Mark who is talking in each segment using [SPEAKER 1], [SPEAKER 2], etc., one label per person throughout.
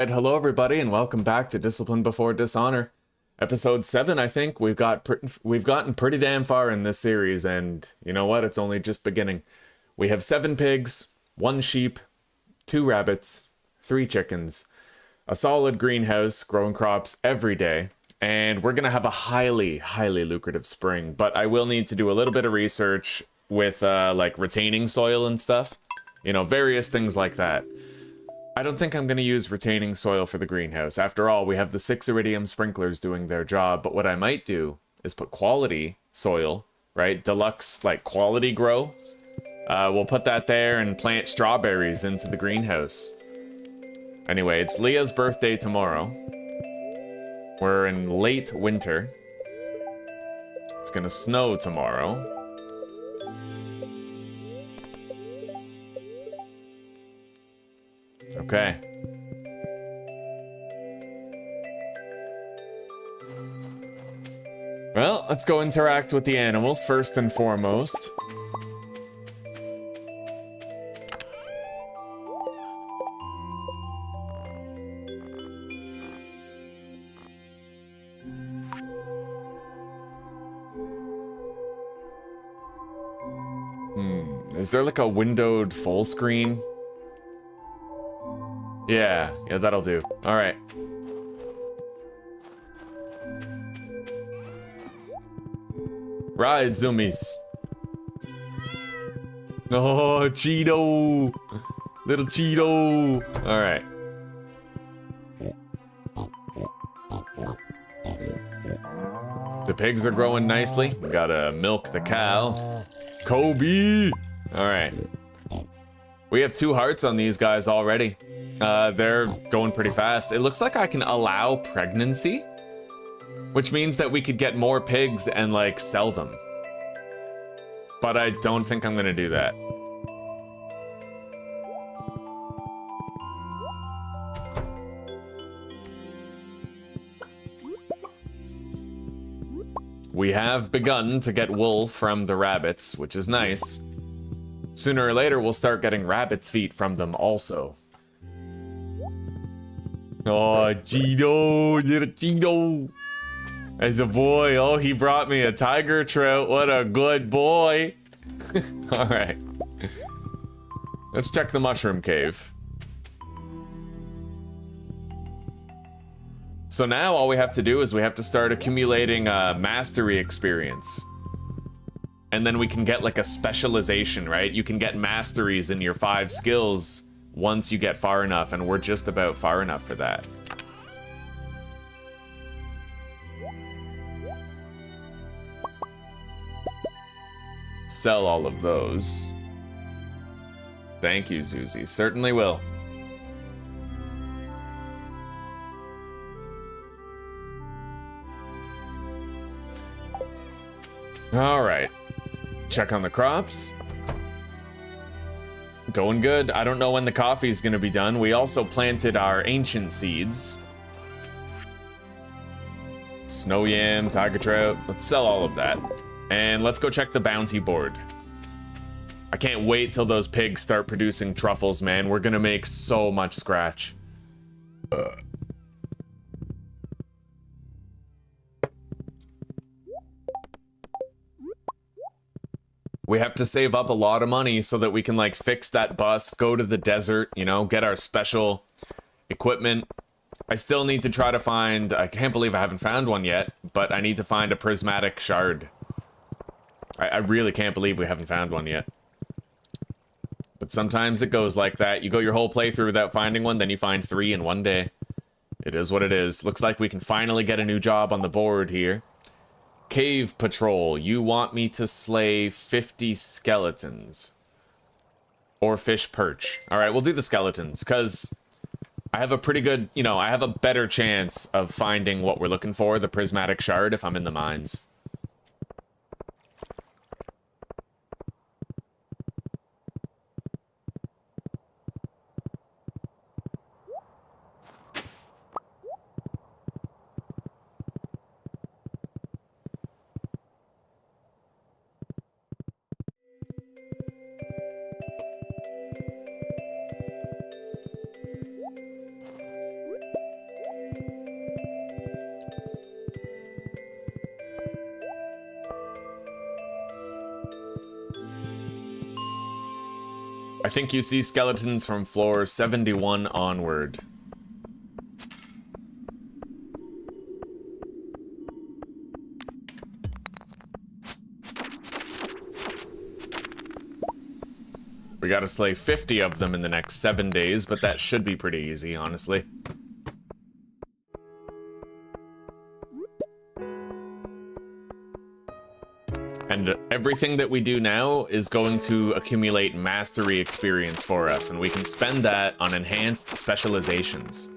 [SPEAKER 1] Hello everybody and welcome back to Discipline Before Dishonor. Episode 7, I think. We've gotten pretty damn far in this series, and you know what? It's only just beginning. We have 7 pigs, 1 sheep, 2 rabbits, 3 chickens, a solid greenhouse growing crops every day, and we're gonna have a highly lucrative spring, but I will need to do a little bit of research with like retaining soil and stuff. You know, various things like that. I don't think I'm going to use retaining soil for the greenhouse. After all, we have the 6 iridium sprinklers doing their job, but what I might do is put quality soil, right? Deluxe, like, quality grow. We'll put that there and plant strawberries into the greenhouse. Anyway, it's Leah's birthday tomorrow. We're in late winter. It's going to snow tomorrow. Okay. Well, let's go interact with the animals first and foremost. Is there like a windowed full screen? Yeah, that'll do. All right. Ride, zoomies. Oh, Cheeto. Little Cheeto. All right. The pigs are growing nicely. We gotta milk the cow. Kobe. All right. We have 2 hearts on these guys already. They're going pretty fast. It looks like I can allow pregnancy, which means that we could get more pigs and, like, sell them. But I don't think I'm gonna do that. We have begun to get wool from the rabbits, which is nice. Sooner or later, we'll start getting rabbit's feet from them also. Oh, Cheeto, little Cheeto. As a boy, oh, he brought me a tiger trout. What a good boy. All right. Let's check the mushroom cave. So now all we have to do is we have to start accumulating mastery experience. And then we can get like a specialization, right? You can get masteries in your 5 skills once you get far enough, and we're just about far enough for that. Sell all of those. Thank you, Zuzi. Certainly will. All right. Check on the crops. Going good. I don't know when the coffee's gonna be done. We also planted our ancient seeds. Snow yam, tiger trout. Let's sell all of that. And let's go check the bounty board. I can't wait till those pigs start producing truffles, man. We're gonna make so much scratch. We have to save up a lot of money so that we can, like, fix that bus, go to the desert, you know, get our special equipment. I still need to try to find, I can't believe I haven't found one yet, but I need to find a prismatic shard. I really can't believe we haven't found one yet. But sometimes it goes like that. You go your whole playthrough without finding one, then you find 3 in one day. It is what it is. Looks like we can finally get a new job on the board here. Cave Patrol, you want me to slay 50 skeletons. Or fish perch. Alright, we'll do the skeletons, because I have a pretty good, you know, I have a better chance of finding what we're looking for, the prismatic shard, if I'm in the mines. I think you see skeletons from floor 71 onward. We gotta slay 50 of them in the next 7 days, but that should be pretty easy, honestly. And everything that we do now is going to accumulate mastery experience for us, and we can spend that on enhanced specializations.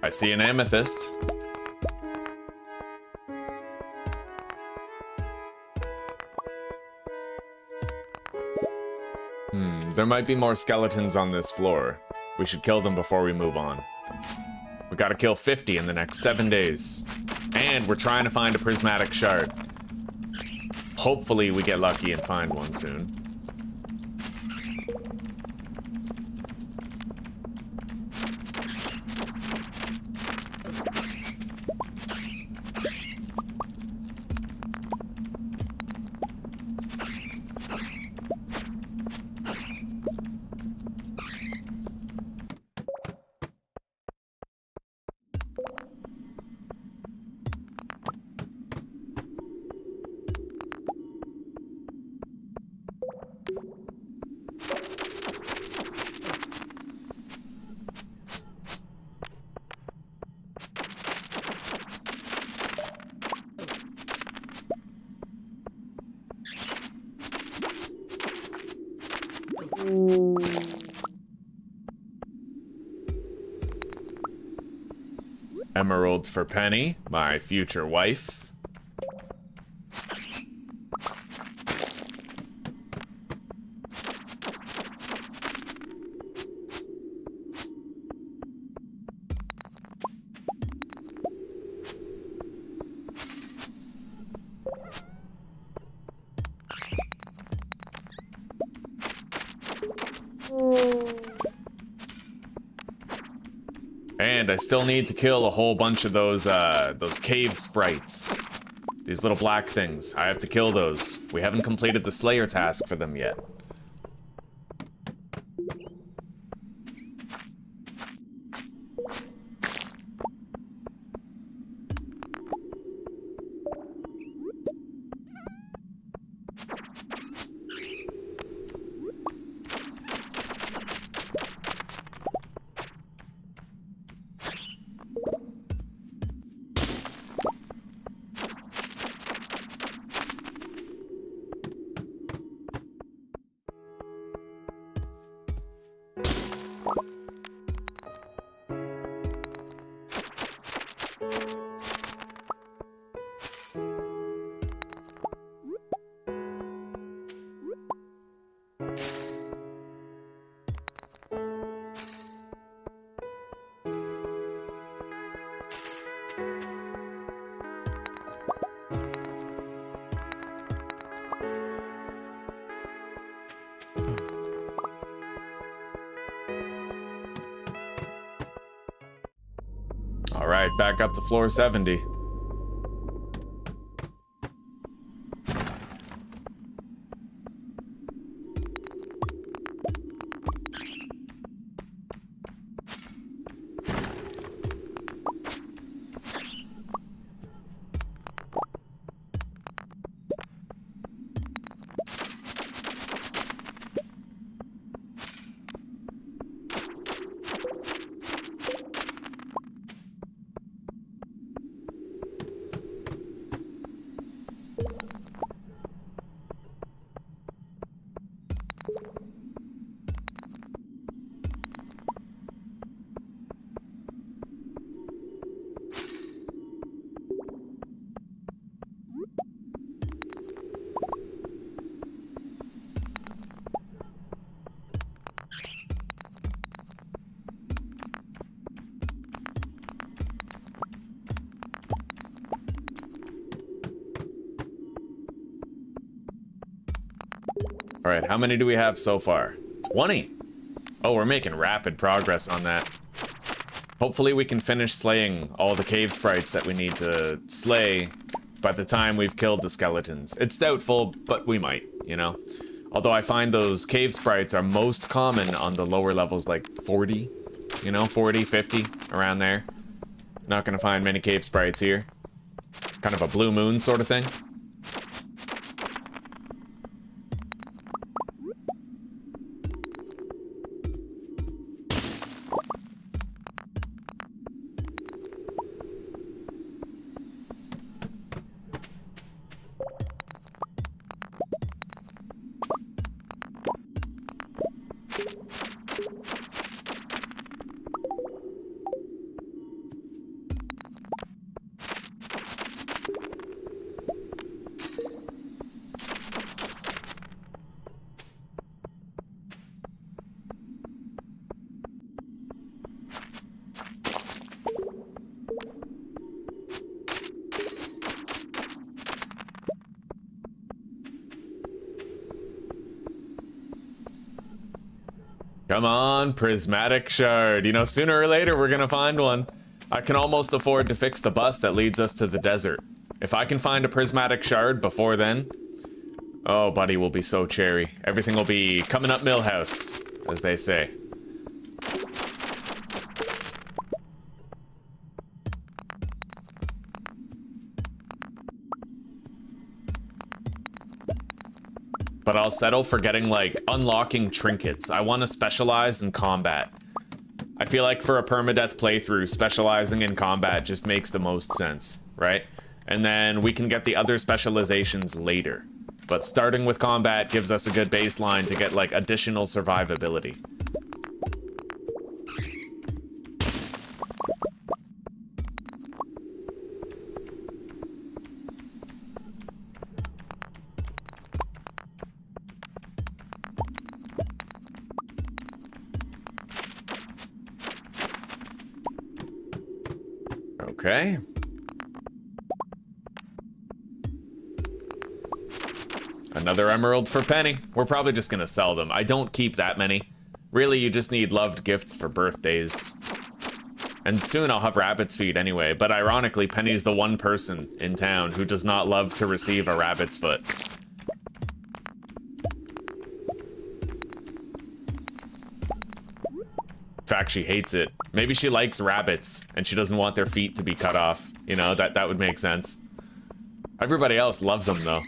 [SPEAKER 1] I see an amethyst. There might be more skeletons on this floor. We should kill them before we move on. We gotta kill 50 in the next 7 days. And we're trying to find a prismatic shard. Hopefully we get lucky and find one soon. Emerald for Penny, my future wife. And I still need to kill a whole bunch of those cave sprites. These little black things. I have to kill those. We haven't completed the Slayer task for them yet. Alright, back up to floor 70. All right, how many do we have so far? 20. Oh, we're making rapid progress on that. Hopefully we can finish slaying all the cave sprites that we need to slay by the time we've killed the skeletons. It's doubtful, but we might, you know? Although I find those cave sprites are most common on the lower levels, like 40, you know, 40, 50, around there. Not gonna find many cave sprites here. Kind of a blue moon sort of thing. Come on, prismatic shard. You know, sooner or later we're gonna find one. I can almost afford to fix the bus that leads us to the desert. If I can find a prismatic shard before then, oh, buddy, we'll be so cherry. Everything will be coming up Millhouse, as they say. But I'll settle for getting, like, unlocking trinkets. I want to specialize in combat. I feel like for a permadeath playthrough, specializing in combat just makes the most sense, right? And then we can get the other specializations later. But starting with combat gives us a good baseline to get, like, additional survivability. Okay. Another emerald for penny. We're probably just gonna sell them. I don't keep that many. Really, you just need loved gifts for birthdays. And soon I'll have rabbit's feet anyway, but ironically, Penny's the one person in town who does not love to receive a rabbit's foot. In fact, she hates it. Maybe she likes rabbits, and she doesn't want their feet to be cut off. You know, that would make sense. Everybody else loves them, though.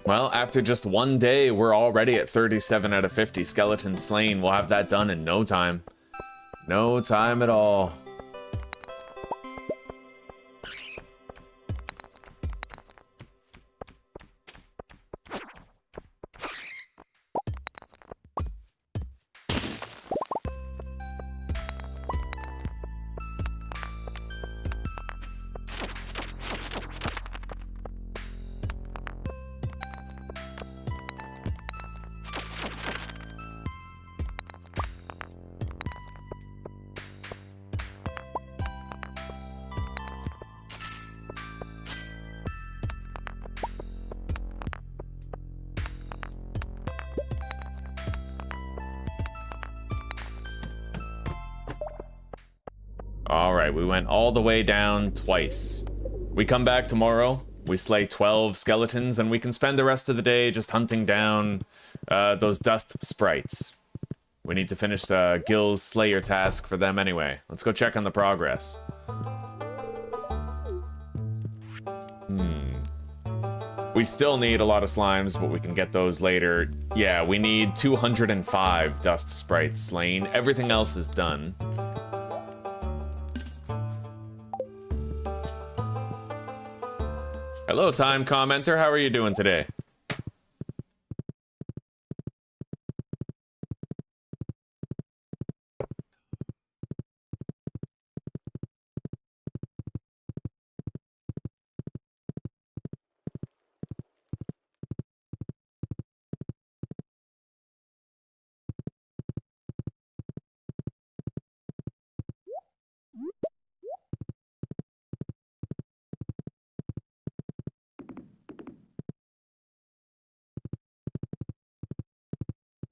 [SPEAKER 1] Well, after just one day, we're already at 37 out of 50 skeletons slain. We'll have that done in no time. No time at all. Alright, we went all the way down twice. We come back tomorrow, we slay 12 skeletons, and we can spend the rest of the day just hunting down those dust sprites. We need to finish the Gil's Slayer task for them anyway. Let's go check on the progress. We still need a lot of slimes, but we can get those later. Yeah, we need 205 dust sprites slain. Everything else is done. Hello, time commenter. How are you doing today?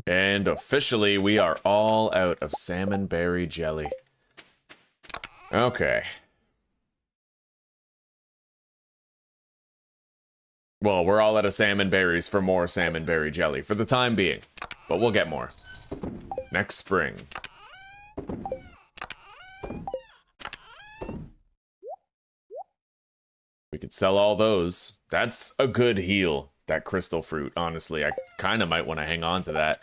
[SPEAKER 1] And officially, we are all out of salmon berry jelly. Okay. Well, we're all out of salmon berries for more salmon berry jelly for the time being, but we'll get more next spring. We could sell all those. That's a good heal. That crystal fruit, honestly. I kind of might want to hang on to that.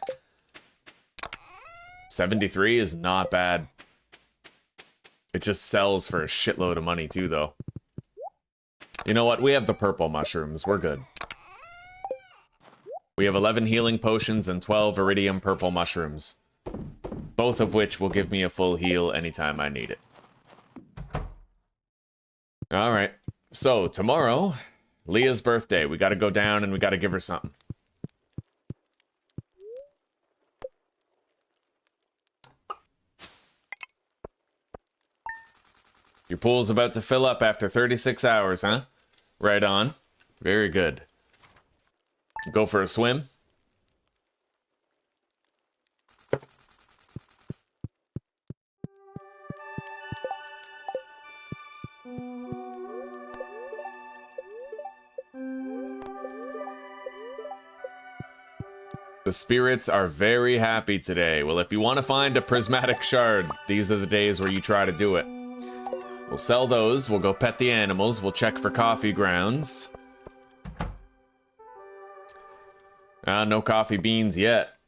[SPEAKER 1] 73 is not bad. It just sells for a shitload of money too, though. You know what? We have the purple mushrooms. We're good. We have 11 healing potions and 12 iridium purple mushrooms. Both of which will give me a full heal anytime I need it. Alright. So, tomorrow... Leah's birthday. We gotta go down and we gotta give her something. Your pool's about to fill up after 36 hours, huh? Right on. Very good. Go for a swim. The spirits are very happy today. Well, if you want to find a prismatic shard, these are the days where you try to do it. We'll sell those, we'll go pet the animals, we'll check for coffee grounds. No coffee beans yet.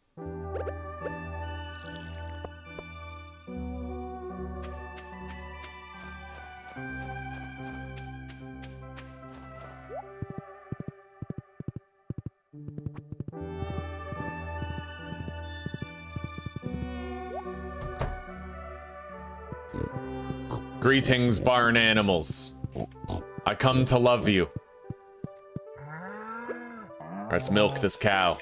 [SPEAKER 1] Greetings, barn animals. I come to love you. Let's milk this cow.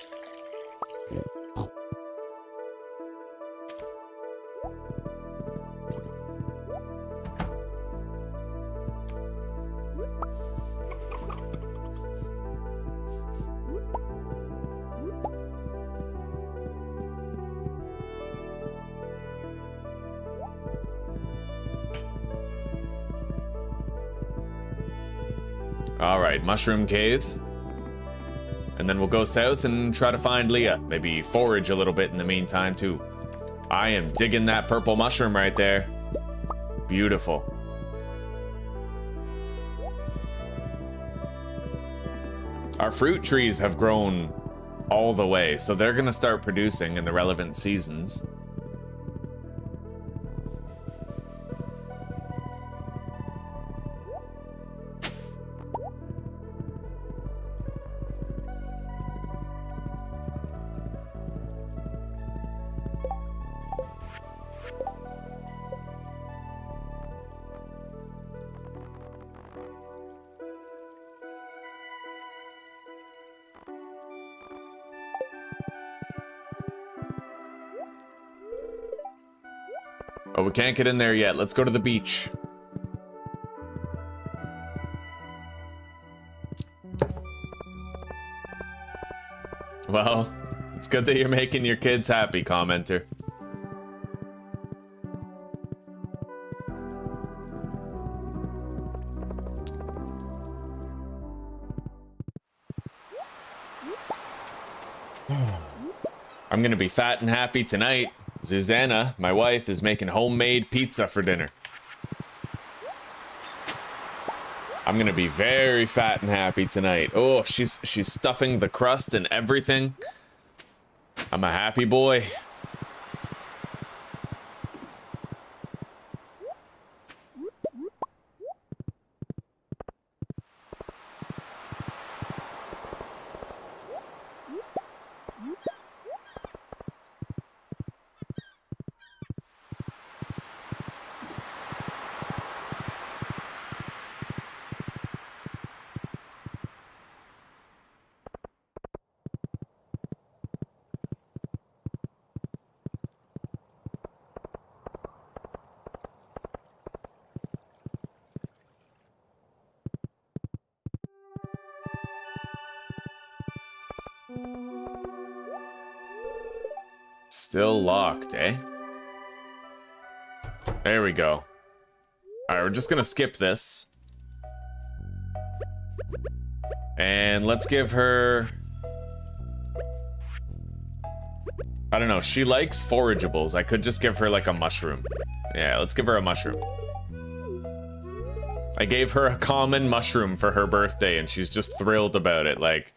[SPEAKER 1] Alright, Mushroom Cave. And then we'll go south and try to find Leah. Maybe forage a little bit in the meantime, too. I am digging that purple mushroom right there. Beautiful. Our fruit trees have grown all the way, so they're gonna start producing in the relevant seasons. Oh, we can't get in there yet. Let's go to the beach. Well, it's good that you're making your kids happy, commenter. I'm gonna be fat and happy tonight. Susanna, my wife, is making homemade pizza for dinner. I'm gonna be very fat and happy tonight. Oh, she's stuffing the crust and everything. I'm a happy boy. Still locked, eh? There we go. Alright, we're just gonna skip this. And let's give her... I don't know, she likes forageables. I could just give her like a mushroom. Yeah, let's give her a mushroom. I gave her a common mushroom for her birthday and she's just thrilled about it, like...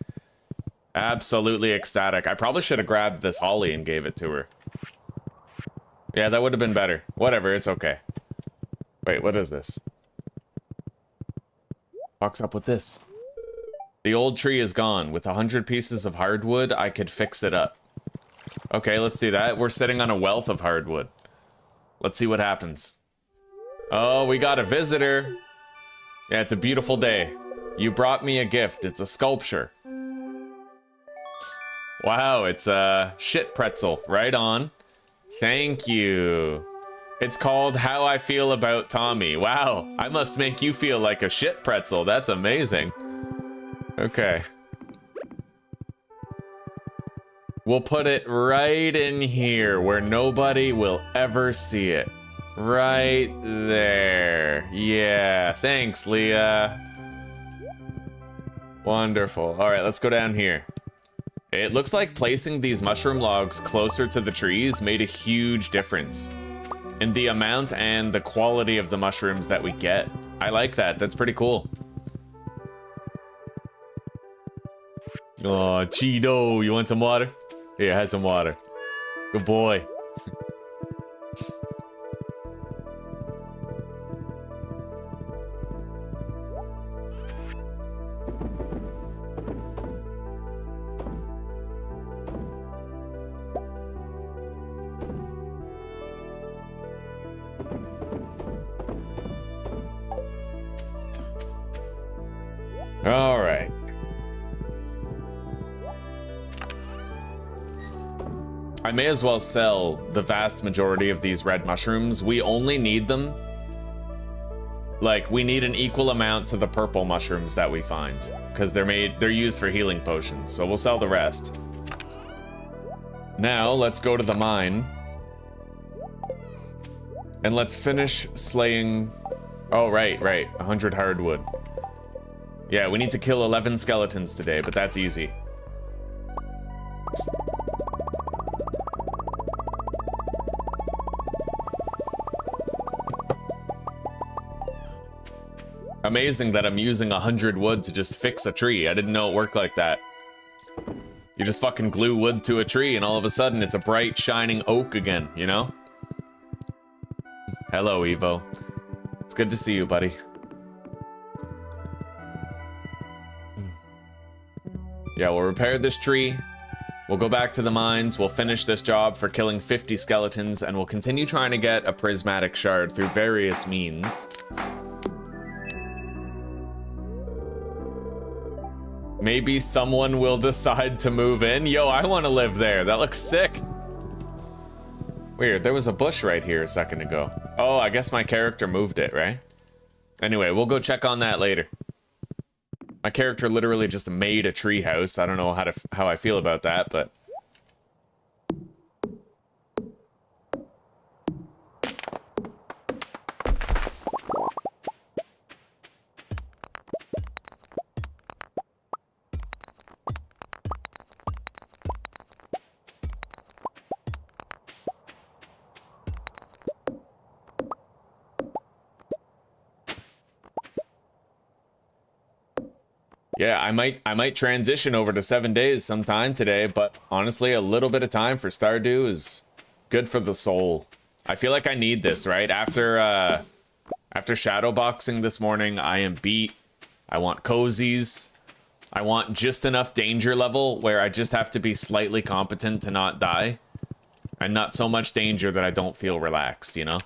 [SPEAKER 1] Absolutely ecstatic. I probably should have grabbed this holly and gave it to her. Yeah, that would have been better. Whatever, it's okay. Wait, what is this? Fuck's up with this? The old tree is gone. With 100 pieces of hardwood, I could fix it up. Okay, let's do that. We're sitting on a wealth of hardwood. Let's see what happens. Oh, we got a visitor. Yeah, it's a beautiful day. You brought me a gift. It's a sculpture. Wow, it's a shit pretzel. Right on. Thank you. It's called How I Feel About Tommy. Wow, I must make you feel like a shit pretzel. That's amazing. Okay. We'll put it right in here where nobody will ever see it. Right there. Yeah, thanks, Leah. Wonderful. All right, let's go down here. It looks like placing these mushroom logs closer to the trees made a huge difference in the amount and the quality of the mushrooms that we get. I like that. That's pretty cool. Oh, Cheeto, you want some water? Here, have some water. Good boy. All right. I may as well sell the vast majority of these red mushrooms. We only need them. Like, we need an equal amount to the purple mushrooms that we find, because they're used for healing potions. So we'll sell the rest. Now, let's go to the mine. And let's finish slaying... Oh, right. 100 hardwood. Yeah, we need to kill 11 skeletons today, but that's easy. Amazing that I'm using 100 wood to just fix a tree. I didn't know it worked like that. You just fucking glue wood to a tree and all of a sudden it's a bright, shining oak again, you know? Hello, Evo. It's good to see you, buddy. Yeah, we'll repair this tree. We'll go back to the mines. We'll finish this job for killing 50 skeletons, and we'll continue trying to get a prismatic shard through various means. Maybe someone will decide to move in. Yo, I want to live there. That looks sick. Weird, there was a bush right here a second ago. Oh, I guess my character moved it, right? Anyway, we'll go check on that later. My character literally just made a tree house. I don't know how I feel about that, but... Yeah, I might transition over to 7 days sometime today, but honestly, a little bit of time for Stardew is good for the soul. I feel like I need this, right? After shadowboxing this morning, I am beat. I want cozies. I want just enough danger level where I just have to be slightly competent to not die. And not so much danger that I don't feel relaxed, you know?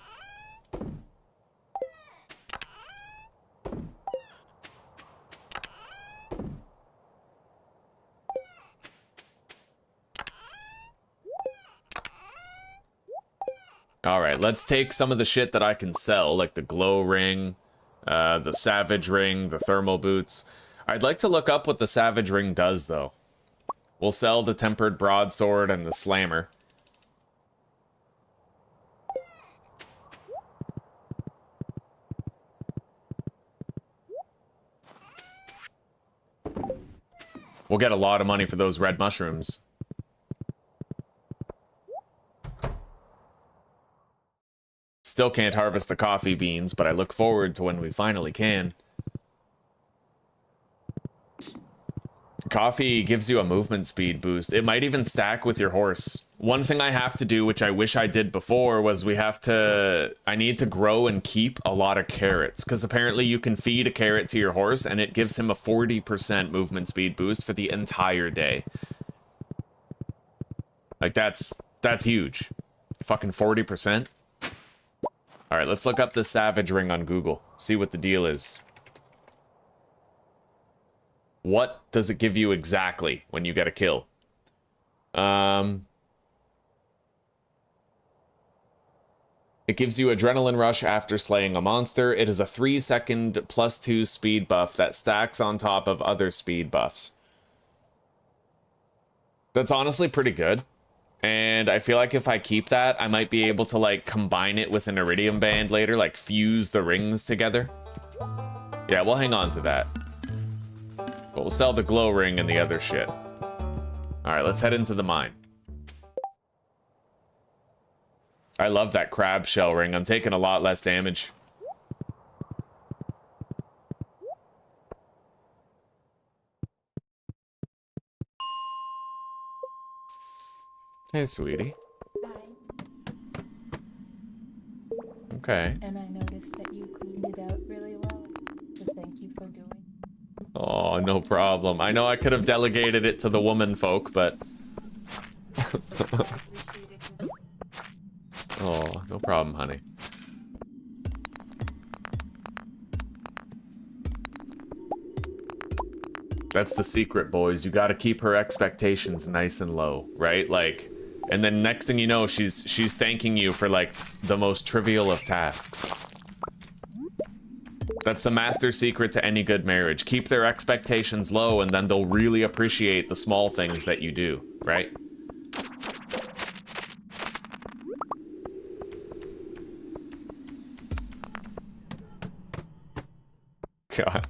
[SPEAKER 1] Alright, let's take some of the shit that I can sell, like the glow ring, the savage ring, the thermal boots. I'd like to look up what the savage ring does, though. We'll sell the tempered broadsword and the slammer. We'll get a lot of money for those red mushrooms. Still can't harvest the coffee beans, but I look forward to when we finally can. Coffee gives you a movement speed boost. It might even stack with your horse. One thing I have to do, which I wish I did before, was I need to grow and keep a lot of carrots, because apparently you can feed a carrot to your horse and it gives him a 40% movement speed boost for the entire day. Like, that's huge. Fucking 40%. Alright, let's look up the savage ring on Google. See what the deal is. What does it give you exactly when you get a kill? It gives you adrenaline rush after slaying a monster. It is a 3-second +2 speed buff that stacks on top of other speed buffs. That's honestly pretty good. And I feel like if I keep that, I might be able to, like, combine it with an iridium band later, like, fuse the rings together. Yeah, we'll hang on to that. But we'll sell the glow ring and the other shit. Alright, let's head into the mine. I love that crab shell ring. I'm taking a lot less damage. Hey, sweetie.
[SPEAKER 2] Hi.
[SPEAKER 1] Okay.
[SPEAKER 2] And I noticed that you cleaned it out really well, so thank you for doing it.
[SPEAKER 1] Oh, no problem. I know I could have delegated it to the woman folk, but... Oh, no problem, honey. That's the secret, boys. You gotta keep her expectations nice and low, right? Like, and then next thing you know, she's thanking you for, like, the most trivial of tasks. That's the master secret to any good marriage. Keep their expectations low, and then they'll really appreciate the small things that you do, right? God.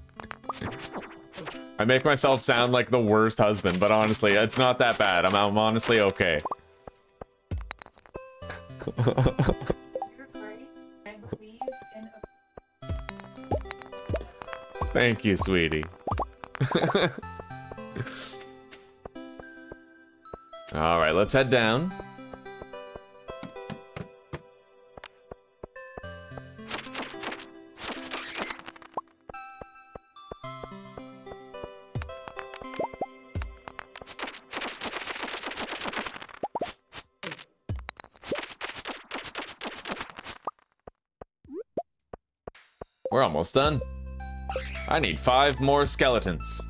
[SPEAKER 1] I make myself sound like the worst husband, but honestly, it's not that bad. I'm honestly okay. Thank you, sweetie. Alright, let's head down. We're almost done. I need 5 more skeletons.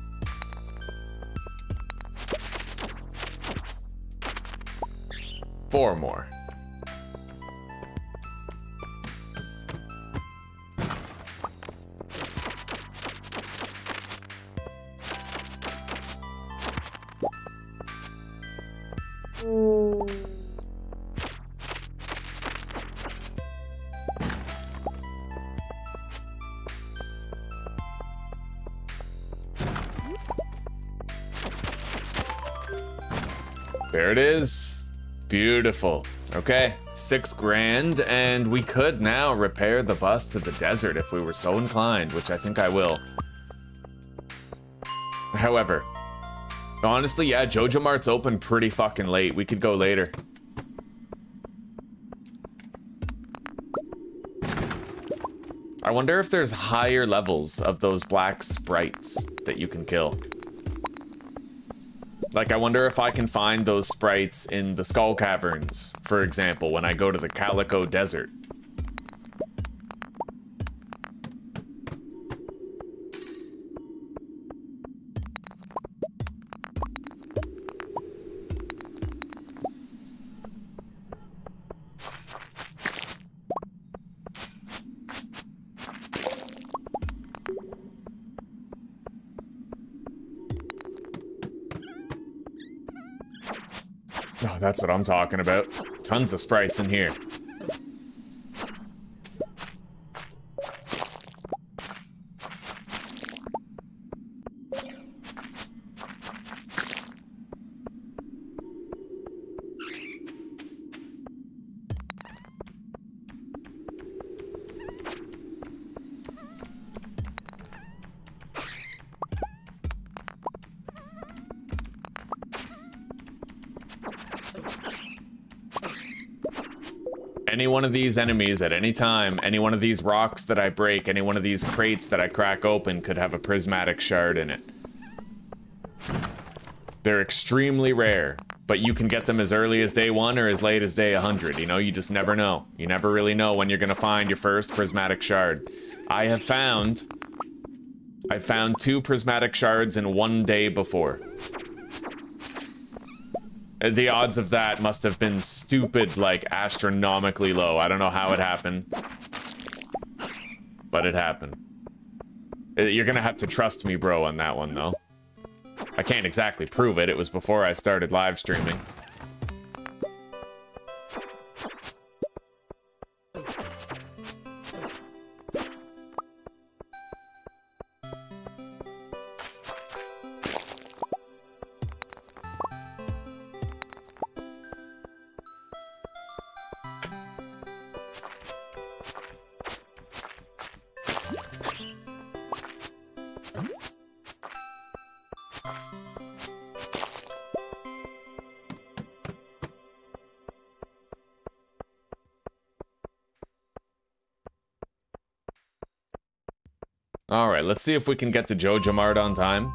[SPEAKER 1] Four more. There it is. Beautiful. Okay, 6 grand, and we could now repair the bus to the desert if we were so inclined, which I think I will. However, honestly, yeah, Jojo Mart's open pretty fucking late. We could go later. I wonder if there's higher levels of those black sprites that you can kill. Like, I wonder if I can find those sprites in the Skull Caverns, for example, when I go to the Calico Desert. Oh, that's what I'm talking about. Tons of sprites in here. Any one of these enemies at any time, any one of these rocks that I break, any one of these crates that I crack open could have a prismatic shard in it. They're extremely rare, but you can get them as early as day 1 or as late as day 100, you know? You just never know. You never really know when you're gonna find your first prismatic shard. I've found 2 prismatic shards in 1 day before. The odds of that must have been stupid, like, astronomically low. I don't know how it happened, but it happened. You're gonna have to trust me, bro, on that one, though. I can't exactly prove it. It was before I started live streaming. Alright, let's see if we can get to Jojo Mart on time.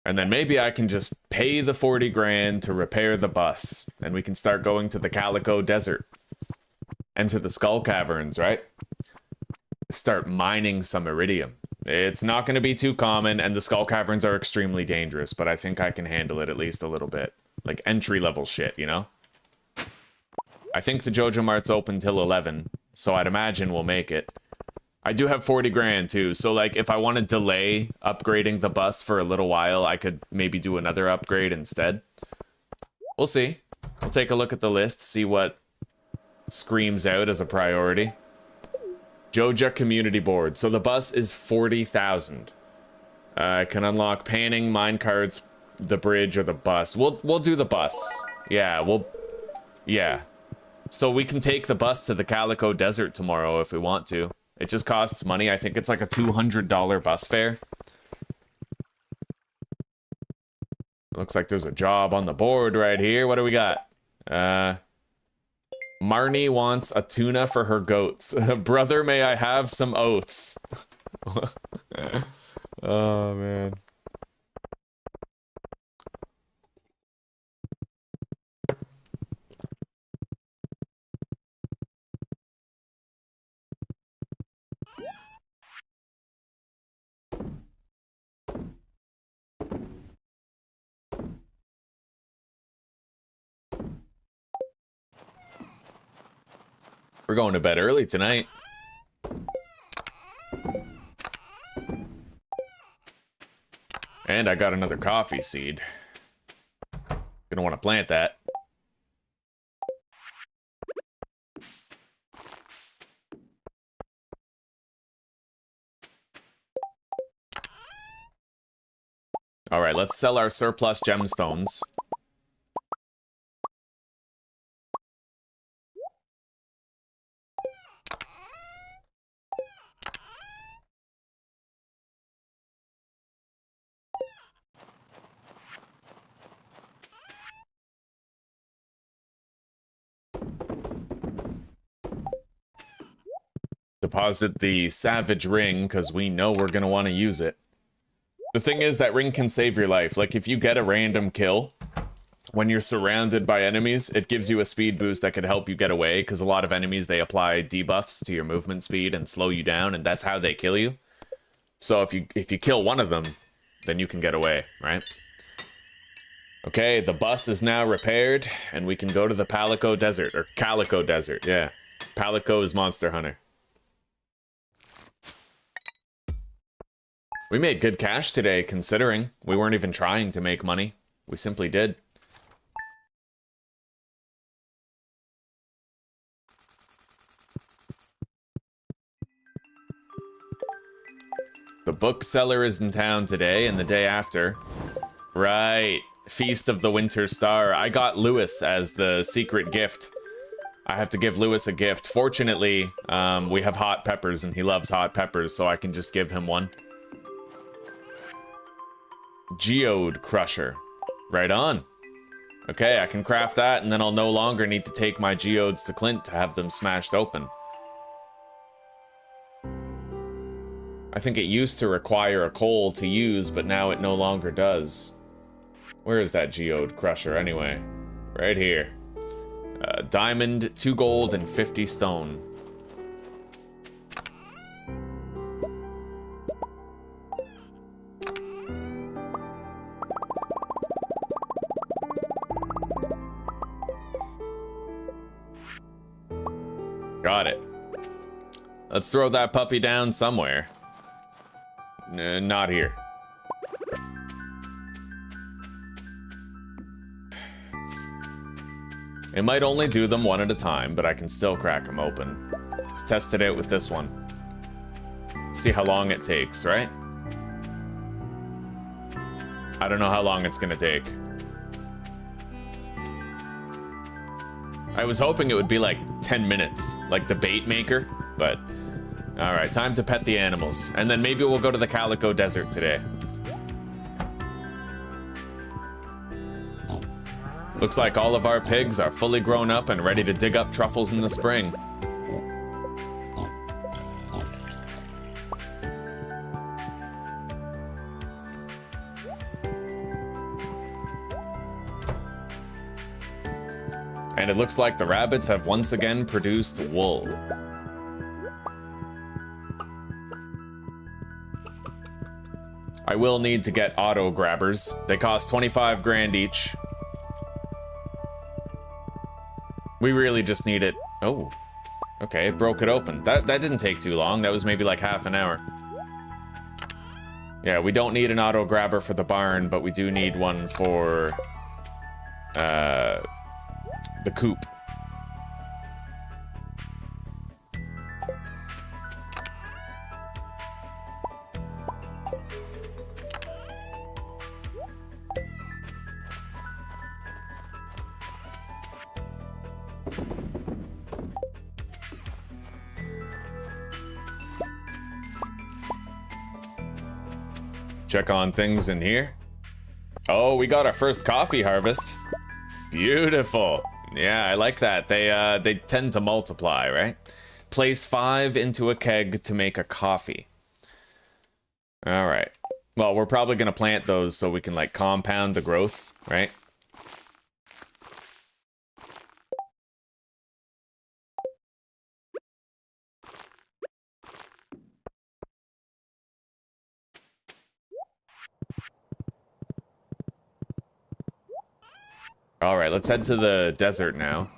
[SPEAKER 1] And then maybe I can just pay the 40 grand to repair the bus. And we can start going to the Calico Desert. Enter the Skull Caverns, right? Start mining some iridium. It's not going to be too common, and the Skull Caverns are extremely dangerous, but I think I can handle it at least a little bit. Like entry-level shit, you know? I think the Jojo Mart's open till 11, so I'd imagine we'll make it. I do have 40 grand too, so like if I want to delay upgrading the bus for a little while, I could maybe do another upgrade instead. We'll see. We'll take a look at the list, see what screams out as a priority. Joja Community Board. So the bus is 40,000. I can unlock panning, mine cards, the bridge, or the bus. We'll do the bus. Yeah. So we can take the bus to the Calico Desert tomorrow if we want to. It just costs money. I think it's like a $200 bus fare. Looks like there's a job on the board right here. What do we got? Marnie wants a tuna for her goats. Brother, may I have some oats? Oh, man. We're going to bed early tonight. And I got another coffee seed. Gonna want to plant that. All right, let's sell our surplus gemstones. Deposit the Savage Ring, because we know we're going to want to use it. The thing is, that ring can save your life. Like, if you get a random kill, when you're surrounded by enemies, it gives you a speed boost that could help you get away, because a lot of enemies, they apply debuffs to your movement speed and slow you down, and that's how they kill you. So if you kill one of them, then you can get away, right? Okay, the bus is now repaired, and we can go to the Palico Desert, or Calico Desert, yeah. Palico is Monster Hunter. We made good cash today, considering we weren't even trying to make money. We simply did. The bookseller is in town today and the day after. Right. Feast of the Winter Star. I got Lewis as the secret gift. I have to give Lewis a gift. Fortunately, we have hot peppers and he loves hot peppers, so I can just give him one. Geode Crusher. Right on. Okay, I can craft that, and then I'll no longer need to take my geodes to Clint to have them smashed open. I think it used to require a coal to use, but now it no longer does. Where is that Geode Crusher, anyway? Right here. Diamond, 2 gold, and 50 stone. Got it. Let's throw that puppy down somewhere. Not here. It might only do them one at a time, but I can still crack them open. Let's test it out with this one. See how long it takes, right? I don't know how long it's gonna take. I was hoping it would be like 10 minutes, like the bait maker, but... Alright, time to pet the animals. And then maybe we'll go to the Calico Desert today. Looks like all of our pigs are fully grown up and ready to dig up truffles in the spring. And it looks like the rabbits have once again produced wool. I will need to get auto grabbers. They cost 25 grand each. We really just need it. Oh, okay, it broke it open. That didn't take too long. That was maybe like half an hour. Yeah, we don't need an auto grabber for the barn, but we do need one for the coop. Check on things in here. Oh, we got our first coffee harvest. Beautiful. Yeah, I like that. They tend to multiply, right? Place 5 into a keg to make a coffee. All right. Well, we're probably gonna plant those so we can like compound the growth, right? All right, let's head to the desert now.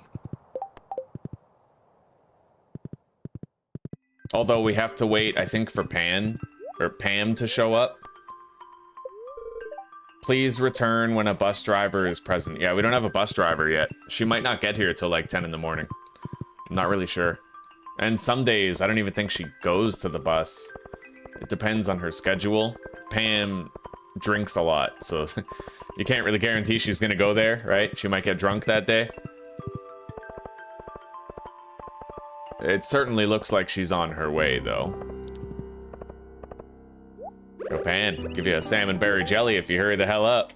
[SPEAKER 1] Although we have to wait, I think, for Pam to show up. Please return when a bus driver is present. Yeah, we don't have a bus driver yet. She might not get here till like 10 in the morning. I'm not really sure. And some days, I don't even think she goes to the bus. It depends on her schedule. Pam drinks a lot, so you can't really guarantee she's gonna go there, right? She might get drunk that day. It certainly looks like she's on her way, though. Go Pan, give you a salmon berry jelly if you hurry the hell up.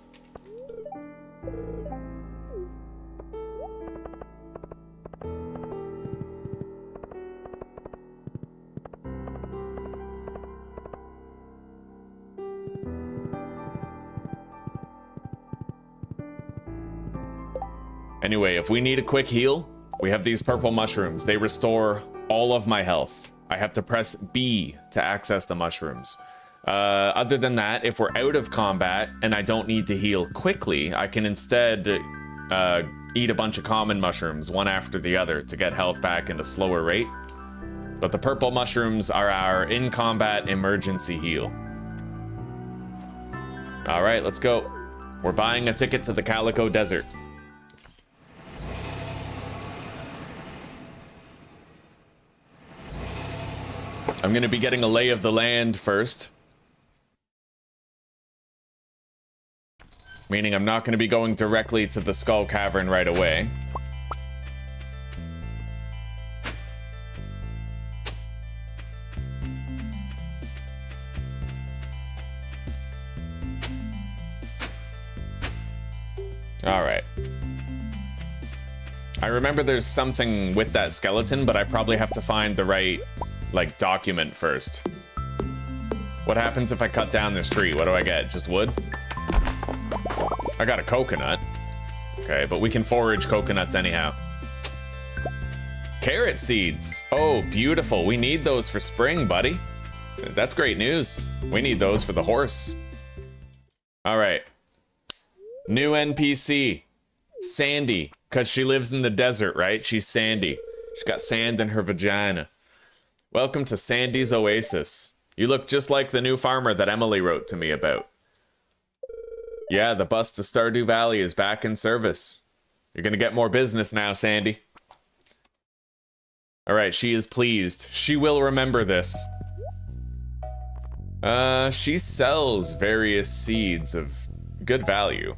[SPEAKER 1] Anyway, if we need a quick heal, we have these purple mushrooms. They restore all of my health. I have to press B to access the mushrooms. Other than that, if we're out of combat and I don't need to heal quickly, I can instead eat a bunch of common mushrooms, one after the other, to get health back at a slower rate. But the purple mushrooms are our in-combat emergency heal. All right, let's go. We're buying a ticket to the Calico Desert. I'm going to be getting a lay of the land first. Meaning I'm not going to be going directly to the Skull Cavern right away. Alright. I remember there's something with that skeleton, but I probably have to find the right, like, document first. What happens if I cut down this tree? What do I get? Just wood? I got a coconut. Okay, but we can forage coconuts anyhow. Carrot seeds. Oh, beautiful. We need those for spring, buddy. That's great news. We need those for the horse. All right. New NPC. Sandy. Because she lives in the desert, right? She's Sandy. She's got sand in her vagina. Welcome to Sandy's Oasis. You look just like the new farmer that Emily wrote to me about. Yeah, the bus to Stardew Valley is back in service. You're gonna get more business now, Sandy. Alright, she is pleased. She will remember this. She sells various seeds of good value.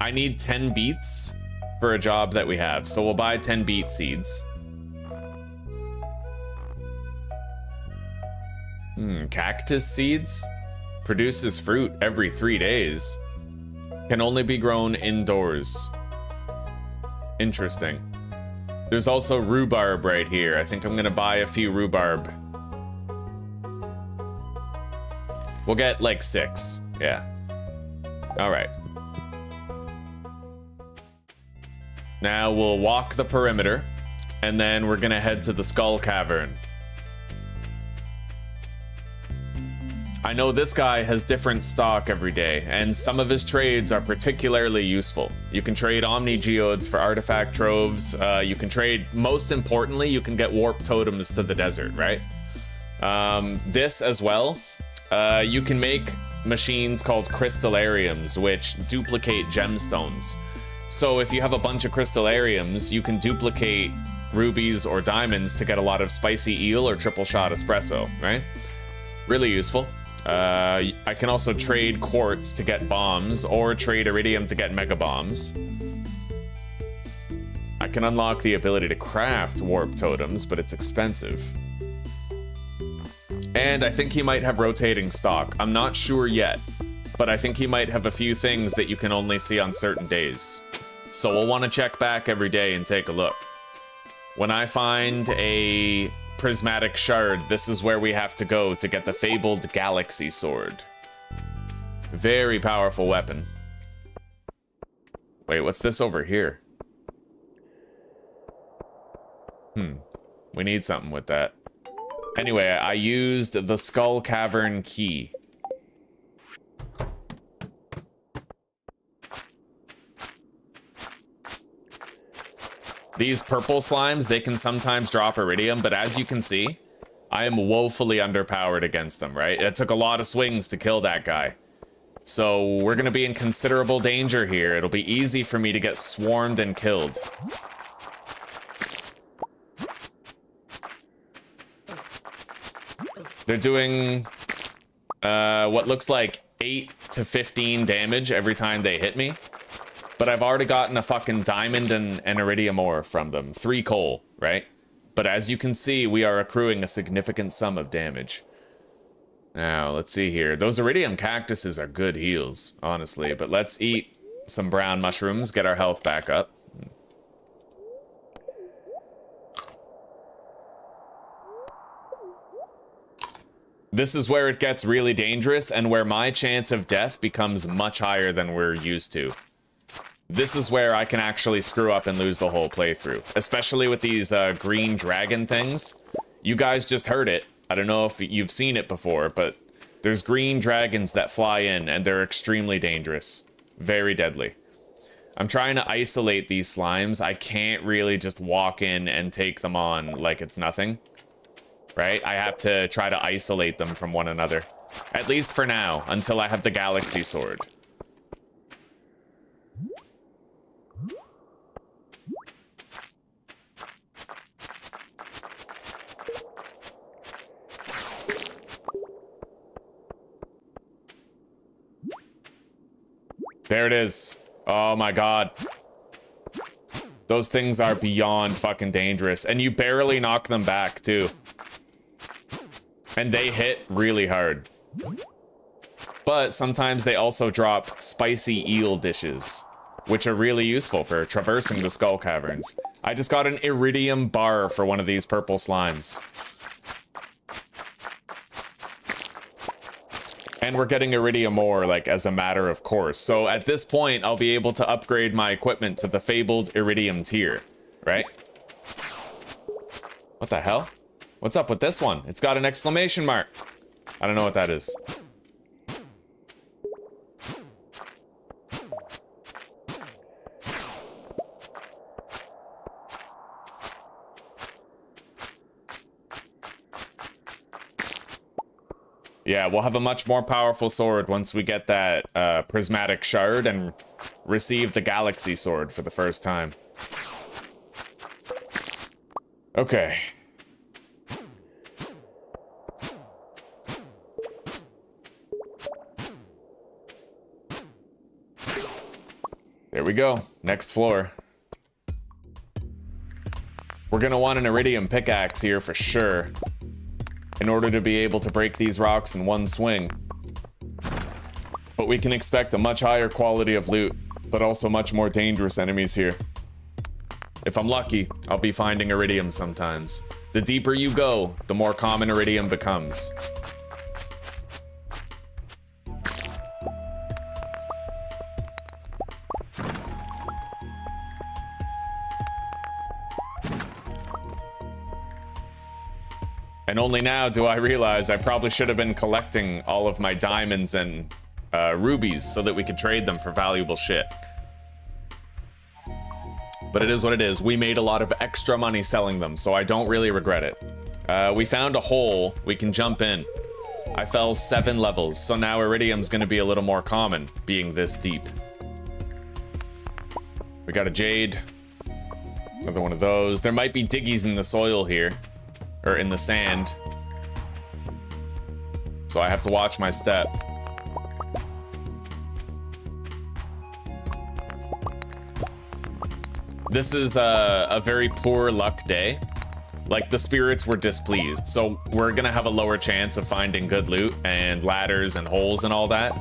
[SPEAKER 1] I need 10 beets for a job that we have, so we'll buy 10 beet seeds. Cactus seeds? Produces fruit every 3 days. Can only be grown indoors. Interesting. There's also rhubarb right here. I think I'm gonna buy a few rhubarb. We'll get like 6. Yeah. Alright. Now we'll walk the perimeter, and then we're gonna head to the Skull Cavern. I know this guy has different stock every day, and some of his trades are particularly useful. You can trade Omni Geodes for artifact troves. You can trade, most importantly, you can get warp totems to the desert, right? This as well. You can make machines called crystallariums, which duplicate gemstones. So if you have a bunch of crystallariums, you can duplicate rubies or diamonds to get a lot of spicy eel or triple shot espresso, right? Really useful. I can also trade quartz to get bombs, or trade iridium to get mega bombs. I can unlock the ability to craft warp totems, but it's expensive. And I think he might have rotating stock. I'm not sure yet, but I think he might have a few things that you can only see on certain days. So we'll want to check back every day and take a look. When I find a prismatic shard, this is where we have to go to get the fabled galaxy sword. Very powerful weapon. Wait, what's this over here? We need something with that. Anyway, I used the Skull Cavern key. These purple slimes, they can sometimes drop iridium, but as you can see, I am woefully underpowered against them, right? It took a lot of swings to kill that guy. So we're gonna be in considerable danger here. It'll be easy for me to get swarmed and killed. They're doing what looks like 8 to 15 damage every time they hit me. But I've already gotten a fucking diamond and iridium ore from them. 3 coal, right? But as you can see, we are accruing a significant sum of damage. Now, let's see here. Those iridium cactuses are good heals, honestly. But let's eat some brown mushrooms, get our health back up. This is where it gets really dangerous and where my chance of death becomes much higher than we're used to. this is where I can actually screw up and lose the whole playthrough. Especially with these green dragon things. You guys just heard it. I don't know if you've seen it before, but there's green dragons that fly in, and they're extremely dangerous. Very deadly. I'm trying to isolate these slimes. I can't really just walk in and take them on like it's nothing. Right? I have to try to isolate them from one another. At least for now, until I have the Galaxy Sword. There it is. Oh my god. Those things are beyond fucking dangerous. And you barely knock them back, too. And they hit really hard. But sometimes they also drop spicy eel dishes, which are really useful for traversing the skull caverns. I just got an iridium bar for one of these purple slimes. And we're getting iridium ore, like, as a matter of course. So at this point, I'll be able to upgrade my equipment to the fabled iridium tier, right? What the hell? What's up with this one? It's got an exclamation mark. I don't know what that is. Yeah, we'll have a much more powerful sword once we get that prismatic shard and receive the Galaxy Sword for the first time. Okay. There we go. Next floor. We're gonna want an iridium pickaxe here for sure, in order to be able to break these rocks in one swing. But we can expect a much higher quality of loot, but also much more dangerous enemies here. If I'm lucky, I'll be finding iridium sometimes. The deeper you go, the more common iridium becomes. And only now do I realize I probably should have been collecting all of my diamonds and rubies so that we could trade them for valuable shit. But it is what it is. We made a lot of extra money selling them, so I don't really regret it. We found a hole we can jump in. I fell 7 levels, so now iridium's gonna be a little more common, being this deep. We got a jade. Another one of those. There might be diggies in the soil here. Or in the sand. So I have to watch my step. This is a very poor luck day. Like, the spirits were displeased, so we're gonna have a lower chance of finding good loot and ladders and holes and all that.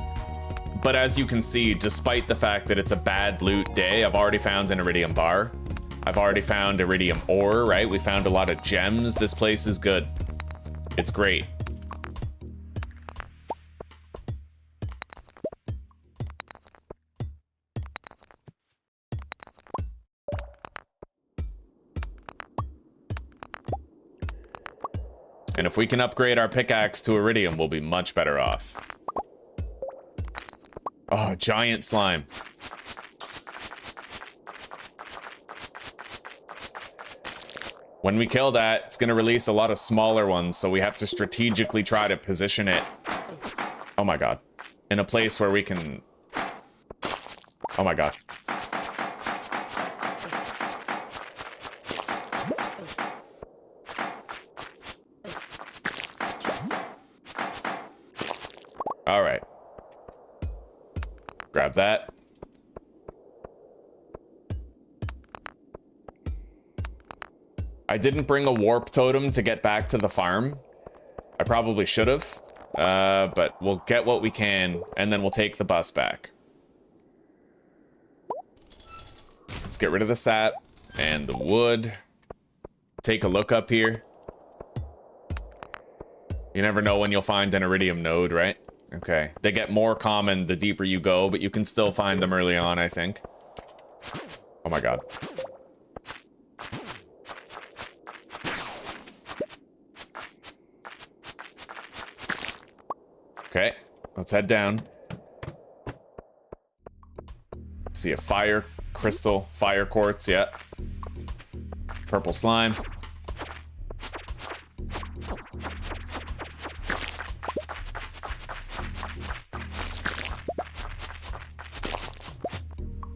[SPEAKER 1] But as you can see, despite the fact that it's a bad loot day, I've already found an iridium bar. I've already found iridium ore, right? We found a lot of gems. This place is good. It's great. And if we can upgrade our pickaxe to iridium, we'll be much better off. Oh, giant slime. When we kill that, it's gonna release a lot of smaller ones, so we have to strategically try to position it, oh my god, in a place where we can, oh my god. All right. Grab that. I didn't bring a warp totem to get back to the farm. I probably should have, but we'll get what we can, and then we'll take the bus back. Let's get rid of the sap and the wood. Take a look up here. You never know when you'll find an iridium node, right? Okay. They get more common the deeper you go, but you can still find them early on, I think. Oh my god. Okay, let's head down. See a fire crystal, fire quartz, yeah. Purple slime.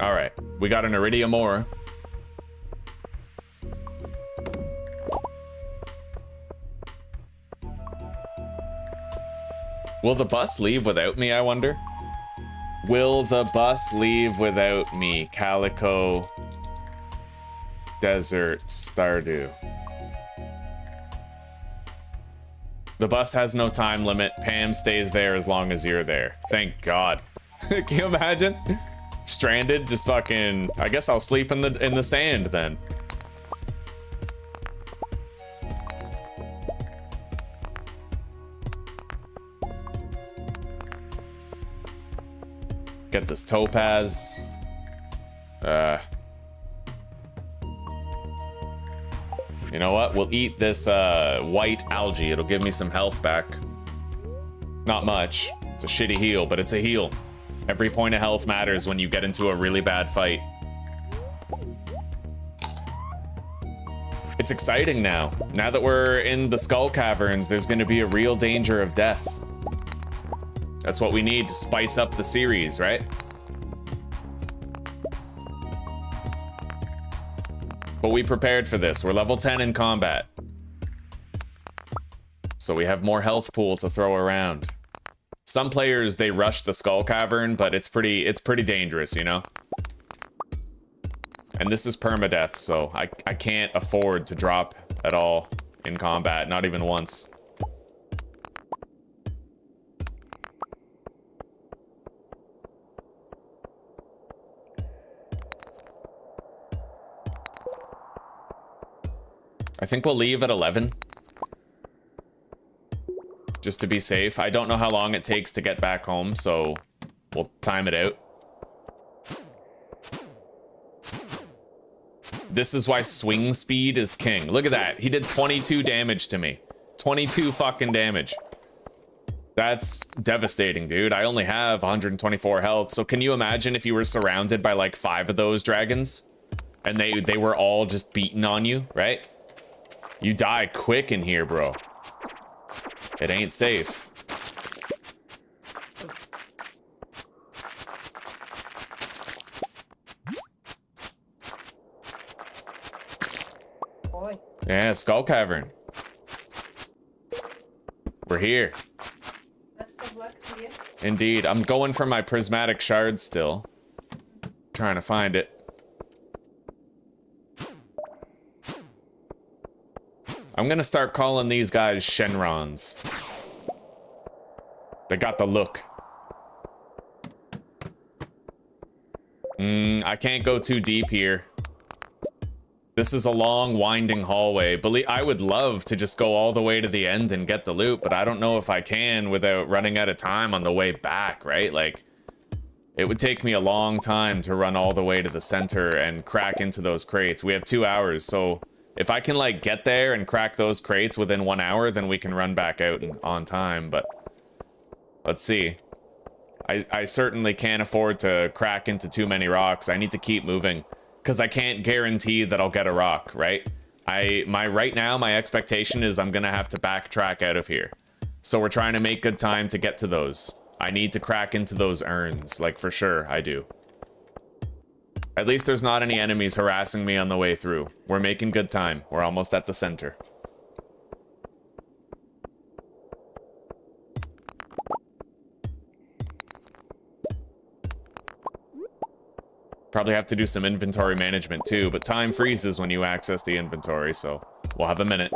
[SPEAKER 1] All right, we got an iridium ore. Will the bus leave without me, I wonder? Will the bus leave without me? Calico, Desert, Stardew. The bus has no time limit. Pam stays there as long as you're there. Thank God. Can you imagine? Stranded, just fucking... I guess I'll sleep in the sand then. Get this topaz. You know what? We'll eat this white algae. It'll give me some health back. Not much. It's a shitty heal, but it's a heal. Every point of health matters when you get into a really bad fight. It's exciting now. Now that we're in the skull caverns, there's going to be a real danger of death. That's what we need to spice up the series, right? But we prepared for this. We're level 10 in combat. So we have more health pool to throw around. Some players, they rush the skull cavern, but it's pretty dangerous, you know? And this is permadeath, so I can't afford to drop at all in combat, not even once. I think we'll leave at 11. Just to be safe. I don't know how long it takes to get back home, so we'll time it out. This is why swing speed is king. Look at that. He did 22 damage to me. 22 fucking damage. That's devastating, dude. I only have 124 health. So can you imagine if you were surrounded by like 5 of those dragons? And they were all just beating on you, right? You die quick in here, bro. It ain't safe.
[SPEAKER 2] Boy.
[SPEAKER 1] Yeah, skull cavern. We're here.
[SPEAKER 2] Best of luck to you.
[SPEAKER 1] Indeed. I'm going for my prismatic shard still. Trying to find it. I'm gonna start calling these guys Shenrons. They got the look. I can't go too deep here. This is a long, winding hallway. I would love to just go all the way to the end and get the loot, but I don't know if I can without running out of time on the way back, right? Like, it would take me a long time to run all the way to the center and crack into those crates. We have 2 hours, so... if I can, like, get there and crack those crates within 1 hour, then we can run back out on time, but... let's see. I certainly can't afford to crack into too many rocks. I need to keep moving. Because I can't guarantee that I'll get a rock, right? Right now, my expectation is I'm gonna have to backtrack out of here. So we're trying to make good time to get to those. I need to crack into those urns, like, for sure, I do. At least there's not any enemies harassing me on the way through. We're making good time. We're almost at the center. Probably have to do some inventory management too, but time freezes when you access the inventory, so we'll have a minute.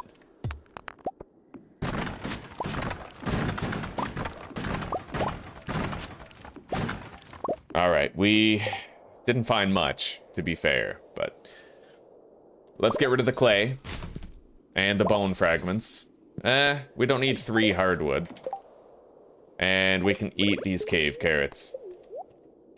[SPEAKER 1] All right, we didn't find much, to be fair, but let's get rid of the clay and the bone fragments. We don't need 3 hardwood. And we can eat these cave carrots.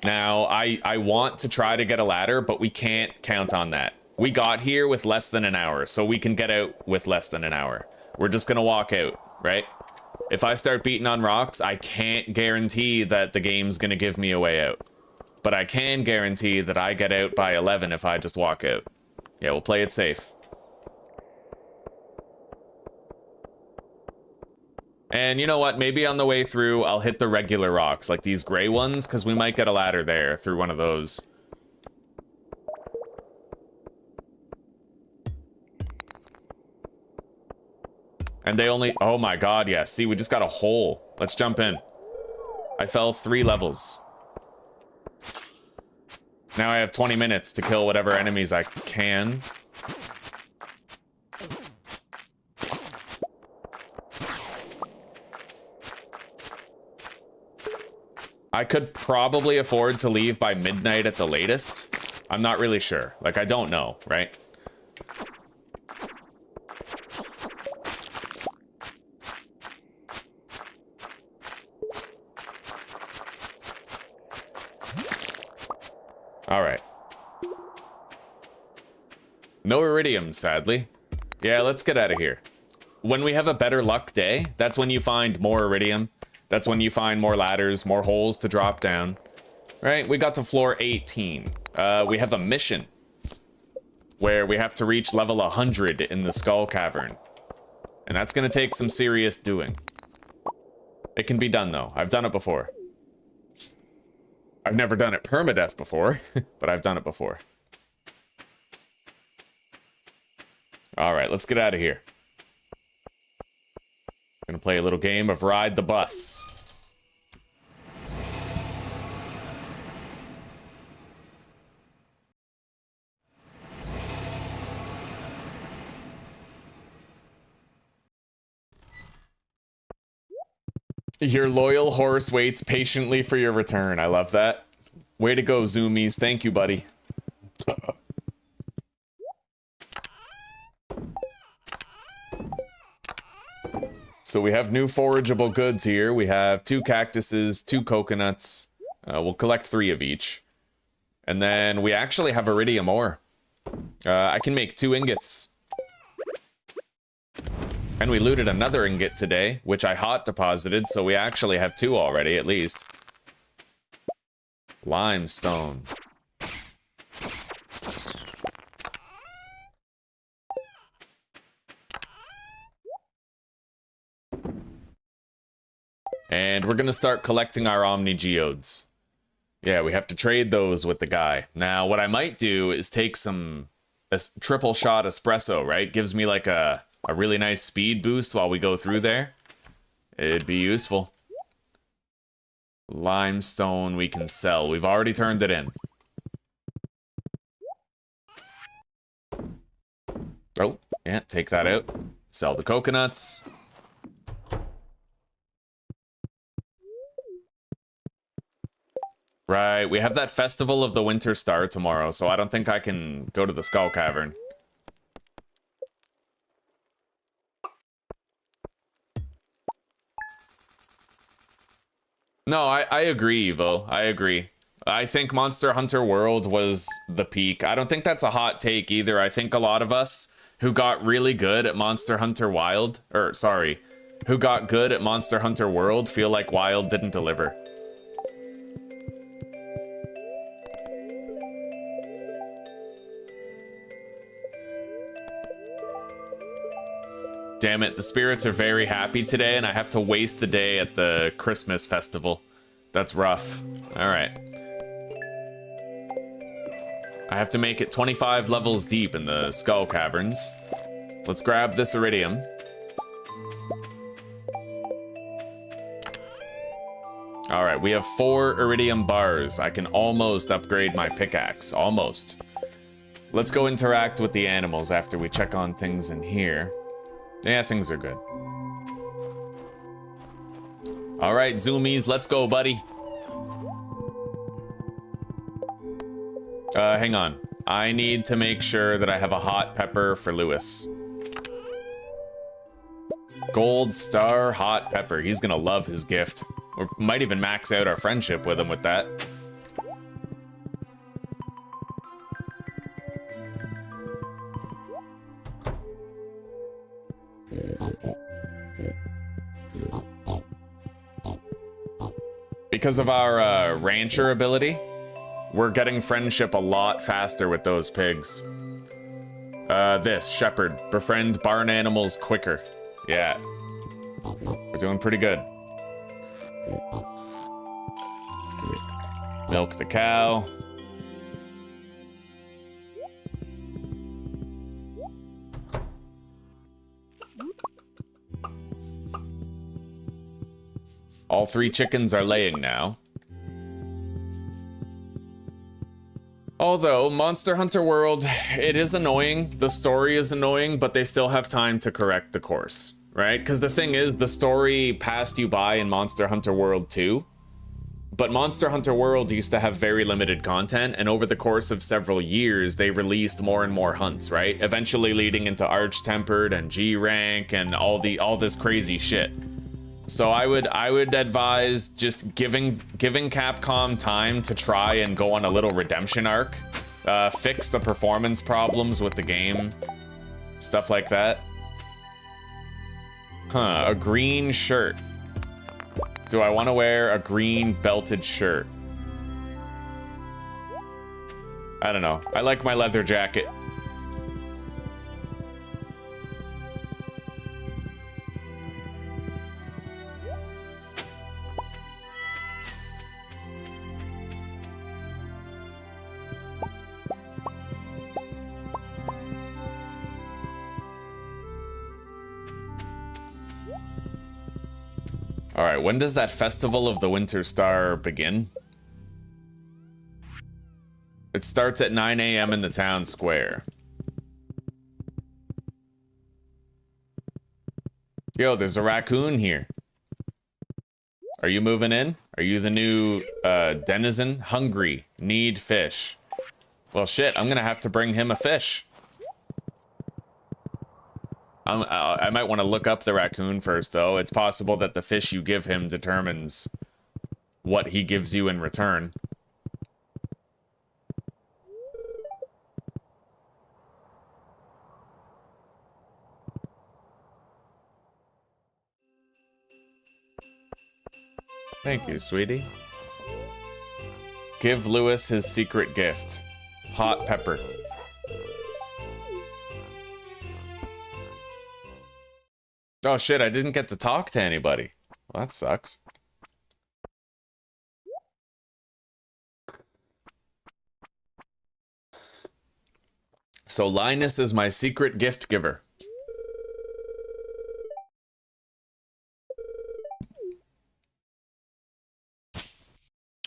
[SPEAKER 1] Now, I want to try to get a ladder, but we can't count on that. We got here with less than an hour, so we can get out with less than an hour. We're just gonna walk out, right? If I start beating on rocks, I can't guarantee that the game's gonna give me a way out. But I can guarantee that I get out by 11 if I just walk out. Yeah, we'll play it safe. And you know what? Maybe on the way through, I'll hit the regular rocks, like these gray ones, because we might get a ladder there through one of those. And they only... Oh my god, yeah. See, we just got a hole. Let's jump in. I fell 3 levels. Now I have 20 minutes to kill whatever enemies I can. I could probably afford to leave by midnight at the latest. I'm not really sure. Like, I don't know, right? All right. No iridium, sadly. Yeah, let's get out of here. When we have a better luck day, that's when you find more iridium. That's when you find more ladders, more holes to drop down. Right, we got to floor 18. We have a mission where we have to reach level 100 in the Skull Cavern. And that's gonna take some serious doing. It can be done though, I've done it before. I've never done it permadeath before, but I've done it before. All right, let's get out of here. Gonna play a little game of Ride the Bus. Your loyal horse waits patiently for your return. I love that. Way to go, Zoomies. Thank you, buddy. So we have new forageable goods here. We have 2 cactuses, 2 coconuts. We'll collect 3 of each. And then we actually have iridium ore. I can make 2 ingots. And we looted another ingot today, which I hot deposited, so we actually have 2 already, at least. Limestone. And we're gonna start collecting our Omni Geodes. Yeah, we have to trade those with the guy. Now, what I might do is take some triple shot espresso, right? Gives me like a really nice speed boost while we go through there. It'd be useful. Limestone we can sell. We've already turned it in. Oh, yeah, take that out. Sell the coconuts. Right, we have that Festival of the Winter Star tomorrow, so I don't think I can go to the Skull Cavern. No, I agree, Evo. I agree. I think Monster Hunter World was the peak. I don't think that's a hot take either. I think a lot of us who got really good at Monster Hunter Wild, or sorry, who got good at Monster Hunter World feel like Wild didn't deliver. Damn it, the spirits are very happy today, and I have to waste the day at the Christmas festival. That's rough. Alright. I have to make it 25 levels deep in the Skull Caverns. Let's grab this iridium. Alright, we have 4 iridium bars. I can almost upgrade my pickaxe. Almost. Let's go interact with the animals after we check on things in here. Yeah, things are good. All right, Zoomies, let's go, buddy. Hang on. I need to make sure that I have a hot pepper for Lewis. Gold star hot pepper. He's gonna love his gift. We might even max out our friendship with him with that. Because of our rancher ability, we're getting friendship a lot faster with those pigs. This, shepherd. Befriend barn animals quicker. Yeah. We're doing pretty good. Milk the cow. All 3 chickens are laying now. Although, Monster Hunter World, it is annoying. The story is annoying, but they still have time to correct the course, right? Because the thing is, the story passed you by in Monster Hunter World 2. But Monster Hunter World used to have very limited content, and over the course of several years, they released more and more hunts, right? Eventually leading into Arch-Tempered and G-Rank and all this crazy shit. So I would advise just giving Capcom time to try and go on a little redemption arc, fix the performance problems with the game, stuff like that. Huh, a green shirt. Do I want to wear a green belted shirt? I don't know. I like my leather jacket. All right, when does that Festival of the Winter Star begin? It starts at 9 a.m. in the town square. Yo, there's a raccoon here. Are you moving in? Are you the new denizen? Hungry, need fish. Well, shit, I'm gonna have to bring him a fish. I might want to look up the raccoon first, though. It's possible that the fish you give him determines what he gives you in return. Thank you, sweetie. Give Lewis his secret gift. Hot pepper. Oh shit, I didn't get to talk to anybody. Well, that sucks. So Linus is my secret gift giver.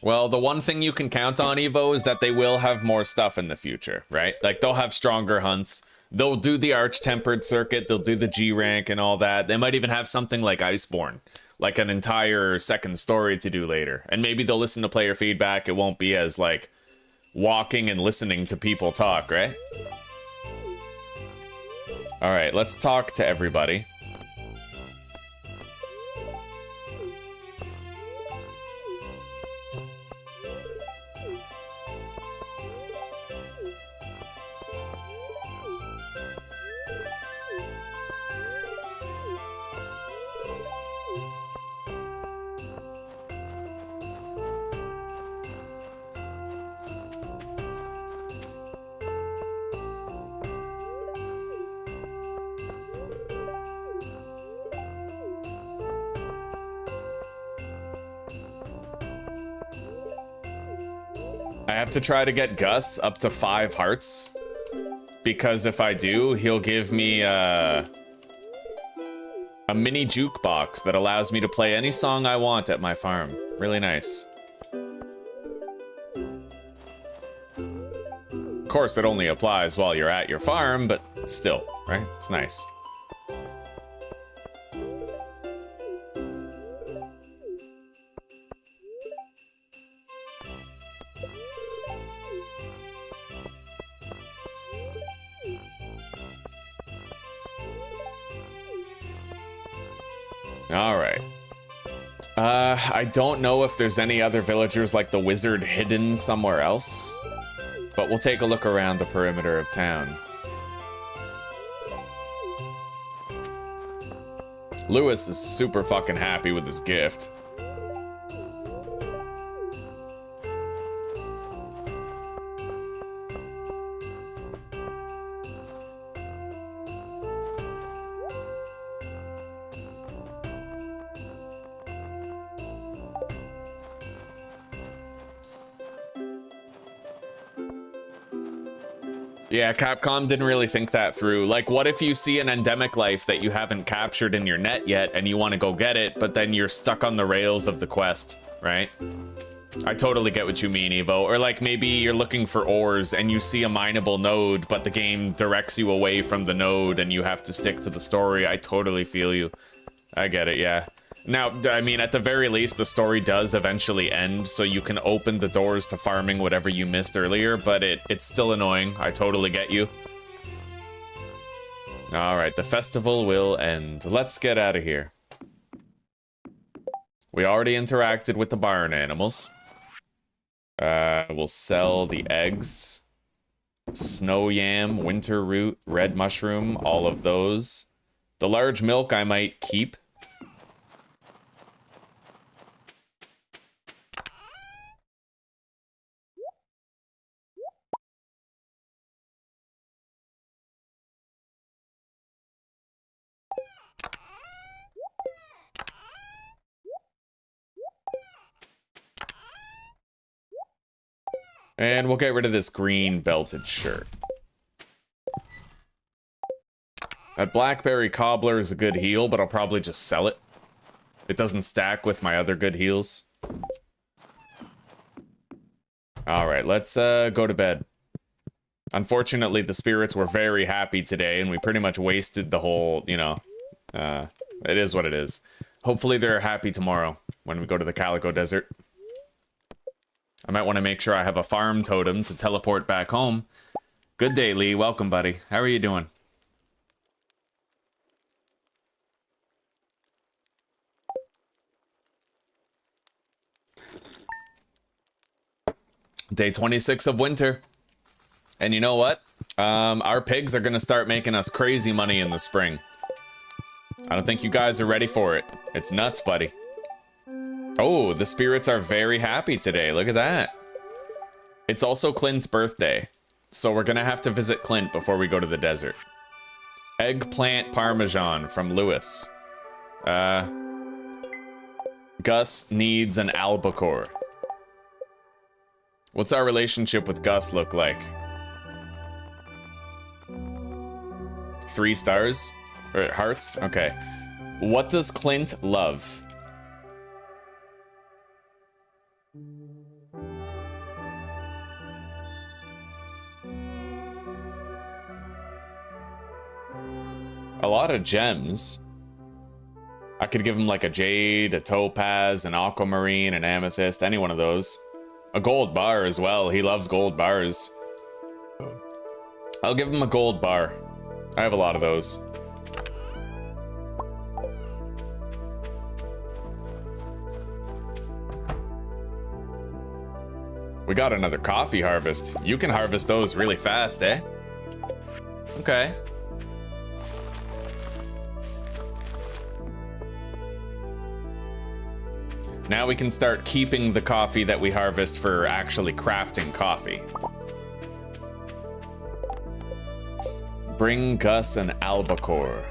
[SPEAKER 1] Well, the one thing you can count on, Evo, is that they will have more stuff in the future, right? Like, they'll have stronger hunts. They'll do the Arch-Tempered circuit, they'll do the G-Rank and all that. They might even have something like Iceborne, like an entire second story to do later. And maybe they'll listen to player feedback, it won't be as, like, walking and listening to people talk, right? Alright, let's talk to everybody. I have to try to get Gus up to 5 hearts, because if I do, he'll give me a mini jukebox that allows me to play any song I want at my farm. Really nice. Of course, it only applies while you're at your farm, but still, right? It's nice. Alright. I don't know if there's any other villagers like the wizard hidden somewhere else, but we'll take a look around the perimeter of town. Lewis is super fucking happy with his gift. Yeah, Capcom didn't really think that through. Like, what if you see an endemic life that you haven't captured in your net yet and you want to go get it, but then you're stuck on the rails of the quest, right? I totally get what you mean, Evo. Or like maybe you're looking for ores and you see a mineable node, but the game directs you away from the node and you have to stick to the story. I totally feel you. I get it, yeah. Now, I mean, at the very least, the story does eventually end, so you can open the doors to farming whatever you missed earlier, but it's still annoying. I totally get you. Alright, the festival will end. Let's get out of here. We already interacted with the barn animals. We'll sell the eggs. Snow yam, winter root, red mushroom, all of those. The large milk I might keep. And we'll get rid of this green belted shirt. That blackberry cobbler is a good heal, but I'll probably just sell it. It doesn't stack with my other good heals. Alright, let's go to bed. Unfortunately, the spirits were very happy today, and we pretty much wasted the whole, you know... it is what it is. Hopefully they're happy tomorrow, when we go to the Calico Desert. I might want to make sure I have a farm totem to teleport back home. Good day, Lee. Welcome, buddy. How are you doing? Day 26 of winter. And you know what? Our pigs are going to start making us crazy money in the spring. I don't think you guys are ready for it. It's nuts, buddy. Oh, the spirits are very happy today. Look at that. It's also Clint's birthday, so we're gonna have to visit Clint before we go to the desert. Eggplant Parmesan from Lewis. Gus needs an albacore. What's our relationship with Gus look like? 3 stars? Or hearts? Okay. What does Clint love? A lot of gems. I could give him like a jade, a topaz, an aquamarine, an amethyst, any one of those. A gold bar as well. He loves gold bars. I'll give him a gold bar. I have a lot of those. We got another coffee harvest. You can harvest those really fast, eh? Okay. Now we can start keeping the coffee that we harvest for actually crafting coffee. Bring Gus an albacore.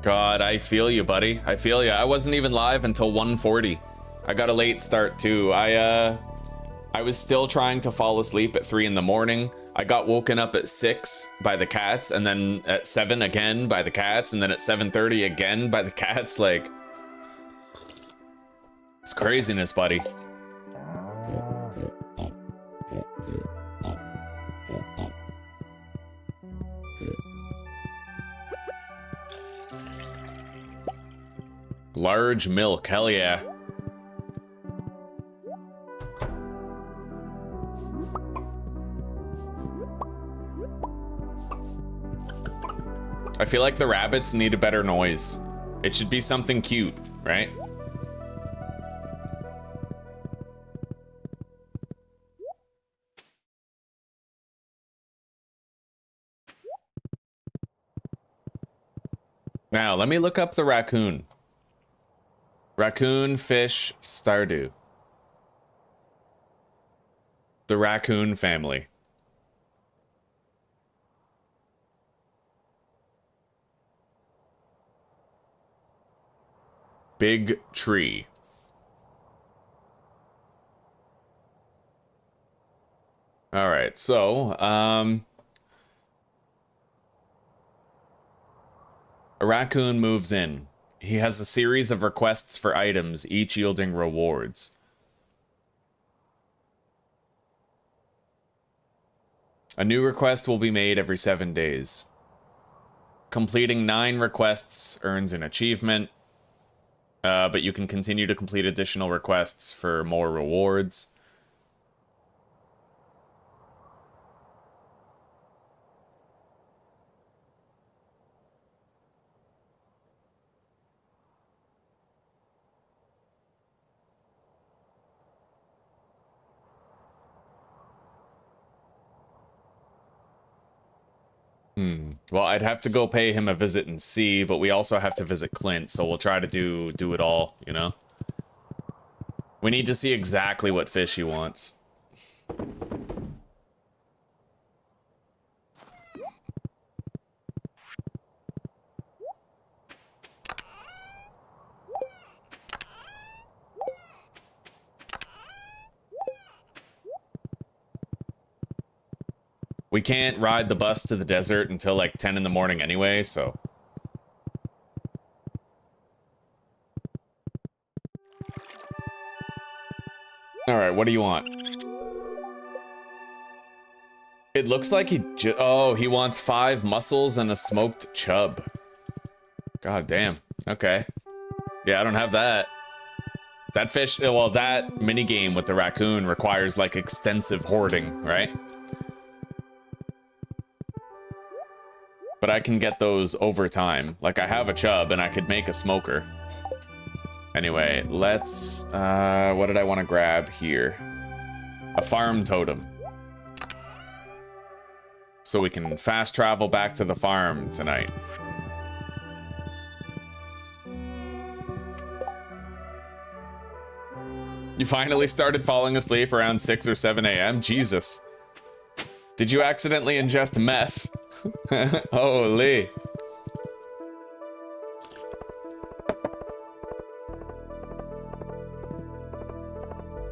[SPEAKER 1] God, I feel you, buddy. I feel you. I wasn't even live until 1:40. I got a late start too. I was still trying to fall asleep at 3 in the morning. I got woken up at 6 by the cats, and then at 7 again by the cats, and then at 7:30 again by the cats. Like, it's craziness, buddy. Large milk, hell yeah. I feel like the rabbits need a better noise. It should be something cute, right? Now, let me look up the raccoon. Raccoon, fish, Stardew. The raccoon family. Big tree. All right, so, a raccoon moves in. He has a series of requests for items, each yielding rewards. A new request will be made every 7 days. Completing 9 requests earns an achievement, but you can continue to complete additional requests for more rewards. Well, I'd have to go pay him a visit and see, but we also have to visit Clint, so we'll try to do it all, you know? We need to see exactly what fish he wants. We can't ride the bus to the desert until like 10 in the morning anyway, so. All right, what do you want? It looks like he oh, he wants 5 mussels and a smoked chub. God damn. Okay. Yeah, I don't have that. That fish, well, that minigame with the raccoon requires like extensive hoarding, right? But I can get those over time. Like, I have a chub, and I could make a smoker. Anyway, let's... what did I want to grab here? A farm totem. So we can fast travel back to the farm tonight. You finally started falling asleep around 6 or 7 a.m.? Jesus. Did you accidentally ingest meth? Holy.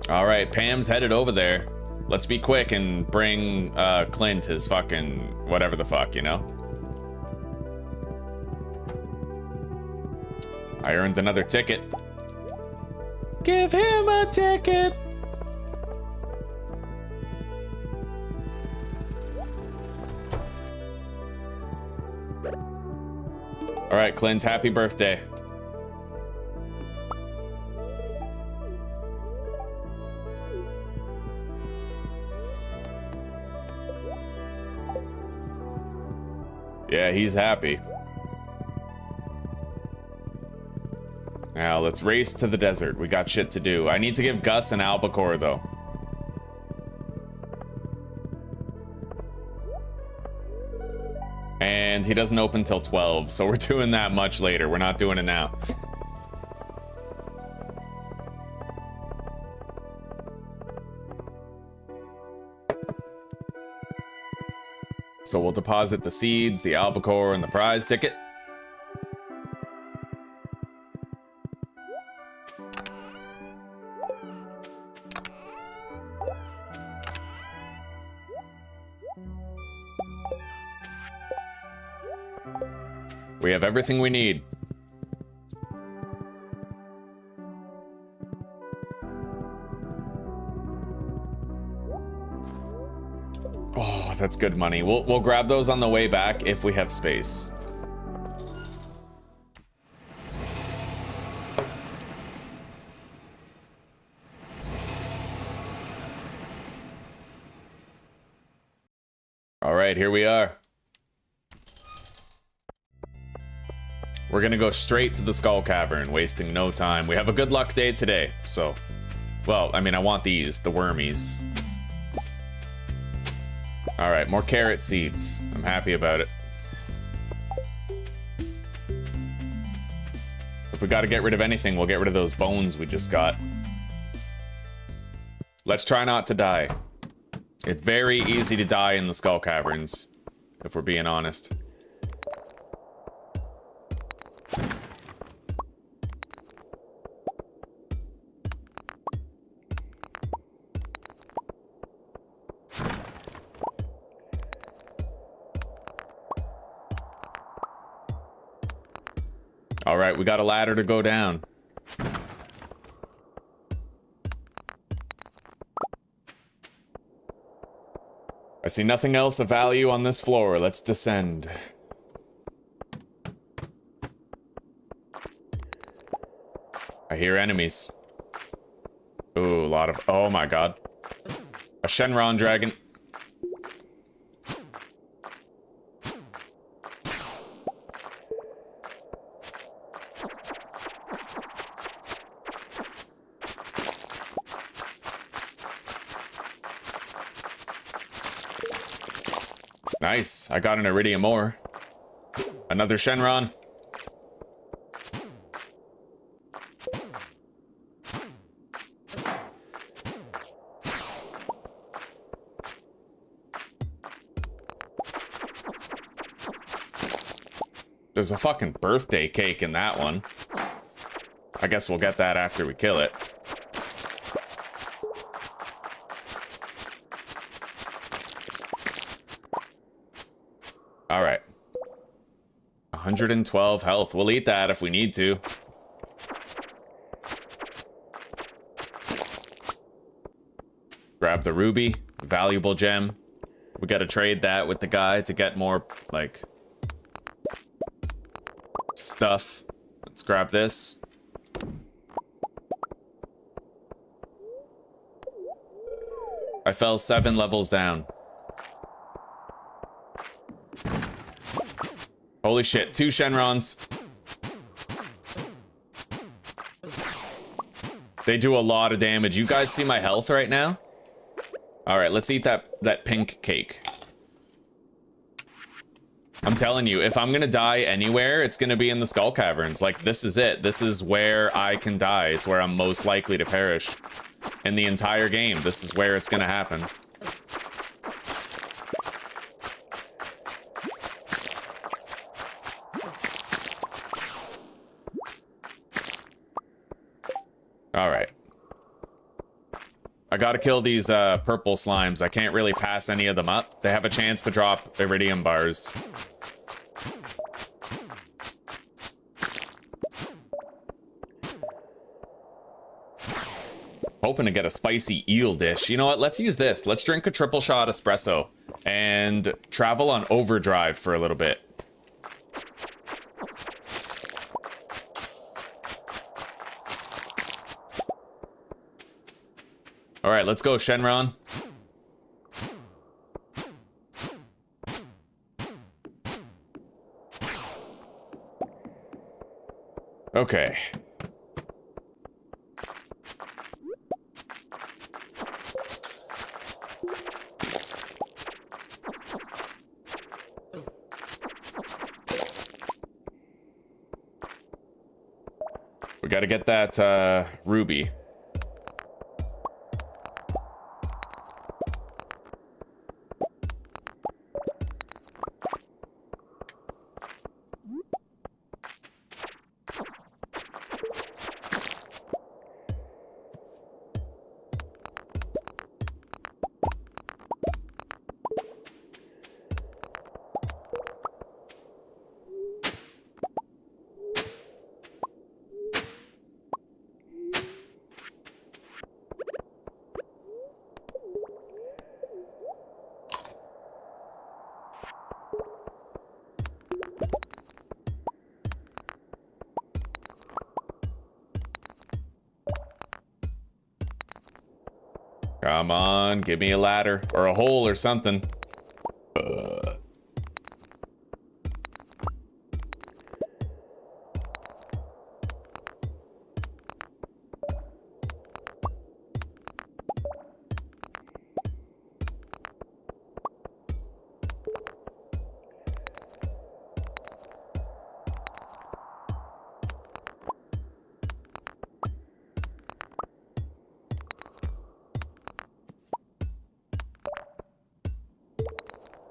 [SPEAKER 1] All right, Pam's headed over there. Let's be quick and bring Clint his fucking whatever the fuck, you know? I earned another ticket. Give him a ticket. All right, Clint, happy birthday. Yeah, he's happy. Now, let's race to the desert. We got shit to do. I need to give Gus an albacore, though. And he doesn't open till 12, so we're doing that much later. We're not doing it now. So we'll deposit the seeds, the albacore, and the prize ticket. We have everything we need. Oh, that's good money. We'll grab those on the way back if we have space. All right, here we are. We're gonna go straight to the Skull Cavern, wasting no time. We have a good luck day today, so... Well, I mean, I want these, the wormies. Alright, more carrot seeds. I'm happy about it. If we gotta get rid of anything, we'll get rid of those bones we just got. Let's try not to die. It's very easy to die in the Skull Caverns, if we're being honest. All right, we got a ladder to go down. I see nothing else of value on this floor. Let's descend. I hear enemies. Ooh, a lot of... Oh my god. A Shenron dragon. Nice. I got an iridium ore. Another Shenron. There's a fucking birthday cake in that one. I guess we'll get that after we kill it. Alright. 112 health. We'll eat that if we need to. Grab the ruby. Valuable gem. We gotta trade that with the guy to get more, like... stuff. Let's grab this. I fell 7 levels down. Holy shit, 2 Shenrons. They do a lot of damage. You guys see my health right now? Alright, let's eat that pink cake. I'm telling you, if I'm gonna die anywhere, it's gonna be in the Skull Caverns. Like, this is it. This is where I can die. It's where I'm most likely to perish. In the entire game, this is where it's gonna happen. Alright. I gotta kill these purple slimes. I can't really pass any of them up. They have a chance to drop iridium bars. Hoping to get a spicy eel dish. You know what? Let's use this. Let's drink a triple shot espresso and travel on overdrive for a little bit. All right, let's go, Shenron. Okay. We gotta get that ruby. Come on, give me a ladder or a hole or something.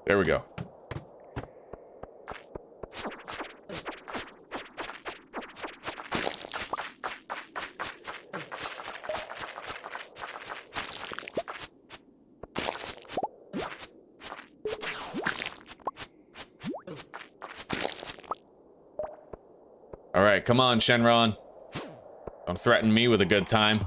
[SPEAKER 1] There we go. All right, come on, Shenron. Don't threaten me with a good time.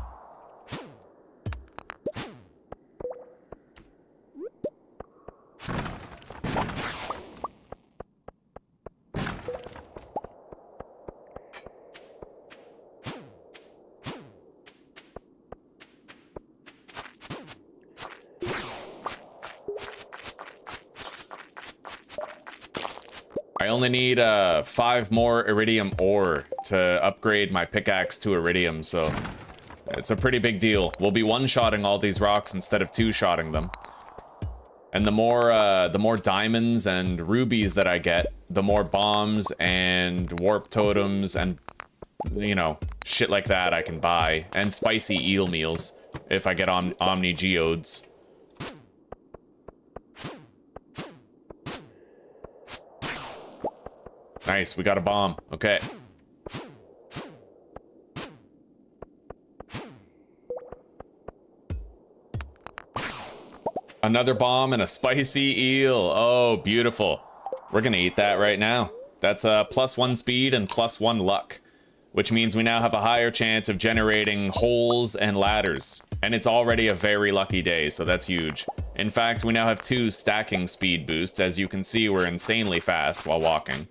[SPEAKER 1] I only need 5 more iridium ore to upgrade my pickaxe to iridium, so it's a pretty big deal. We'll be one-shotting all these rocks instead of two-shotting them. And the more diamonds and rubies that I get, the more bombs and warp totems and, you know, shit like that I can buy. And spicy eel meals if I get Omni Geodes. Nice, we got a bomb. Okay. Another bomb and a spicy eel. Oh, beautiful. We're gonna eat that right now. That's a +1 speed and +1 luck, which means we now have a higher chance of generating holes and ladders. And it's already a very lucky day, so that's huge. In fact, we now have 2 stacking speed boosts. As you can see, we're insanely fast while walking.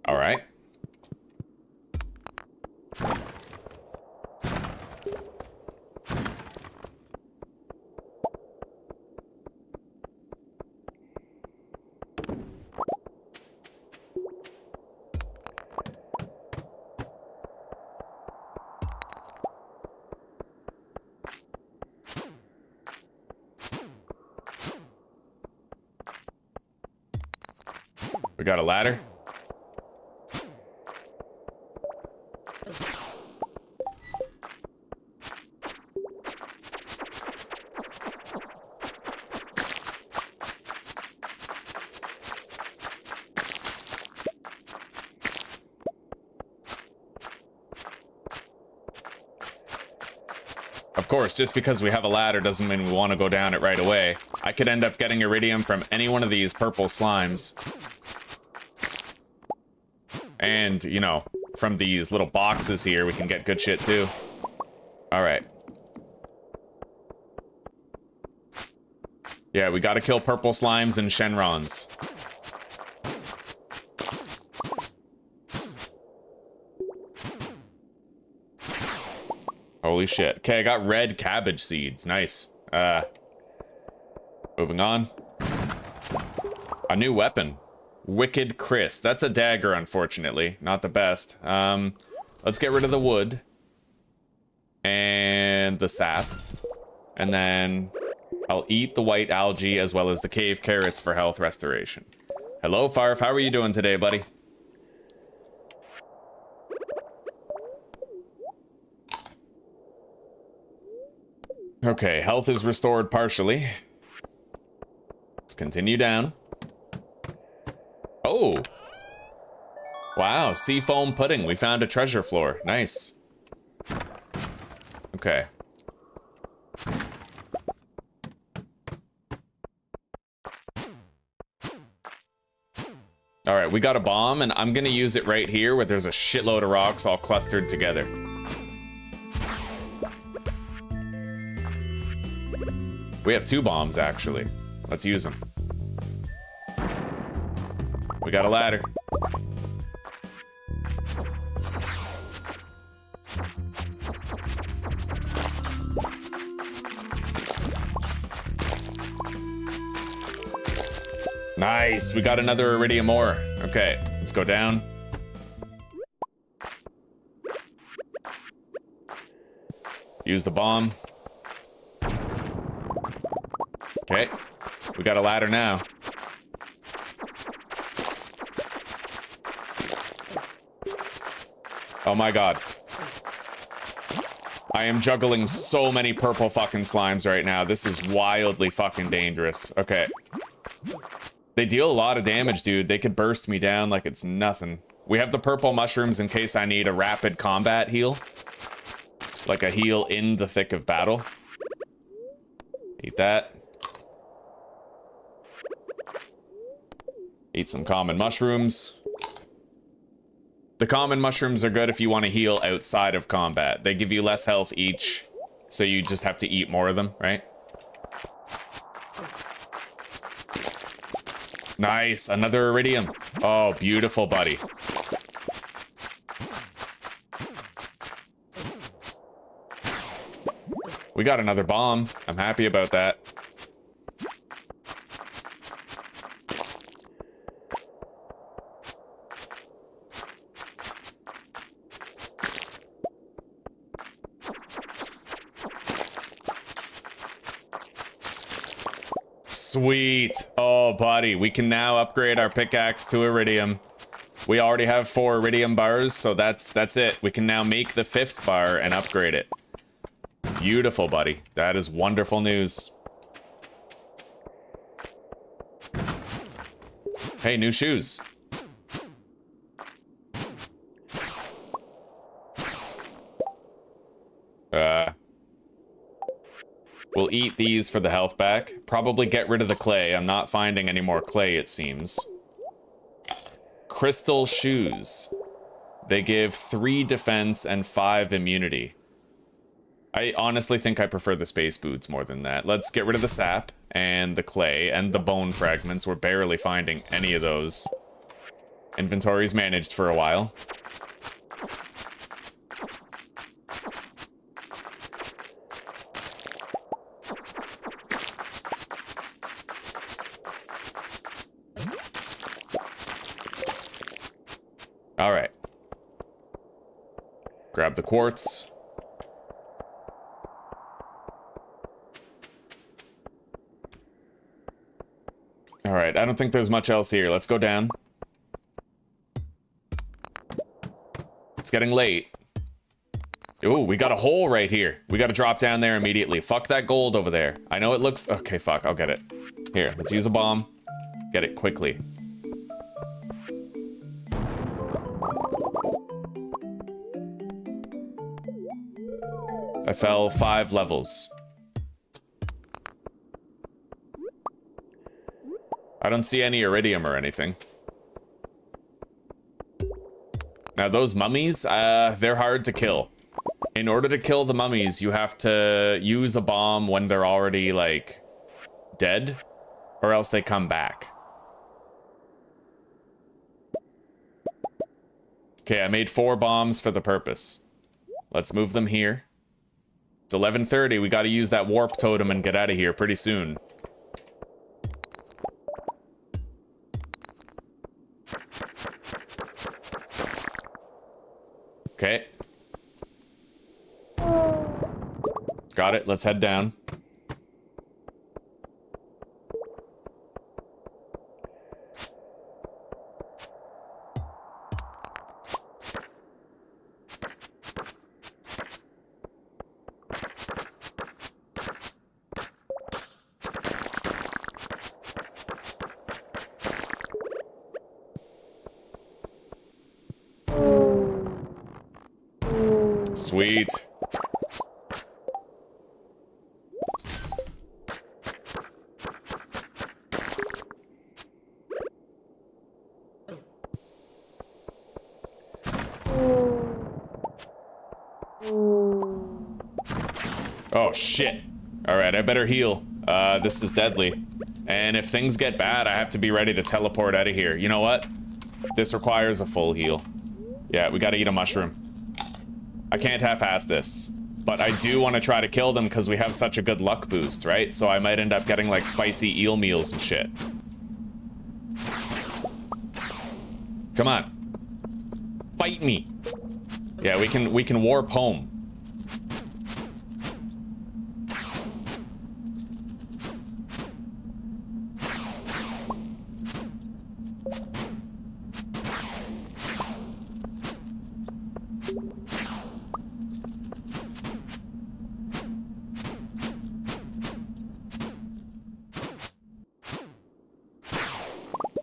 [SPEAKER 1] All right. We got a ladder. Of course, just because we have a ladder doesn't mean we want to go down it right away. I could end up getting iridium from any one of these purple slimes. And, you know, from these little boxes here, we can get good shit too. Alright. Yeah, we gotta kill purple slimes and Shenrons. Holy shit. Okay, I got red cabbage seeds. Nice. Moving on. A new weapon. Wicked Chris. That's a dagger, unfortunately. Not the best. Let's get rid of the wood. And the sap. And then I'll eat the white algae as well as the cave carrots for health restoration. Hello, Farf. How are you doing today, buddy? Okay, health is restored partially. Let's continue down. Oh! Wow, sea foam pudding. We found a treasure floor. Nice. Okay. Alright, we got a bomb, and I'm gonna use it right here where there's a shitload of rocks all clustered together. We have 2 bombs, actually. Let's use them. We got a ladder. Nice, we got another iridium ore. Okay, let's go down. Use the bomb. Okay, we got a ladder now. Oh my god. I am juggling so many purple fucking slimes right now. This is wildly fucking dangerous. Okay. They deal a lot of damage, dude. They could burst me down like it's nothing. We have the purple mushrooms in case I need a rapid combat heal. Like a heal in the thick of battle. Eat that. Eat some common mushrooms. The common mushrooms are good if you want to heal outside of combat. They give you less health each, so you just have to eat more of them, right? Nice, another iridium. Oh, beautiful, buddy. We got another bomb. I'm happy about that. Sweet. Oh, buddy, we can now upgrade our pickaxe to iridium. We already have 4 iridium bars, so that's it. We can now make the 5th bar and upgrade it. Beautiful, buddy. That is wonderful news. Hey, new shoes. We'll eat these for the health back. Probably get rid of the clay. I'm not finding any more clay, it seems. Crystal shoes. They give 3 defense and 5 immunity. I honestly think I prefer the space boots more than that. Let's get rid of the sap and the clay and the bone fragments. We're barely finding any of those. Inventory's managed for a while. All right. Grab the quartz. All right, I don't think there's much else here. Let's go down. It's getting late. Ooh, we got a hole right here. We got to drop down there immediately. Fuck that gold over there. I know it looks... Okay, fuck, I'll get it. Here, let's use a bomb. Get it quickly. I fell 5 levels. I don't see any iridium or anything. Now those mummies, they're hard to kill. In order to kill the mummies, you have to use a bomb when they're already, like, dead, or else they come back. Okay, I made 4 bombs for the purpose. Let's move them here. It's 11:30, we gotta use that warp totem and get out of here pretty soon. Okay. Got it, let's head down. Sweet. Oh shit. Alright, I better heal. This is deadly. And if things get bad, I have to be ready to teleport out of here. You know what? This requires a full heal. Yeah, we gotta eat a mushroom. I can't half-ass this. But I do want to try to kill them because we have such a good luck boost, right? So I might end up getting like spicy eel meals and shit. Come on. Fight me. Yeah, we can warp home.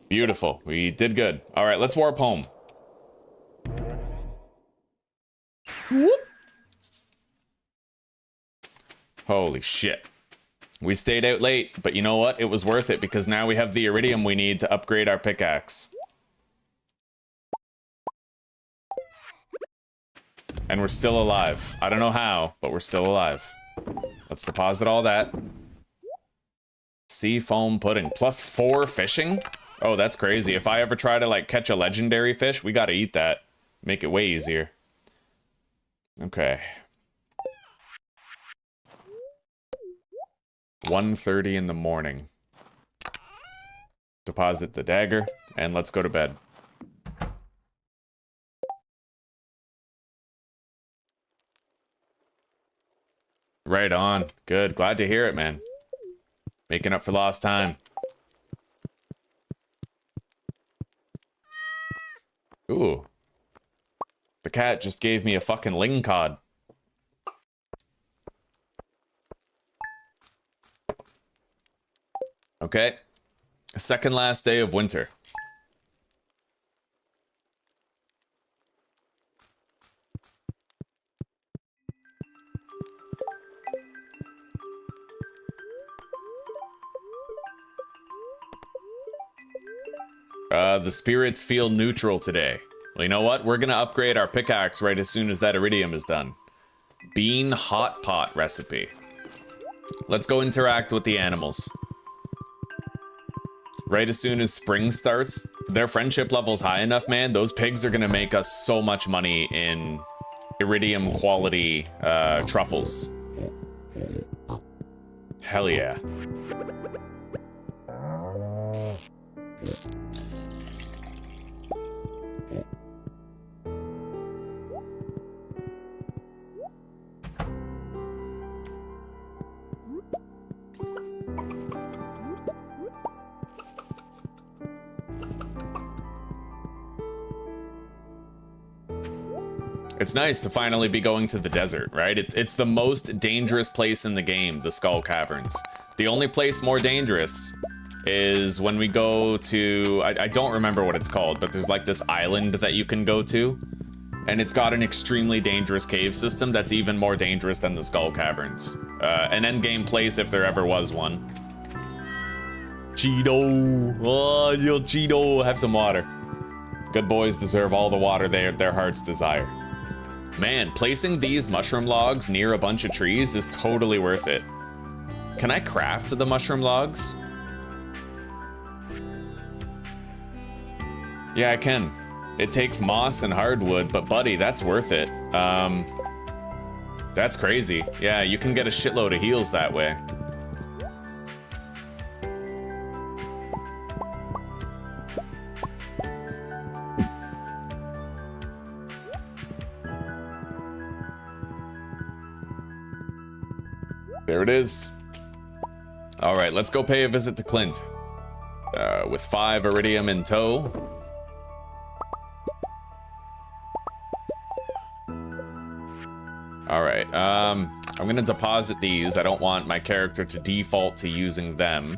[SPEAKER 1] Beautiful. We did good. All right, let's warp home. Whoop. Holy shit. We stayed out late, but you know what? It was worth it because now we have the iridium we need to upgrade our pickaxe. And we're still alive. I don't know how, but we're still alive. Let's deposit all that. Sea foam pudding. +4 fishing? Oh, that's crazy. If I ever try to, like, catch a legendary fish, we gotta eat that. Make it way easier. Okay. 1:30 in the morning. Deposit the dagger, and let's go to bed. Right on. Good. Glad to hear it, man. Making up for lost time. Ooh. The cat just gave me a fucking ling cod. Okay. Second last day of winter. The spirits feel neutral today. Well, you know what? We're gonna upgrade our pickaxe right as soon as that iridium is done. Bean hot pot recipe. Let's go interact with the animals. Right as soon as spring starts, their friendship level's high enough, man. Those pigs are gonna make us so much money in iridium quality truffles. Hell yeah. It's nice to finally be going to the desert, right? It's the most dangerous place in the game, the Skull Caverns. The only place more dangerous is when we go to... I don't remember what it's called, but there's like this island that you can go to. And it's got an extremely dangerous cave system that's even more dangerous than the Skull Caverns. An endgame place if there ever was one. Cheeto! Oh, yo, Cheeto! Have some water. Good boys deserve all the water their hearts desire. Man, placing these mushroom logs near a bunch of trees is totally worth it. Can I craft the mushroom logs? Yeah, I can. It takes moss and hardwood, but buddy, that's worth it. That's crazy. Yeah, you can get a shitload of heals that way. There it is. All right, let's go pay a visit to Clint. With 5 iridium in tow. All right, I'm gonna deposit these. I don't want my character to default to using them.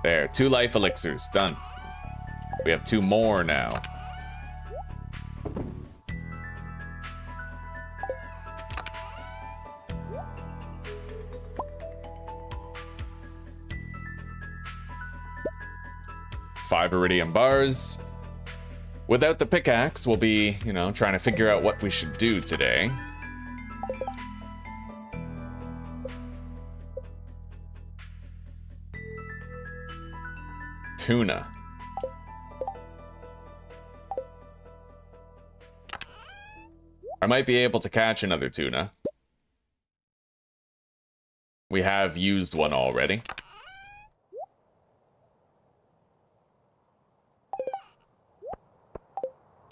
[SPEAKER 1] There, 2 life elixirs, done. We have 2 more now. Five iridium bars. Without the pickaxe, we'll be, you know, trying to figure out what we should do today. Tuna. I might be able to catch another tuna. We have used one already.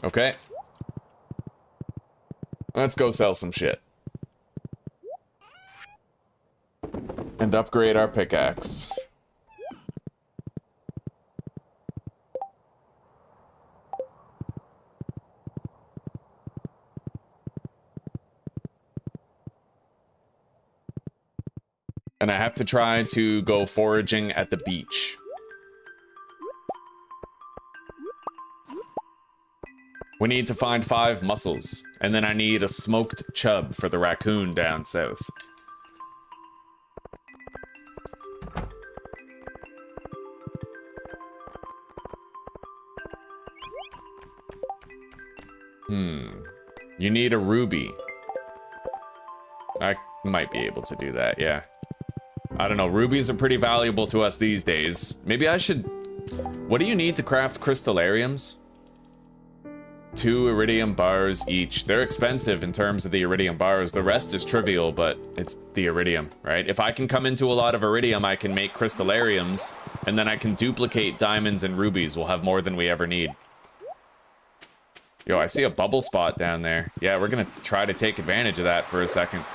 [SPEAKER 1] Okay. Let's go sell some shit. And upgrade our pickaxe. And I have to try to go foraging at the beach. We need to find 5 mussels, and then I need a smoked chub for the raccoon down south. You need a ruby. I might be able to do that, yeah. I don't know, rubies are pretty valuable to us these days. Maybe I should... What do you need to craft crystallariums? 2 iridium bars each. They're expensive in terms of the iridium bars. The rest is trivial, but it's the iridium, right? If I can come into a lot of iridium, I can make crystallariums, and then I can duplicate diamonds and rubies. We'll have more than we ever need. Yo, I see a bubble spot down there. Yeah, we're gonna try to take advantage of that for a second.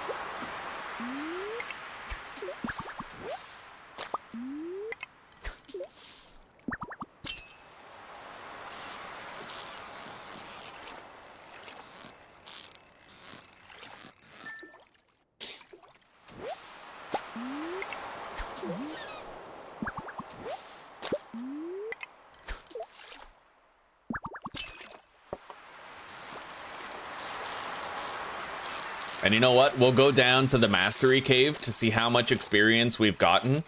[SPEAKER 1] And you know what? We'll go down to the Mastery Cave to see how much experience we've gotten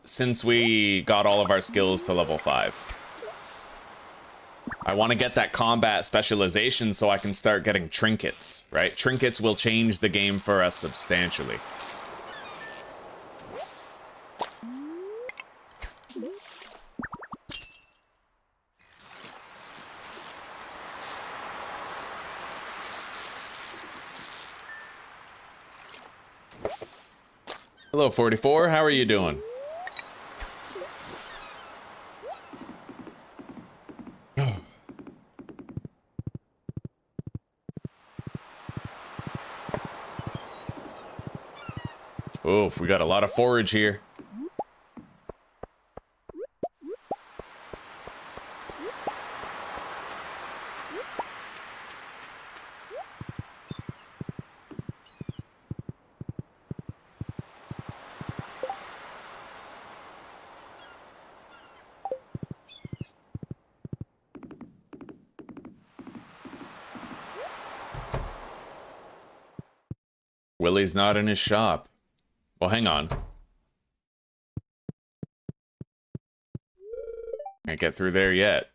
[SPEAKER 1] since we got all of our skills to level 5. I want to get that combat specialization so I can start getting trinkets, right? Trinkets will change the game for us substantially. Hello, 44. How are you doing? Oof, we got a lot of forage here. Willie's not in his shop. Well, hang on. Can't get through there yet.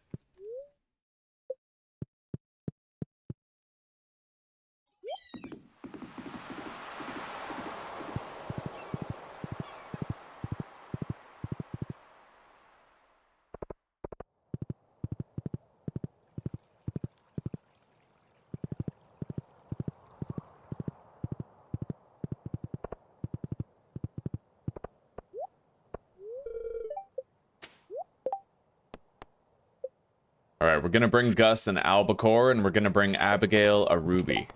[SPEAKER 1] Alright, we're gonna bring Gus an albacore, and we're gonna bring Abigail a ruby.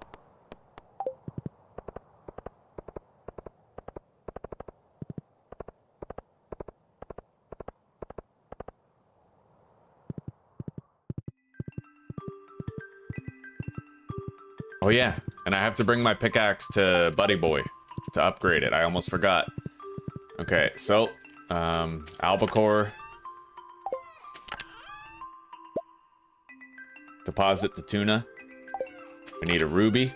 [SPEAKER 1] Oh yeah, and I have to bring my pickaxe to Buddy Boy to upgrade it. I almost forgot. Okay, so, albacore. Deposit the tuna. We need a ruby.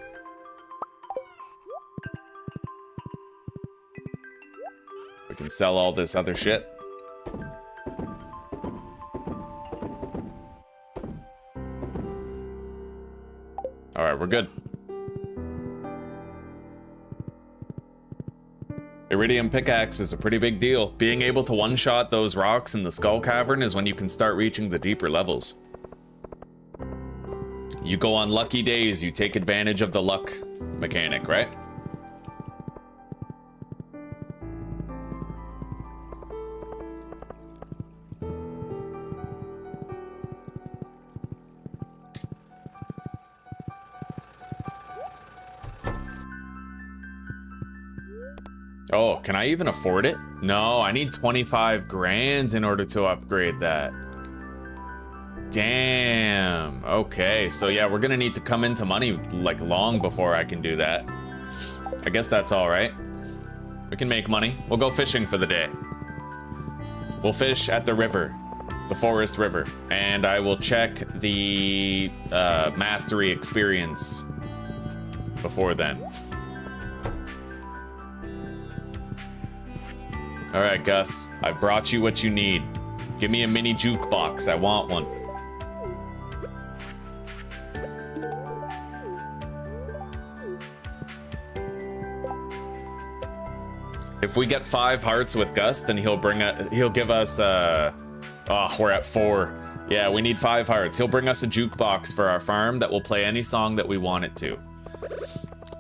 [SPEAKER 1] We can sell all this other shit. Alright, we're good. Iridium pickaxe is a pretty big deal. Being able to one-shot those rocks in the skull cavern is when you can start reaching the deeper levels. You go on lucky days, you take advantage of the luck mechanic, right? Oh, can I even afford it? No, I need 25 grand in order to upgrade that. Damn. Okay, so yeah, we're gonna need to come into money like long before I can do that. I guess that's all right. We can make money. We'll go fishing for the day. We'll fish at the river, the forest river, and I will check the mastery experience before then. All right, Gus, I brought you what you need. Give me a mini jukebox. I want one. If we get 5 hearts with Gus, then he'll give us oh, we're at 4. Yeah, we need 5 hearts. He'll bring us a jukebox for our farm that will play any song that we want it to.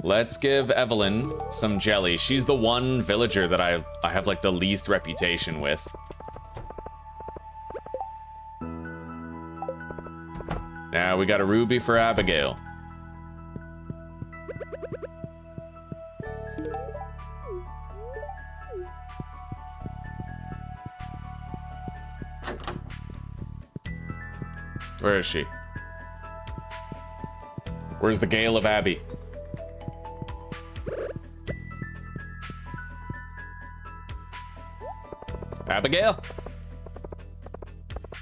[SPEAKER 1] Let's give Evelyn some jelly. She's the one villager that I have like the least reputation with. Now we got a ruby for Abigail. Where is she? Where's the Gale of Abby? Abigail?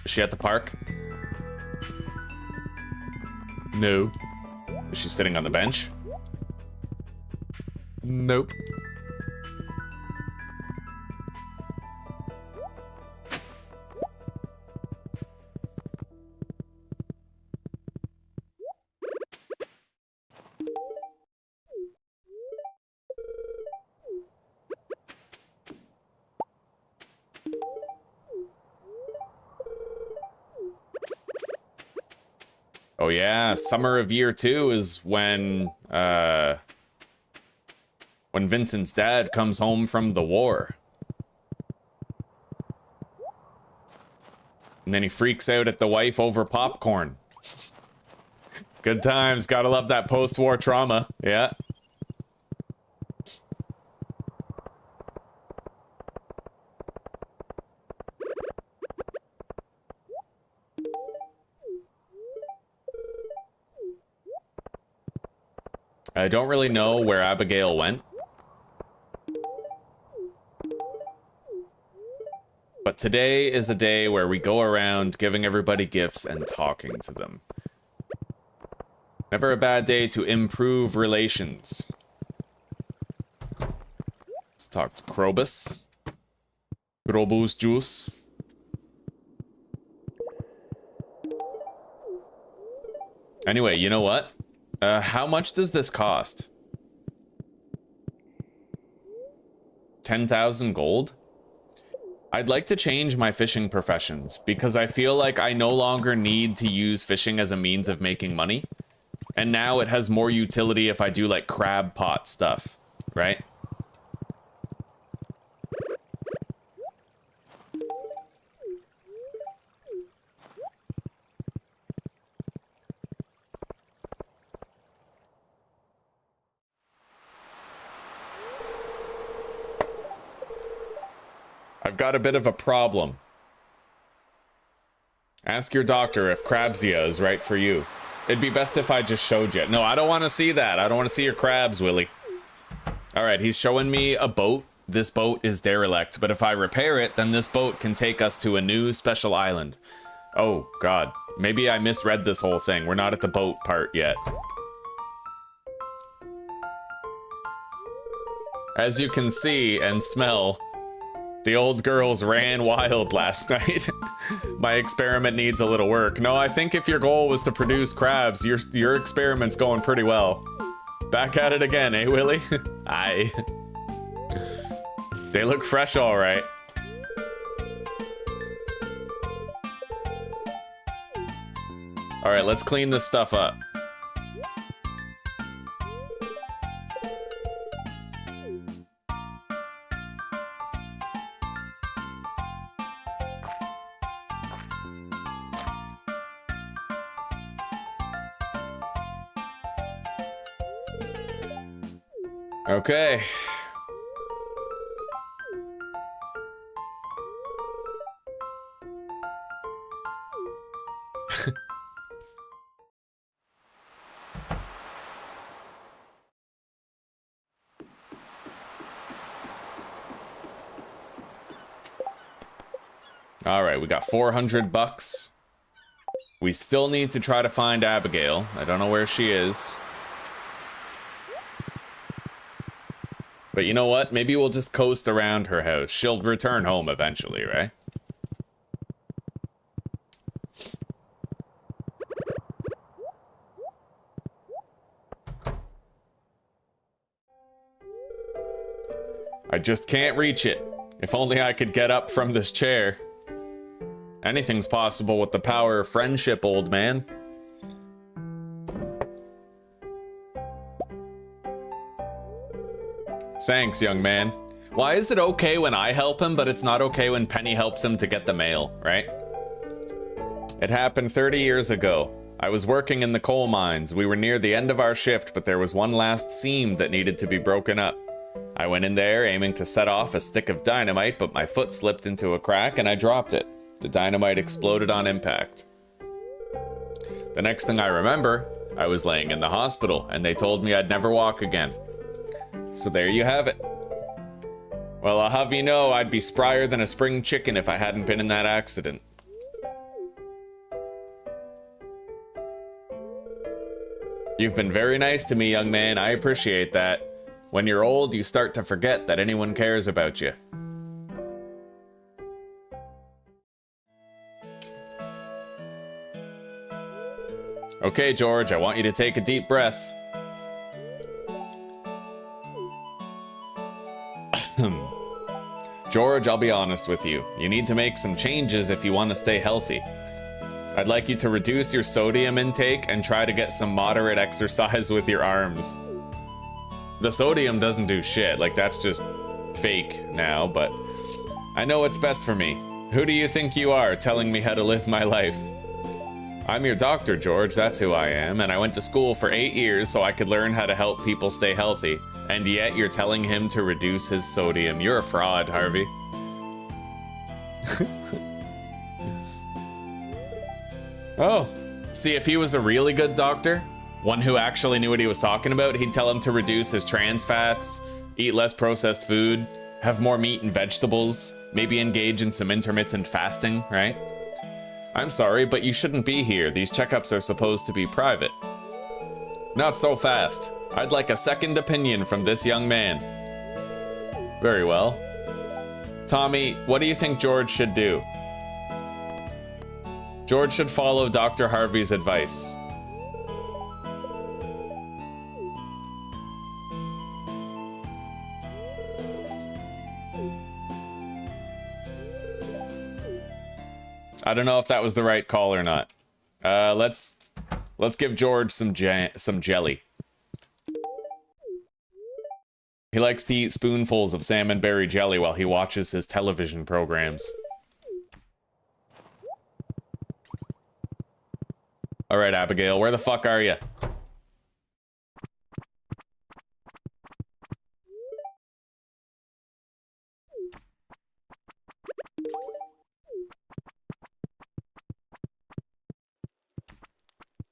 [SPEAKER 1] Is she at the park? No. Is she sitting on the bench? Nope. Oh yeah, summer of year 2 is when Vincent's dad comes home from the war. And then he freaks out at the wife over popcorn. Good times, gotta love that post-war trauma, yeah. I don't really know where Abigail went. But today is a day where we go around giving everybody gifts and talking to them. Never a bad day to improve relations. Let's talk to Krobus. Krobus juice. Anyway, you know what? How much does this cost? 10,000 gold? I'd like to change my fishing professions because I feel like I no longer need to use fishing as a means of making money. And now it has more utility if I do like crab pot stuff, right? I've got a bit of a problem. Ask your doctor if Crabsia is right for you. It'd be best if I just showed you. No, I don't want to see that. I don't want to see your crabs, Willy. All right, he's showing me a boat. This boat is derelict, but if I repair it, then this boat can take us to a new special island. Oh, God. Maybe I misread this whole thing. We're not at the boat part yet. As you can see and smell, the old girls ran wild last night. My experiment needs a little work. No, I think if your goal was to produce crabs, your experiment's going pretty well. Back at it again, eh, Willy? Aye. They look fresh, all right. All right, let's clean this stuff up. Okay. All right, we got 400 bucks. We still need to try to find Abigail. I don't know where she is. But you know what? Maybe we'll just coast around her house. She'll return home eventually, right? I just can't reach it. If only I could get up from this chair. Anything's possible with the power of friendship, old man. Thanks, young man. Why is it okay when I help him, but it's not okay when Penny helps him to get the mail, right? It happened 30 years ago. I was working in the coal mines. We were near the end of our shift, but there was one last seam that needed to be broken up. I went in there aiming to set off a stick of dynamite, but my foot slipped into a crack and I dropped it. The dynamite exploded on impact. The next thing I remember, I was laying in the hospital and they told me I'd never walk again. So there you have it. Well, I'll have you know I'd be sprier than a spring chicken if I hadn't been in that accident. You've been very nice to me, young man. I appreciate that. When you're old, you start to forget that anyone cares about you. Okay, George, I want you to take a deep breath. George, I'll be honest with you. You need to make some changes if you want to stay healthy. I'd like you to reduce your sodium intake and try to get some moderate exercise with your arms. The sodium doesn't do shit, like that's just fake now, but I know what's best for me. Who do you think you are telling me how to live my life? I'm your doctor, George, that's who I am, and I went to school for 8 years so I could learn how to help people stay healthy. And yet you're telling him to reduce his sodium. You're a fraud, Harvey. Oh, see, if he was a really good doctor, one who actually knew what he was talking about, he'd tell him to reduce his trans fats, eat less processed food, have more meat and vegetables, maybe engage in some intermittent fasting, right? I'm sorry, but you shouldn't be here. These checkups are supposed to be private. Not so fast. I'd like a second opinion from this young man. Very well. Tommy, what do you think George should do? George should follow Dr. Harvey's advice. I don't know if that was the right call or not. Let's give George some jelly. He likes to eat spoonfuls of salmon berry jelly while he watches his television programs. All right, Abigail, where the fuck are you?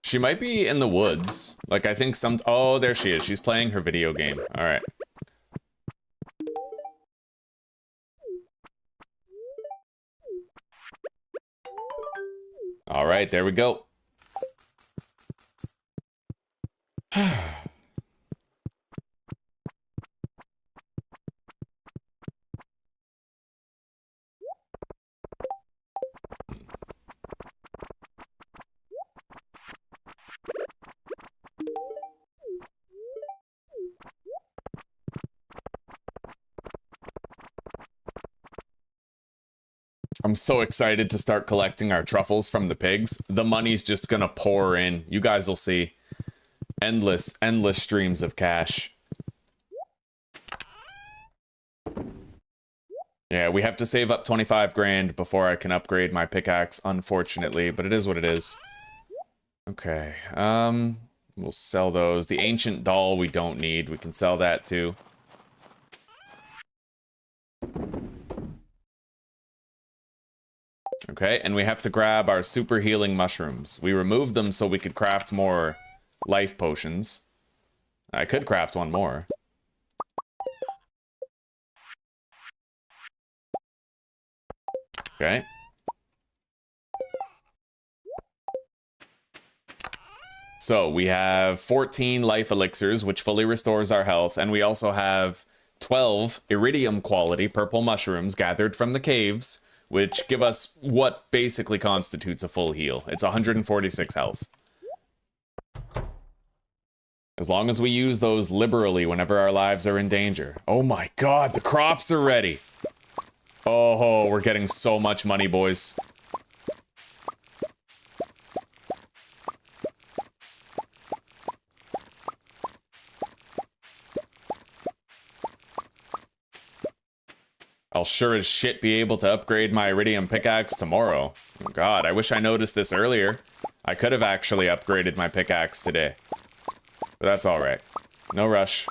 [SPEAKER 1] She might be in the woods. Like, I think oh, there she is. She's playing her video game. All right. All right, there we go. I'm so excited to start collecting our truffles from the pigs. The money's just gonna pour in. You guys will see. Endless streams of cash. Yeah, we have to save up 25 grand before I can upgrade my pickaxe, unfortunately, but it is what it is. Okay, we'll sell those. The ancient doll we don't need. We can sell that too. Okay, and we have to grab our super healing mushrooms. We removed them so we could craft more life potions. I could craft one more. Okay, So we have 14 life elixirs, which fully restores our health, and we also have 12 iridium quality purple mushrooms gathered from the caves, which give us what basically constitutes a full heal. It's 146 health. As long as we use those liberally whenever our lives are in danger. Oh my god, the crops are ready! Oh, we're getting so much money, boys. I'll sure as shit be able to upgrade my iridium pickaxe tomorrow. Oh god, I wish I noticed this earlier. I could have actually upgraded my pickaxe today. But that's alright. No rush.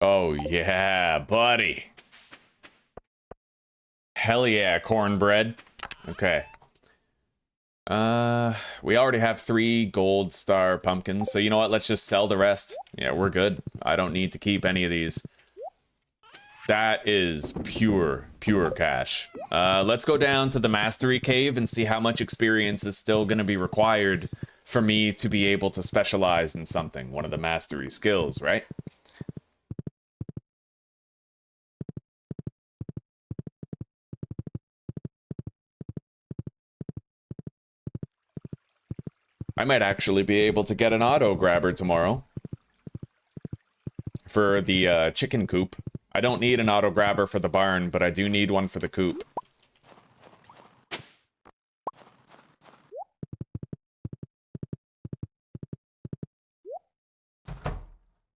[SPEAKER 1] Oh yeah, buddy. Hell yeah, cornbread. Okay. We already have 3 gold star pumpkins, so you know what? Let's just sell the rest. Yeah, we're good. I don't need to keep any of these. That is pure cash. Let's go down to the mastery cave and see how much experience is still going to be required for me to be able to specialize in something. One of the mastery skills, right? I might actually be able to get an auto grabber tomorrow for the chicken coop. I don't need an auto grabber for the barn, but I do need one for the coop.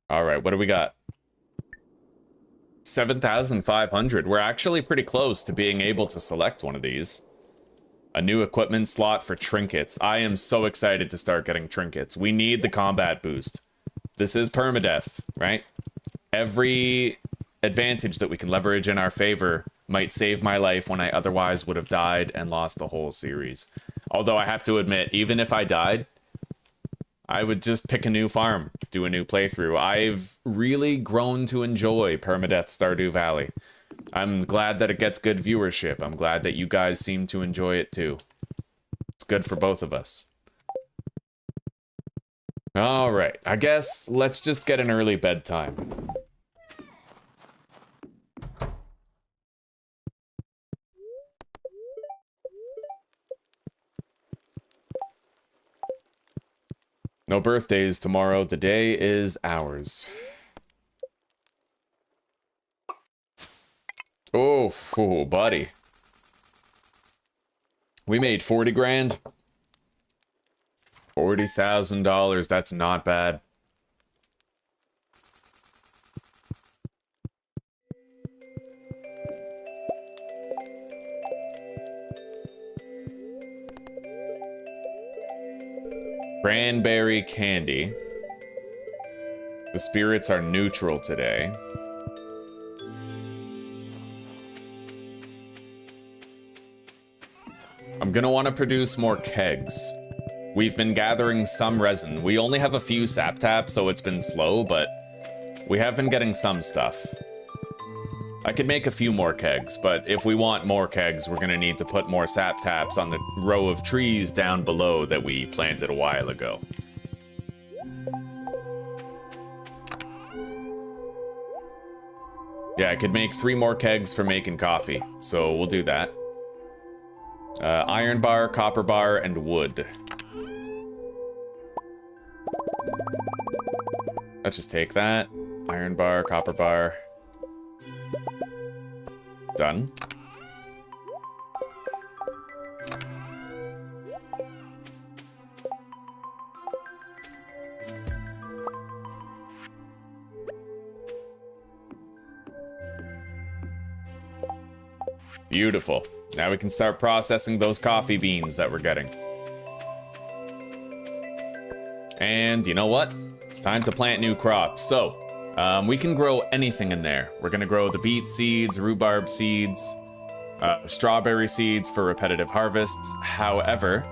[SPEAKER 1] All right, what do we got? 7,500. We're actually pretty close to being able to select one of these. A new equipment slot for trinkets. I am so excited to start getting trinkets. We need the combat boost. This is permadeath, right? Every advantage that we can leverage in our favor might save my life when I otherwise would have died and lost the whole series. Although I have to admit, even if I died, I would just pick a new farm, do a new playthrough. I've really grown to enjoy Permadeath Stardew Valley. I'm glad that it gets good viewership. I'm glad that you guys seem to enjoy it too. It's good for both of us. All right, I guess let's just get an early bedtime. No birthdays tomorrow. The day is ours. Oh, buddy. We made 40 grand. $40,000. That's not bad. Cranberry candy. The spirits are neutral today. I'm gonna want to produce more kegs. We've been gathering some resin. We only have a few sap taps, so it's been slow, but we have been getting some stuff. I could make a few more kegs, but if we want more kegs, we're gonna need to put more sap taps on the row of trees down below that we planted a while ago. Yeah, I could make 3 more kegs for making coffee, so we'll do that. Iron bar, copper bar, and wood. Let's just take that. Iron bar, copper bar. Done. Beautiful. Now we can start processing those coffee beans that we're getting. And you know what? It's time to plant new crops. So, we can grow anything in there. We're gonna grow the beet seeds, rhubarb seeds, strawberry seeds for repetitive harvests. However,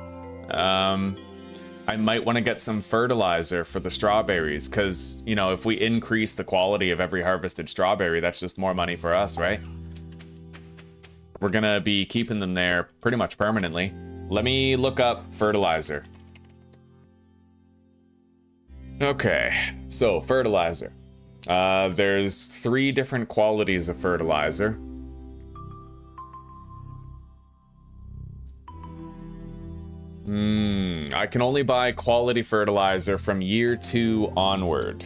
[SPEAKER 1] I might want to get some fertilizer for the strawberries, because, you know, if we increase the quality of every harvested strawberry, that's just more money for us, right? We're gonna be keeping them there pretty much permanently. Let me look up fertilizer. Okay, so fertilizer. There's 3 different qualities of fertilizer. I can only buy quality fertilizer from year 2 onward.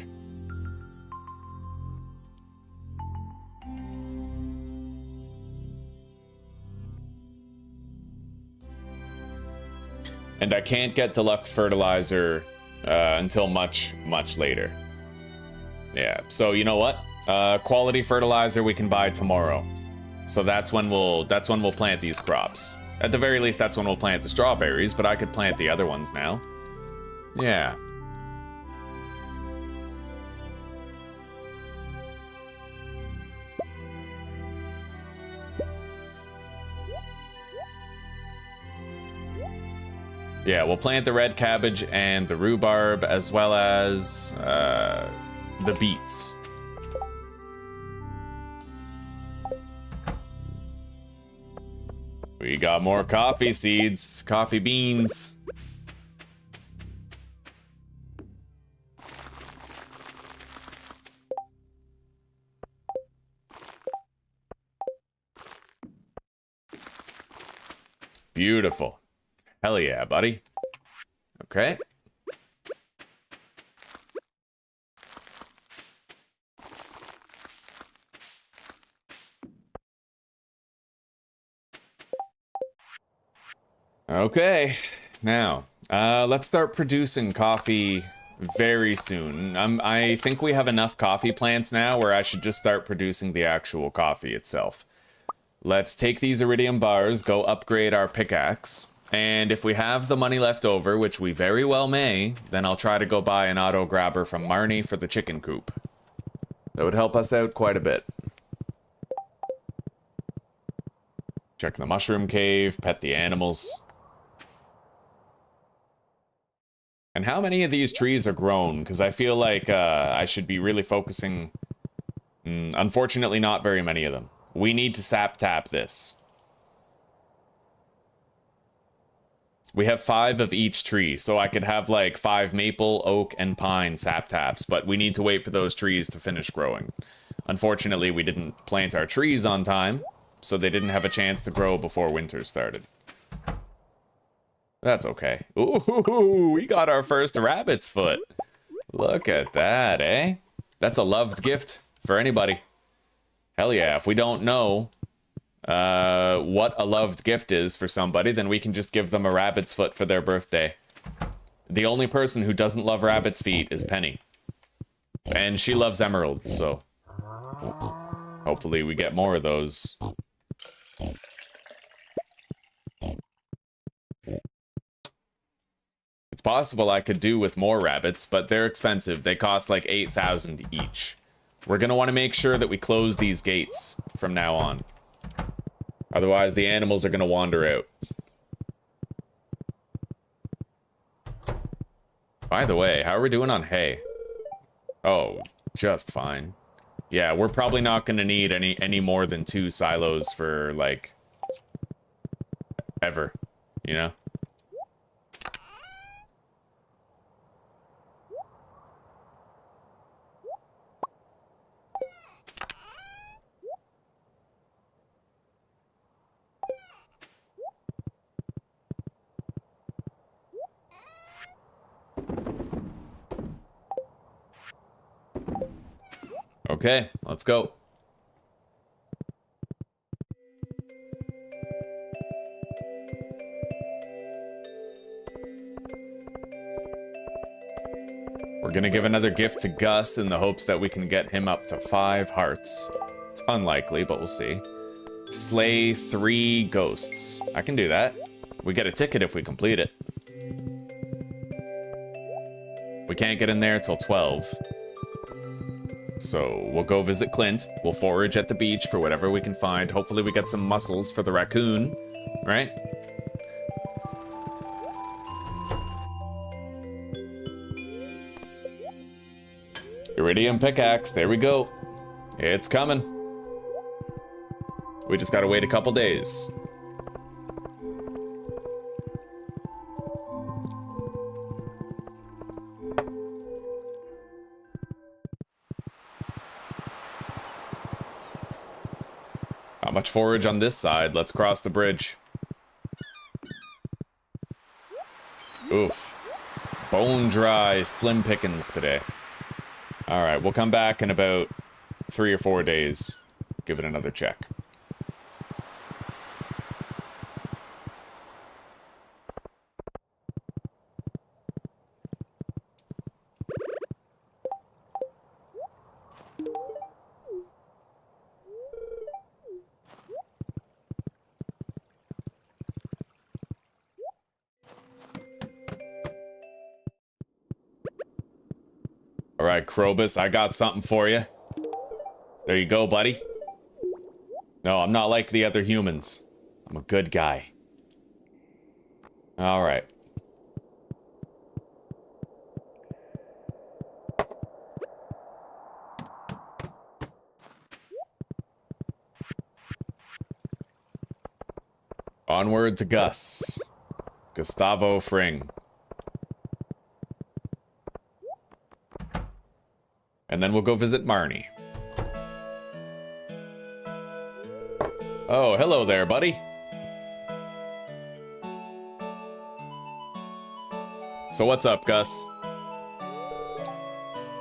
[SPEAKER 1] And I can't get deluxe fertilizer until much, much later. Yeah, so you know what? Quality fertilizer we can buy tomorrow. So that's when we'll plant these crops. At the very least, that's when we'll plant the strawberries, but I could plant the other ones now. Yeah. Yeah, we'll plant the red cabbage and the rhubarb, as well as the beets. We got more coffee seeds, coffee beans. Beautiful. Hell yeah, buddy. Okay. Okay, now, let's start producing coffee very soon. I think we have enough coffee plants now where I should just start producing the actual coffee itself. Let's take these iridium bars, go upgrade our pickaxe, and if we have the money left over, which we very well may, then I'll try to go buy an auto grabber from Marnie for the chicken coop. That would help us out quite a bit. Check the mushroom cave, pet the animals. And how many of these trees are grown? Because I feel like I should be really focusing... unfortunately, not very many of them. We need to sap tap this. We have 5 of each tree, so I could have like 5 maple, oak, and pine sap taps, but we need to wait for those trees to finish growing. Unfortunately, we didn't plant our trees on time, so they didn't have a chance to grow before winter started. That's okay. Ooh, we got our first rabbit's foot. Look at that, eh? That's a loved gift for anybody. Hell yeah, if we don't know what a loved gift is for somebody, then we can just give them a rabbit's foot for their birthday. The only person who doesn't love rabbit's feet is Penny. And she loves emeralds, so hopefully we get more of those. It's possible I could do with more rabbits, but they're expensive. They cost like 8,000 each. We're gonna want to make sure that we close these gates from now on. Otherwise, the animals are gonna wander out. By the way, how are we doing on hay? Oh, just fine. Yeah, we're probably not gonna need any more than 2 silos for, like, ever, you know? Okay, let's go. We're gonna give another gift to Gus in the hopes that we can get him up to 5 hearts. It's unlikely, but we'll see. Slay 3 ghosts. I can do that. We get a ticket if we complete it. We can't get in there till 12. So we'll go visit Clint. We'll forage at the beach for whatever we can find. Hopefully we get some mussels for the raccoon, right? Iridium pickaxe, there we go. It's coming. We just gotta wait a couple days. Not much forage on this side. Let's cross the bridge. Oof. Bone dry, slim pickings today. Alright, we'll come back in about 3 or 4 days. Give it another check. Alright, Krobus, I got something for you. There you go, buddy. No, I'm not like the other humans. I'm a good guy. Alright. Onward to Gus. Gustavo Fring. And then we'll go visit Marnie. Oh, hello there, buddy. So what's up, Gus?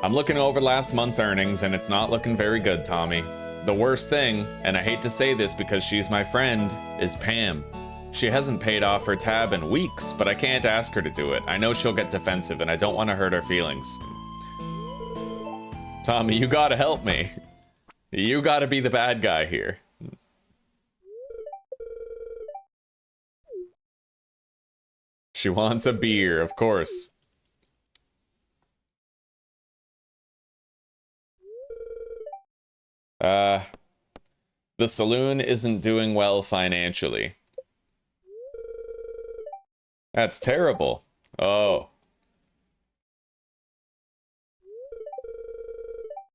[SPEAKER 1] I'm looking over last month's earnings, and it's not looking very good, Tommy. The worst thing, and I hate to say this because she's my friend, is Pam. She hasn't paid off her tab in weeks, but I can't ask her to do it. I know she'll get defensive, and I don't want to hurt her feelings. Tommy, you gotta help me. You gotta be the bad guy here. She wants a beer, of course. The saloon isn't doing well financially. That's terrible. Oh.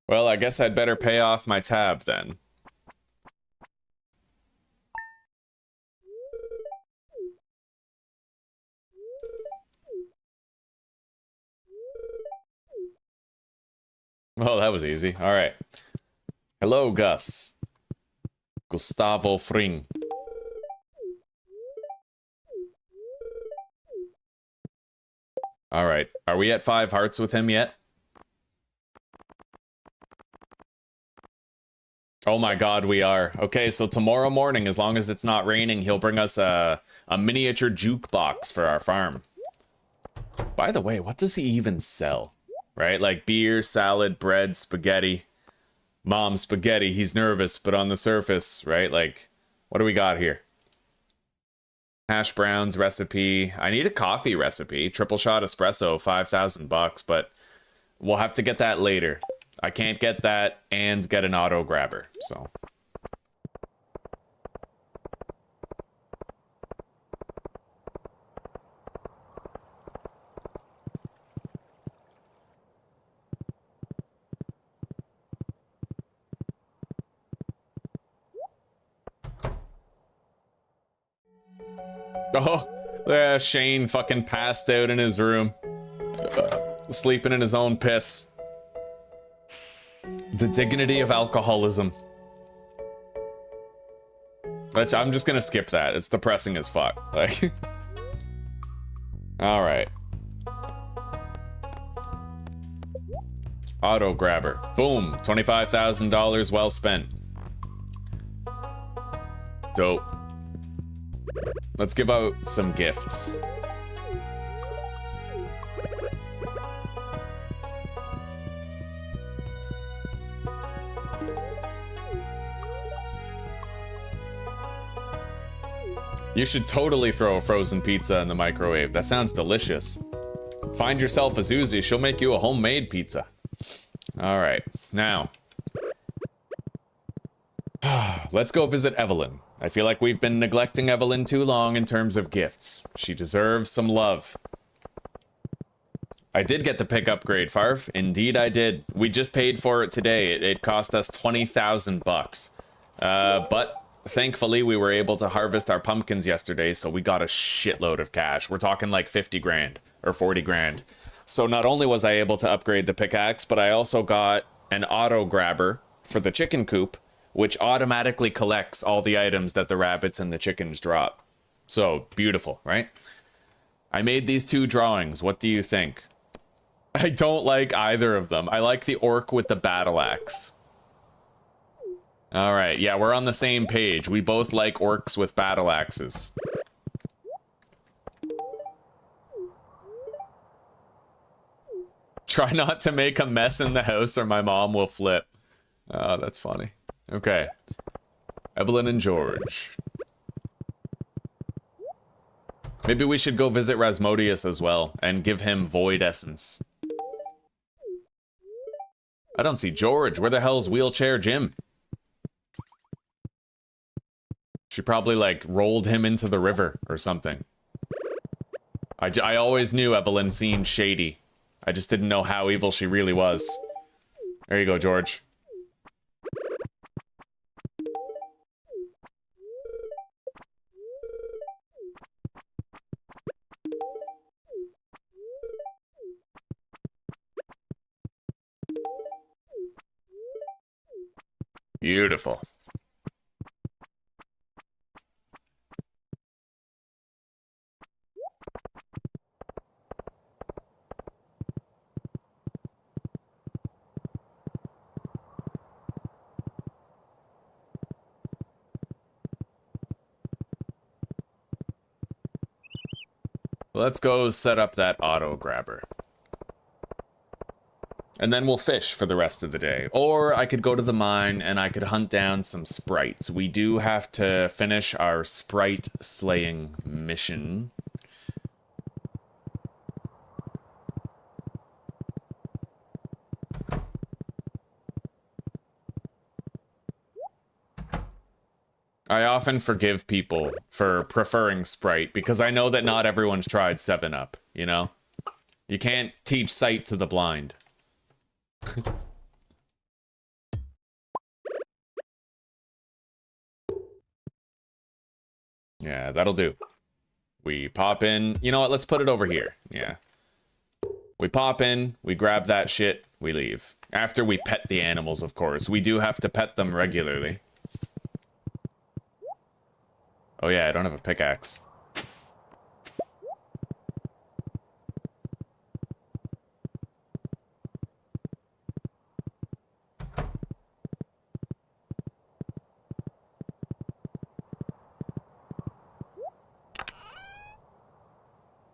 [SPEAKER 1] Well, I guess I'd better pay off my tab then. Well, that was easy. All right. Hello, Gus. Gustavo Fring. All right. Are we at 5 hearts with him yet? Oh my god, we are. Okay, so tomorrow morning, as long as it's not raining, he'll bring us a miniature jukebox for our farm. By the way, what does he even sell? Right? Like beer, salad, bread, spaghetti. Mom, spaghetti. He's nervous, but on the surface, right? Like, what do we got here? Hash browns recipe. I need a coffee recipe. Triple shot espresso, 5,000 bucks, but we'll have to get that later. I can't get that and get an auto grabber, so. Oh, yeah, Shane fucking passed out in his room. Sleeping in his own piss. The dignity of alcoholism. Which, I'm just gonna skip that. It's depressing as fuck. Like, all right. Auto grabber. Boom. $25,000 well spent. Dope. Let's give out some gifts. You should totally throw a frozen pizza in the microwave. That sounds delicious. Find yourself a Zuzi, she'll make you a homemade pizza. All right, now let's go visit Evelyn. I feel like we've been neglecting Evelyn too long in terms of gifts. She deserves some love. I did get the pick upgrade, Farf. Indeed, I did. We just paid for it today. It cost us 20,000 bucks. But thankfully, we were able to harvest our pumpkins yesterday, so we got a shitload of cash. We're talking like 50 grand or 40 grand. So not only was I able to upgrade the pickaxe, but I also got an auto grabber for the chicken coop, which automatically collects all the items that the rabbits and the chickens drop. So beautiful, right? I made these two drawings. What do you think? I don't like either of them. I like the orc with the battle axe. All right, yeah, we're on the same page. We both like orcs with battle axes. Try not to make a mess in the house or my mom will flip. Oh, that's funny. Okay. Evelyn and George. Maybe we should go visit Rasmodius as well and give him Void Essence. I don't see George. Where the hell's Wheelchair Jim? She probably, like, rolled him into the river or something. I always knew Evelyn seemed shady. I just didn't know how evil she really was. There you go, George. Beautiful. Let's go set up that auto grabber. And then we'll fish for the rest of the day. Or I could go to the mine and I could hunt down some sprites. We do have to finish our sprite slaying mission. I often forgive people for preferring Sprite because I know that not everyone's tried 7-Up, you know? You can't teach sight to the blind. Yeah, that'll do. We pop in. You know what? Let's put it over here. Yeah. We pop in, we grab that shit, we leave. After we pet the animals, of course. We do have to pet them regularly. Oh yeah, I don't have a pickaxe.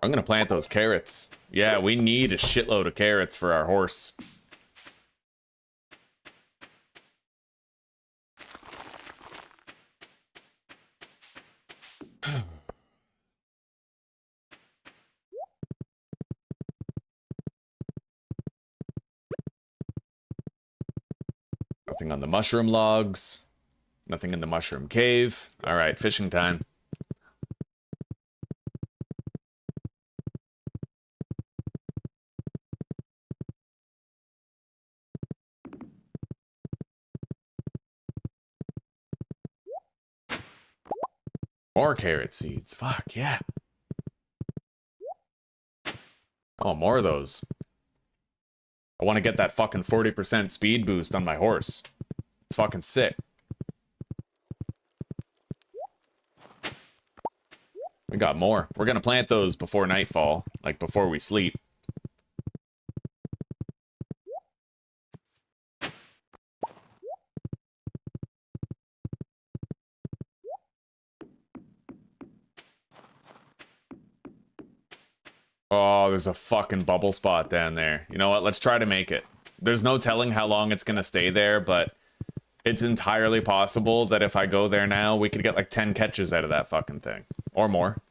[SPEAKER 1] I'm gonna plant those carrots. Yeah, we need a shitload of carrots for our horse. Nothing on the mushroom logs. Nothing in the mushroom cave. All right, fishing time. More carrot seeds. Fuck, yeah. Oh, more of those. I want to get that fucking 40% speed boost on my horse. It's fucking sick. We got more. We're gonna plant those before nightfall, like before we sleep. Oh, there's a fucking bubble spot down there. You know what? Let's try to make it. There's no telling how long it's gonna stay there, but it's entirely possible that if I go there now, we could get like 10 catches out of that fucking thing. Or more.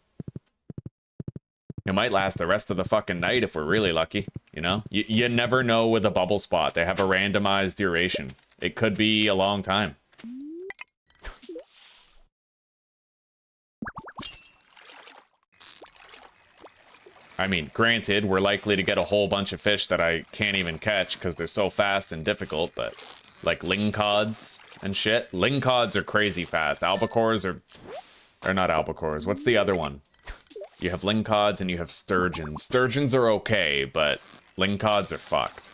[SPEAKER 1] It might last the rest of the fucking night if we're really lucky, you know? You never know with a bubble spot. They have a randomized duration. It could be a long time. I mean, granted, we're likely to get a whole bunch of fish that I can't even catch because they're so fast and difficult, but like lingcods and shit. Lingcods are crazy fast. Albacores are not albacores. What's the other one? You have lingcods and you have sturgeons. Sturgeons are okay, but lingcods are fucked.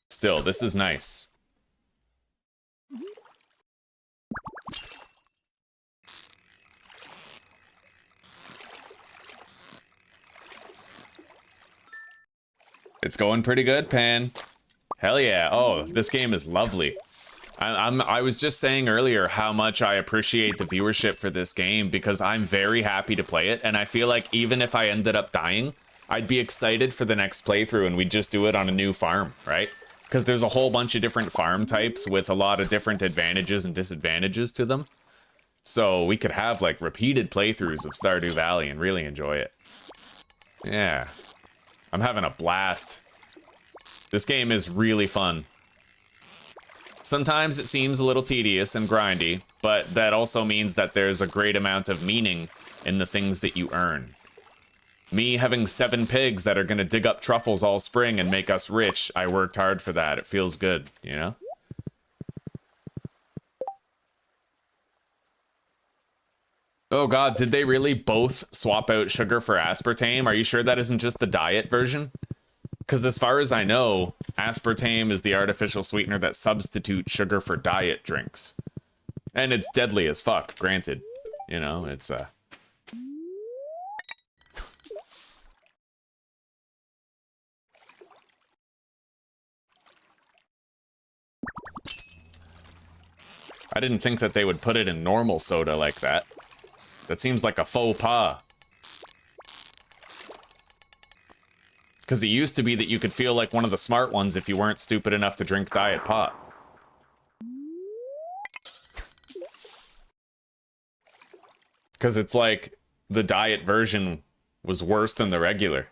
[SPEAKER 1] Still, this is nice. It's going pretty good, Pan. Hell yeah. Oh, this game is lovely. I was just saying earlier how much I appreciate the viewership for this game because I'm very happy to play it, and I feel like even if I ended up dying, I'd be excited for the next playthrough and we'd just do it on a new farm, right? Because there's a whole bunch of different farm types with a lot of different advantages and disadvantages to them. So we could have like repeated playthroughs of Stardew Valley and really enjoy it. Yeah. I'm having a blast. This game is really fun. Sometimes it seems a little tedious and grindy, but that also means that there's a great amount of meaning in the things that you earn. Me having 7 pigs that are gonna dig up truffles all spring and make us rich, I worked hard for that. It feels good, you know? Oh god, did they really both swap out sugar for aspartame? Are you sure that isn't just the diet version? Because as far as I know, aspartame is the artificial sweetener that substitutes sugar for diet drinks. And it's deadly as fuck, granted. You know, it's I didn't think that they would put it in normal soda like that. That seems like a faux pas. Because it used to be that you could feel like one of the smart ones if you weren't stupid enough to drink diet pop. Because it's like the diet version was worse than the regular.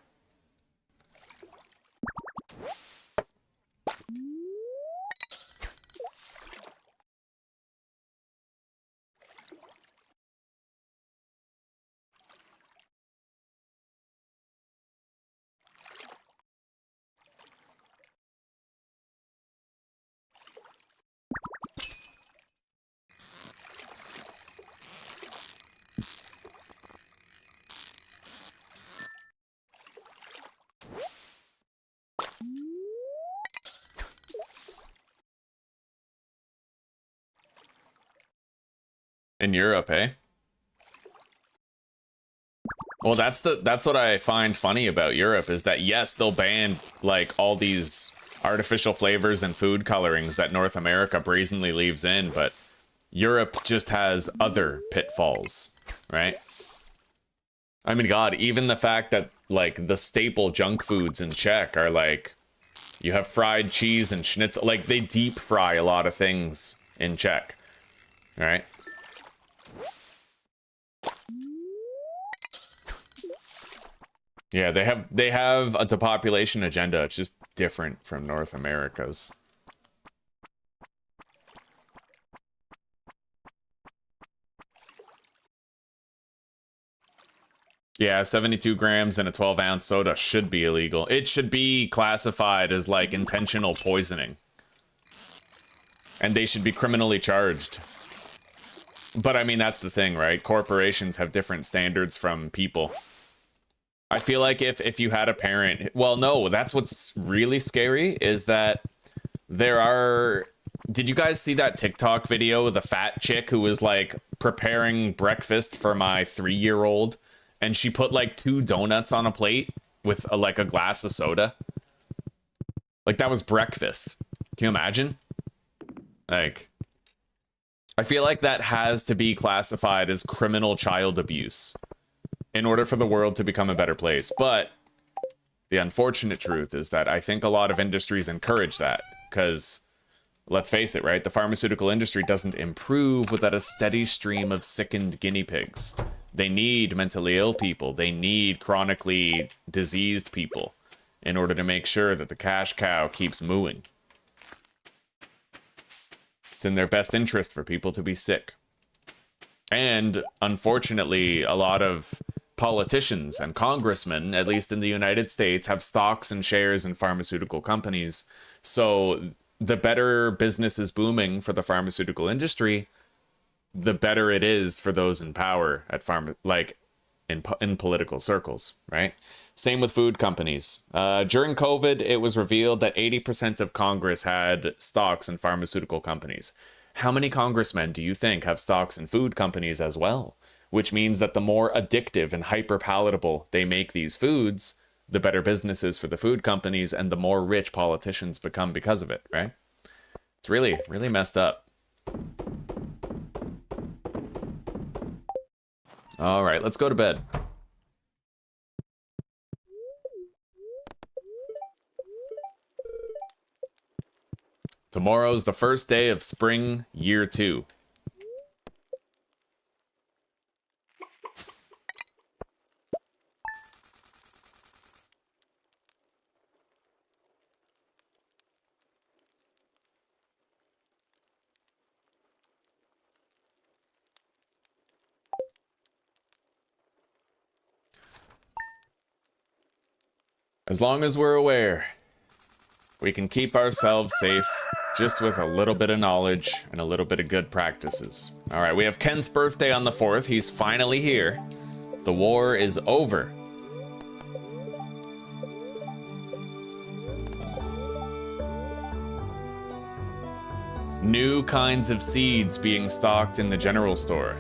[SPEAKER 1] In Europe, eh? Well, that's what I find funny about Europe is that yes, they'll ban like all these artificial flavors and food colorings that North America brazenly leaves in, but Europe just has other pitfalls, right? I mean, God, even the fact that like the staple junk foods in Czech are like, you have fried cheese and schnitzel, like they deep fry a lot of things in Czech, right? Yeah, they have a depopulation agenda. It's just different from North America's. Yeah, 72 grams in a 12-ounce soda should be illegal. It should be classified as like intentional poisoning. And they should be criminally charged. But I mean, that's the thing, right? Corporations have different standards from people. I feel like if you had a parent, well, no, that's what's really scary is that there are, did you guys see that TikTok video, the fat chick who was like preparing breakfast for my 3-year-old and she put like 2 donuts on a plate with like a glass of soda? Like that was breakfast. Can you imagine? Like, I feel like that has to be classified as criminal child abuse in order for the world to become a better place. But the unfortunate truth is that I think a lot of industries encourage that because let's face it, right? The pharmaceutical industry doesn't improve without a steady stream of sickened guinea pigs. They need mentally ill people. They need chronically diseased people in order to make sure that the cash cow keeps mooing. It's in their best interest for people to be sick. And unfortunately, a lot of politicians and congressmen, at least in the United States, have stocks and shares in pharmaceutical companies. So the better business is booming for the pharmaceutical industry, the better it is for those in power at in political circles, right? Same with food companies. During COVID, it was revealed that 80% of Congress had stocks in pharmaceutical companies. How many congressmen do you think have stocks in food companies as well? Which means that the more addictive and hyper-palatable they make these foods, the better business is for the food companies and the more rich politicians become because of it, right? It's really, really messed up. All right, let's go to bed. Tomorrow's the first day of spring, year 2. As long as we're aware, we can keep ourselves safe just with a little bit of knowledge and a little bit of good practices. All right, we have Ken's birthday on the 4th. He's finally here. The war is over. New kinds of seeds being stocked in the general store.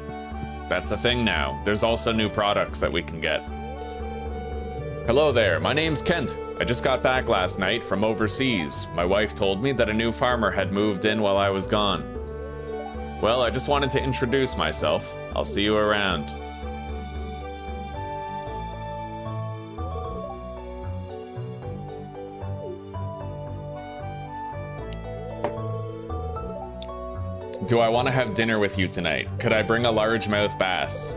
[SPEAKER 1] That's a thing now. There's also new products that we can get. Hello there, my name's Kent. I just got back last night from overseas. My wife told me that a new farmer had moved in while I was gone. Well, I just wanted to introduce myself. I'll see you around. Do I want to have dinner with you tonight? Could I bring a largemouth bass?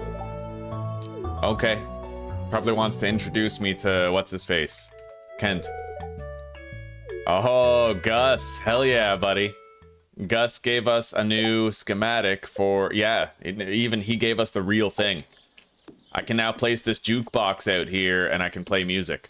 [SPEAKER 1] Okay. Probably wants to introduce me to what's-his-face. Kent. Oh, Gus. Hell yeah, buddy. Gus gave us a new schematic for... Yeah, even he gave us the real thing. I can now place this jukebox out here and I can play music.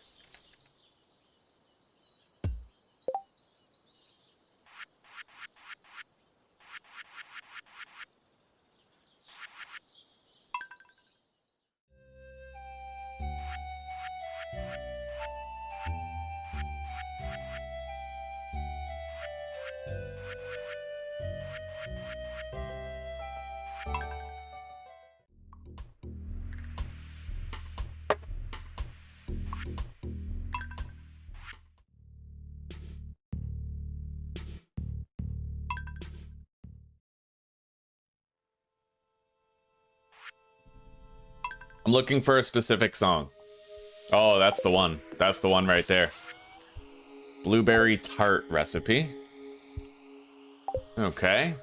[SPEAKER 1] I'm looking for a specific song. Oh, that's the one. That's the one right there. Blueberry tart recipe. Okay.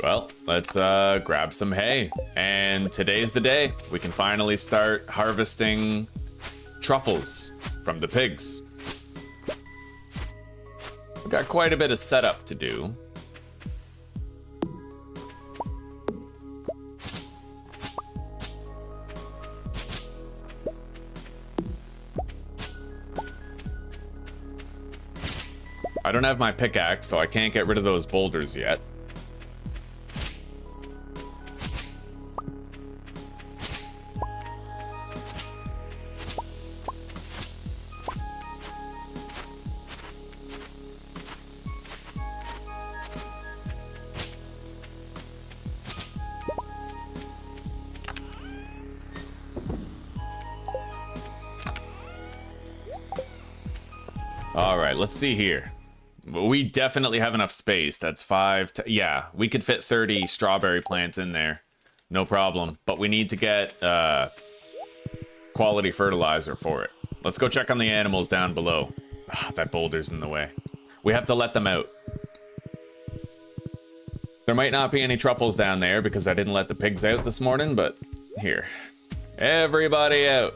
[SPEAKER 1] Well, let's grab some hay. And today's the day. We can finally start harvesting truffles from the pigs. We've got quite a bit of setup to do. I don't have my pickaxe, so I can't get rid of those boulders yet. All right, let's see here. We definitely have enough space. That's 5. Yeah, we could fit 30 strawberry plants in there. No problem. But we need to get quality fertilizer for it. Let's go check on the animals down below. Ah, that boulder's in the way. We have to let them out. There might not be any truffles down there because I didn't let the pigs out this morning, but here. Everybody out.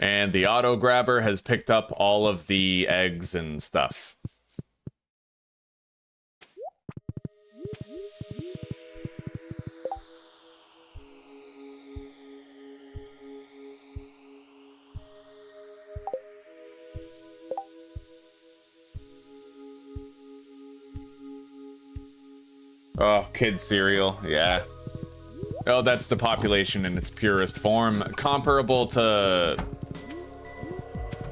[SPEAKER 1] And the auto grabber has picked up all of the eggs and stuff. Oh, kids cereal, yeah. Oh, that's depopulation in its purest form. Comparable to...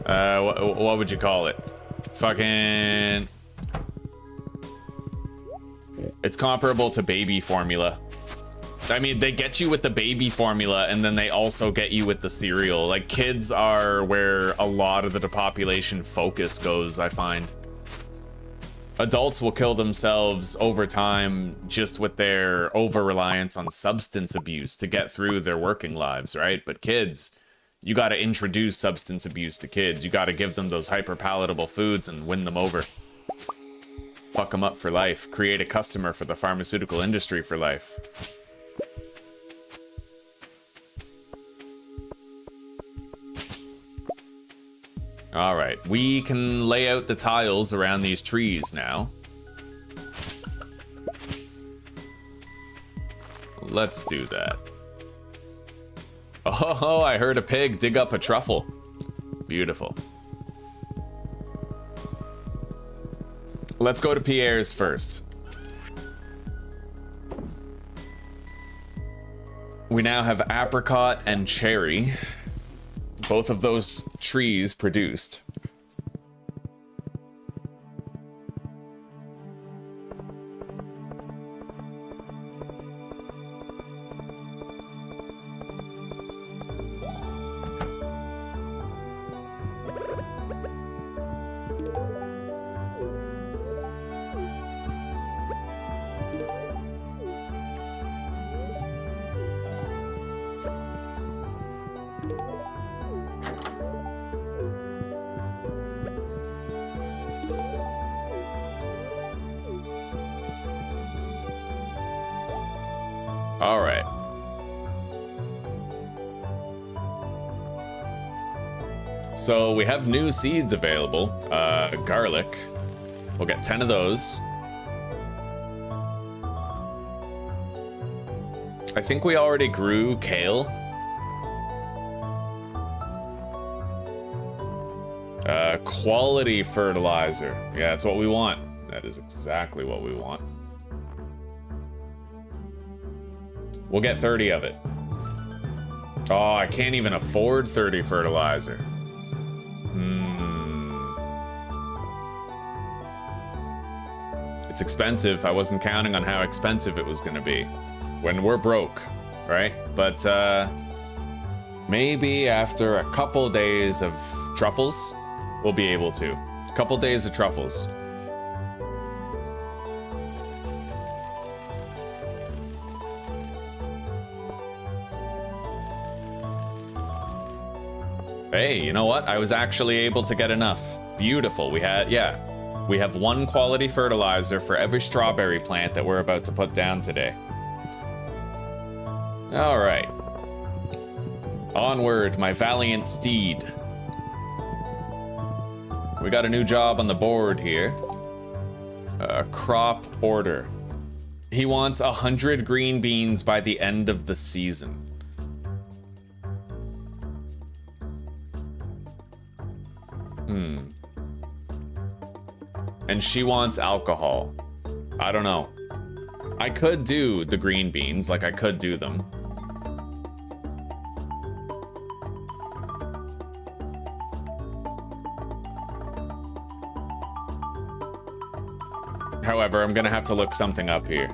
[SPEAKER 1] what would you call it? Fucking... It's comparable to baby formula. I mean, they get you with the baby formula, and then they also get you with the cereal. Like, kids are where a lot of the depopulation focus goes, I find. Adults will kill themselves over time just with their over-reliance on substance abuse to get through their working lives, right? But kids, you gotta introduce substance abuse to kids. You gotta give them those hyper-palatable foods and win them over. Fuck them up for life. Create a customer for the pharmaceutical industry for life. All right, we can lay out the tiles around these trees now. Let's do that. Oh, I heard a pig dig up a truffle. Beautiful. Let's go to Pierre's first. We now have apricot and cherry. Both of those trees produced. All right. So we have new seeds available. Garlic. We'll get 10 of those. I think we already grew kale. Quality fertilizer. Yeah, that's what we want. That is exactly what we want. We'll get 30 of it. Oh, I can't even afford 30 fertilizer. It's expensive. I wasn't counting on how expensive it was gonna be. When we're broke, right? But maybe after a couple days of truffles, we'll be able to. A couple days of truffles. Hey, you know what? I was actually able to get enough. Beautiful. We had, yeah. We have 1 quality fertilizer for every strawberry plant that we're about to put down today. All right. Onward, my valiant steed. We got a new job on the board here. Crop order. He wants 100 green beans by the end of the season. And she wants alcohol. I don't know. I could do the green beans, like I could do them. However, I'm gonna have to look something up here.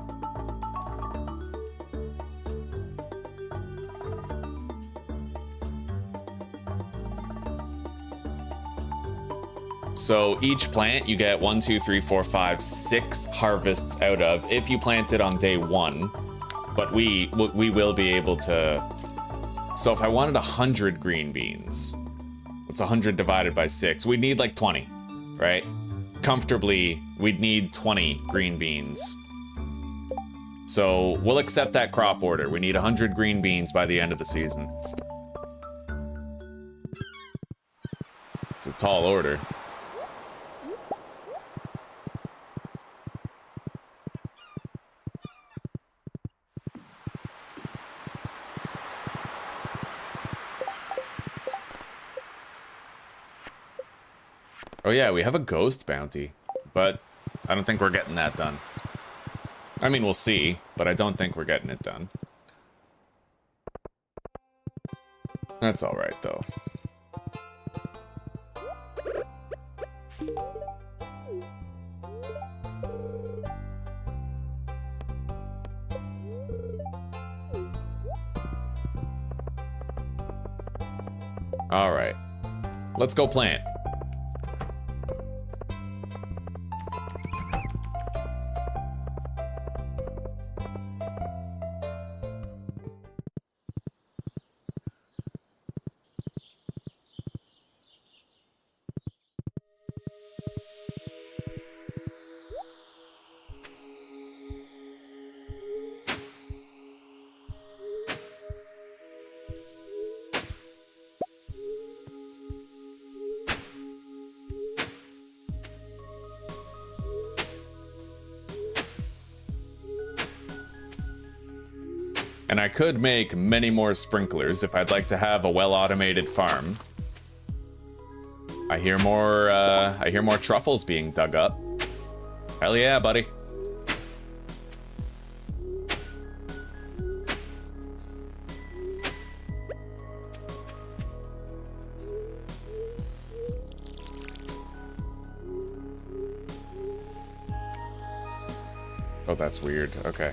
[SPEAKER 1] So each plant you get 1, 2, 3, 4, 5, 6 harvests out of if you plant it on day 1. But we will be able to. So if I wanted 100 green beans, what's 100 divided by 6? We'd need like 20, right? Comfortably, we'd need 20 green beans. So we'll accept that crop order. We need 100 green beans by the end of the season. It's a tall order. Oh yeah, we have a ghost bounty, but I don't think we're getting that done. I mean, we'll see, but I don't think we're getting it done. That's alright, though. Alright. Let's go plant. And I could make many more sprinklers if I'd like to have a well-automated farm. I hear more truffles being dug up. Hell yeah, buddy. Oh, that's weird. Okay.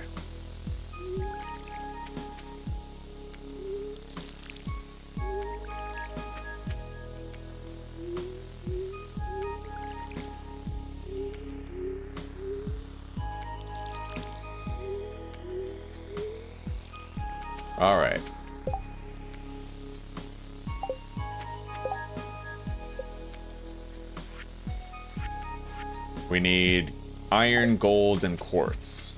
[SPEAKER 1] All right. We need iron, gold, and quartz.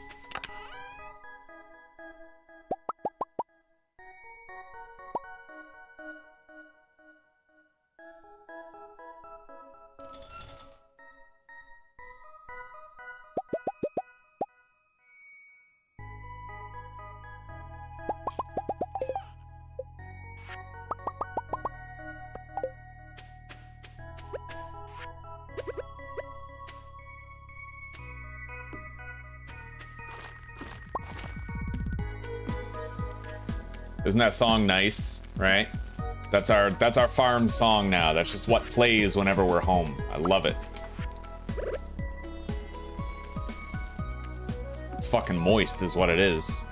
[SPEAKER 1] Isn't that song nice, right? That's our farm song now. That's just what plays whenever we're home. I love it. It's fucking moist is what it is.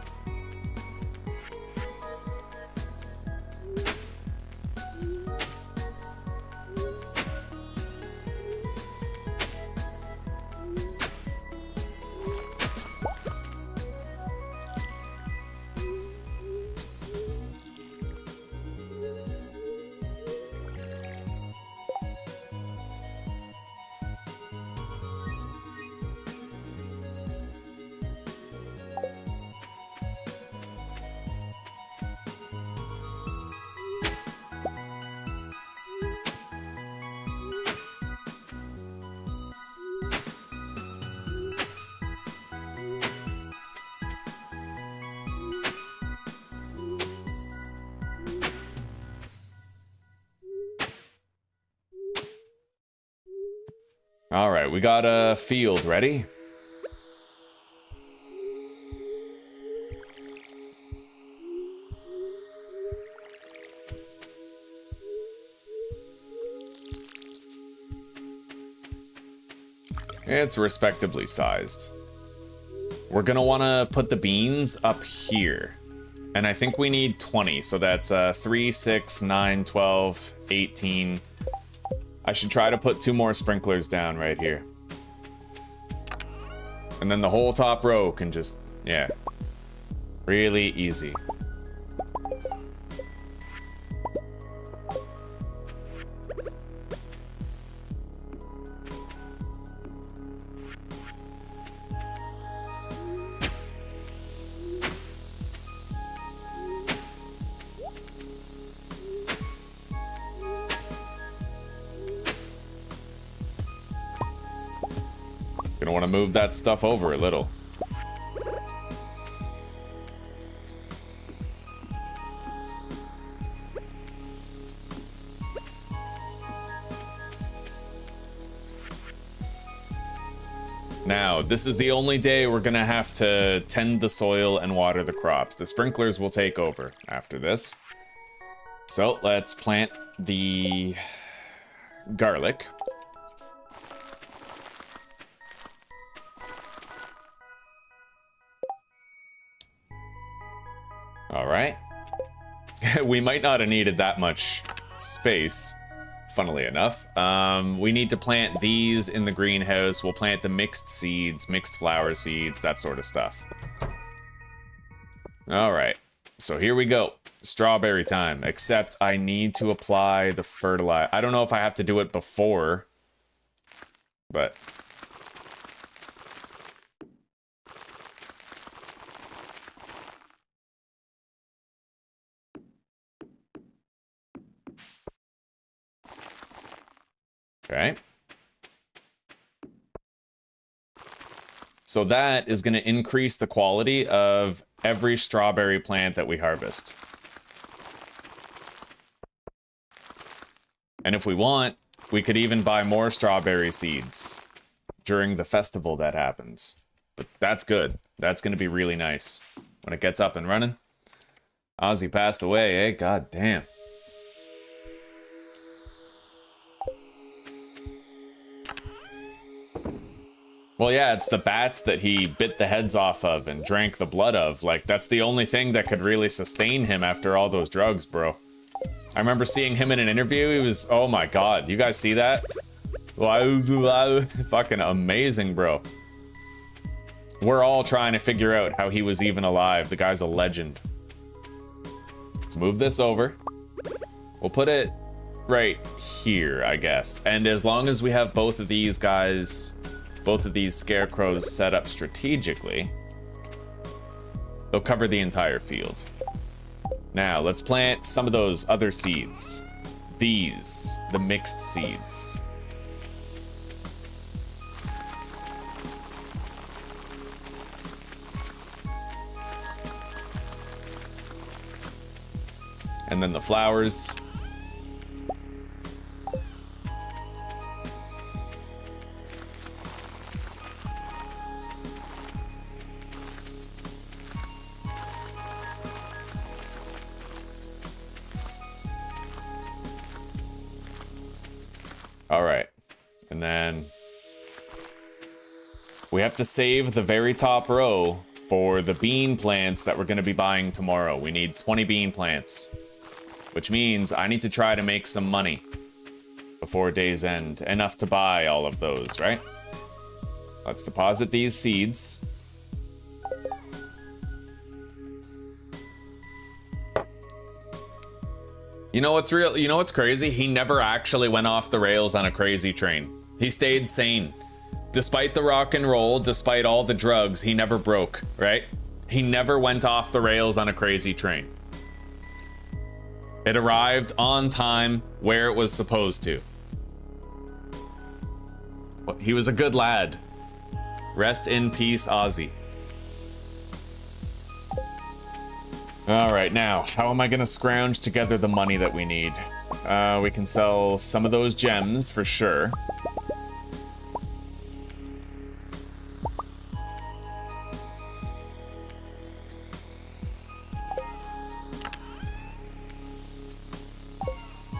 [SPEAKER 1] All right, we got a field ready. It's respectably sized. We're gonna wanna put the beans up here. And I think we need 20, so that's 3, 6, 9, 12, 18. I should try to put 2 more sprinklers down right here. And then the whole top row can just, yeah, really easy. Gonna want to move that stuff over a little. Now, this is the only day we're gonna have to tend the soil and water the crops. The sprinklers will take over after this. So let's plant the garlic. All right. We might not have needed that much space, funnily enough. We need to plant these in the greenhouse. We'll plant the mixed seeds, mixed flower seeds, that sort of stuff. All right. So here we go. Strawberry time, except I need to apply the fertilizer. I don't know if I have to do it before, but... Okay. So that is going to increase the quality of every strawberry plant that we harvest. And if we want, we could even buy more strawberry seeds during the festival that happens. But that's good. That's going to be really nice when it gets up and running. Ozzy passed away, eh? God damn. Well, yeah, it's the bats that he bit the heads off of and drank the blood of. Like, that's the only thing that could really sustain him after all those drugs, bro. I remember seeing him in an interview. He was, oh my god, you guys see that? Wow, fucking amazing, bro. We're all trying to figure out how he was even alive. The guy's a legend. Let's move this over. We'll put it right here, I guess. And as long as we have both of these guys... both of these scarecrows set up strategically, they'll cover the entire field. Now, let's plant some of those other seeds. These, the mixed seeds. And then the flowers. All right, and then we have to save the very top row for the bean plants that we're going to be buying tomorrow. We need 20 bean plants, which means I need to try to make some money before day's end, enough to buy all of those, right? Let's deposit these seeds. You know what's real? You know what's crazy? He never actually went off the rails on a crazy train. He stayed sane. Despite the rock and roll, despite all the drugs, he never broke, right? He never went off the rails on a crazy train. It arrived on time where it was supposed to. He was a good lad. Rest in peace, Ozzy. All right, now, how am I gonna scrounge together the money that we need? We can sell some of those gems for sure.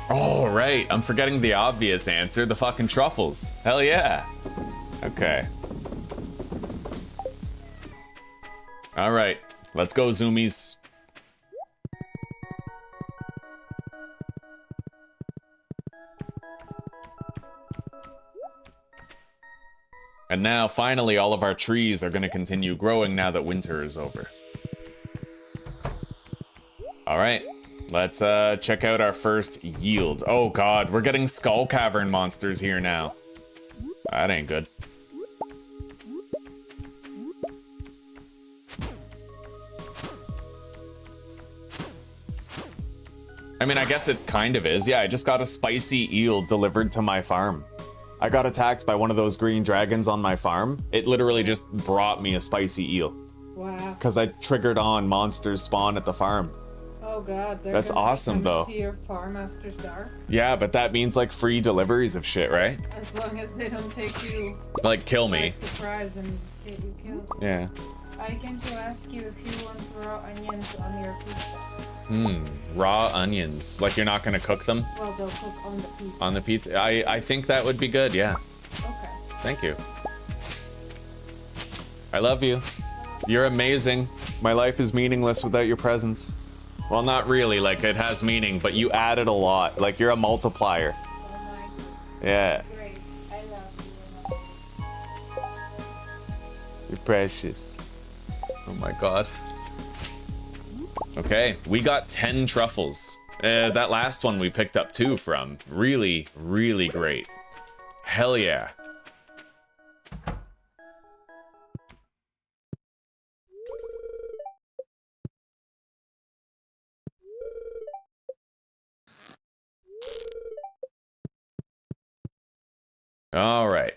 [SPEAKER 1] Oh, right, I'm forgetting the obvious answer, the fucking truffles. Hell yeah. How Okay. All right, let's go, zoomies. And now, finally, all of our trees are going to continue growing now that winter is over. All right, let's check out our first yield. Oh god, we're getting skull cavern monsters here now. That ain't good. I mean, I guess it kind of is. Yeah, I just got a spicy eel delivered to my farm. I got attacked by one of those green dragons on my farm. It literally just brought me a spicy eel.
[SPEAKER 2] Wow.
[SPEAKER 1] Because I triggered on monsters spawn at the farm.
[SPEAKER 2] Oh god,
[SPEAKER 1] that's awesome though.
[SPEAKER 2] To your farm after dark.
[SPEAKER 1] Yeah, but that means like free deliveries of shit, right?
[SPEAKER 2] As long as they don't take you
[SPEAKER 1] like kill me.
[SPEAKER 2] by surprise and get you killed.
[SPEAKER 1] Yeah.
[SPEAKER 2] I came to ask you if you want raw onions on your pizza.
[SPEAKER 1] Raw onions. Like you're not gonna cook them?
[SPEAKER 2] Well, they'll cook on the pizza.
[SPEAKER 1] On the pizza? I think that would be good, yeah.
[SPEAKER 2] Okay.
[SPEAKER 1] Thank you. I love you. You're amazing. My life is meaningless without your presence. Well, not really, like it has meaning, but you added a lot. Like you're a multiplier.
[SPEAKER 2] Oh my.
[SPEAKER 1] Yeah.
[SPEAKER 2] Great. I love you.
[SPEAKER 1] You're precious. Oh my god. Okay, we got 10 truffles. That last one we picked up 2 from. Really, really great. Hell yeah. All right,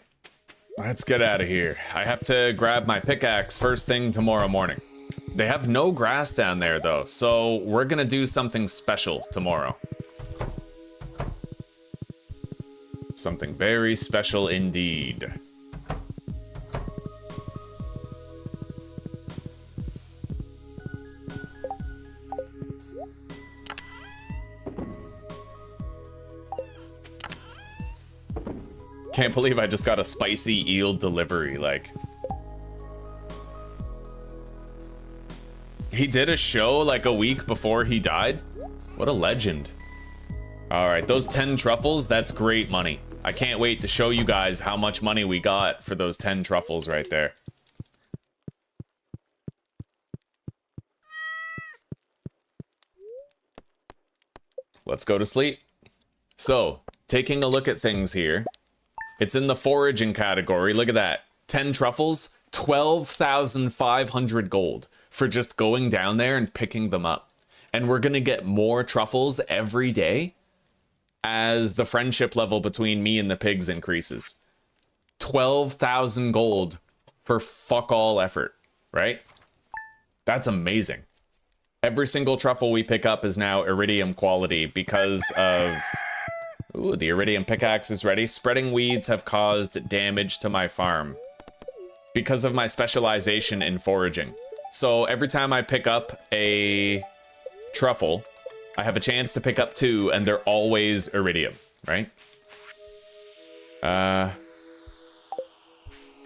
[SPEAKER 1] let's get out of here. I have to grab my pickaxe first thing tomorrow morning. They have no grass down there though, so we're gonna do something special tomorrow. Something very special indeed. Can't believe I just got a spicy eel delivery, like. He did a show like a week before he died? What a legend. All right, those 10 truffles, that's great money. I can't wait to show you guys how much money we got for those 10 truffles right there. Let's go to sleep. So, taking a look at things here. It's in the foraging category. Look at that. 10 truffles, 12,500 gold for just going down there and picking them up. And we're going to get more truffles every day as the friendship level between me and the pigs increases. 12,000 gold for fuck all effort, right? That's amazing. Every single truffle we pick up is now iridium quality because of... Ooh, the iridium pickaxe is ready. Spreading weeds have caused damage to my farm because of my specialization in foraging. So every time I pick up a truffle, I have a chance to pick up 2, and they're always iridium, right?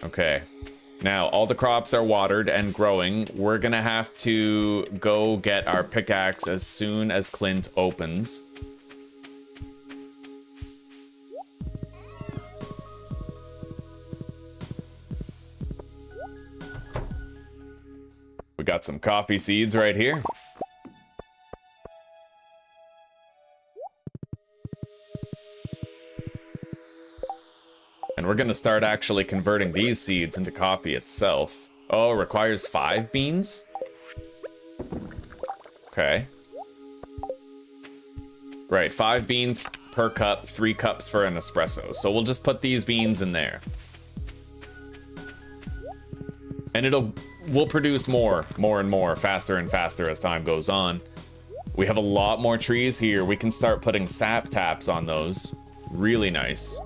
[SPEAKER 1] Okay. Now, all the crops are watered and growing. We're gonna have to go get our pickaxe as soon as Clint opens. We got some coffee seeds right here. And we're gonna start actually converting these seeds into coffee itself. Oh, requires 5 beans? Okay. Right, 5 beans per cup, 3 cups for an espresso. So we'll just put these beans in there. And we'll produce more and more, faster and faster as time goes on. We have a lot more trees here. We can start putting sap taps on those. Really nice.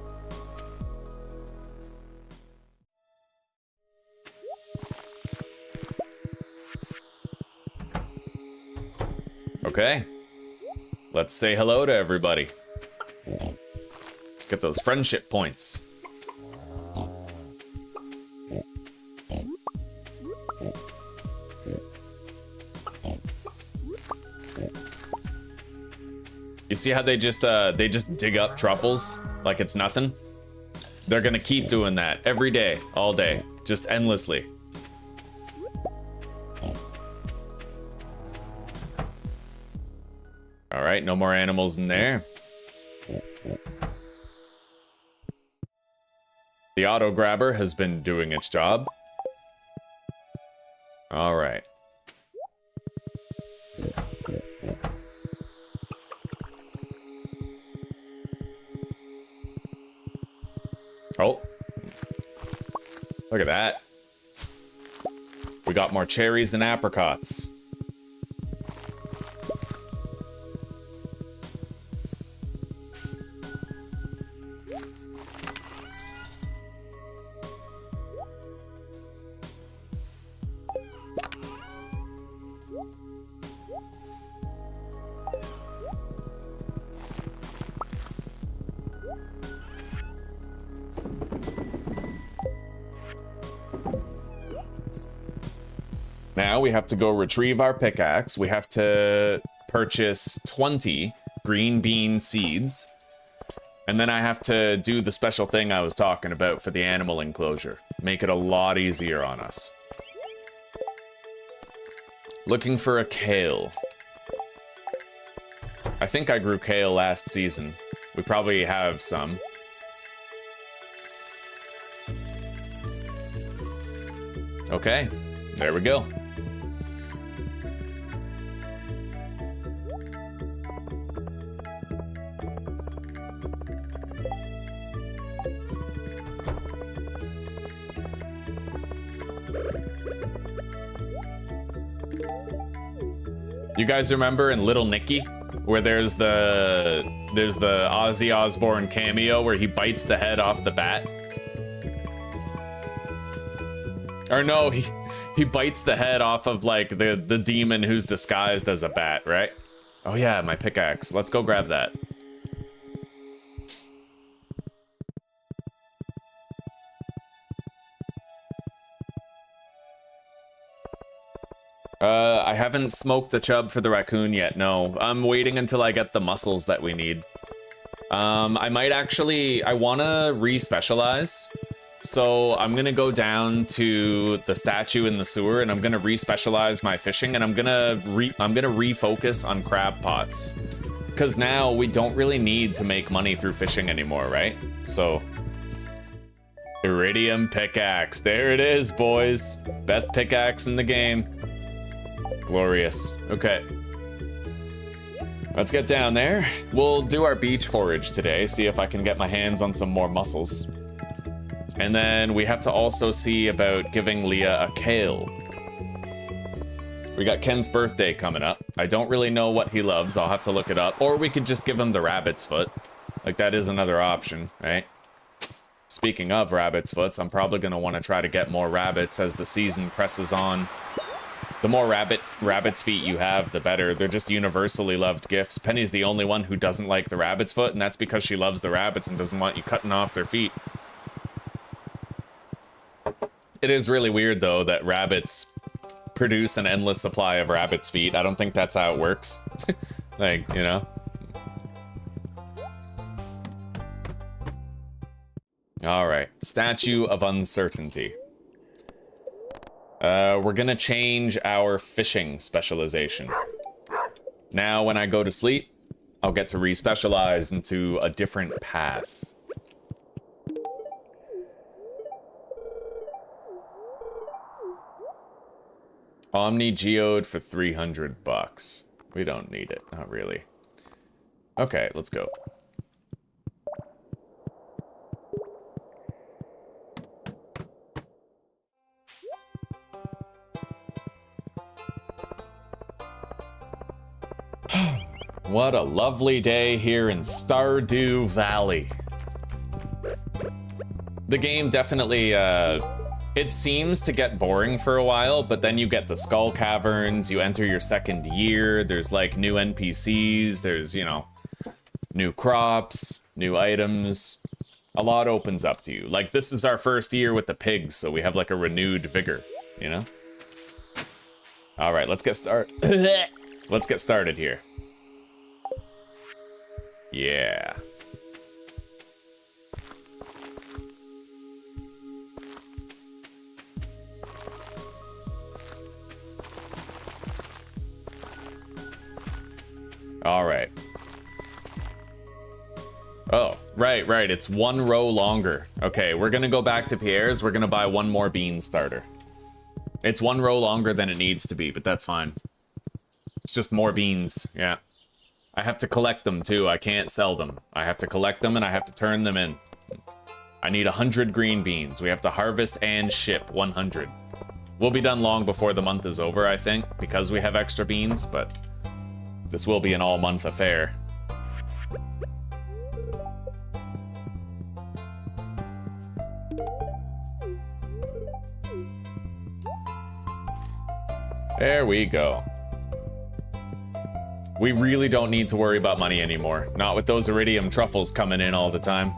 [SPEAKER 1] Okay. Let's say hello to everybody. Get those friendship points. You see how they just dig up truffles like it's nothing? They're gonna keep doing that every day, all day, just endlessly. All right, no more animals in there. The auto grabber has been doing its job. All right. Oh. Look at that. We got more cherries and apricots. Now we have to go retrieve our pickaxe. We have to purchase 20 green bean seeds. And then I have to do the special thing I was talking about for the animal enclosure. Make it a lot easier on us. Looking for a kale. I think I grew kale last season. We probably have some. Okay, there we go. You guys remember in Little Nicky, where there's the Ozzy Osbourne cameo where he bites the head off the bat? Or no, he bites the head off of like the demon who's disguised as a bat, right? Oh yeah, my pickaxe. Let's go grab that. I haven't smoked the chub for the raccoon yet, no. I'm waiting until I get the mussels that we need. I might actually, I want to re-specialize. So I'm going to go down to the statue in the sewer and I'm going to re-specialize my fishing and I'm going to refocus on crab pots. Because now we don't really need to make money through fishing anymore, right? So, iridium pickaxe. There it is, boys. Best pickaxe in the game. Glorious. Okay. Let's get down there. We'll do our beach forage today, see if I can get my hands on some more mussels. And then we have to also see about giving Leah a kale. We got Ken's birthday coming up. I don't really know what he loves. I'll have to look it up. Or we could just give him the rabbit's foot. Like, that is another option, right? Speaking of rabbit's foots, I'm probably going to want to try to get more rabbits as the season presses on. The more rabbit's feet you have, the better. They're just universally loved gifts. Penny's the only one who doesn't like the rabbit's foot, and that's because she loves the rabbits and doesn't want you cutting off their feet. It is really weird, though, that rabbits produce an endless supply of rabbit's feet. I don't think that's how it works. Like, you know? All right. Statue of Uncertainty. We're gonna change our fishing specialization. Now, when I go to sleep, I'll get to re-specialize into a different path. Omni geode for 300 bucks. We don't need it, not really. Okay, let's go. What a lovely day here in Stardew Valley. The game definitely, it seems to get boring for a while, but then you get the skull caverns, you enter your second year, there's like new NPCs, there's, you know, new crops, new items. A lot opens up to you. Like, this is our first year with the pigs, so we have like a renewed vigor, you know? All right, let's get started here. Yeah. All right. Oh, right. It's one row longer. Okay, we're gonna go back to Pierre's. We're gonna buy one more bean starter. It's one row longer than it needs to be, but that's fine. It's just more beans, yeah. I have to collect them too. I can't sell them. I have to collect them and I have to turn them in. I need 100 green beans. We have to harvest and ship 100. We'll be done long before the month is over, I think, because we have extra beans, but this will be an all-month affair. There we go. We really don't need to worry about money anymore. Not with those iridium truffles coming in all the time.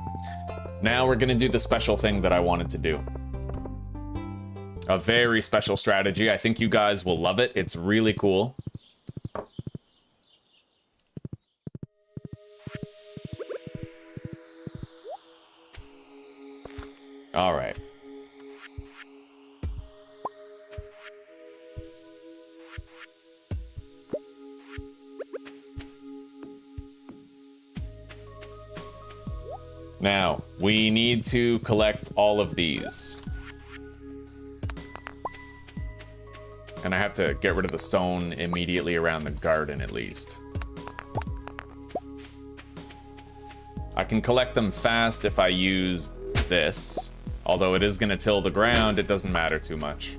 [SPEAKER 1] Now we're gonna do the special thing that I wanted to do. A very special strategy. I think you guys will love it. It's really cool. All right. Now, we need to collect all of these. And I have to get rid of the stone immediately around the garden, at least. I can collect them fast if I use this. Although it is going to till the ground, it doesn't matter too much.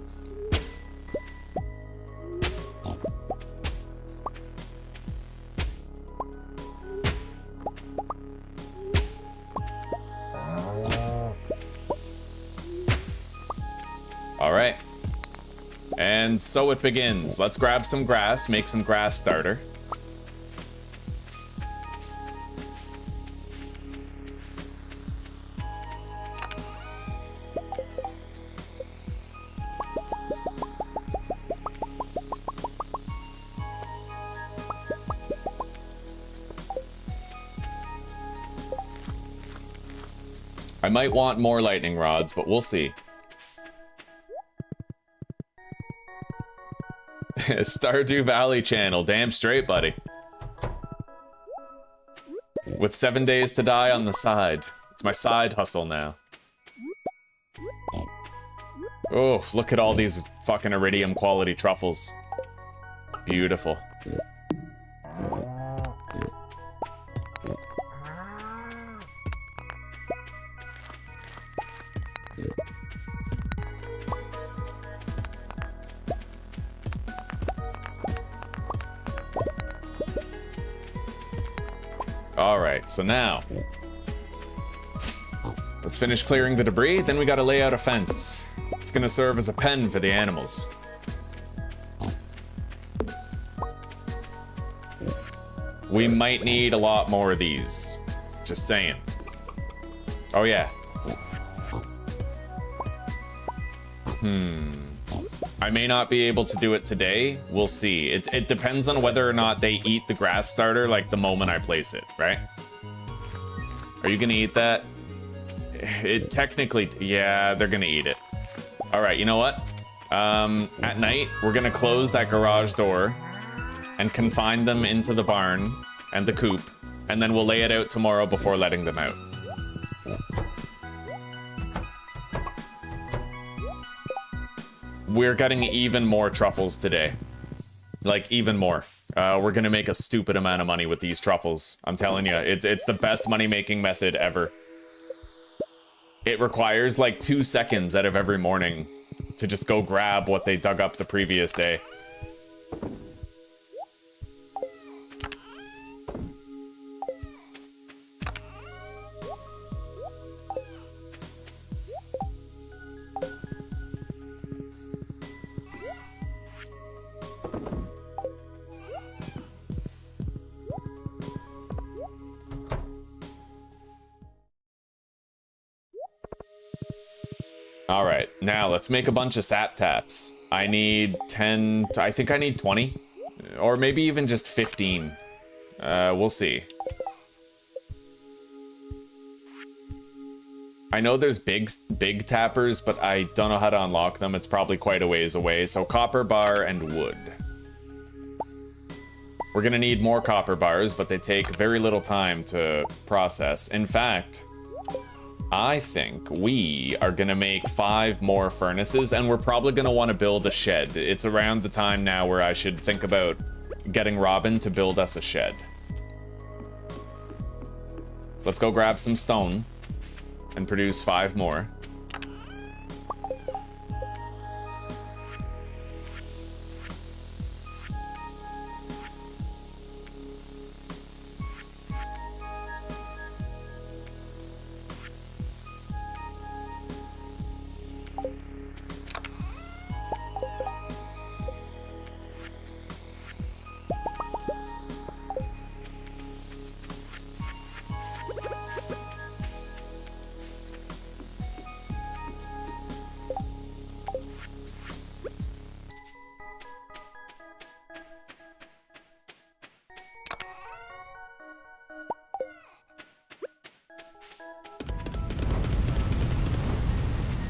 [SPEAKER 1] All right. And so it begins. Let's grab some grass, make some grass starter. I might want more lightning rods, but we'll see. Stardew Valley channel, damn straight, buddy. With 7 days to die on the side. It's my side hustle now. Oof, look at all these fucking iridium quality truffles. Beautiful. Alright, so now let's finish clearing the debris, then we gotta lay out a fence. It's gonna serve as a pen for the animals. We might need a lot more of these. Just saying. Oh yeah. I may not be able to do it today. We'll see. It depends on whether or not they eat the grass starter like the moment I place it, right? Are you gonna eat that? It technically, yeah, they're gonna eat it. All right, you know what? At night, we're gonna close that garage door and confine them into the barn and the coop, and then we'll lay it out tomorrow before letting them out. We're getting even more truffles today. Like, even more. We're gonna make a stupid amount of money with these truffles. I'm telling you, it's the best money-making method ever. It requires like 2 seconds out of every morning to just go grab what they dug up the previous day. All right, now let's make a bunch of sap taps. I need 10, I think I need 20, or maybe even just 15. We'll see. I know there's big tappers, but I don't know how to unlock them. It's probably quite a ways away. So copper bar and wood. We're gonna need more copper bars, but they take very little time to process. In fact, I think we are gonna make 5 more furnaces, and we're probably gonna want to build a shed. It's around the time now where I should think about getting Robin to build us a shed. Let's go grab some stone and produce 5 more.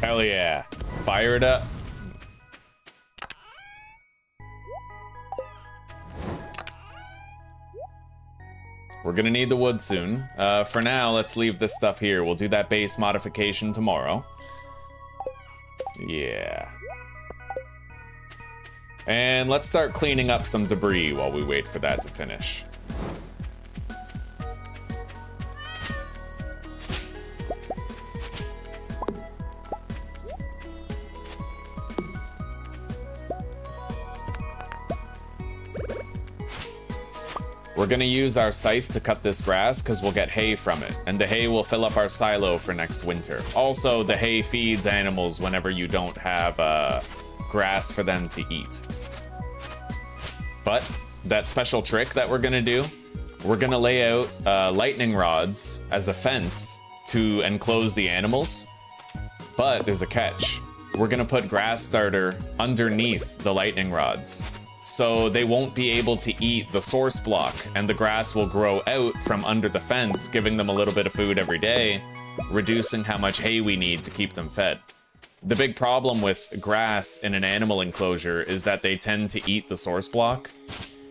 [SPEAKER 1] Hell yeah. Fire it up. We're gonna need the wood soon. For now, let's leave this stuff here. We'll do that base modification tomorrow. Yeah. And let's start cleaning up some debris while we wait for that to finish. We're gonna use our scythe to cut this grass because we'll get hay from it, and the hay will fill up our silo for next winter. Also, the hay feeds animals whenever you don't have grass for them to eat. But that special trick that we're gonna do, we're gonna lay out lightning rods as a fence to enclose the animals, but there's a catch. We're gonna put grass starter underneath the lightning rods, so they won't be able to eat the source block, and the grass will grow out from under the fence, giving them a little bit of food every day, reducing how much hay we need to keep them fed. The big problem with grass in an animal enclosure is that they tend to eat the source block,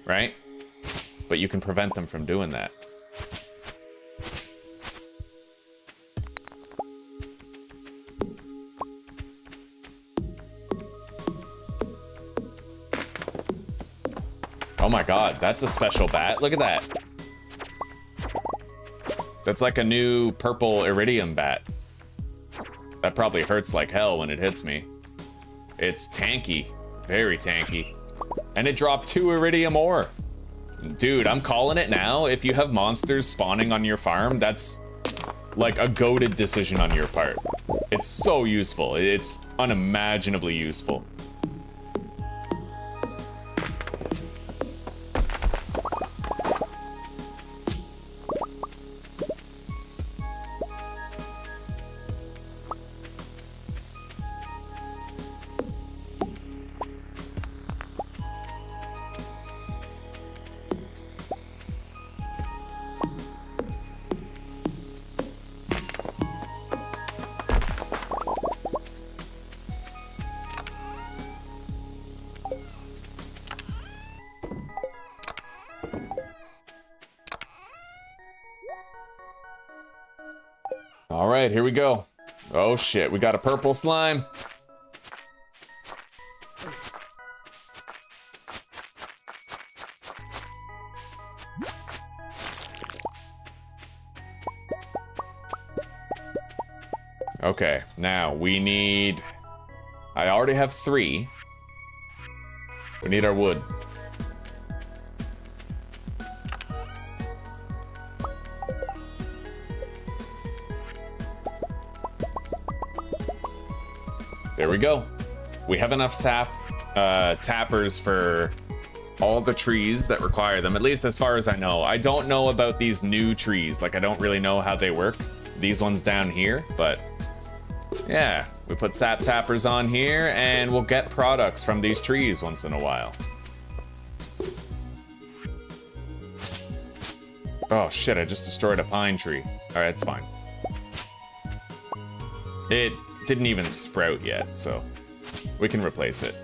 [SPEAKER 1] right? But you can prevent them from doing that. Oh my god, that's a special bat. Look at that. That's like a new purple iridium bat. That probably hurts like hell when it hits me. It's tanky, very tanky. And it dropped 2 iridium ore. Dude, I'm calling it now. If you have monsters spawning on your farm, that's like a goated decision on your part. It's so useful. It's unimaginably useful. All right, here we go. Oh shit, we got a purple slime. Okay, now we need... I already have 3. We need our wood. There we go. We have enough sap tappers for all the trees that require them, at least as far as I know. I don't know about these new trees. Like, I don't really know how they work. These ones down here, but yeah, we put sap tappers on here and we'll get products from these trees once in a while. Oh shit, I just destroyed a pine tree. All right, it's fine. It didn't even sprout yet, so we can replace it.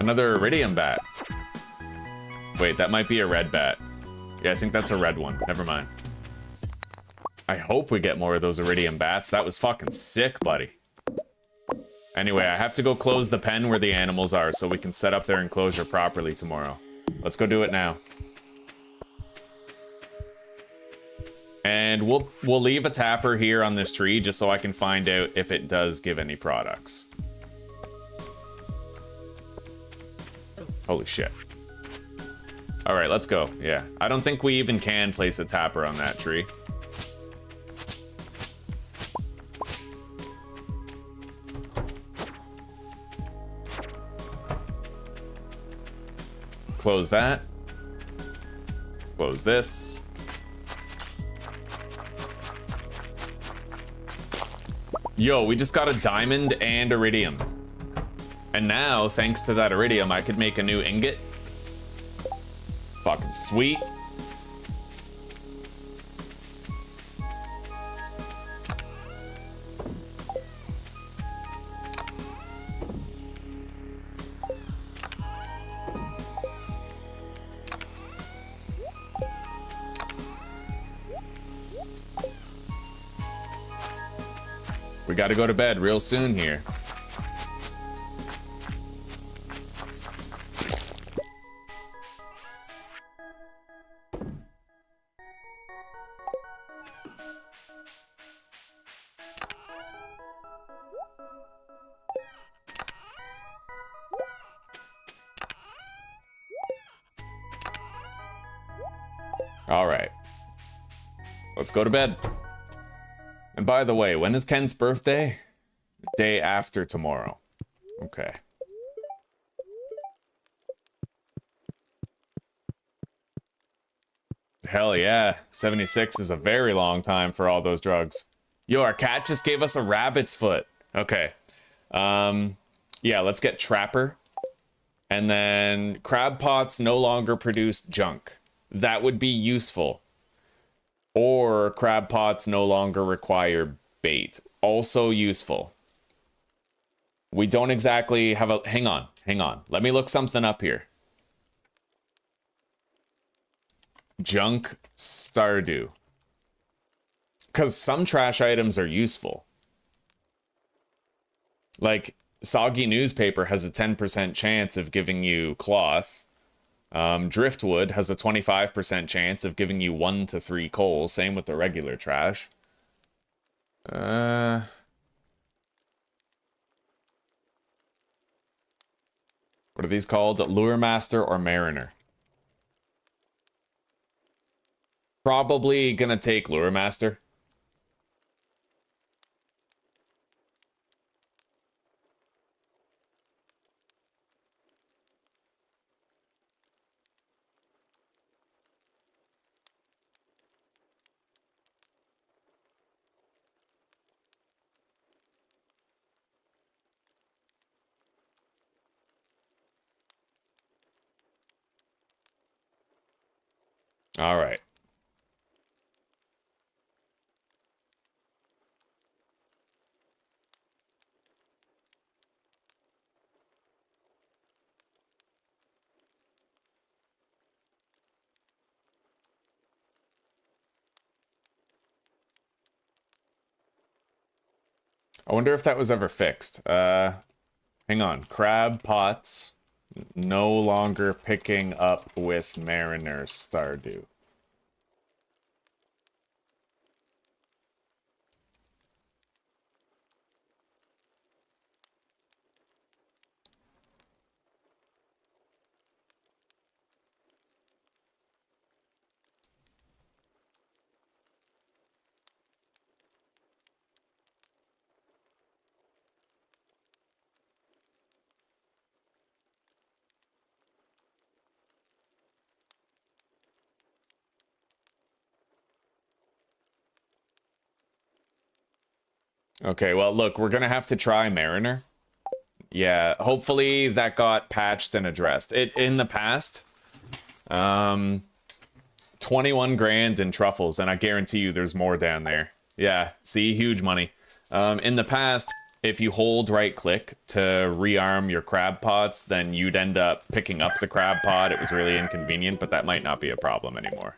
[SPEAKER 1] Another iridium bat. Wait, that might be a red bat. Yeah, I think that's a red one. Never mind. I hope we get more of those iridium bats. That was fucking sick, buddy. Anyway, I have to go close the pen where the animals are so we can set up their enclosure properly tomorrow. Let's go do it now. And we'll leave a tapper here on this tree just so I can find out if it does give any products. Holy shit. All right, let's go. Yeah, I don't think we even can place a tapper on that tree. Close that. Close this. Yo, we just got a diamond and iridium. And now, thanks to that iridium, I could make a new ingot. Fucking sweet. We gotta go to bed real soon here. All right. Let's go to bed. And by the way, when is Ken's birthday? Day after tomorrow. Okay. Hell yeah. 76 is a very long time for all those drugs. Yo, our cat just gave us a rabbit's foot. Okay. Yeah, let's get Trapper. And then crab pots no longer produce junk. That would be useful. Or crab pots no longer require bait. Also useful. We don't exactly have a... Hang on. Let me look something up here. Junk Stardew. Because some trash items are useful. Like, soggy newspaper has a 10% chance of giving you cloth. Driftwood has a 25% chance of giving you 1 to 3 coal. Same with the regular trash. What are these called? Lure Master or Mariner? Probably gonna take Lure Master. All right. I wonder if that was ever fixed. Hang on. Crab pots no longer picking up with Mariner Stardew. Okay, well, look, we're gonna have to try Mariner. Yeah, hopefully that got patched and addressed. In the past, 21 grand in truffles, and I guarantee you there's more down there. Yeah, see, huge money. In the past, if you hold right click to rearm your crab pots, then you'd end up picking up the crab pot. It was really inconvenient, but that might not be a problem anymore.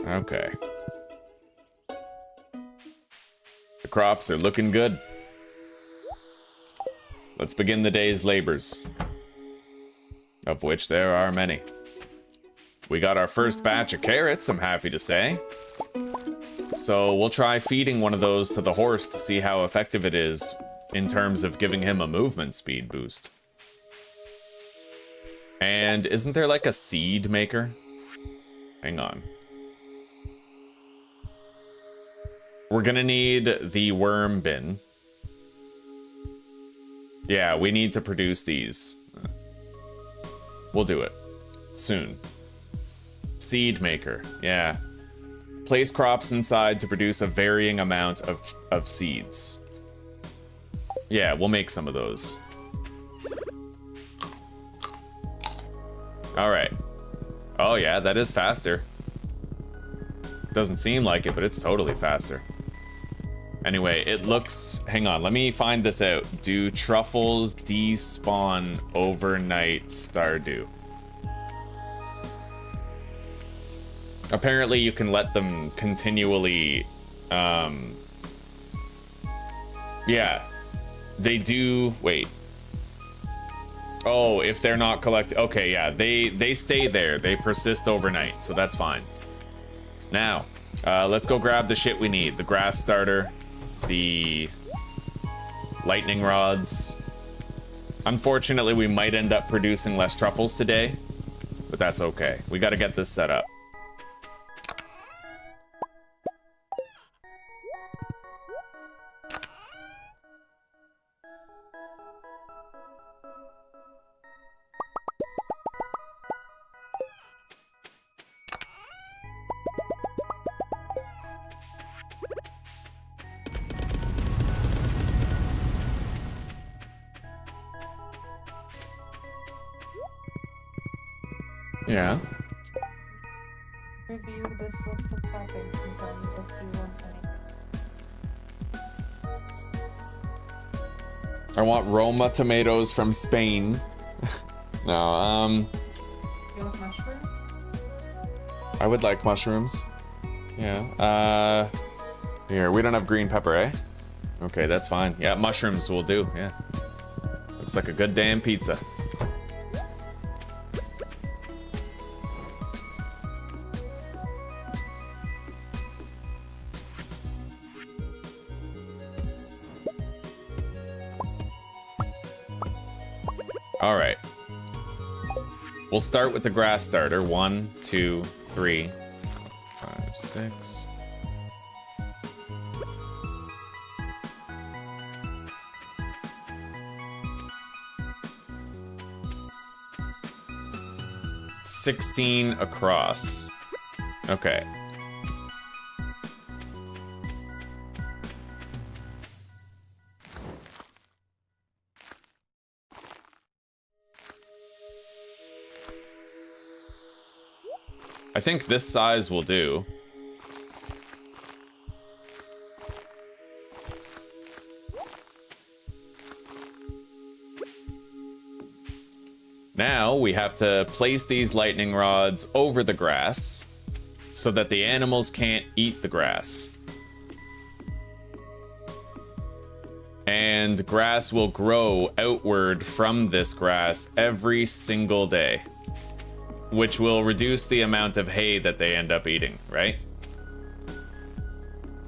[SPEAKER 1] Okay. The crops are looking good. Let's begin the day's labors, of which there are many. We got our first batch of carrots, I'm happy to say. So we'll try feeding one of those to the horse to see how effective it is in terms of giving him a movement speed boost. And isn't there like a seed maker? Hang on. We're gonna need the worm bin. Yeah, we need to produce these. We'll do it. Soon. Seed maker, yeah. Place crops inside to produce a varying amount of seeds. Yeah, we'll make some of those. Alright. Oh yeah, that is faster. Doesn't seem like it, but it's totally faster. Anyway, it looks... Hang on, let me find this out. Do truffles despawn overnight Stardew? Apparently you can let them continually... Yeah. They do... Wait. Oh, if they're not collected... Okay, yeah, they stay there. They persist overnight, so that's fine. Now, let's go grab the shit we need. The grass starter, the lightning rods. Unfortunately, we might end up producing less truffles today, but that's okay. We gotta get this set up. Yeah.
[SPEAKER 2] Review this list of topics and tell me if you want any.
[SPEAKER 1] I want Roma tomatoes from Spain. No,
[SPEAKER 2] You want mushrooms?
[SPEAKER 1] I would like mushrooms. Yeah. Here, we don't have green pepper, eh? Okay, that's fine. Yeah, mushrooms will do, yeah. Looks like a good damn pizza. All right. We'll start with the grass starter. 1, 2, 3, 5, 6. $16 across. Okay. I think this size will do. Now we have to place these lightning rods over the grass so that the animals can't eat the grass. And grass will grow outward from this grass every single day, which will reduce the amount of hay that they end up eating, right?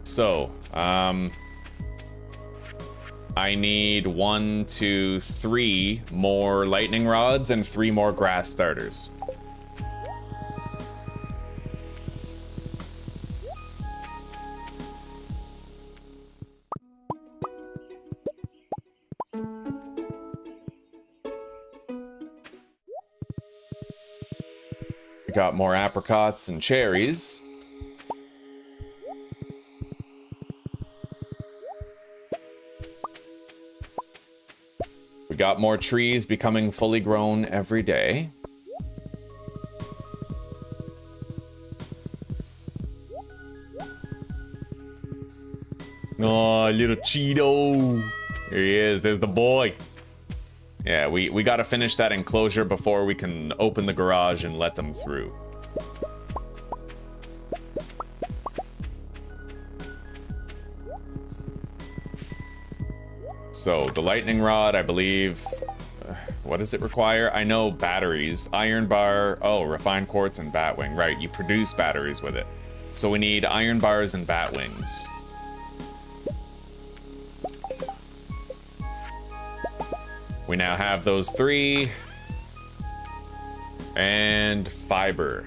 [SPEAKER 1] So, I need 1, 2, 3 more lightning rods and 3 more grass starters. We got more apricots and cherries. got more trees becoming fully grown every day. Oh, little Cheeto. Here he is. There's the boy. Yeah, we got to finish that enclosure before we can open the garage and let them through. So, the lightning rod, I believe... what does it require? I know batteries. Iron bar... oh, refined quartz and batwing. Right, you produce batteries with it. So we need iron bars and batwings. We now have those 3. And fiber.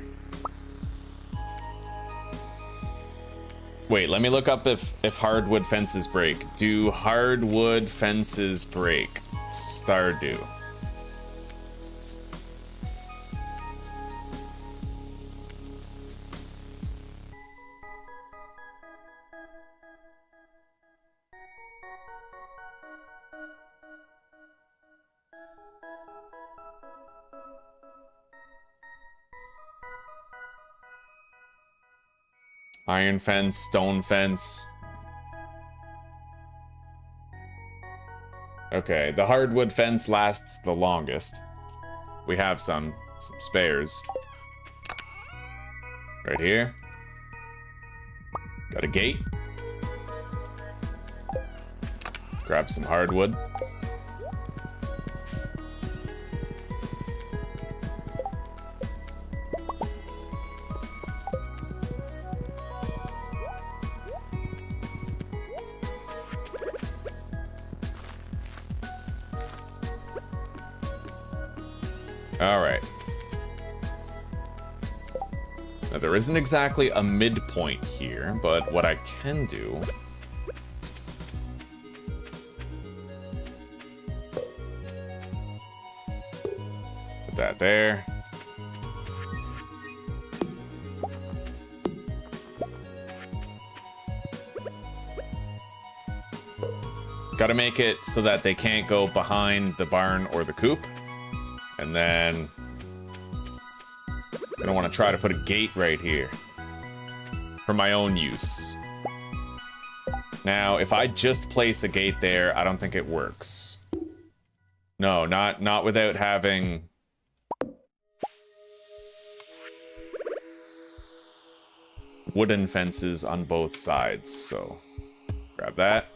[SPEAKER 1] Wait, let me look up if hardwood fences break. Do hardwood fences break? Stardew. Iron fence, stone fence. Okay, the hardwood fence lasts the longest. We have some spares. Right here. Got a gate. Grab some hardwood. Alright. Now, there isn't exactly a midpoint here, but what I can do... put that there. Gotta make it so that they can't go behind the barn or the coop. And then I don't want to try to put a gate right here for my own use. Now, if I just place a gate there, I don't think it works. No, not without having wooden fences on both sides. So grab that.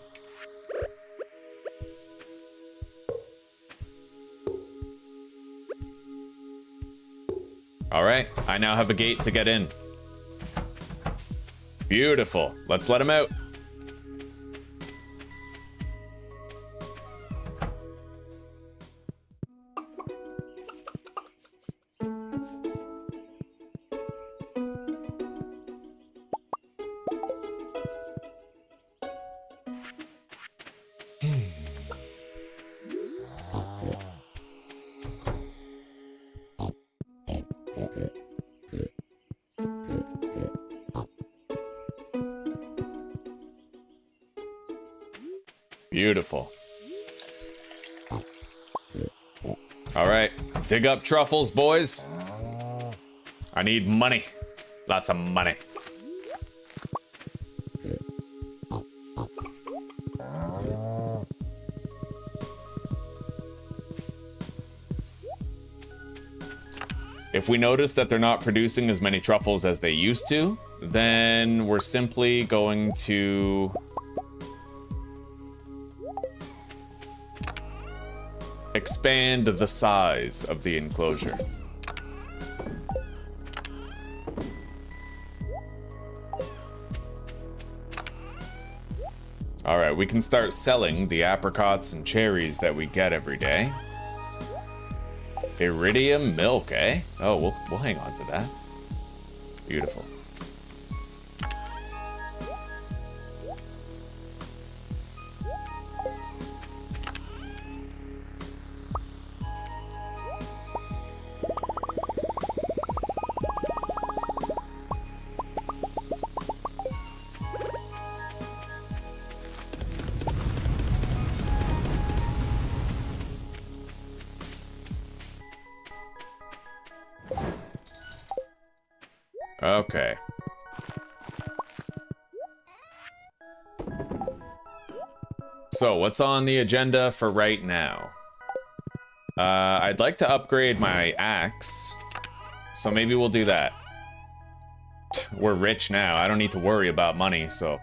[SPEAKER 1] All right, I now have a gate to get in. Beautiful. Let's let him out. Beautiful. All right, dig up truffles, boys. I need money. Lots of money. If we notice that they're not producing as many truffles as they used to, then we're simply going to expand the size of the enclosure. All right, we can start selling the apricots and cherries that we get every day. Iridium milk, eh? Oh, we'll hang on to that. Beautiful. Okay. So, what's on the agenda for right now? I'd like to upgrade my axe, so maybe we'll do that. We're rich now. I don't need to worry about money, so...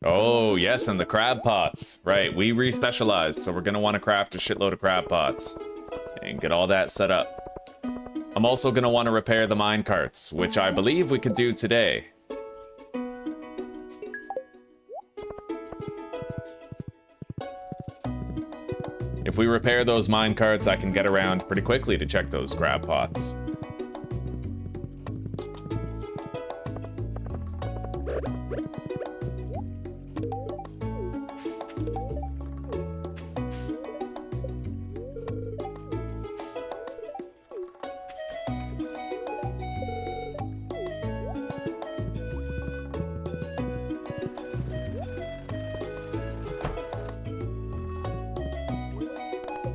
[SPEAKER 1] Oh, yes, and the crab pots. Right, we re-specialized, so we're gonna want to craft a shitload of crab pots. And get all that set up. I'm also gonna want to repair the mine carts, which I believe we could do today. If we repair those mine carts, I can get around pretty quickly to check those crab pots.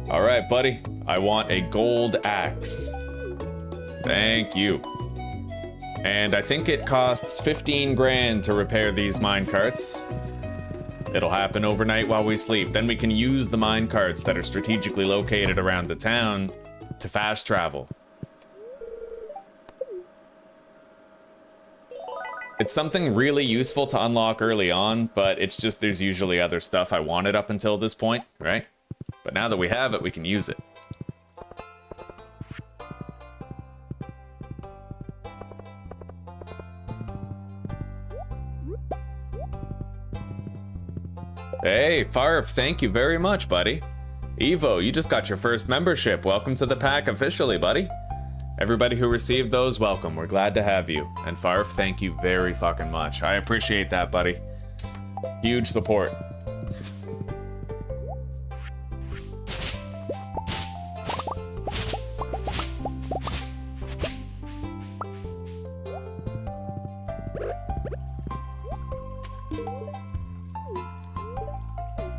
[SPEAKER 1] Alright, buddy. I want a gold axe. Thank you. And I think it costs 15 grand to repair these mine carts. It'll happen overnight while we sleep. Then we can use the mine carts that are strategically located around the town to fast travel. It's something really useful to unlock early on, but it's just there's usually other stuff I wanted up until this point, right? But now that we have it, we can use it. Hey, Farf, thank you very much, buddy. Evo, you just got your first membership. Welcome to the pack officially, buddy. Everybody who received those, welcome. We're glad to have you. And Farf, thank you very fucking much. I appreciate that, buddy. Huge support.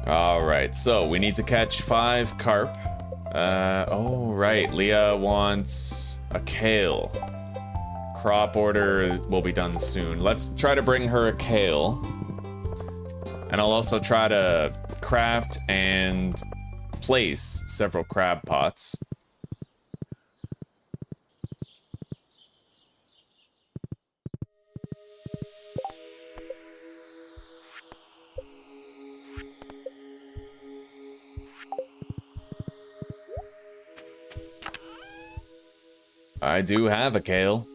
[SPEAKER 1] Alright, so we need to catch 5 carp. Oh, right, Leah wants a kale. Crop order will be done soon. Let's try to bring her a kale. And I'll also try to craft and place several crab pots. I do have a kale.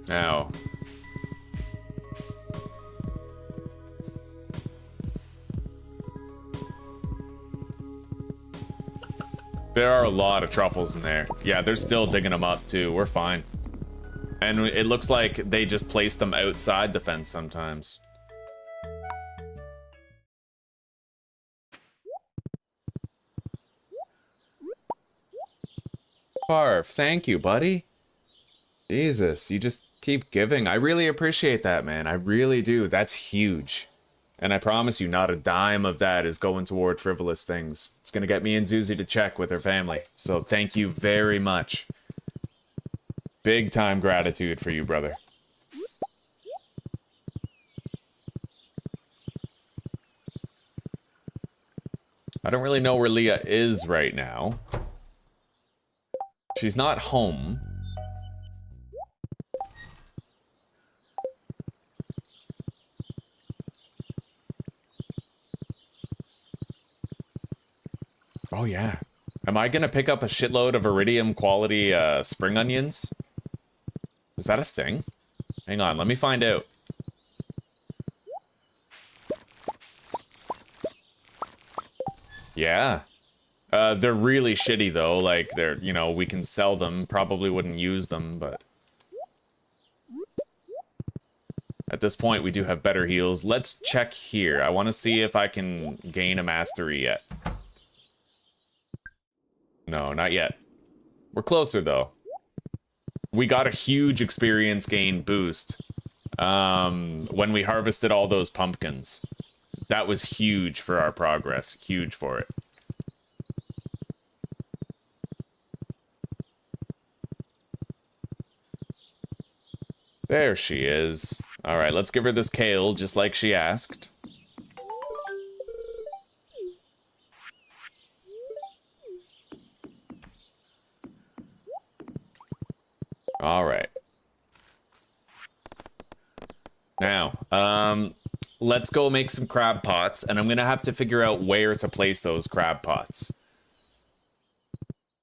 [SPEAKER 1] Now. There are a lot of truffles in there. Yeah, they're still digging them up too. We're fine. And it looks like they just place them outside the fence sometimes. Farf, thank you, buddy. Jesus, you just keep giving. I really appreciate that, man. I really do. That's huge. And I promise you, not a dime of that is going toward frivolous things. It's gonna get me and Zuzi to check with her family. So thank you very much. Big time gratitude for you, brother. I don't really know where Leah is right now. She's not home. Oh yeah. Am I gonna pick up a shitload of iridium quality spring onions? Is that a thing? Hang on, let me find out. Yeah. They're really shitty though, like they're, you know, we can sell them, probably wouldn't use them, but... At this point, we do have better heals. Let's check here. I want to see if I can gain a mastery yet. No, not yet. We're closer though. we got a huge experience gain boost when we harvested all those pumpkins. That was huge for our progress. Huge for it. There she is. All right, let's give her this kale just like she asked. All right. Now, let's go make some crab pots, and I'm gonna have to figure out where to place those crab pots.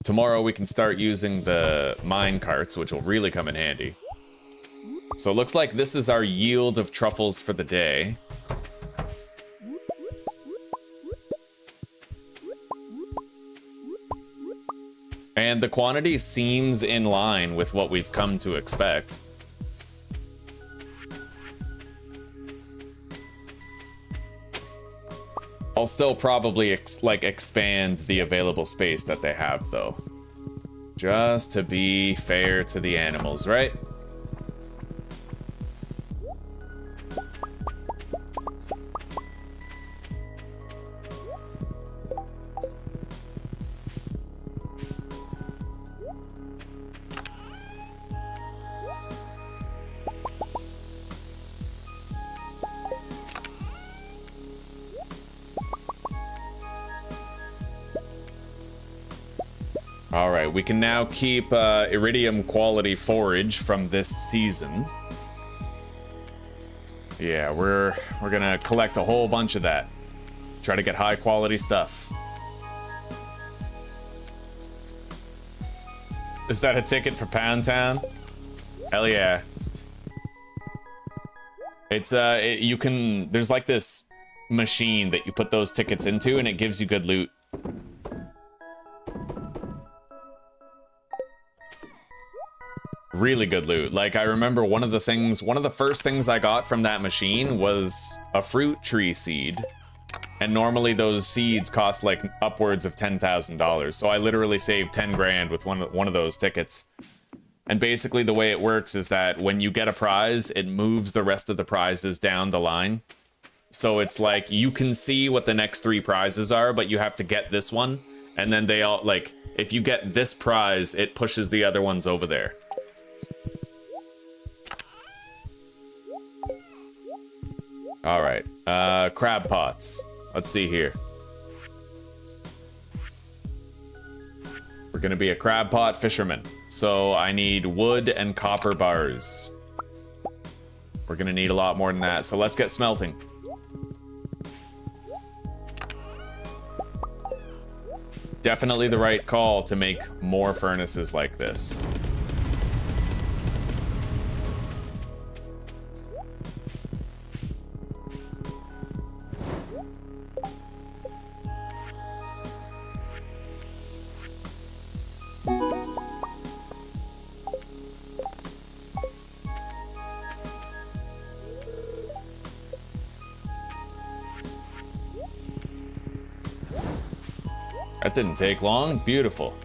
[SPEAKER 1] Tomorrow we can start using the mine carts, which will really come in handy. So it looks like this is our yield of truffles for the day. And the quantity seems in line with what we've come to expect. I'll still probably expand the available space that they have, though. Just to be fair to the animals, right? Alright, we can now keep iridium quality forage from this season. Yeah, we're gonna collect a whole bunch of that. Try to get high quality stuff. Is that a ticket for Pound Town? Hell yeah. It's you can, there's like this machine that you put those tickets into and it gives you good loot. Really good loot. Like, I remember one of the first things I got from that machine was a fruit tree seed. And normally those seeds cost like upwards of $10,000. So I literally saved 10 grand with one of those tickets. And basically the way it works is that when you get a prize, it moves the rest of the prizes down the line. So it's like, you can see what the next 3 prizes are, but you have to get this one. And then they all, like, if you get this prize, it pushes the other ones over there. Alright, crab pots. Let's see here. We're gonna be a crab pot fisherman. So I need wood and copper bars. We're gonna need a lot more than that, so let's get smelting. Definitely the right call to make more furnaces like this. That didn't take long. Beautiful.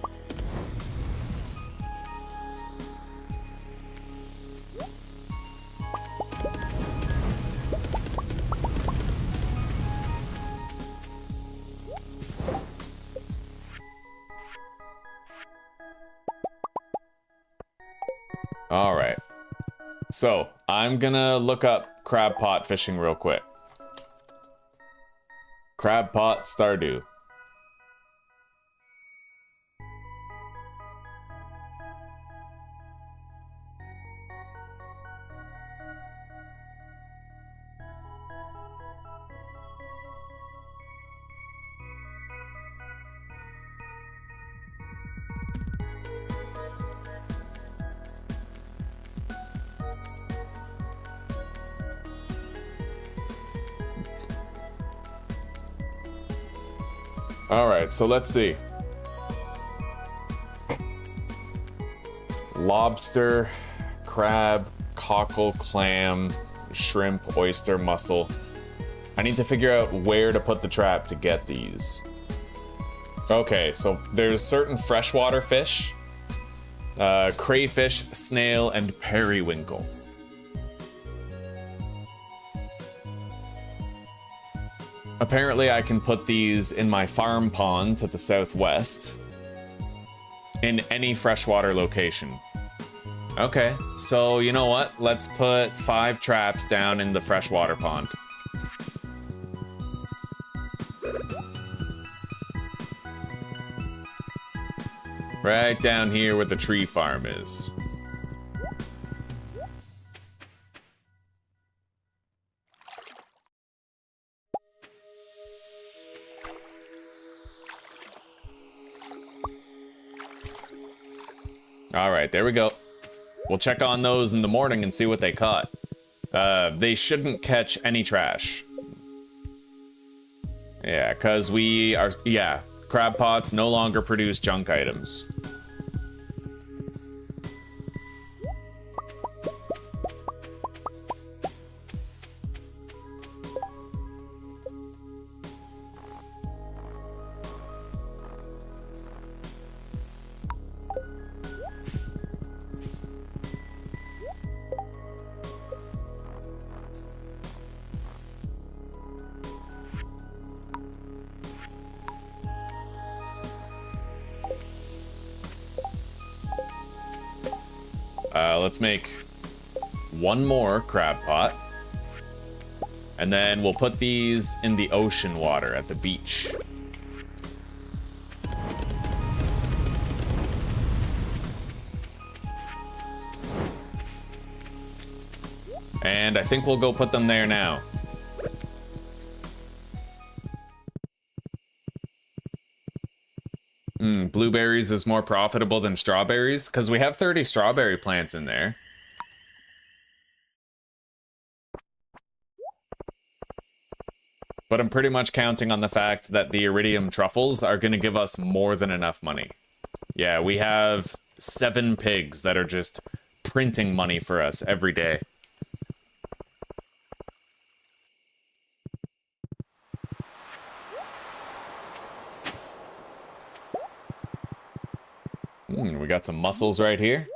[SPEAKER 1] All right. So, I'm gonna look up crab pot fishing real quick. Crab pot Stardew. Alright, so let's see. Lobster, crab, cockle, clam, shrimp, oyster, mussel. I need to figure out where to put the trap to get these. Okay, so there's certain freshwater fish. Crayfish, snail, and periwinkle. Apparently I can put these in my farm pond to the southwest in any freshwater location. Okay, so you know what? Let's put 5 traps down in the freshwater pond. Right down here where the tree farm is. All right, there we go. We'll check on those in the morning and see what they caught. They shouldn't catch any trash. Yeah, because we are, yeah, crab pots no longer produce junk items. Let's make 1 more crab pot. And then we'll put these in the ocean water at the beach. And I think we'll go put them there now. Blueberries is more profitable than strawberries because we have 30 strawberry plants in there. But I'm pretty much counting on the fact that the iridium truffles are going to give us more than enough money. Yeah, we have 7 pigs that are just printing money for us every day. We got some mussels right here.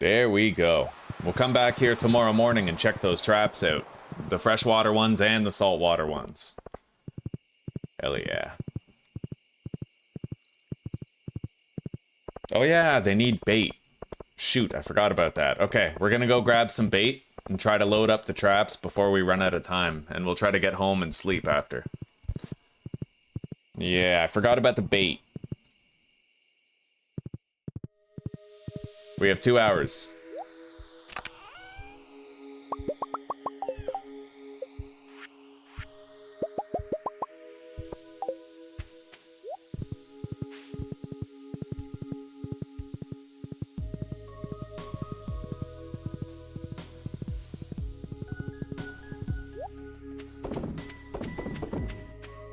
[SPEAKER 1] There we go. We'll come back here tomorrow morning and check those traps out. The freshwater ones and the saltwater ones. Hell yeah. Oh yeah, they need bait. Shoot, I forgot about that. Okay, we're gonna go grab some bait and try to load up the traps before we run out of time. And we'll try to get home and sleep after. Yeah, I forgot about the bait. We have 2 hours.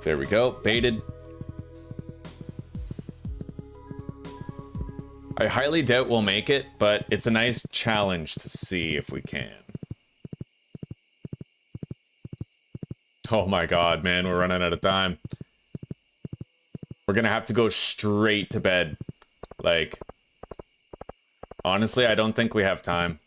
[SPEAKER 1] There we go, baited. I highly doubt we'll make it, but it's a nice challenge to see if we can. Oh my god, man, we're running out of time. We're gonna have to go straight to bed. Like, honestly, I don't think we have time.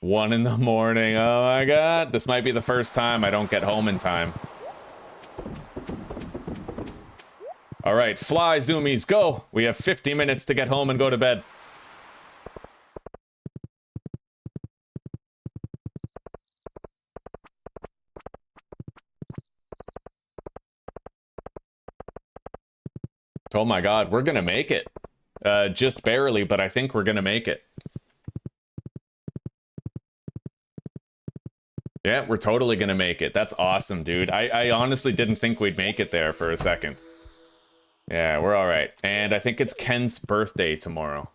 [SPEAKER 1] One in the morning, oh my god. This might be the first time I don't get home in time. All right, fly, zoomies, go! We have 50 minutes to get home and go to bed. Oh my god, we're gonna make it. Just barely, but I think we're gonna make it. Yeah, we're totally gonna make it. That's awesome, dude. I honestly didn't think we'd make it there for a second. Yeah, we're alright. And I think it's Ken's birthday tomorrow.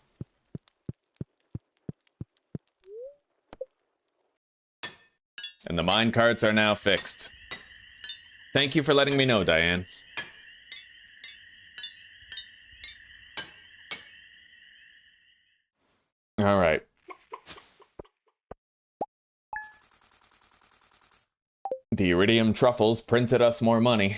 [SPEAKER 1] And the mine carts are now fixed. Thank you for letting me know, Diane. All right. The iridium truffles printed us more money.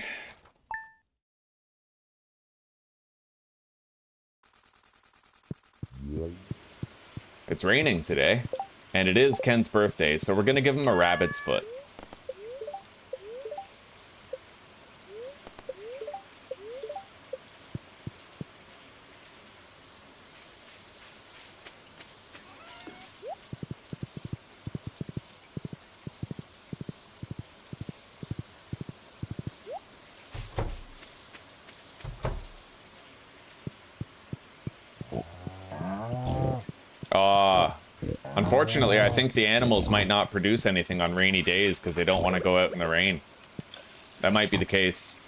[SPEAKER 1] It's raining today, and it is Ken's birthday, so we're gonna give him a rabbit's foot. Unfortunately, I think the animals might not produce anything on rainy days because they don't want to go out in the rain. That might be the case.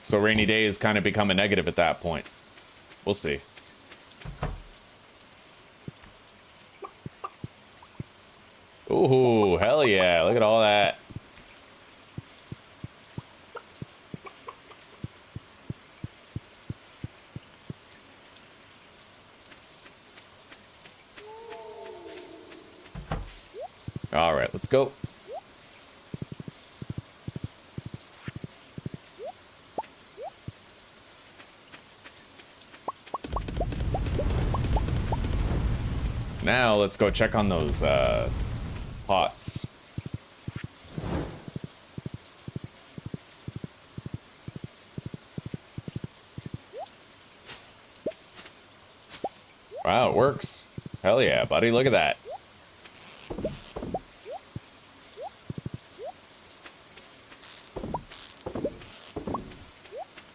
[SPEAKER 1] So rainy days kind of become a negative at that point. We'll see. Ooh, hell yeah, look at all that. All right, let's go. Now let's go check on those pots. Wow, it works. Hell yeah, buddy, look at that.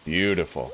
[SPEAKER 1] Beautiful.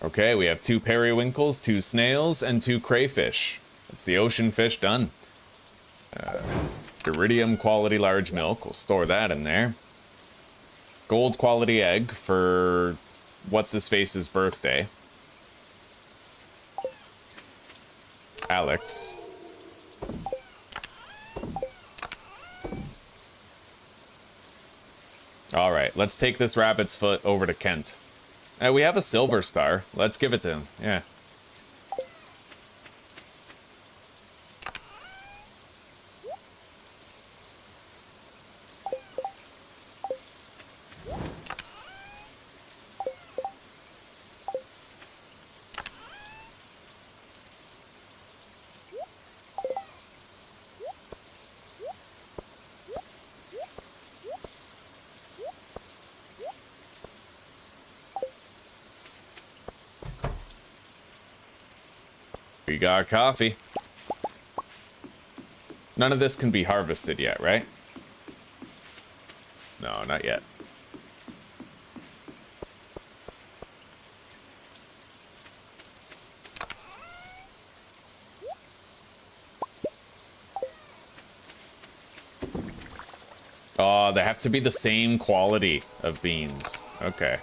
[SPEAKER 1] Okay, we have 2 periwinkles, 2 snails, and 2 crayfish. That's the ocean fish done. Iridium quality large milk, we'll store that in there. Gold quality egg for what's-his-face's birthday. Alex. Alright, let's take this rabbit's foot over to Kent. We have a silver star. Let's give it to him. Yeah. We got coffee. None of this can be harvested yet, right? No, not yet. Oh, they have to be the same quality of beans. Okay.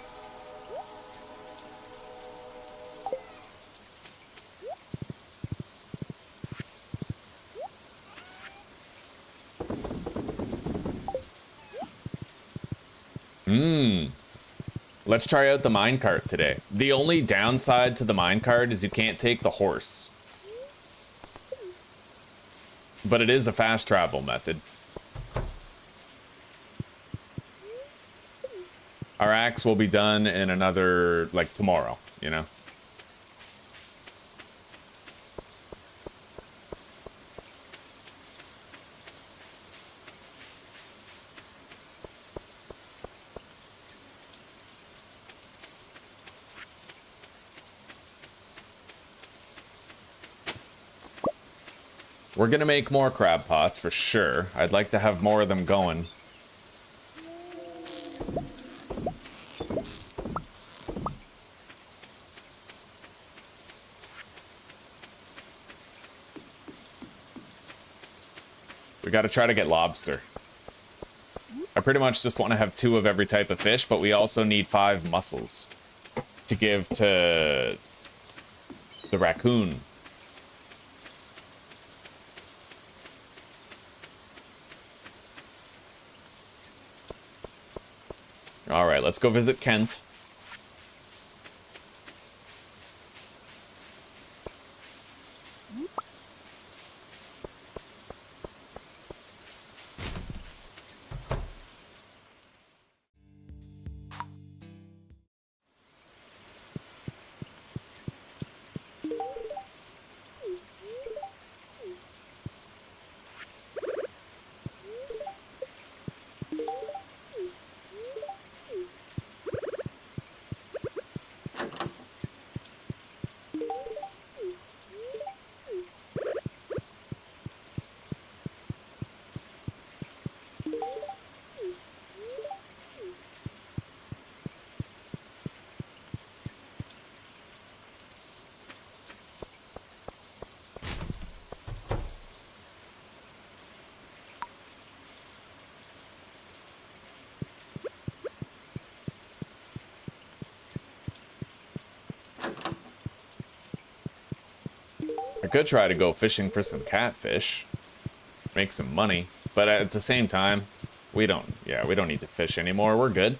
[SPEAKER 1] Let's try out the minecart today. The only downside to the minecart is you can't take the horse. But it is a fast travel method. Our axe will be done in another, like, tomorrow, you know? We're gonna make more crab pots for sure. I'd like to have more of them going. We gotta try to get lobster. I pretty much just want to have 2 of every type of fish, but we also need 5 mussels to give to the raccoon. Alright, let's go visit Kent. I could try to go fishing for some catfish. Make some money. But at the same time, we don't need to fish anymore. We're good.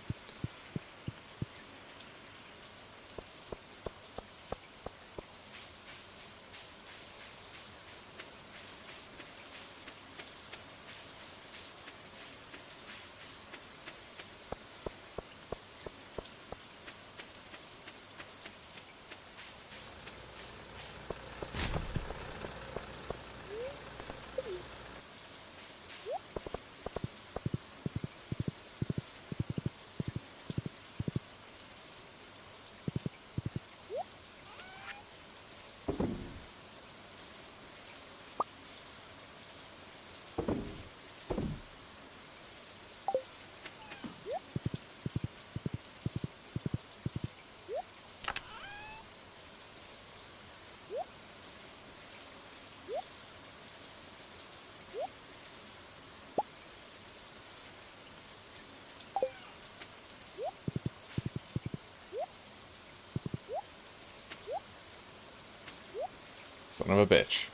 [SPEAKER 1] Son of a bitch.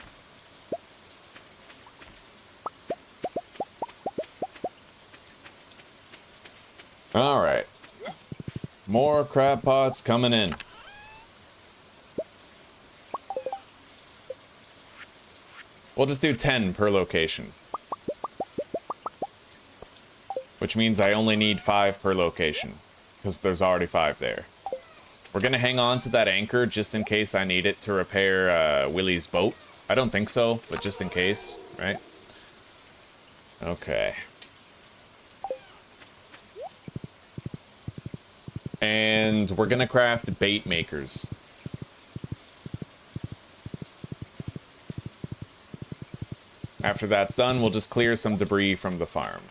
[SPEAKER 1] Alright. More crab pots coming in. We'll just do 10 per location. Which means I only need 5 per location. Because there's already 5 there. We're gonna hang on to that anchor just in case I need it to repair Willie's boat. I don't think so, but just in case, right? Okay. And we're gonna craft bait makers. After that's done, we'll just clear some debris from the farm.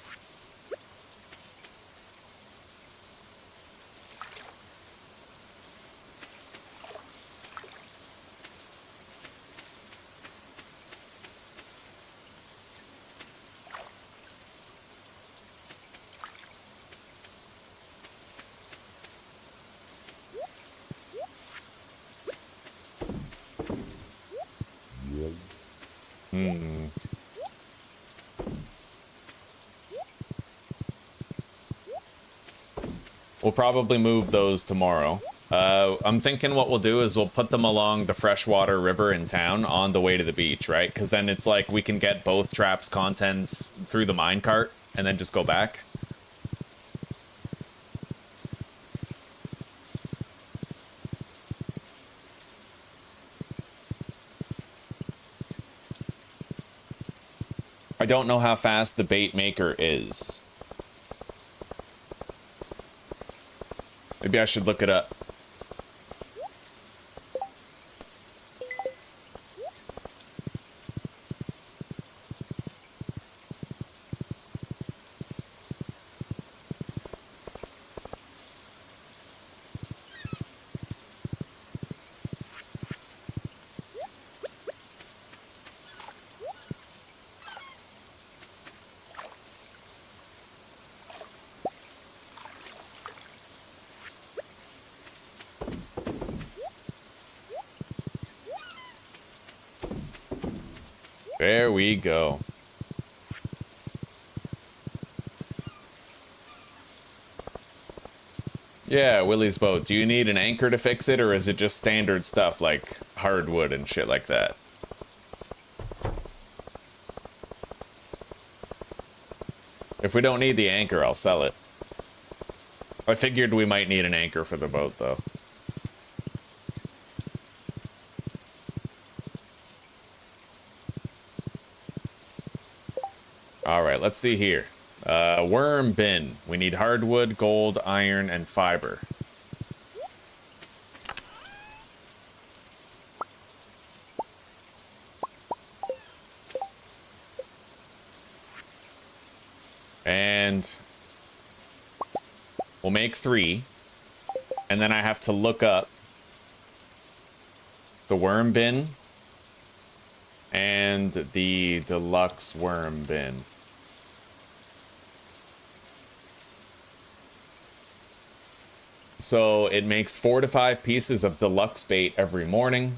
[SPEAKER 1] We'll probably move those tomorrow. I'm thinking what we'll do is we'll put them along the freshwater river in town on the way to the beach, right? Because then it's like we can get both traps' contents through the minecart and then just go back. I don't know how fast the bait maker is. Maybe I should look it up. There we go. Yeah, Willie's boat. Do you need an anchor to fix it, or is it just standard stuff like hardwood and shit like that? If we don't need the anchor, I'll sell it. I figured we might need an anchor for the boat, though. Alright, let's see here. Worm bin. We need hardwood, gold, iron, and fiber. And we'll make 3. And then I have to look up the worm bin and the deluxe worm bin. So it makes 4 to 5 pieces of deluxe bait every morning.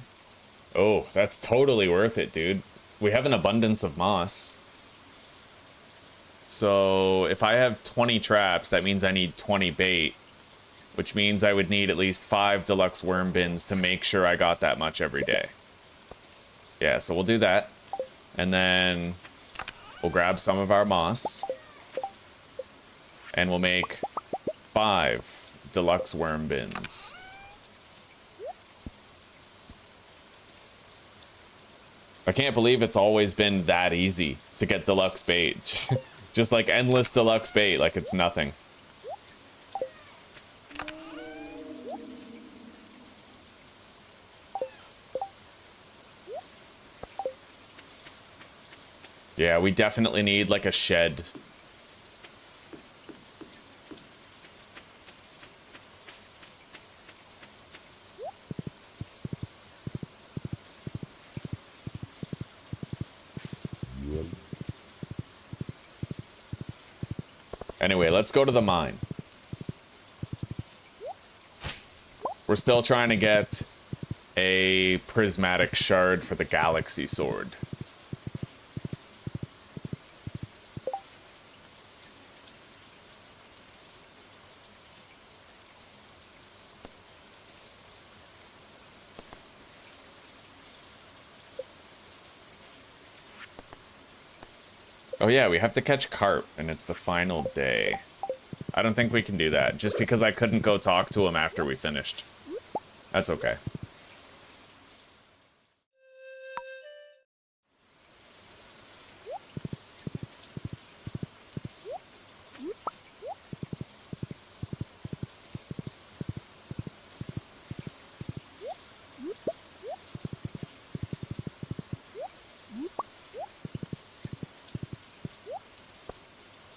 [SPEAKER 1] Oh, that's totally worth it, dude. We have an abundance of moss. So if I have 20 traps, that means I need 20 bait, which means I would need at least 5 deluxe worm bins to make sure I got that much every day. Yeah, so we'll do that. And then we'll grab some of our moss. And we'll make 5 deluxe worm bins. I can't believe it's always been that easy to get deluxe bait. Just like endless deluxe bait, like it's nothing. Yeah, we definitely need like a shed. Anyway, let's go to the mine. We're still trying to get a prismatic shard for the galaxy sword. Oh yeah, we have to catch carp, and it's the final day. I don't think we can do that, just because I couldn't go talk to him after we finished. That's okay.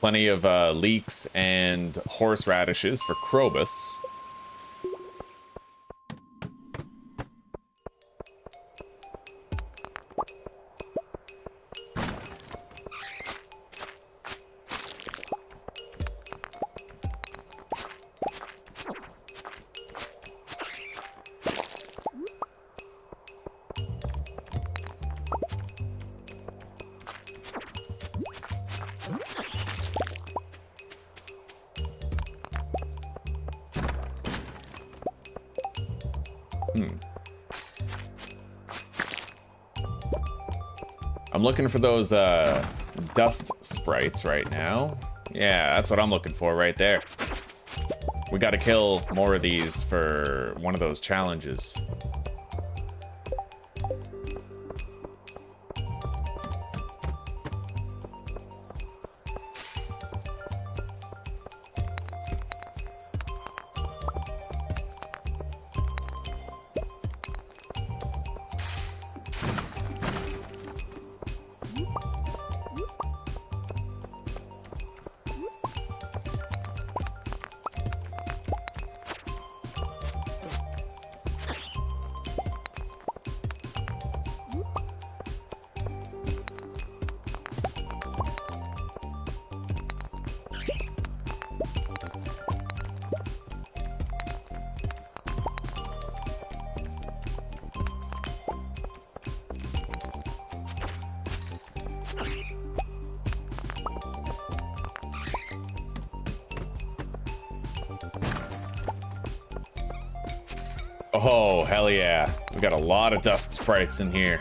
[SPEAKER 1] Plenty of leeks and horseradishes for Krobus. I'm looking for those dust sprites right now. Yeah, that's what I'm looking for right there. We gotta kill more of these for one of those challenges. Oh, hell yeah. We got a lot of dust sprites in here.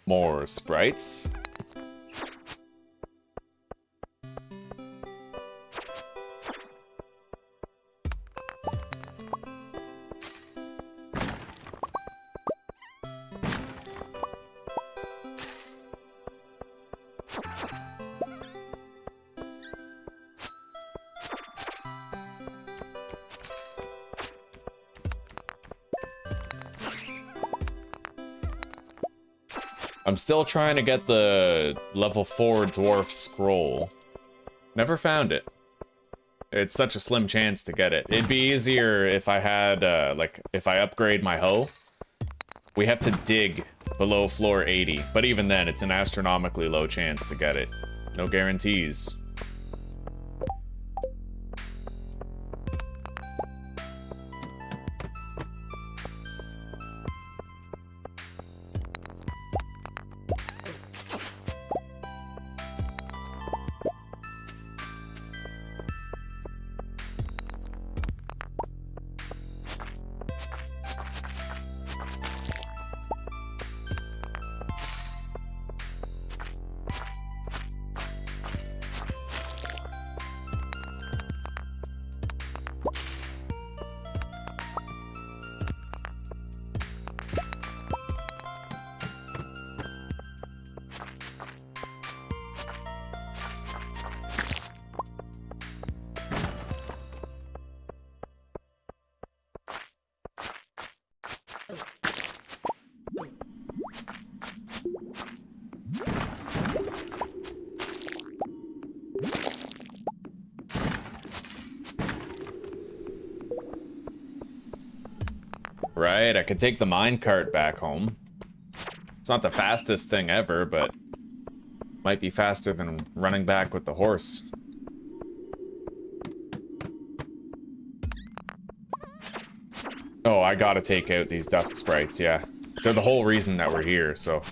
[SPEAKER 1] More sprites. I'm still trying to get the level 4 dwarf scroll. Never found it. It's such a slim chance to get it. It'd be easier if I had, like, if I upgrade my hoe. We have to dig below floor 80, but even then, it's an astronomically low chance to get it. No guarantees. Right, I could take the minecart back home. It's not the fastest thing ever, but might be faster than running back with the horse. Oh, I gotta take out these dust sprites, yeah. They're the whole reason that we're here, so...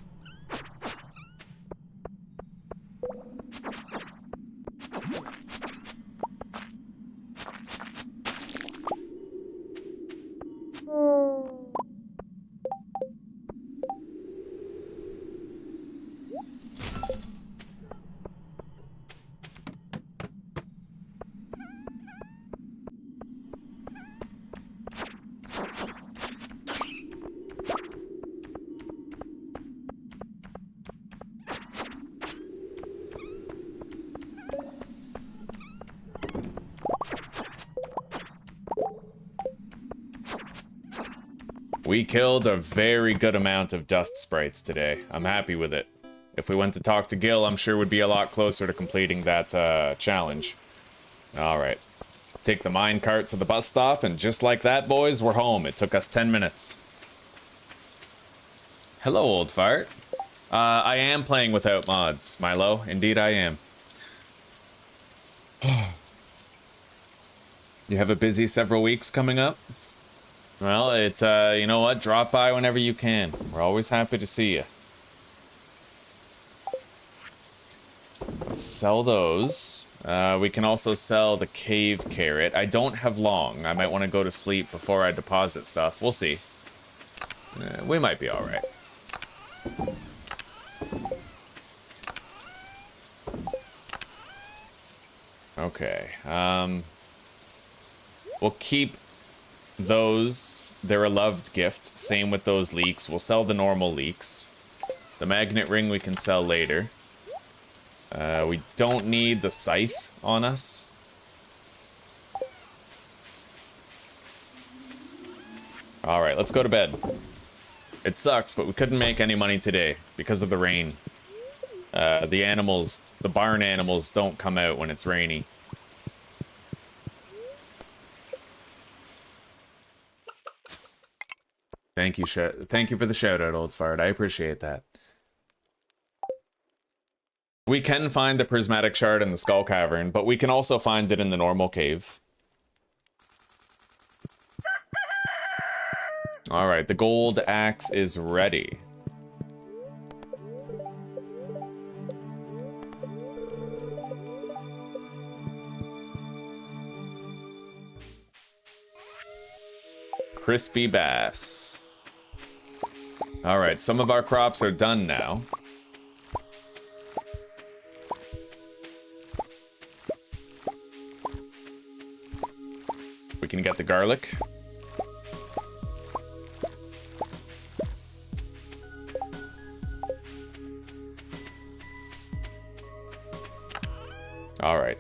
[SPEAKER 1] We killed a very good amount of dust sprites today. I'm happy with it. If we went to talk to Gil, I'm sure we'd be a lot closer to completing that challenge. Alright. Take the minecart to the bus stop, and just like that, boys, we're home. It took us 10 minutes. Hello, old fart. I am playing without mods, Milo. Indeed I am. You have a busy several weeks coming up? Well, you know what? Drop by whenever you can. We're always happy to see you. Let's sell those. We can also sell the cave carrot. I don't have long. I might want to go to sleep before I deposit stuff. We'll see. We might be alright. Okay. We'll keep those. They're a loved gift. Same with those leeks. We'll sell the normal leeks. The magnet ring we can sell later. We don't need the scythe on us. Alright, let's go to bed. It sucks, but we couldn't make any money today because of the rain. The barn animals don't come out when it's rainy. Thank you for the shout out, Old Fart. I appreciate that. We can find the prismatic shard in the skull cavern, but we can also find it in the normal cave. Alright, the gold axe is ready. Crispy bass. Alright, some of our crops are done now. We can get the garlic. All right.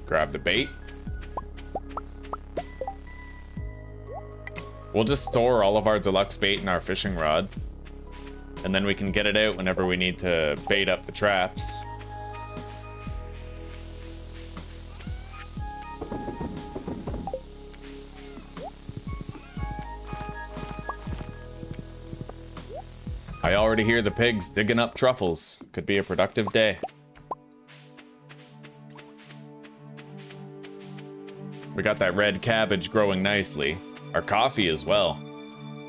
[SPEAKER 1] Grab the bait. We'll just store all of our deluxe bait in our fishing rod. And then we can get it out whenever we need to bait up the traps. I already hear the pigs digging up truffles. Could be a productive day. We got that red cabbage growing nicely. Our coffee as well.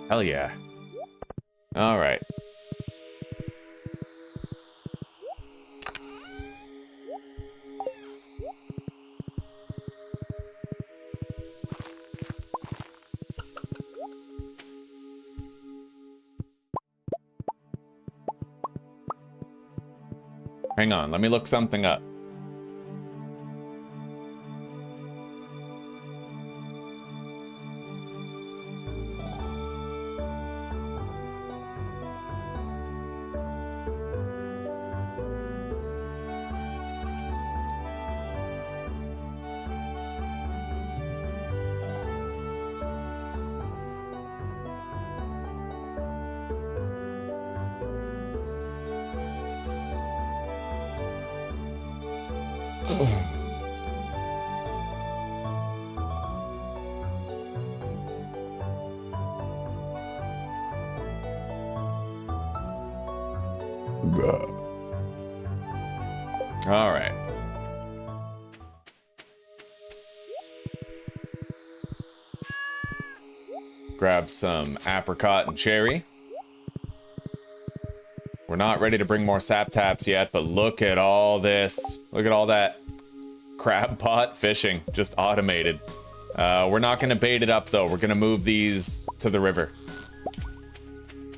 [SPEAKER 1] Hell yeah. All right. Hang on, let me look something up. All right. Grab some apricot and cherry. We're not ready to bring more sap taps yet, but look at all this. Look at all that crab pot fishing, just automated. We're not gonna bait it up though. We're gonna move these to the river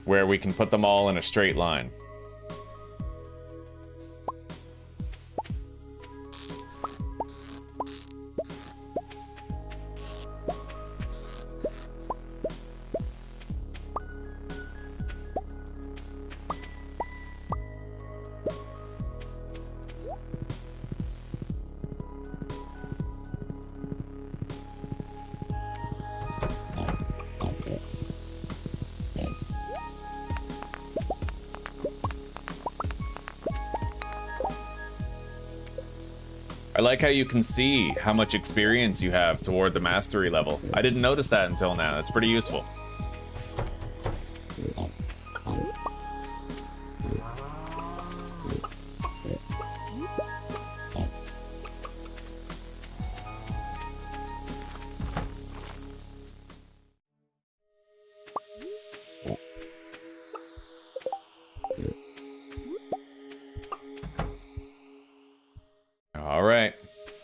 [SPEAKER 1] where we can put them all in a straight line. I like how you can see how much experience you have toward the mastery level. I didn't notice that until now. That's pretty useful.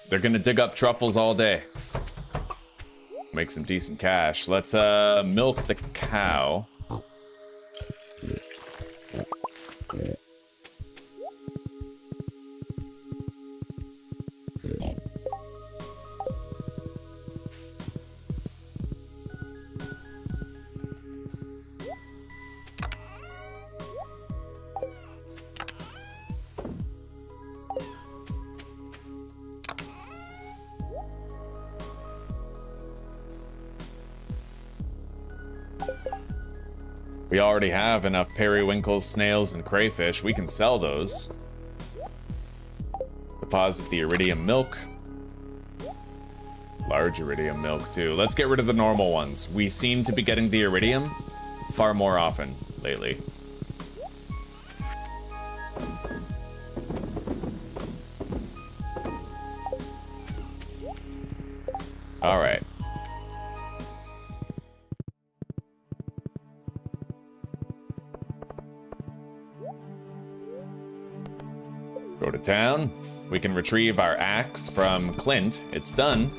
[SPEAKER 1] They're gonna dig up truffles all day. Make some decent cash. Let's milk the cow. We already have enough periwinkles, snails, and crayfish. We can sell those. Deposit the iridium milk. Large iridium milk, too. Let's get rid of the normal ones. We seem to be getting the iridium far more often lately. All right. Go to town. We can retrieve our axe from Clint. It's done.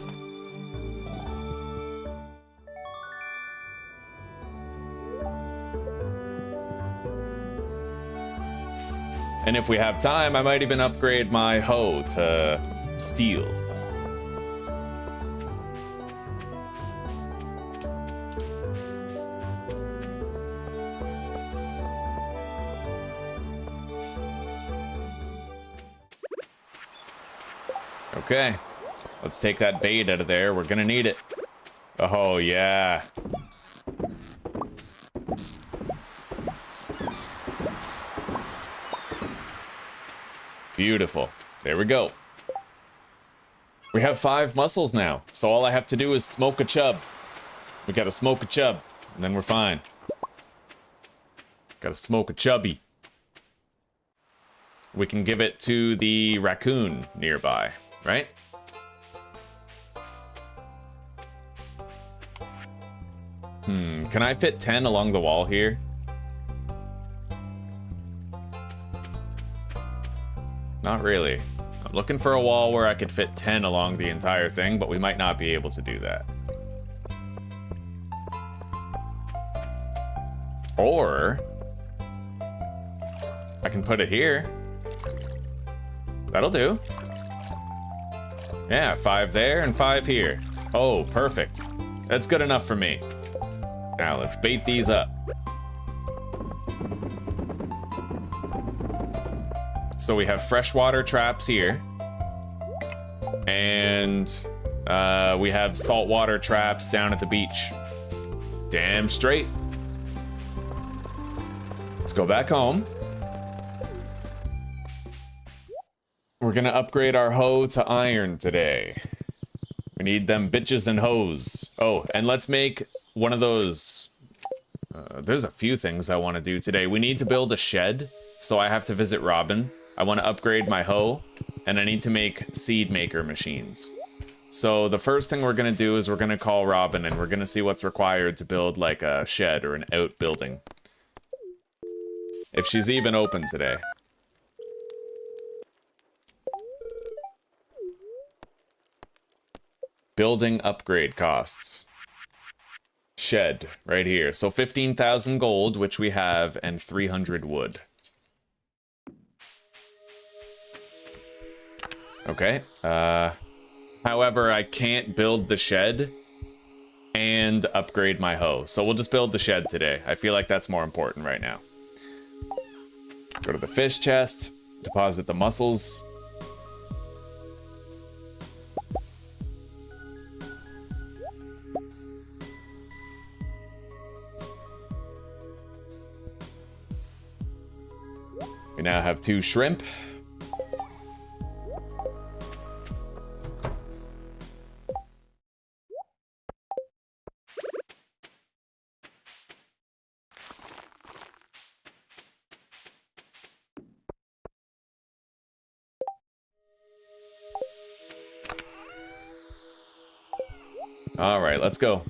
[SPEAKER 1] And if we have time, I might even upgrade my hoe to steel. Okay, let's take that bait out of there. We're gonna need it. Oh, yeah. Beautiful. There we go. We have 5 mussels now, so all I have to do is smoke a chub. We gotta smoke a chub, and then we're fine. Gotta smoke a chubby. We can give it to the raccoon nearby, right? Can I fit 10 along the wall here? Not really. I'm looking for a wall where I could fit 10 along the entire thing, but we might not be able to do that. Or I can put it here. That'll do. Yeah, 5 there and 5 here. Oh, perfect. That's good enough for me. Now let's bait these up. So we have freshwater traps here. And we have saltwater traps down at the beach. Damn straight. Let's go back home. We're gonna upgrade our hoe to iron today. We need them bitches and hoes. Oh, and let's make one of those. There's a few things I want to do today. We need to build a shed, so I have to visit Robin. I want to upgrade my hoe, and I need to make seed maker machines. So the first thing we're gonna do is we're gonna call Robin, and we're gonna see what's required to build like a shed or an outbuilding. If she's even open today. Building upgrade costs. Shed, right here. So 15,000 gold, which we have, and 300 wood. Okay. However, I can't build the shed and upgrade my hoe. So we'll just build the shed today. I feel like that's more important right now. Go to the fish chest, deposit the mussels. We now have 2 shrimp. All right, let's go.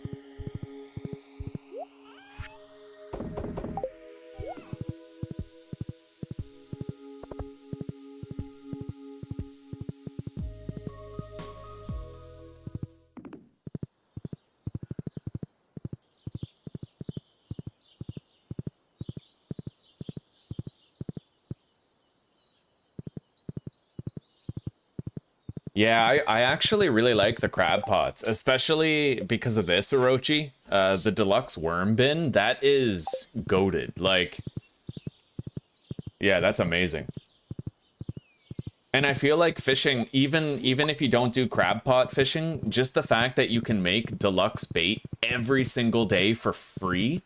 [SPEAKER 1] Yeah, I actually really like the crab pots, especially because of this Orochi. The deluxe worm bin, that is goated. Like, yeah, that's amazing. And I feel like fishing, even if you don't do crab pot fishing, just the fact that you can make deluxe bait every single day for free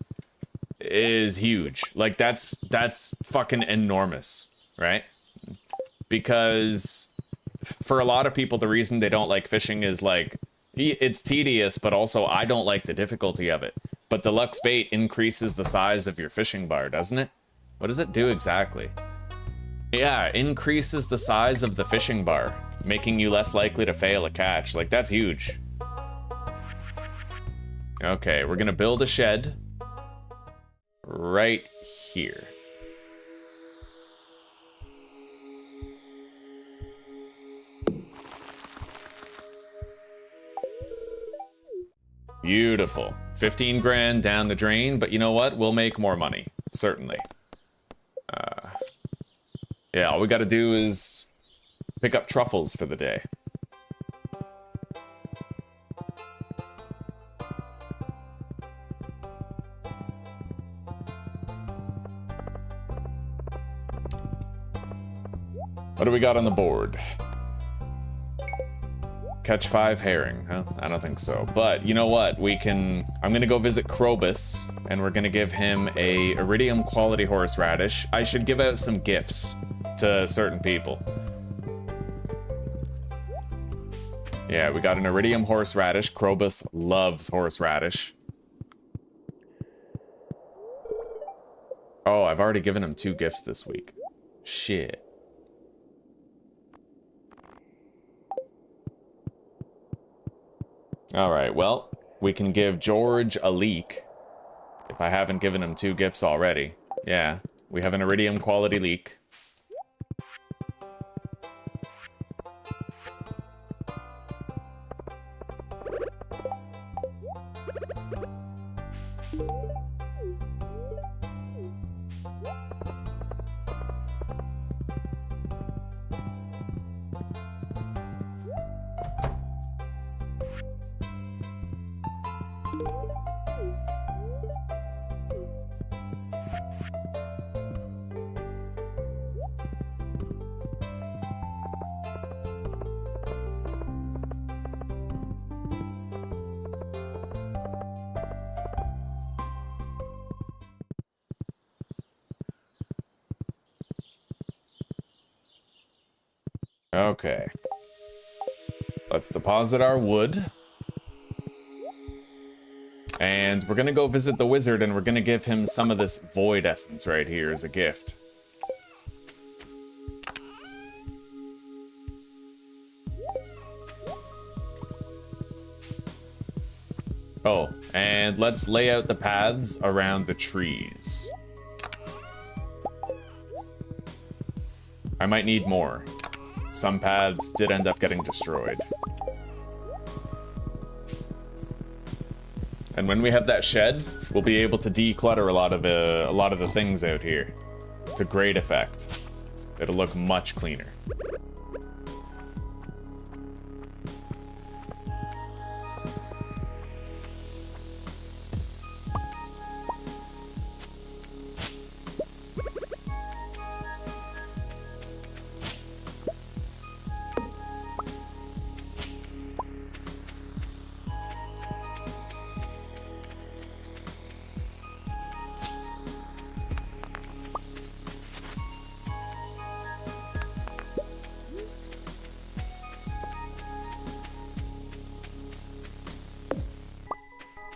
[SPEAKER 1] is huge. Like, that's fucking enormous, right? Because for a lot of people, the reason they don't like fishing is like, it's tedious, but also I don't like the difficulty of it. But deluxe bait increases the size of your fishing bar, doesn't it? What does it do exactly? Yeah, increases the size of the fishing bar, making you less likely to fail a catch. Like, that's huge. Okay, we're gonna build a shed right here. Beautiful. 15 grand down the drain, but you know what? We'll make more money, certainly. Yeah, all we gotta do is pick up truffles for the day. What do we got on the board? Catch 5 herring, huh? I don't think so. But you know what? I'm gonna go visit Krobus, and we're gonna give him a iridium quality horseradish. I should give out some gifts to certain people. Yeah, we got an iridium horseradish. Krobus loves horseradish. Oh, I've already given him 2 gifts this week. Shit. Alright, well, we can give George a leek. If I haven't given him 2 gifts already. Yeah, we have an iridium quality leek. Okay. Let's deposit our wood. And we're gonna go visit the wizard, and we're gonna give him some of this void essence right here as a gift. Oh, and let's lay out the paths around the trees. I might need more. Some paths did end up getting destroyed. And when we have that shed, we'll be able to declutter a lot of the things out here to great effect. It'll look much cleaner.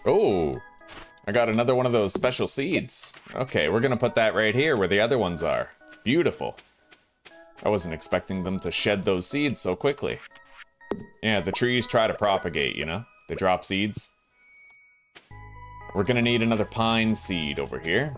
[SPEAKER 1] Oh, I got another one of those special seeds. Okay, we're gonna put that right here where the other ones are. Beautiful. I wasn't expecting them to shed those seeds so quickly. Yeah, the trees try to propagate, you know? They drop seeds. We're gonna need another pine seed over here.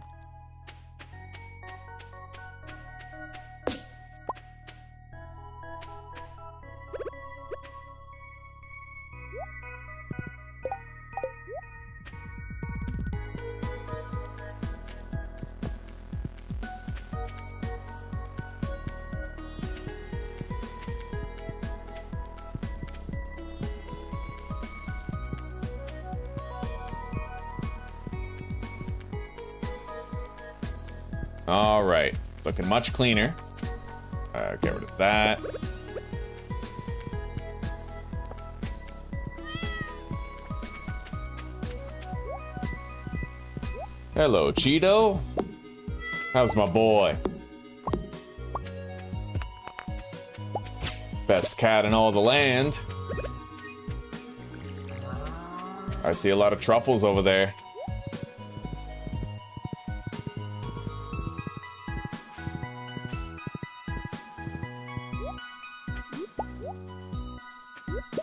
[SPEAKER 1] All right, looking much cleaner. Get rid of that. Hello, Cheeto. How's my boy? Best cat in all the land. I see a lot of truffles over there.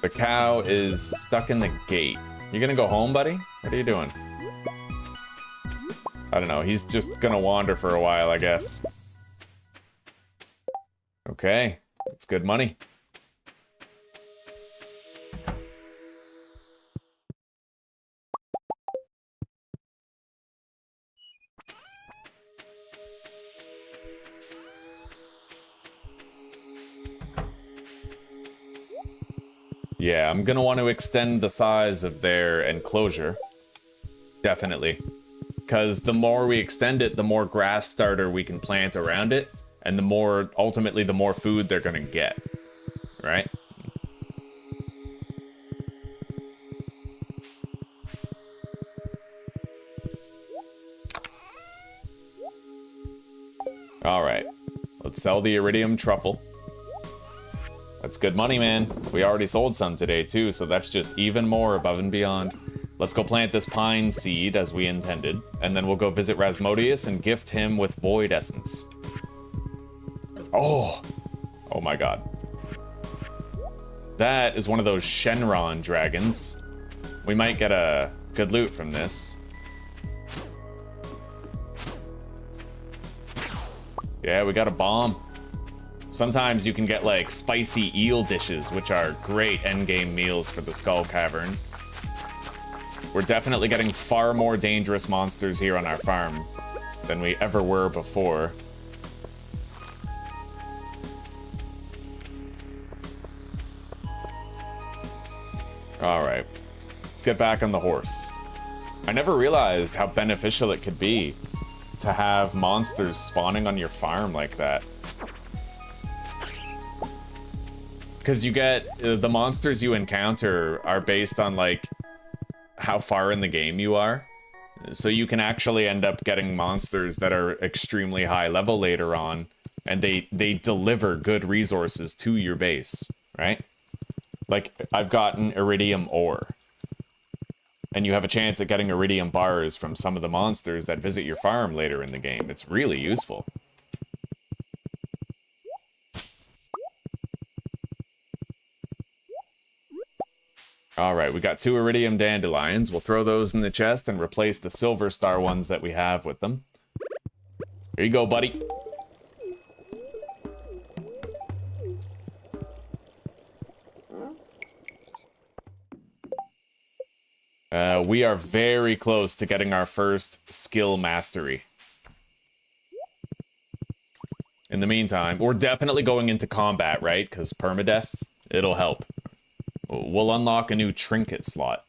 [SPEAKER 1] The cow is stuck in the gate. You gonna go home, buddy? What are you doing? I don't know. He's just gonna wander for a while, I guess. Okay. That's good money. Yeah, I'm gonna want to extend the size of their enclosure. Definitely. Because the more we extend it, the more grass starter we can plant around it, and the more, ultimately, the more food they're gonna get. Right? Alright. Let's sell the iridium truffle. That's good money, man. We already sold some today, too, so that's just even more above and beyond. Let's go plant this pine seed as we intended, and then we'll go visit Rasmodius and gift him with Void Essence. Oh! Oh my god. That is one of those Shenron dragons. We might get a good loot from this. Yeah, we got a bomb. Sometimes you can get, like, spicy eel dishes, which are great endgame meals for the Skull Cavern. We're definitely getting far more dangerous monsters here on our farm than we ever were before. Alright. Let's get back on the horse. I never realized how beneficial it could be to have monsters spawning on your farm like that. Because you get, the monsters you encounter are based on, like, how far in the game you are. So you can actually end up getting monsters that are extremely high level later on, and they deliver good resources to your base, right? Like, I've gotten iridium ore. And you have a chance at getting iridium bars from some of the monsters that visit your farm later in the game. It's really useful. Alright, we got 2 iridium dandelions. We'll throw those in the chest and replace the silver star ones that we have with them. Here you go, buddy. We are very close to getting our first skill mastery. In the meantime, we're definitely going into combat, right? Because permadeath, it'll help. We'll unlock a new trinket slot.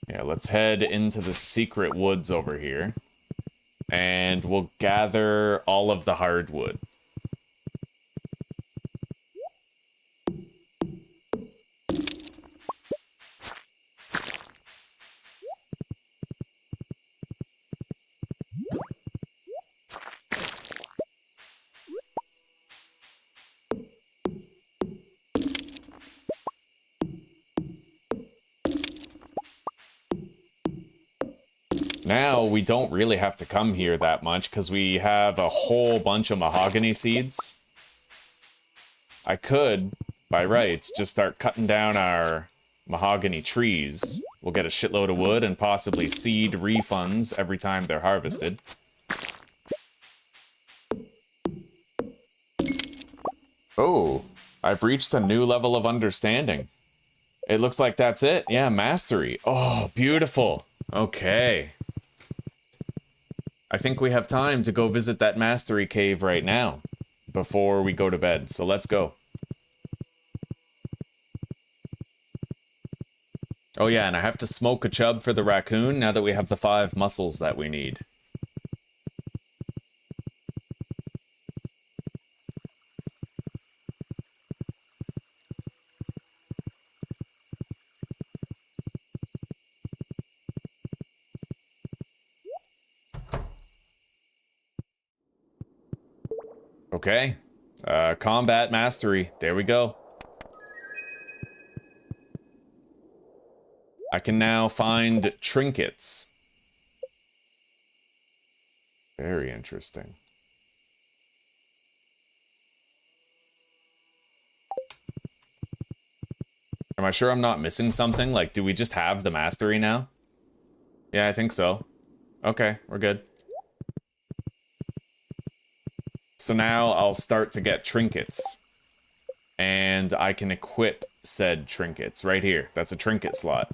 [SPEAKER 1] Yeah, let's head into the secret woods over here. And we'll gather all of the hardwood. Now, we don't really have to come here that much, because we have a whole bunch of mahogany seeds. I could, by rights, just start cutting down our mahogany trees. We'll get a shitload of wood and possibly seed refunds every time they're harvested. Oh, I've reached a new level of understanding. It looks like that's it. Yeah, mastery. Oh, beautiful. Okay. I think we have time to go visit that mastery cave right now, before we go to bed, so let's go. Oh yeah, and I have to smoke a chub for the raccoon now that we have the 5 mussels that we need. Okay. Combat mastery. There we go. I can now find trinkets. Very interesting. Am I sure I'm not missing something? Like, do we just have the mastery now? Yeah, I think so. Okay, we're good. So now I'll start to get trinkets. And I can equip said trinkets right here. That's a trinket slot.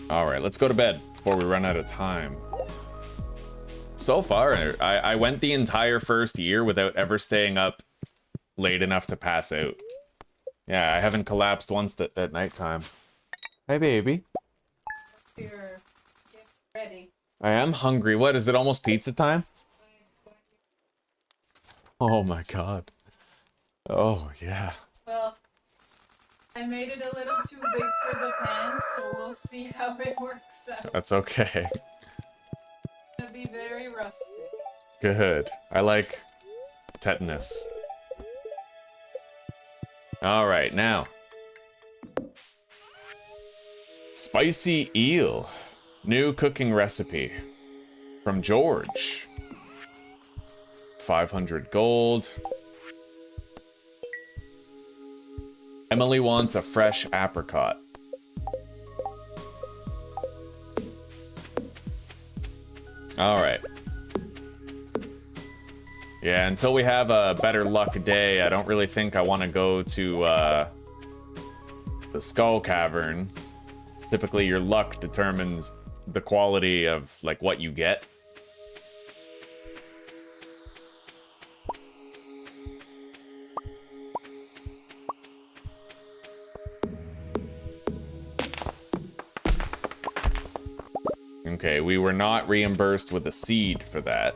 [SPEAKER 1] Alright, let's go to bed before we run out of time. So far, I went the entire first year without ever staying up late enough to pass out. Yeah, I haven't collapsed once at nighttime. Hey, baby.
[SPEAKER 2] You're ready.
[SPEAKER 1] I am hungry. What, is it almost pizza time? Oh my god. Oh, yeah.
[SPEAKER 2] Well, I made it a little too big for the pan, so we'll see how it works out.
[SPEAKER 1] That's okay.
[SPEAKER 2] It's gonna be very rustic.
[SPEAKER 1] Good. I like tetanus. Alright, now. Spicy eel. New cooking recipe. From George. 500 gold. Emily wants a fresh apricot. Alright. Yeah, until we have a better luck day, I don't really think I want to go to the Skull Cavern. Typically, your luck determines the quality of, like, what you get. Okay, we were not reimbursed with a seed for that.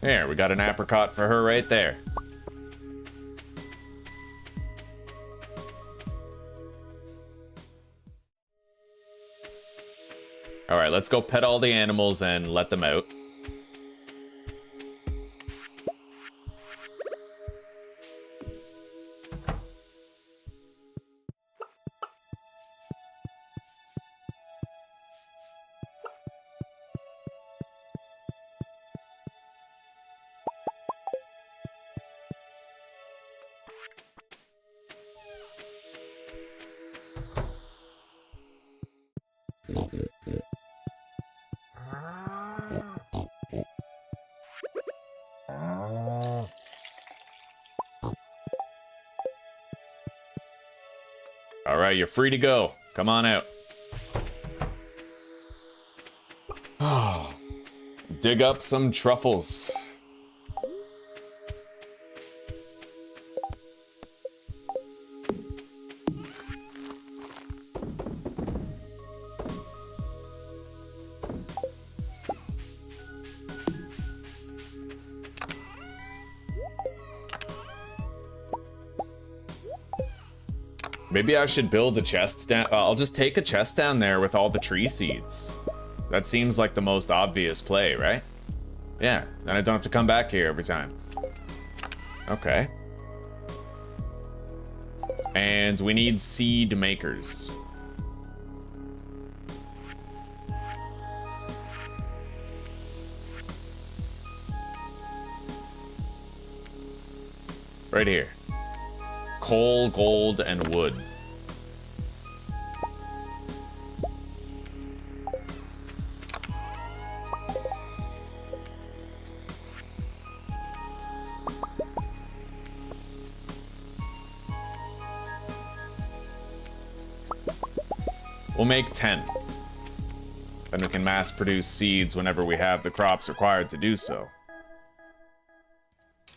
[SPEAKER 1] There, we got an apricot for her right there. Alright, let's go pet all the animals and let them out. Alright, you're free to go. Come on out. Oh, dig up some truffles. Maybe I should build a chest down. I'll just take a chest down there with all the tree seeds. That seems like the most obvious play, right? Yeah, then I don't have to come back here every time. Okay. And we need seed makers. Right here. Coal, gold, and wood. We'll make 10. Then we can mass produce seeds whenever we have the crops required to do so.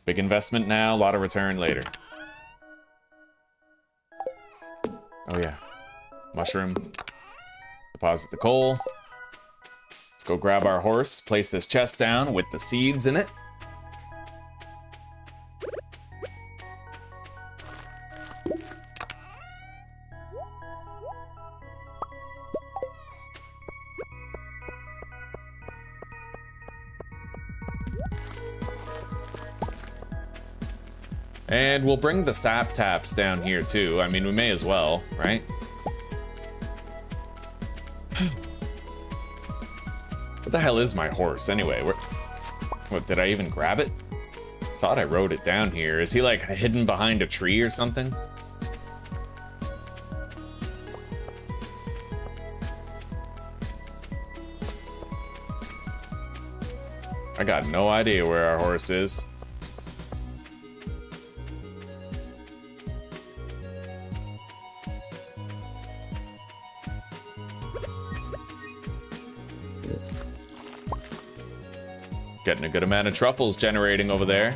[SPEAKER 1] Big investment now, a lot of return later. Oh yeah. Mushroom. Deposit the coal. Let's go grab our horse, place this chest down with the seeds in it. And we'll bring the sap taps down here too. I mean, we may as well, right? What the hell is my horse anyway? What, did I even grab it? Thought I wrote it down here. Is he like hidden behind a tree or something? I got no idea where our horse is. Getting a good amount of truffles generating over there.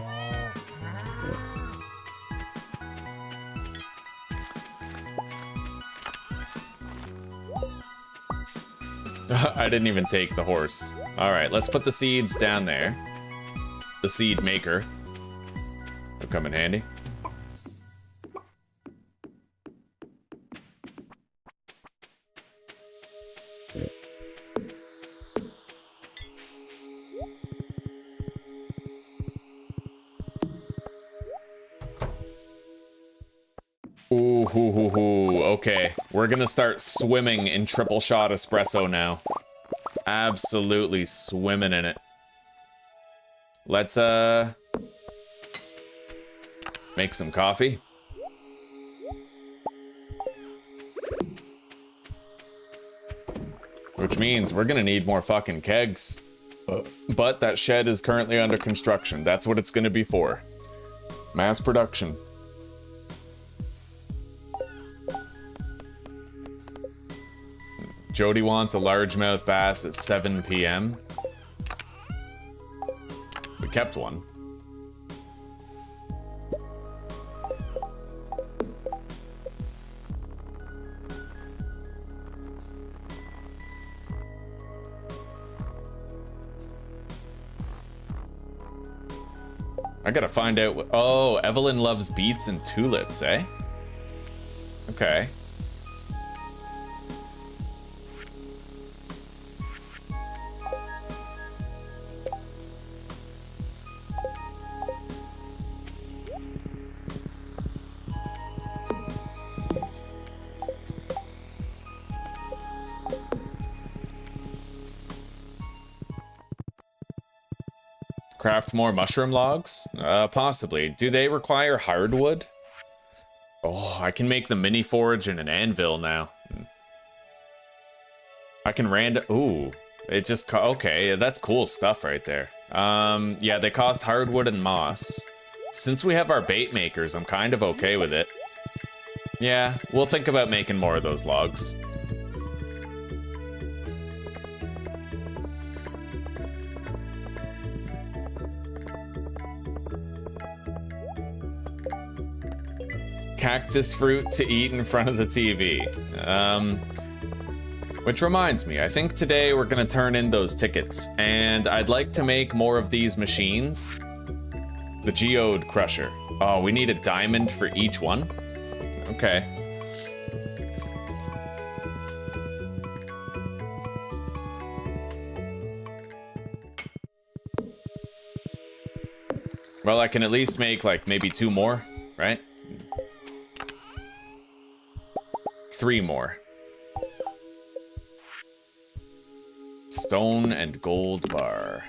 [SPEAKER 1] I didn't even take the horse. All right, let's put the seeds down there. The seed maker. They'll come in handy. Ooh, okay. We're gonna start swimming in triple shot espresso now. Absolutely swimming in it. Let's, make some coffee. Which means we're gonna need more fucking kegs. But that shed is currently under construction. That's what it's gonna be for. Mass production. Jody wants a largemouth bass at 7 p.m. We kept one. I gotta find out what... Oh, Evelyn loves beets and tulips, eh? Okay. Craft more mushroom logs? Possibly. Do they require hardwood? Oh, I can make the mini forge and an anvil now. I can ooh, it just, okay, that's cool stuff right there. Yeah, they cost hardwood and moss. Since we have our bait makers, I'm kind of okay with it. Yeah, we'll think about making more of those logs. Cactus fruit to eat in front of the TV. Which reminds me, I think today we're gonna turn in those tickets, and I'd like to make more of these machines. The geode crusher. Oh, we need a diamond for each one? Okay. Well, I can at least make, like, maybe 2 more, right? 3 more. Stone and gold bar.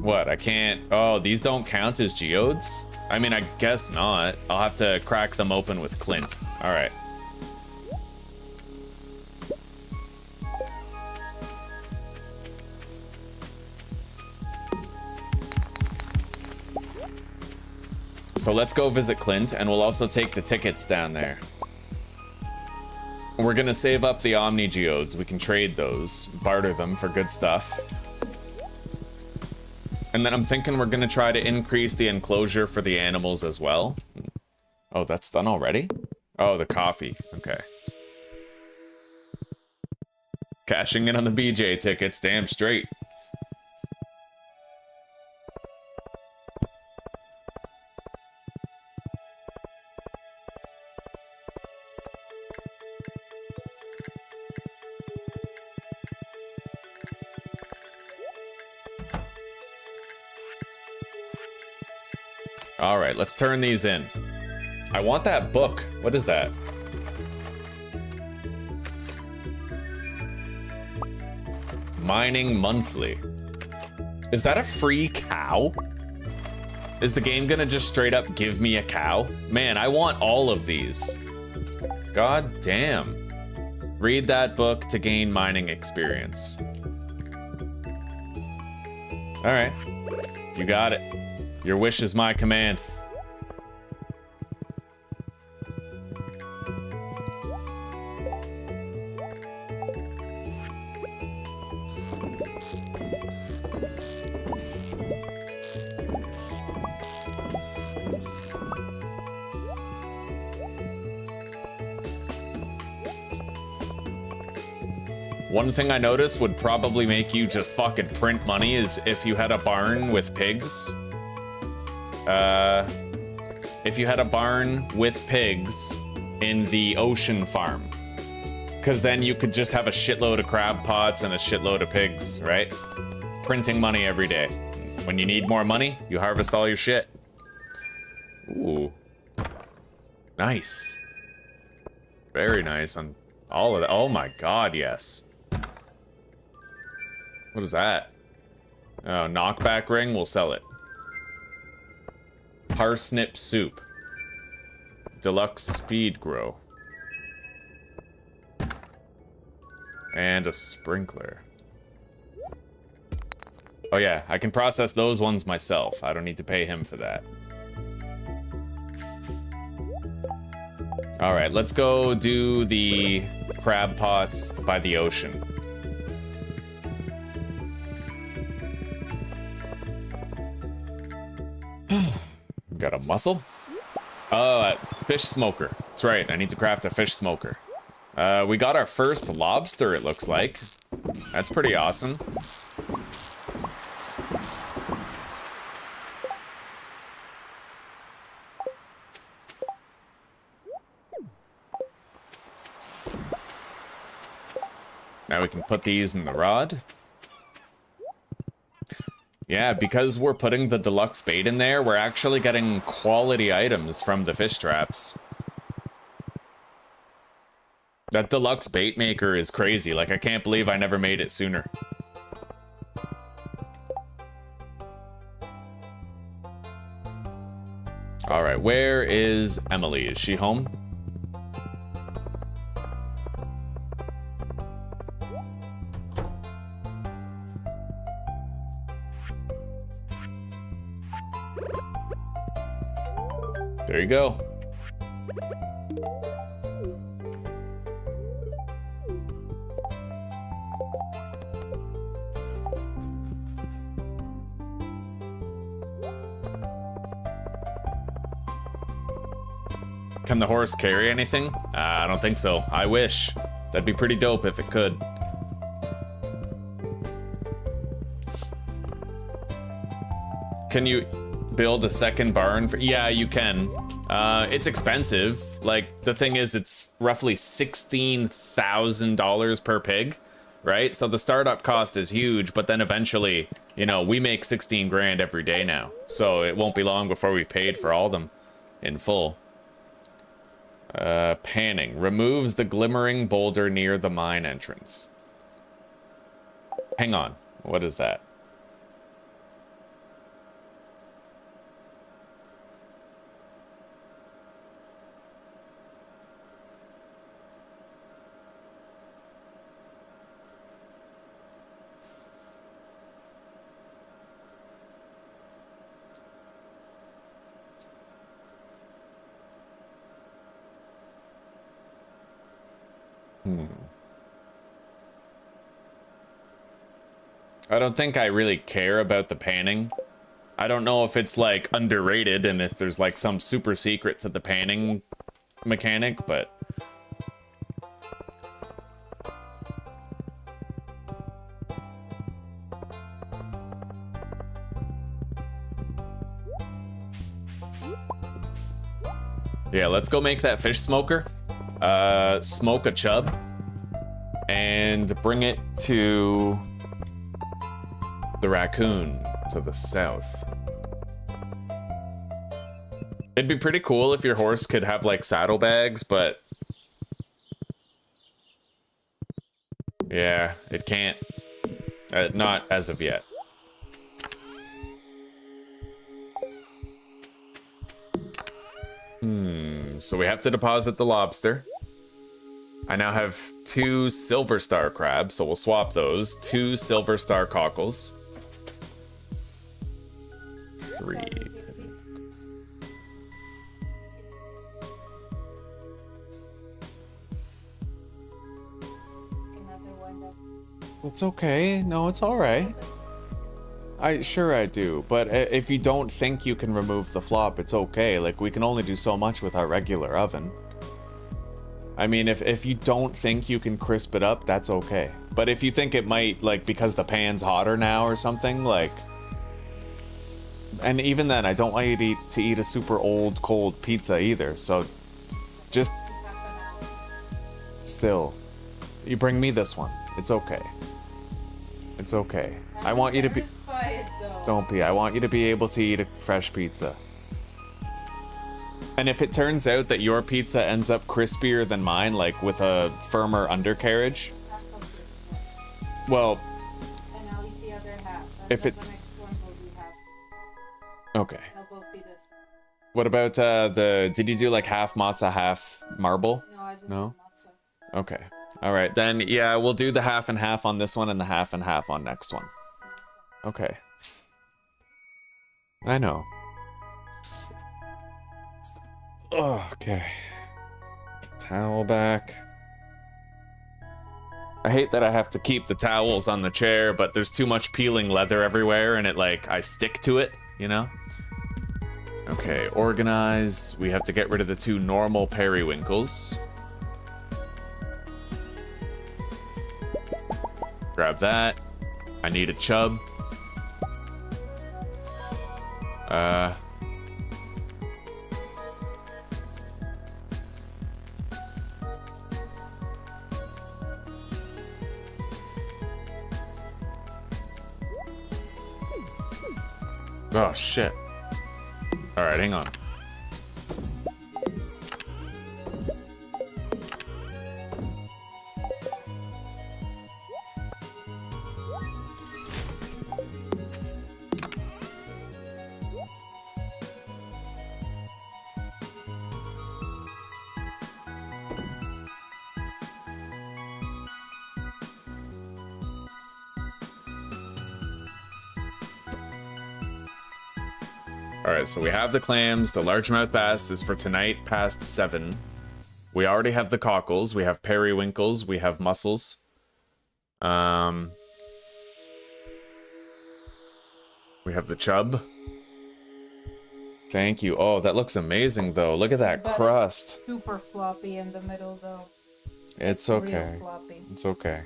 [SPEAKER 1] What, I can't... Oh, these don't count as geodes? I mean, I guess not. I'll have to crack them open with Clint. Alright. So let's go visit Clint, and we'll also take the tickets down there. We're gonna save up the Omni Geodes. We can trade those, barter them for good stuff. And then I'm thinking we're gonna try to increase the enclosure for the animals as well. Oh, that's done already? Oh, the coffee. Okay. Cashing in on the BJ tickets, damn straight. All right, let's turn these in. I want that book. What is that? Mining monthly. Is that a free cow? Is the game gonna just straight up give me a cow? Man, I want all of these. God damn. Read that book to gain mining experience. All right, you got it. Your wish is my command. One thing I noticed would probably make you just fucking print money is if you had a barn with pigs. If you had a barn with pigs in the ocean farm. Because then you could just have a shitload of crab pots and a shitload of pigs, right? Printing money every day. When you need more money, you harvest all your shit. Ooh. Nice. Very nice on all of that. Oh my god, yes. What is that? Oh, knockback ring, we'll sell it. Parsnip soup. Deluxe speed grow. And a sprinkler. Oh yeah, I can process those ones myself. I don't need to pay him for that. All right, let's go do the crab pots by the ocean. Got a mussel? Oh, fish smoker. That's right, I need to craft a fish smoker. We got our first lobster, it looks like. That's pretty awesome. Now we can put these in the rod. Yeah, because we're putting the deluxe bait in there, we're actually getting quality items from the fish traps. That deluxe bait maker is crazy. Like, I can't believe I never made it sooner. All right, where is Emily? Is she home? There you go. Can the horse carry anything? I don't think so. I wish. That'd be pretty dope if it could. Can you build a second barn for... Yeah, you can. It's expensive. Like, the thing is, it's roughly $16,000 per pig, right? So the startup cost is huge, but then eventually, you know, we make 16 grand every day now. So it won't be long before we paid for all of them in full. Panning. Removes the glimmering boulder near the mine entrance. Hang on. What is that? I don't think I really care about the panning. I don't know if it's like underrated and if there's like some super secret to the panning mechanic, but yeah, let's go make that fish smoker. Smoke a chub and bring it to the raccoon to the south. It'd be pretty cool if your horse could have like saddlebags, but yeah, it can't. Not as of yet. So we have to deposit the lobster. I now have 2 silver star crabs, so we'll swap those. 2 silver star cockles. 3. It's okay. No, it's all right. Sure I do, but if you don't think you can remove the flop, it's okay. Like, we can only do so much with our regular oven. I mean, if you don't think you can crisp it up, that's okay. But if you think it might, like, because the pan's hotter now or something, like... And even then, I don't want you to eat a super old, cold pizza either, so... Just... Still. You bring me this one. It's okay. It's okay. I want you to be... Don't be. I want you to be able to eat a fresh pizza. And if it turns out that your pizza ends up crispier than mine, like with a firmer undercarriage... Well...
[SPEAKER 2] And I'll eat the other half.
[SPEAKER 1] If it...
[SPEAKER 2] The next one will be halves.
[SPEAKER 1] Okay.
[SPEAKER 2] They'll both be this.
[SPEAKER 1] What about did you do like half matzo, half marble?
[SPEAKER 2] No, I just
[SPEAKER 1] No?
[SPEAKER 2] did matzo.
[SPEAKER 1] Okay. All right, then, yeah, we'll do the half and half on this one and the half and half on next one. Okay. I know. Oh, okay. Towel back. I hate that I have to keep the towels on the chair, but there's too much peeling leather everywhere and I stick to it, you know? Okay, organize. We have to get rid of the 2 normal periwinkles. Grab that. I need a chub. Oh, shit. All right, hang on. Alright, so we have the clams. The largemouth bass is for tonight past 7. We already have the cockles. We have periwinkles. We have mussels. We have the chub. Thank you. Oh, that looks amazing, though. Look at that
[SPEAKER 2] But
[SPEAKER 1] crust.
[SPEAKER 2] It's super floppy in the middle, though.
[SPEAKER 1] It's okay.
[SPEAKER 2] Real floppy.
[SPEAKER 1] It's okay.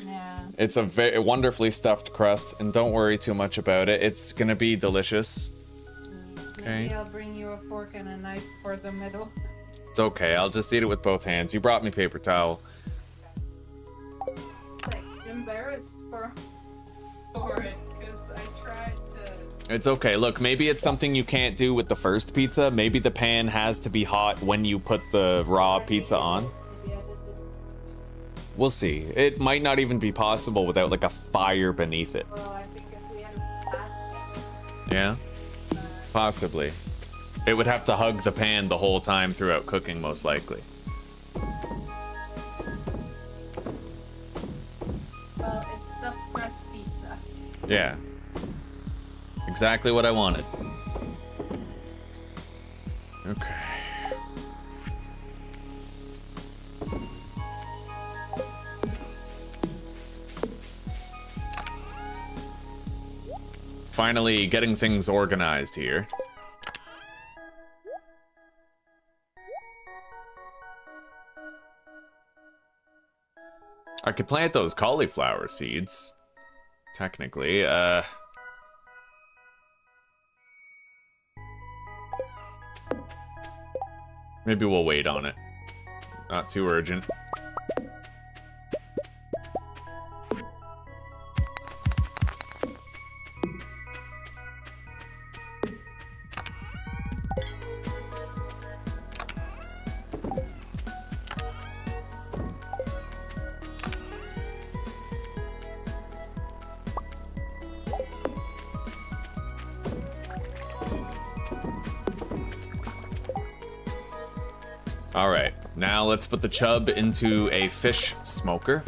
[SPEAKER 2] Yeah.
[SPEAKER 1] It's a very wonderfully stuffed crust, and don't worry too much about it. It's gonna be delicious.
[SPEAKER 2] Maybe
[SPEAKER 1] Okay.
[SPEAKER 2] I'll bring you a fork and a knife for the middle.
[SPEAKER 1] It's okay. I'll just eat it with both hands. You brought me paper towel.
[SPEAKER 2] Like, embarrassed for it, because I tried to...
[SPEAKER 1] It's okay. Look, maybe it's something you can't do with the first pizza. Maybe the pan has to be hot when you put the raw pizza on.
[SPEAKER 2] Maybe I just didn't...
[SPEAKER 1] We'll see. It might not even be possible without like a fire beneath it.
[SPEAKER 2] Well, I think if we had a flat
[SPEAKER 1] Yeah? Possibly. It would have to hug the pan the whole time throughout cooking, most likely.
[SPEAKER 2] well, it's stuffed crust pizza.
[SPEAKER 1] Yeah. Exactly what I wanted. Okay. Finally getting things organized here. I could plant those cauliflower seeds. Technically, maybe we'll wait on it. Not too urgent. Alright, now let's put the chub into a fish smoker.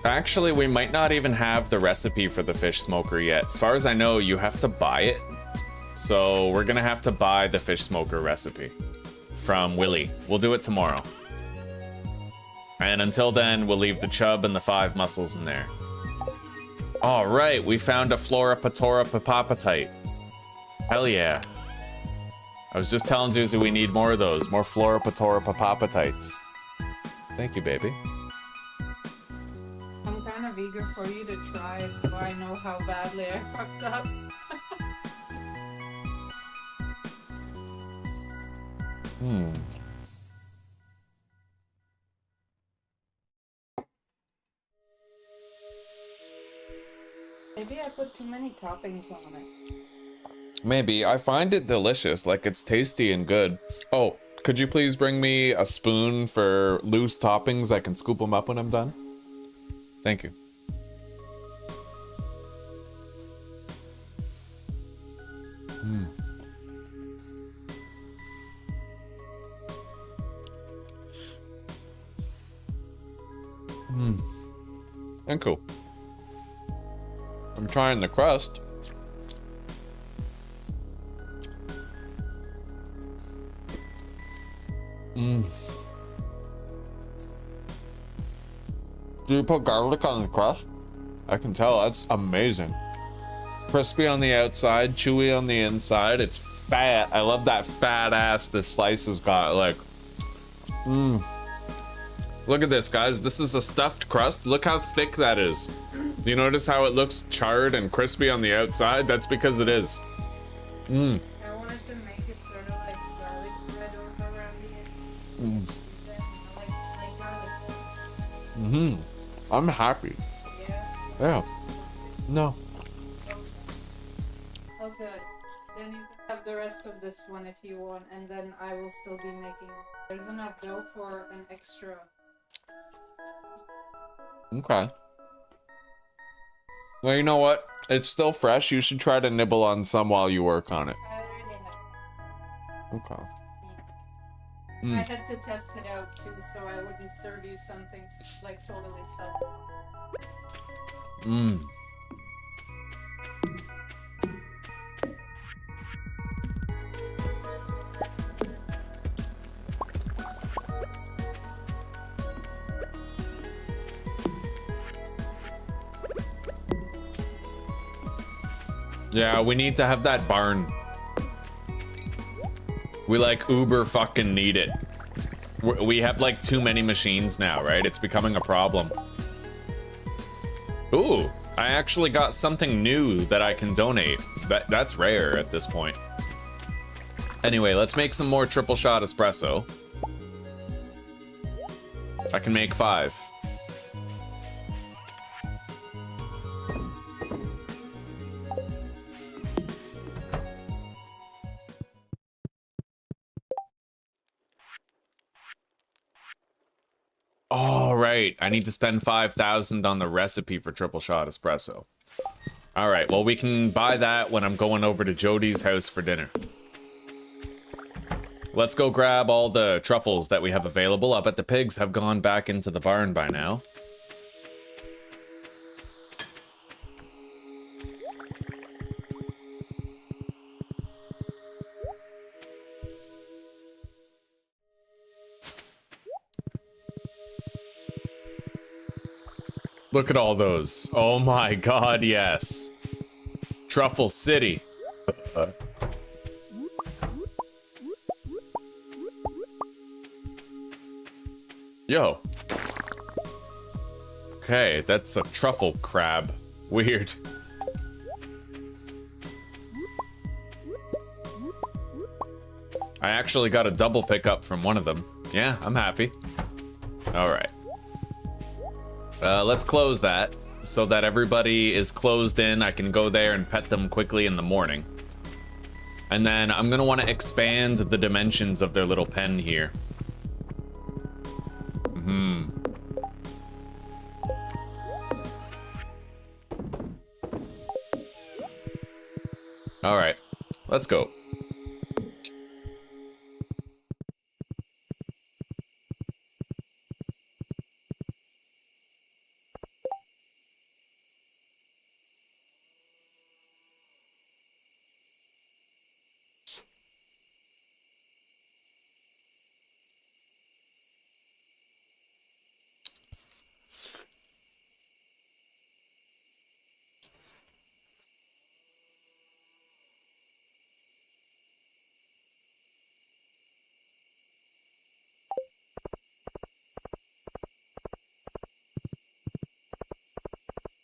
[SPEAKER 1] Actually, we might not even have the recipe for the fish smoker yet. As far as I know, you have to buy it. So we're gonna have to buy the fish smoker recipe from Willy. We'll do it tomorrow. And until then, we'll leave the chub and the 5 mussels in there. Alright, we found a Flora Patora Papapatite. Hell yeah. I was just telling Zuzu we need more of those. More Flora Patora Papapatites. Thank you, baby.
[SPEAKER 2] I'm kind of eager for you to try it so I know how badly I fucked up. Maybe I put too many toppings on it.
[SPEAKER 1] Maybe. I find it delicious. Like, it's tasty and good. Oh, could you please bring me a spoon for loose toppings? I can scoop them up when I'm done. Thank you. And cool. I'm trying the crust. Do you put garlic on the crust? I can tell, that's amazing. Crispy on the outside, chewy on the inside. It's fat. I love that fat ass this slice has got. Like, look at this, guys. This is a stuffed crust. Look how thick that is. You notice how it looks charred and crispy on the outside? That's because it is.
[SPEAKER 2] I wanted to make it sort of like garlic bread over around the edge. Like garlic sticks.
[SPEAKER 1] I'm happy.
[SPEAKER 2] Yeah.
[SPEAKER 1] Yeah. No.
[SPEAKER 2] Oh, good. Then you can have the rest of this one if you want, and then I will still be making. There's enough dough for an extra.
[SPEAKER 1] Okay. Well, you know what? It's still fresh. You should try to nibble on some while you work on it.
[SPEAKER 2] I already have.
[SPEAKER 1] Okay.
[SPEAKER 2] I had to test it out too, so I wouldn't serve you something like totally soft.
[SPEAKER 1] Yeah, we need to have that barn. We like uber fucking need it. We have like too many machines now, right? It's becoming a problem. Ooh, I actually got something new that I can donate. That's rare at this point. Anyway, let's make some more triple shot espresso. I can make 5. All right, I need to spend 5,000 on the recipe for triple shot espresso. All right, well, we can buy that when I'm going over to Jody's house for dinner. Let's go grab all the truffles that we have available. I bet the pigs have gone back into the barn by now. Look at all those. Oh my god, yes. Truffle City. Yo. Okay, that's a truffle crab. Weird. I actually got a double pickup from one of them. Yeah, I'm happy. Alright. Let's close that so that everybody is closed in. I can go there and pet them quickly in the morning. And then I'm gonna want to expand the dimensions of their little pen here. Alright, let's go.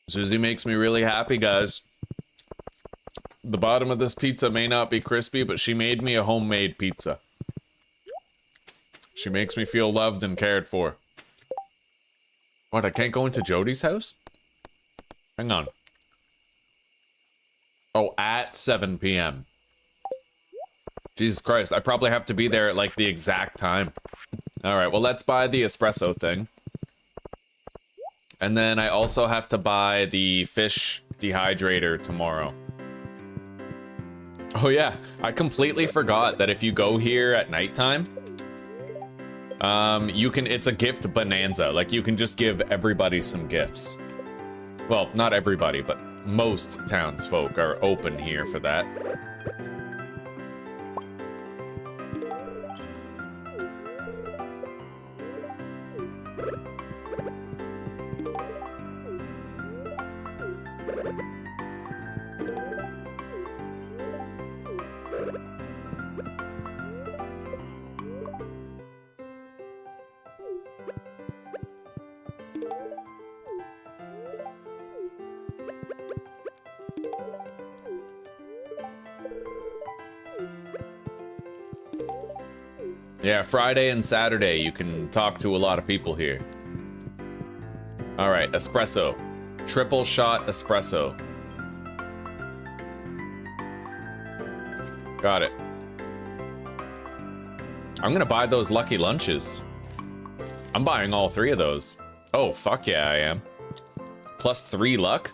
[SPEAKER 1] Susie makes me really happy, guys. The bottom of this pizza may not be crispy, but she made me a homemade pizza. She makes me feel loved and cared for. What, I can't go into Jody's house? Hang on. Oh, at 7 p.m. Jesus Christ, I probably have to be there at like the exact time. Alright, well let's buy the espresso thing. And then I also have to buy the fish dehydrator tomorrow. Oh yeah, I completely forgot that if you go here at nighttime, you can, it's a gift bonanza. Like you can just give everybody some gifts. Well, not everybody, but most townsfolk are open here for that. Yeah, Friday and Saturday you can talk to a lot of people here. Alright, espresso. Triple shot espresso. Got it. I'm gonna buy those lucky lunches. I'm buying all 3 of those. Oh, fuck yeah, I am. Plus 3 luck?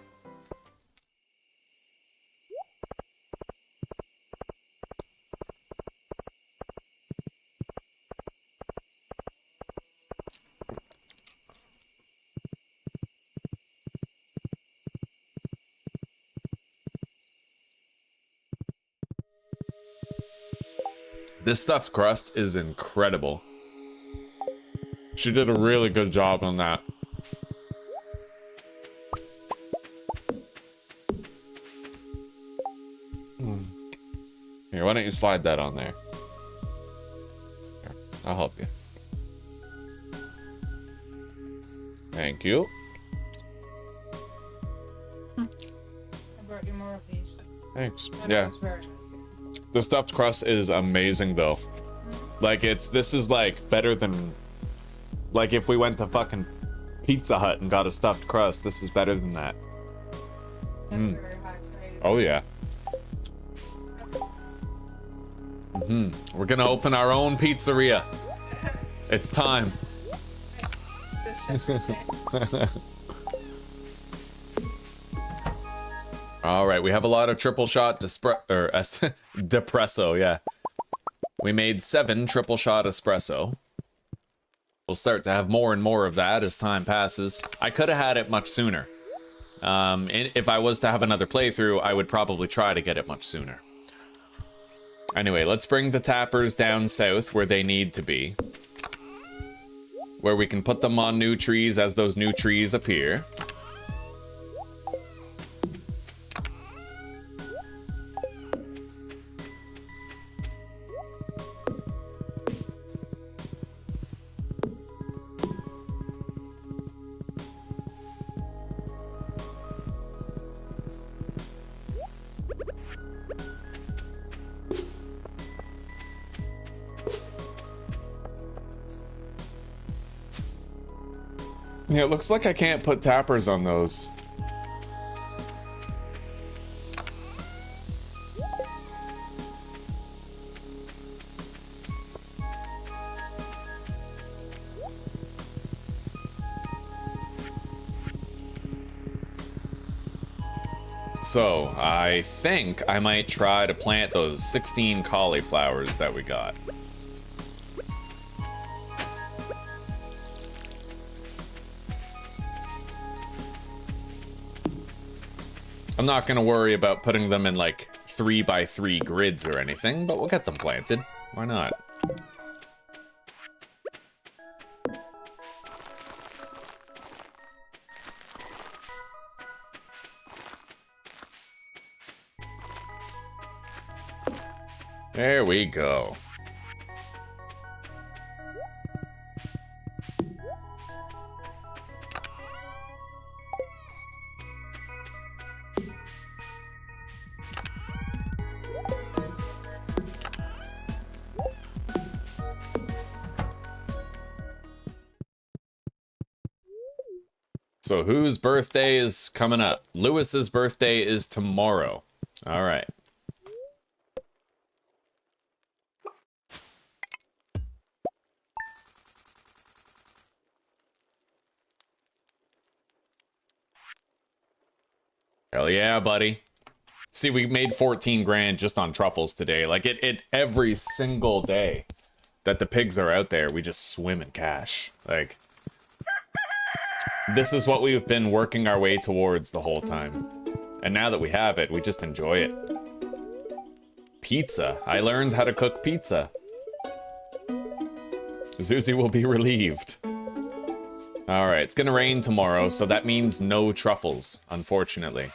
[SPEAKER 1] This stuffed crust is incredible. She did a really good job on that. Here, why don't you slide that on there? Here, I'll help you. Thank you.
[SPEAKER 2] I brought you more of these.
[SPEAKER 1] Thanks.
[SPEAKER 2] That
[SPEAKER 1] Yeah.
[SPEAKER 2] looks very nice.
[SPEAKER 1] The stuffed crust is amazing though. Like this is like better than, like if we went to fucking Pizza Hut and got a stuffed crust, this is better than that.
[SPEAKER 2] That's very high praise.
[SPEAKER 1] Oh yeah. We're gonna open our own pizzeria. It's time. All right, we have a lot of triple shot depresso, yeah. We made 7 triple shot espresso. We'll start to have more and more of that as time passes. I could have had it much sooner. If I was to have another playthrough, I would probably try to get it much sooner. Anyway, let's bring the tappers down south where they need to be. Where we can put them on new trees as those new trees appear. Yeah, it looks like I can't put tappers on those. So, I think I might try to plant those 16 cauliflowers that we got. I'm not gonna worry about putting them in like 3x3 grids or anything, but we'll get them planted. Why not? There we go. So whose birthday is coming up? Lewis's birthday is tomorrow. All right. Hell yeah, buddy. See, we made 14 grand just on truffles today. Like it every single day that the pigs are out there, we just swim in cash. Like, this is what we've been working our way towards the whole time. And now that we have it, we just enjoy it. Pizza. I learned how to cook pizza. Zuzi will be relieved. Alright, it's gonna rain tomorrow, so that means no truffles, unfortunately.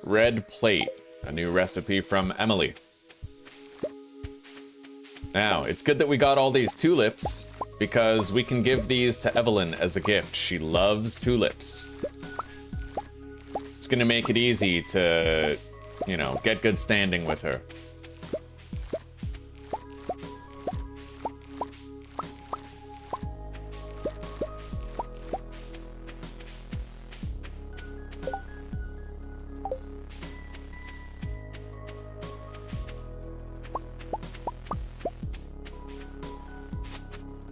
[SPEAKER 1] Red plate, a new recipe from Emily. Now, it's good that we got all these tulips, because we can give these to Evelyn as a gift. She loves tulips. It's gonna make it easy to, you know, get good standing with her.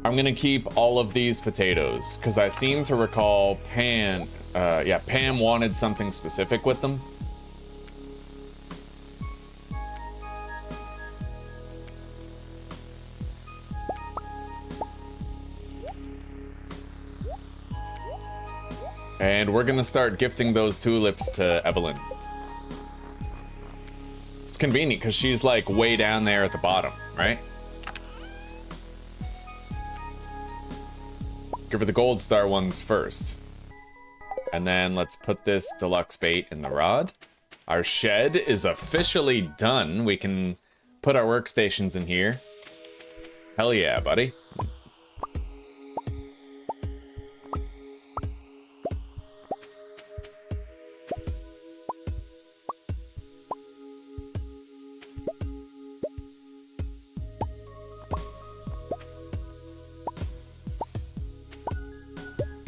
[SPEAKER 1] I'm gonna keep all of these potatoes, because I seem to recall Pam wanted something specific with them. And we're gonna start gifting those tulips to Evelyn. It's convenient, because she's like way down there at the bottom, right? Give her the gold star ones first. And then let's put this deluxe bait in the rod. Our shed is officially done. We can put our workstations in here. Hell yeah, buddy.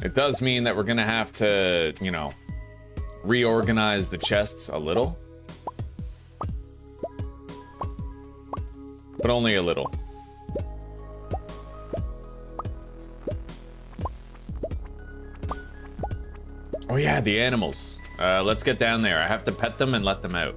[SPEAKER 1] It does mean that we're gonna have to, you know, reorganize the chests a little. But only a little. Oh yeah, the animals. Let's get down there. I have to pet them and let them out.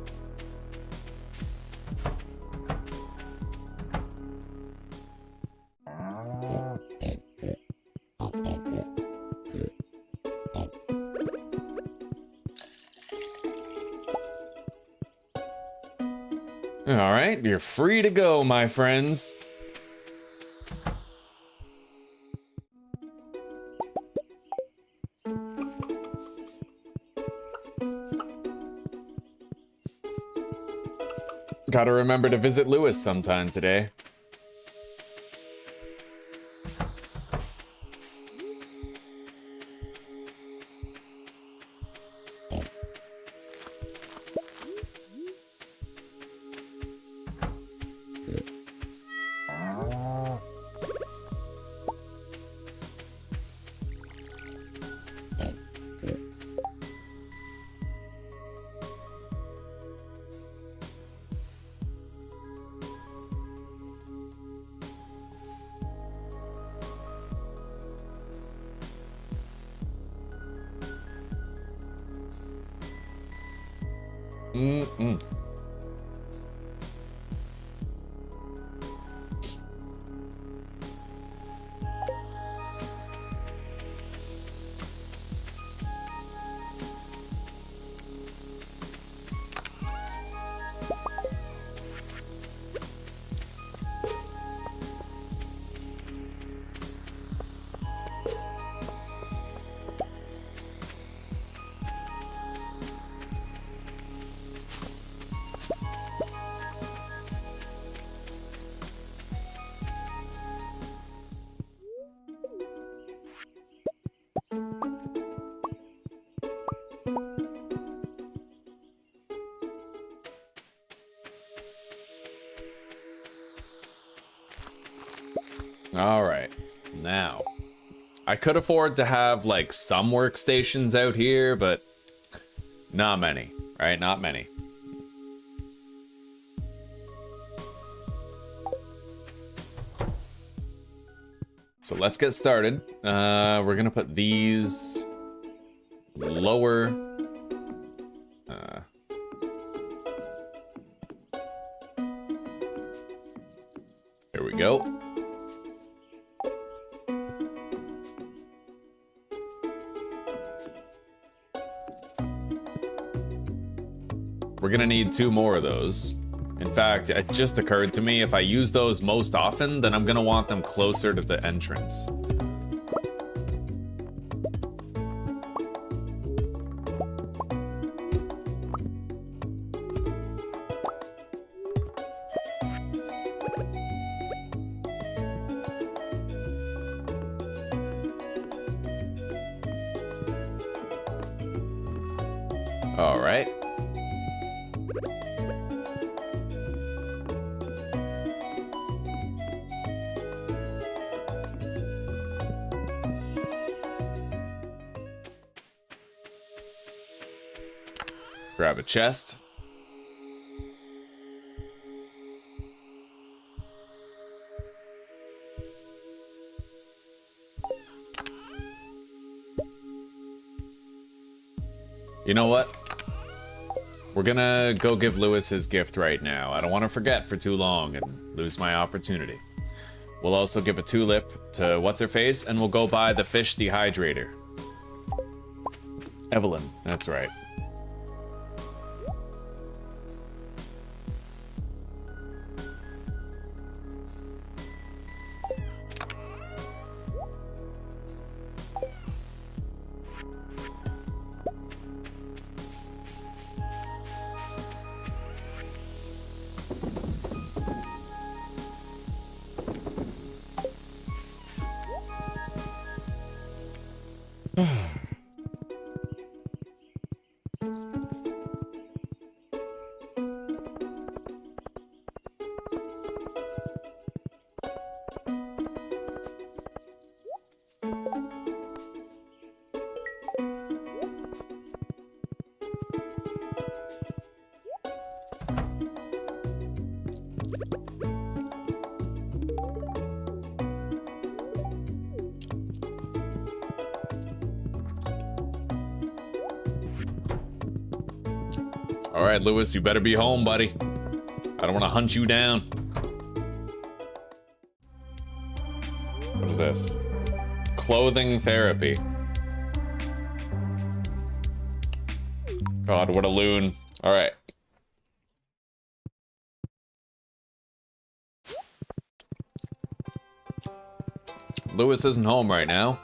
[SPEAKER 1] All right, you're free to go, my friends. Gotta remember to visit Lewis sometime today. Mm-mm. All right, now I could afford to have like some workstations out here, but not many, right? Not many. So let's get started. We're gonna put these lower. Here we go. We're gonna need 2 more of those. In fact, it just occurred to me, if I use those most often, then I'm gonna want them closer to the entrance. All right. Grab a chest. You know what? We're gonna go give Lewis his gift right now. I don't want to forget for too long and lose my opportunity. We'll also give a tulip to what's-her-face, and we'll go buy the fish dehydrator. Evelyn, that's right. All right, Lewis, you better be home, buddy. I don't want to hunt you down. What is this? Clothing therapy. God, what a loon. All right. Lewis isn't home right now.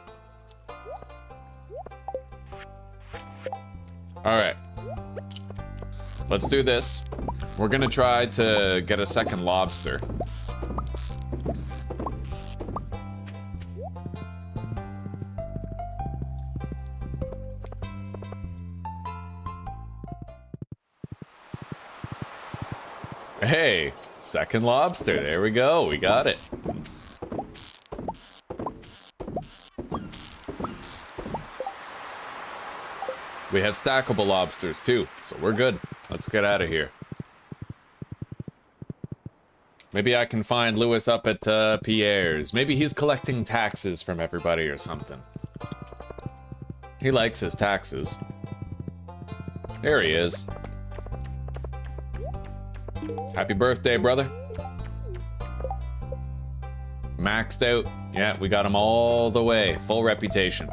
[SPEAKER 1] All right. Let's do this. We're gonna try to get a second lobster. Hey, second lobster. There we go. We got it. We have stackable lobsters too, so we're good. Let's get out of here. Maybe I can find Lewis up at Pierre's. Maybe he's collecting taxes from everybody or something. He likes his taxes. There he is. Happy birthday, brother. Maxed out. Yeah, we got him all the way. Full reputation.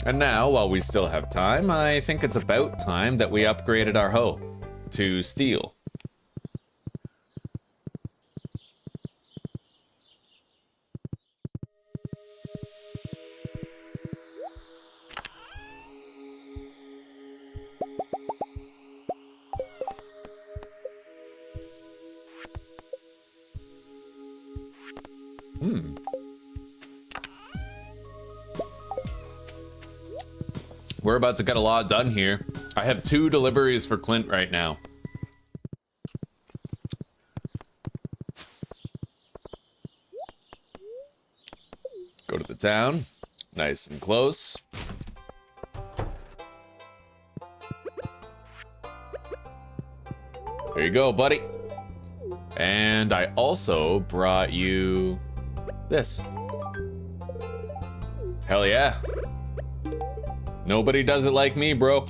[SPEAKER 1] And now, while we still have time, I think it's about time that we upgraded our hoe to steel. We're about to get a lot done here. I have 2 deliveries for Clint right now. Go to the town. Nice and close. There you go, buddy. And I also brought you this. Hell yeah. Nobody does it like me, bro.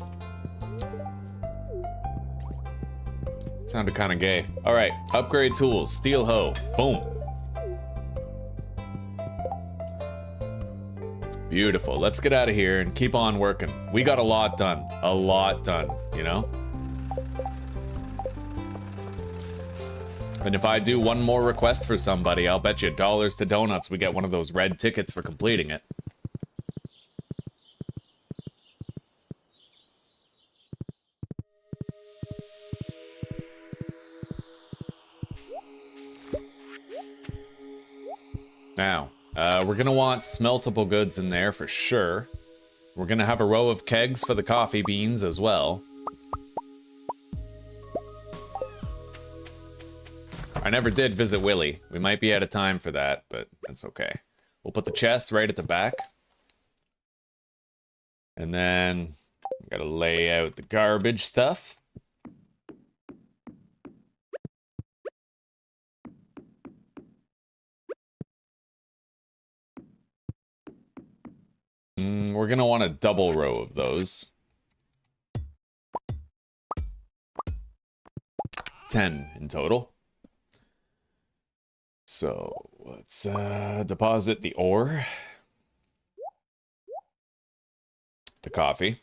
[SPEAKER 1] Sounded kind of gay. All right, upgrade tools, steel hoe, boom. Beautiful, let's get out of here and keep on working. We got a lot done, you know? And if I do one more request for somebody, I'll bet you dollars to donuts we get one of those red tickets for completing it. Now, we're gonna want smeltable goods in there for sure. We're gonna have a row of kegs for the coffee beans as well. I never did visit Willie. We might be out of time for that, but that's okay. We'll put the chest right at the back. And then we gotta lay out the garbage stuff. We're gonna want a double row of those. 10 in total. So let's deposit the ore, the coffee.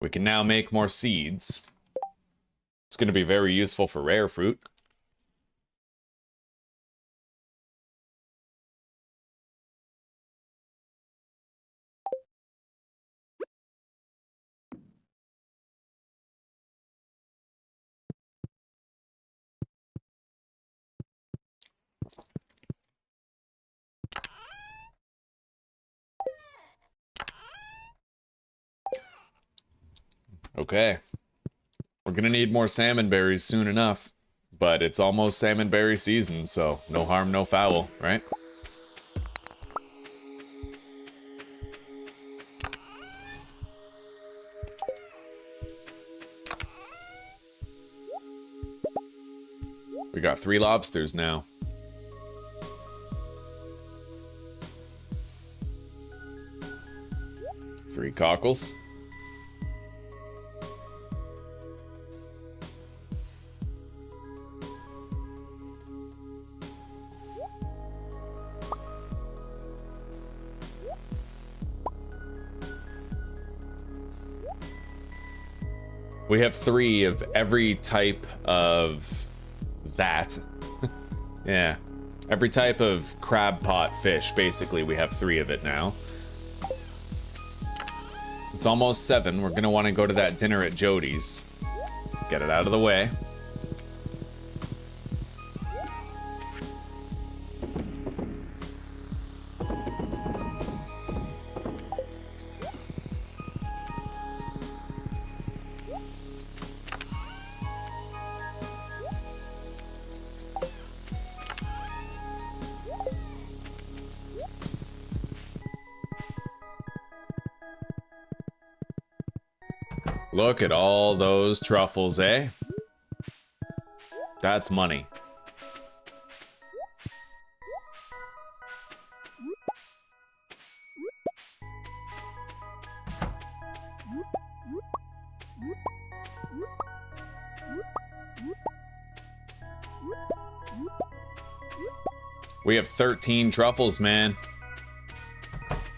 [SPEAKER 1] We can now make more seeds. It's going to be very useful for rare fruit. Okay. We're gonna need more salmon berries soon enough, but it's almost salmon berry season, so no harm, no foul, right? We got 3 lobsters now. 3 cockles. We have 3 of every type of that. Yeah. Every type of crab pot fish, basically, we have 3 of it now. It's almost 7. We're gonna want to go to that dinner at Jody's. Get it out of the way. Look at all those truffles, eh? That's money. We have 13 truffles, man.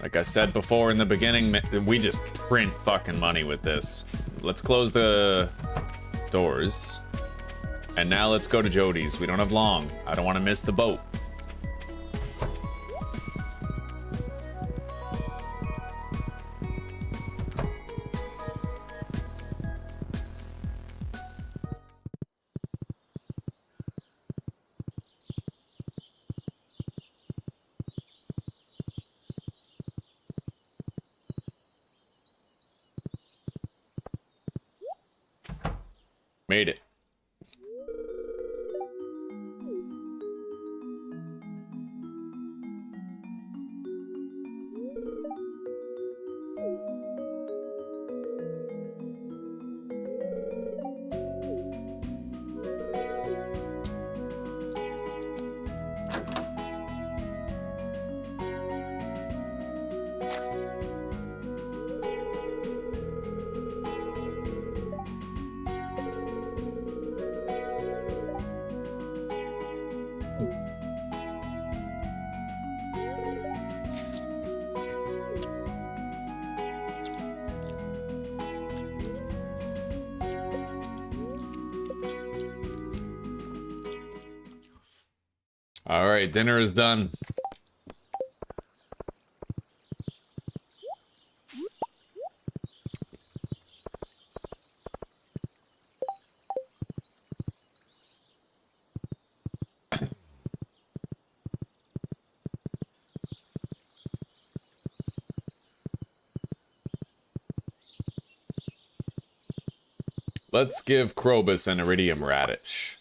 [SPEAKER 1] Like I said before in the beginning, we just print fucking money with this. Let's close the doors. And now let's go to Jody's. We don't have long. I don't want to miss the boat. Made it. All right, dinner is done. Let's give Krobus an iridium radish.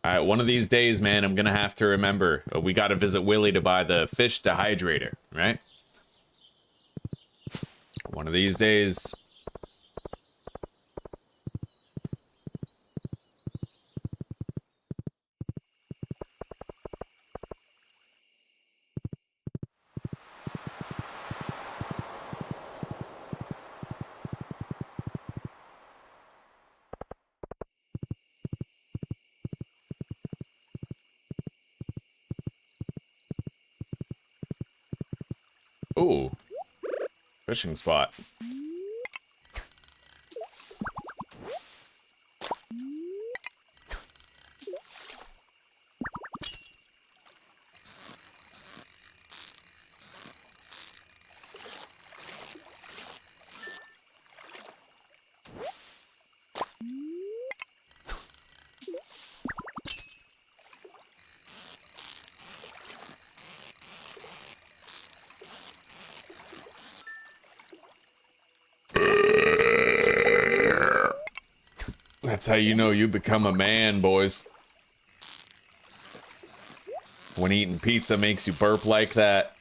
[SPEAKER 1] Alright, one of these days, man, I'm gonna have to remember. We gotta visit Willie to buy the fish dehydrator, right? One of these days. Ooh, fishing spot. That's how you know you become a man, boys. When eating pizza makes you burp like that.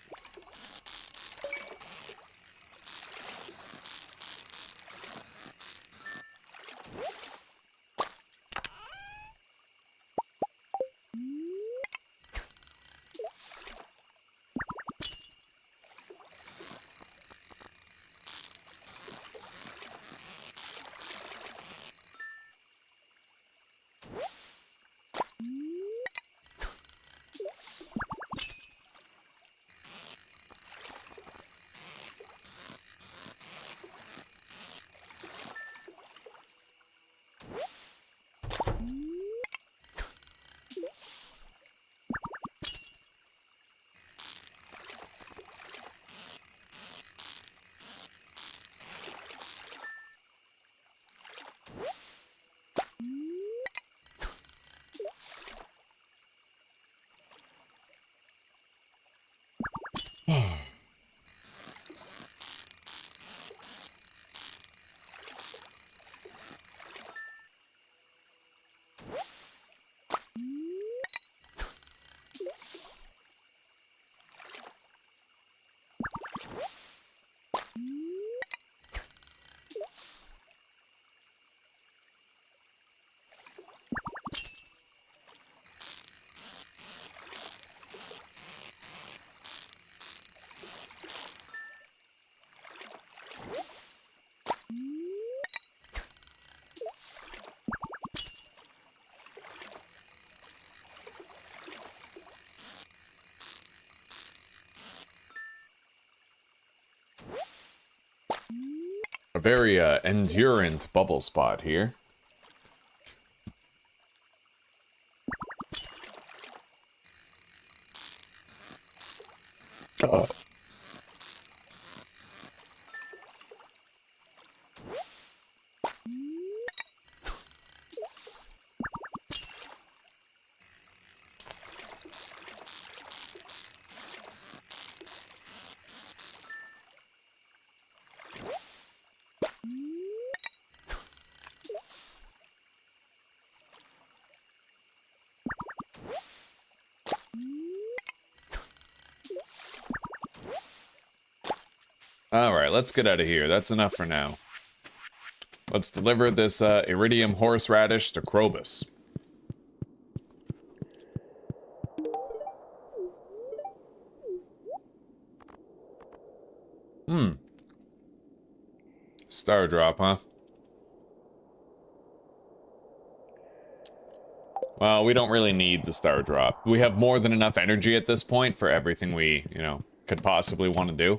[SPEAKER 1] A very endurant bubble spot here. Alright, let's get out of here. That's enough for now. Let's deliver this iridium horseradish to Krobus. Star drop, huh? Well, we don't really need the star drop. We have more than enough energy at this point for everything we, you know, could possibly want to do.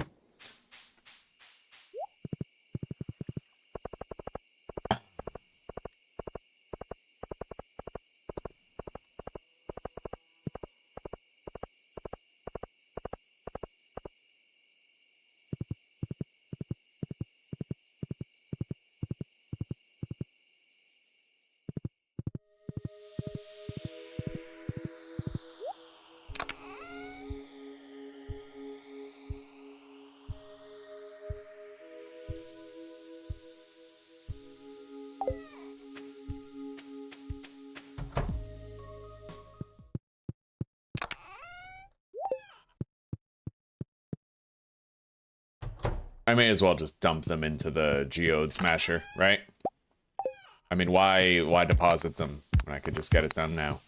[SPEAKER 1] I may as well just dump them into the geode smasher, right? I mean, why deposit them when I could just get it done now?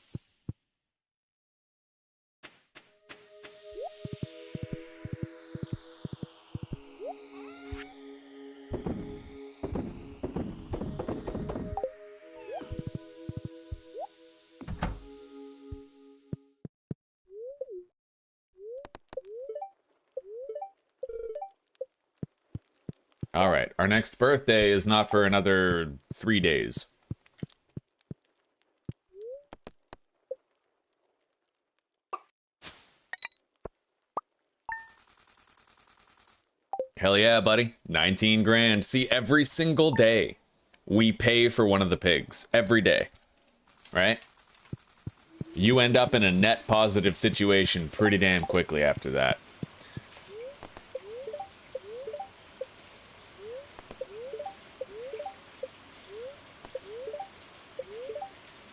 [SPEAKER 1] Alright, our next birthday is not for another 3 days. Hell yeah, buddy. 19 grand. See, every single day, we pay for one of the pigs. Every day. Right? You end up in a net positive situation pretty damn quickly after that.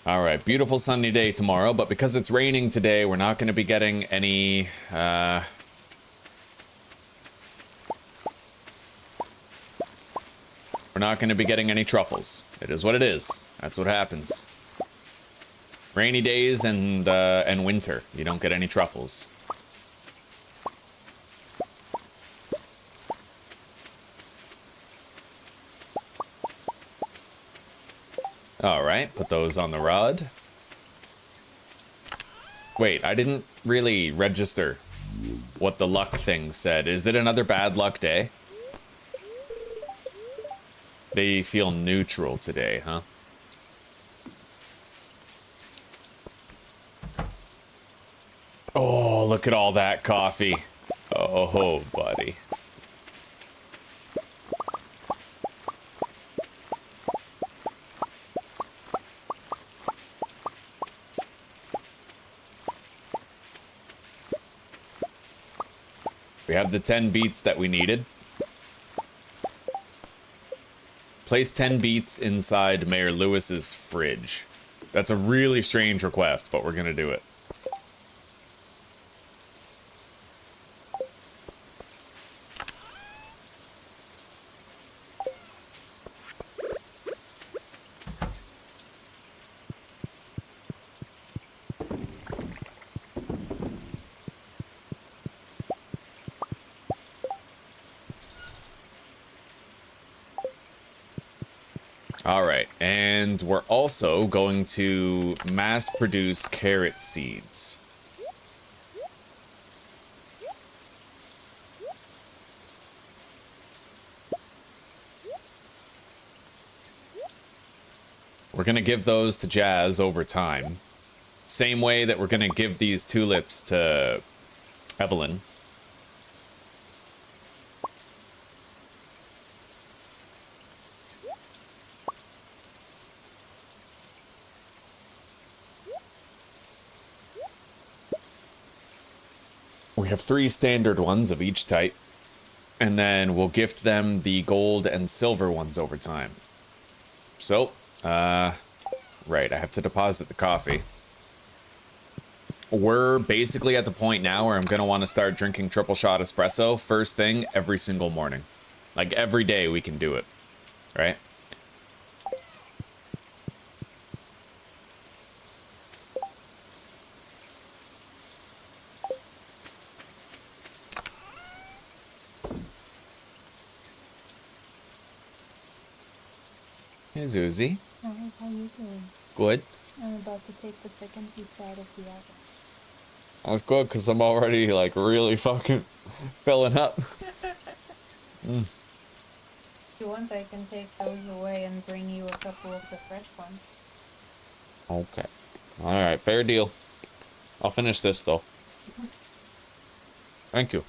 [SPEAKER 1] Alright, beautiful sunny day tomorrow, but because it's raining today, we're not going to be getting any, we're not going to be getting any truffles. It is what it is. That's what happens. Rainy days and winter, you don't get any truffles. Alright, put those on the rod. Wait, I didn't really register what the luck thing said. Is it another bad luck day? They feel neutral today, huh? Oh, look at all that coffee. Oh, buddy. We have the 10 beets that we needed. Place 10 beets inside Mayor Lewis's fridge. That's a really strange request, but we're gonna do it. Alright, and we're also going to mass produce carrot seeds. We're going to give those to Jazz over time. Same way that we're going to give these tulips to Evelyn. We have 3 standard ones of each type, and then we'll gift them the gold and silver ones over time. So, right, I have to deposit the coffee. We're basically at the point now where I'm going to want to start drinking triple shot espresso first thing every single morning. Like, every day we can do it, right? Hey, Zuzi.
[SPEAKER 2] Hi, how you doing?
[SPEAKER 1] Good.
[SPEAKER 2] I'm about to take the second pizza out of the oven.
[SPEAKER 1] That's good, because I'm already, like, really fucking filling up.
[SPEAKER 2] If you want, I can take those away and bring you a couple of the fresh ones.
[SPEAKER 1] Okay. Alright, fair deal. I'll finish this, though. Thank you.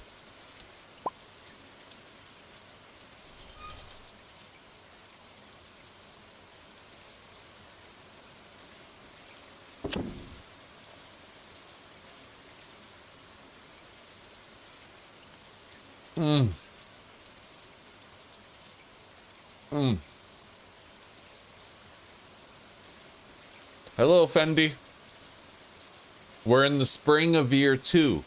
[SPEAKER 1] Hello, Fendi. We're in the spring of year 2.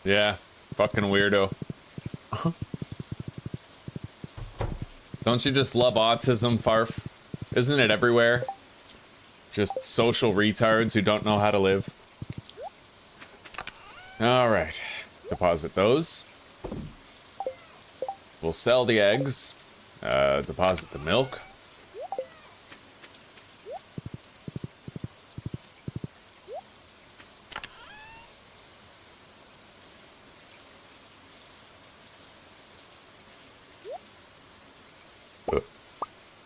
[SPEAKER 1] Yeah, fucking weirdo. Don't you just love autism, Farf? Isn't it everywhere? Just social retards who don't know how to live. Alright, deposit those. We'll sell the eggs. Deposit the milk.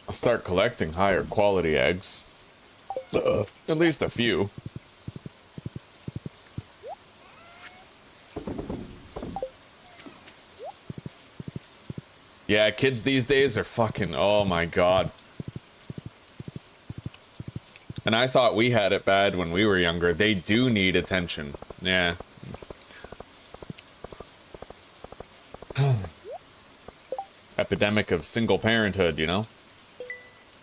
[SPEAKER 1] I'll start collecting higher quality eggs. At least a few. Yeah, kids these days are fucking, oh my god. And I thought we had it bad when we were younger. They do need attention. Yeah. Epidemic of single parenthood, you know?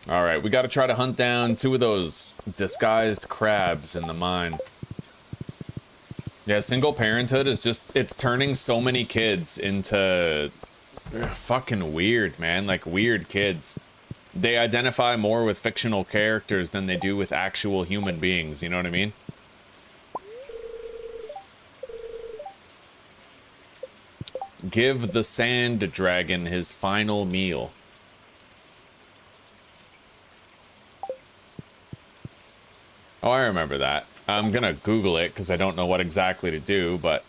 [SPEAKER 1] Alright, we gotta try to hunt down 2 of those disguised crabs in the mine. Yeah, single parenthood is just, it's turning so many kids into fucking weird, man. Like, weird kids. They identify more with fictional characters than they do with actual human beings, you know what I mean? Give the sand dragon his final meal. Oh, I remember that. I'm gonna Google it because I don't know what exactly to do, but...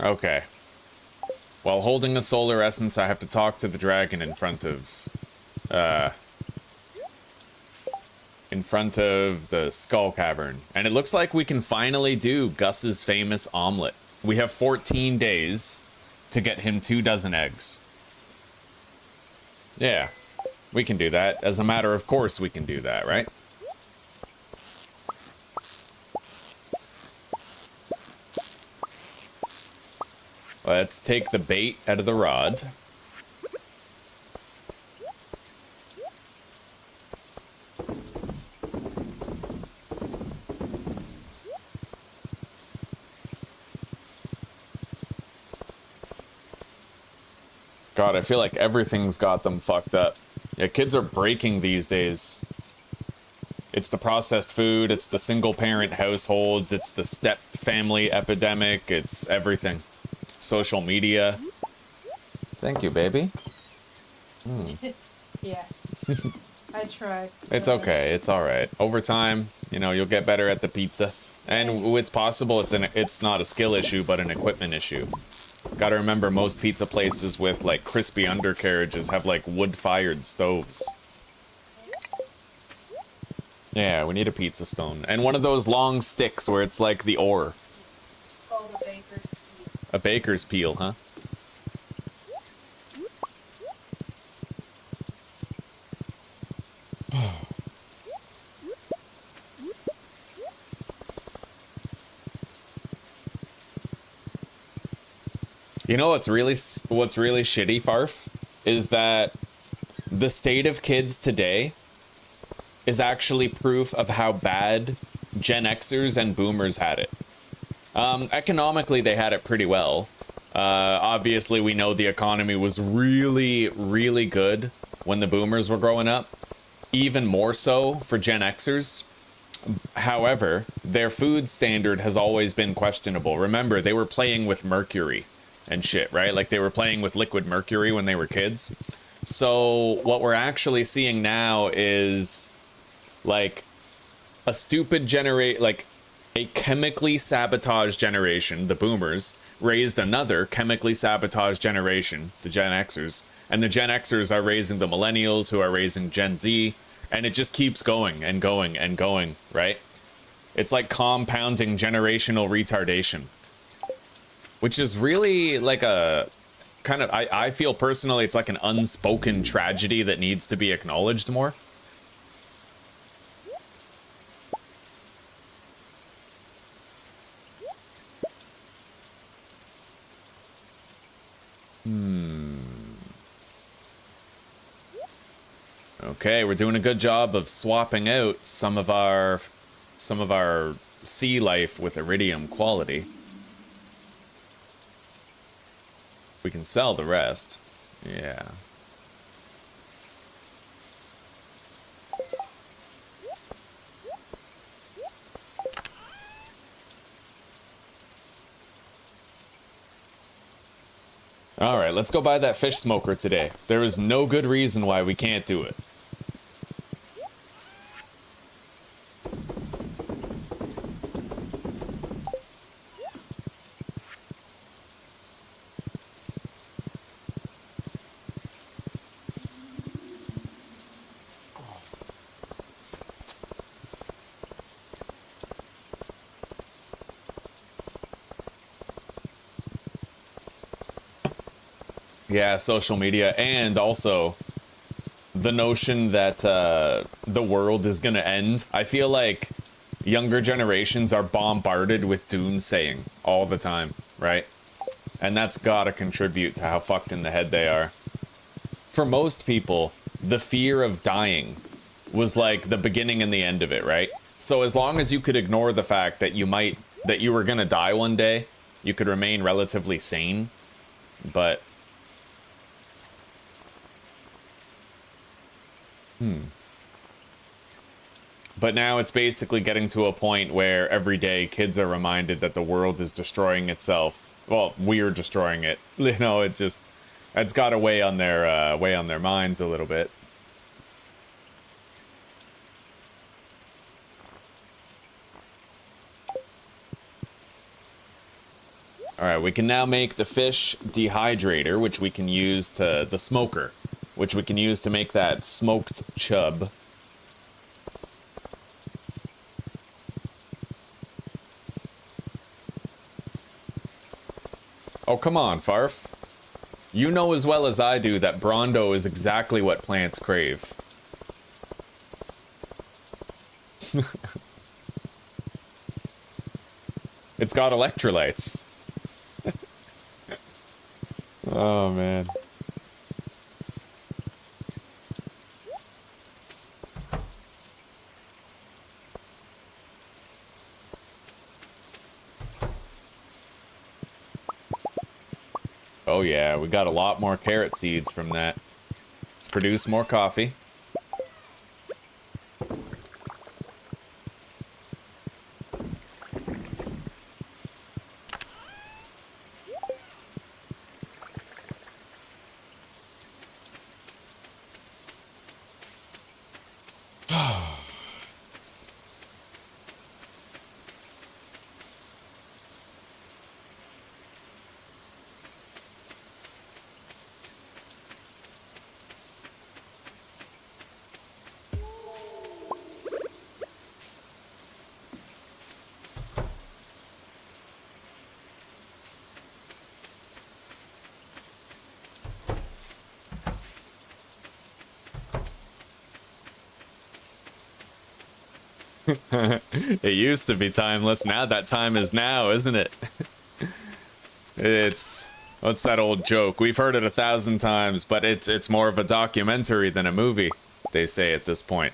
[SPEAKER 1] Okay. While holding a solar essence, I have to talk to the dragon in front of the skull cavern. And it looks like we can finally do Gus's famous omelet. We have 14 days to get him 24 eggs. Yeah, we can do that. As a matter of course, we can do that, right? Let's take the bait out of the rod. God, I feel like everything's got them fucked up. Yeah, kids are breaking these days. It's the processed food, it's the single-parent households, it's the step family epidemic, it's everything. Social media. Thank you, baby.
[SPEAKER 2] Yeah. I tried.
[SPEAKER 1] It's okay, it's alright. Over time, you know, you'll get better at the pizza. And it's possible it's not a skill issue, but an equipment issue. Gotta remember, most pizza places with, like, crispy undercarriages have, like, wood-fired stoves. Yeah, we need a pizza stone. And one of those long sticks where it's like the ore.
[SPEAKER 2] It's called a baker's peel.
[SPEAKER 1] A baker's peel, huh? You know what's really shitty, Farf, is that the state of kids today is actually proof of how bad Gen Xers and Boomers had it. Economically, they had it pretty well. Obviously, we know the economy was really, really good when the Boomers were growing up. Even more so for Gen Xers. However, their food standard has always been questionable. Remember, they were playing with mercury and shit, right? Like, they were playing with liquid mercury when they were kids. So what we're actually seeing now is, like, a a chemically sabotaged generation, the Boomers, raised another chemically sabotaged generation, the Gen Xers. And the Gen Xers are raising the Millennials, who are raising Gen Z. And it just keeps going and going and going, right? It's like compounding generational retardation. Which is really like a kind of, I feel personally, it's like an unspoken tragedy that needs to be acknowledged more. Okay, we're doing a good job of swapping out some of our sea life with iridium quality. We can sell the rest. Yeah. Alright, let's go buy that fish smoker today. There is no good reason why we can't do it. Yeah, social media, and also the notion that the world is gonna end. I feel like younger generations are bombarded with doomsaying all the time, right? And that's gotta contribute to how fucked in the head they are. For most people, the fear of dying was like the beginning and the end of it, right? So as long as you could ignore the fact that you were gonna die one day, you could remain relatively sane. But But now it's basically getting to a point where every day kids are reminded that the world is destroying itself. Well, we're destroying it. You know, it's got to weigh on their minds a little bit. All right, we can now make the fish dehydrator, which we can use to the smoker, which we can use to make that smoked chub. Oh, come on, Farf. You know as well as I do that Brondo is exactly what plants crave. It's got electrolytes. Oh, man. Oh yeah, we got a lot more carrot seeds from that. Let's produce more coffee. It used to be timeless. Now that time is now, isn't it? What's that old joke? We've heard it 1,000 times, but it's more of a documentary than a movie, they say at this point.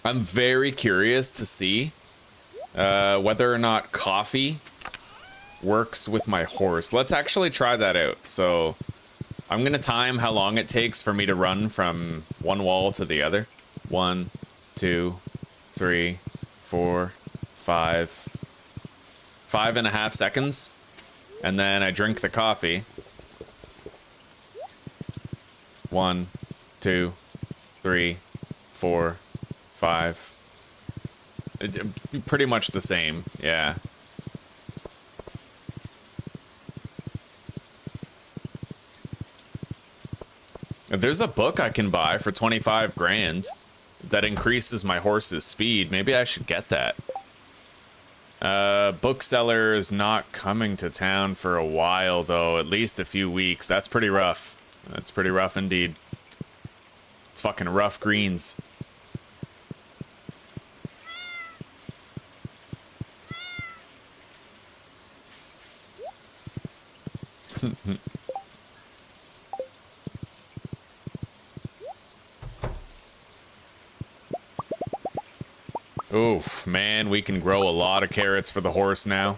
[SPEAKER 1] I'm very curious to see whether or not coffee works with my horse. Let's actually try that out. So I'm gonna time how long it takes for me to run from one wall to the other. 1, 2, 3, 4, 5. 5.5 seconds. And then I drink the coffee. 1, 2, 3, 4, 5. Pretty much the same, yeah. There's a book I can buy for 25 grand that increases my horse's speed. Maybe I should get that. Bookseller is not coming to town for a while, though. At least a few weeks. That's pretty rough. That's pretty rough indeed. It's fucking rough greens. Oof, man, we can grow a lot of carrots for the horse now.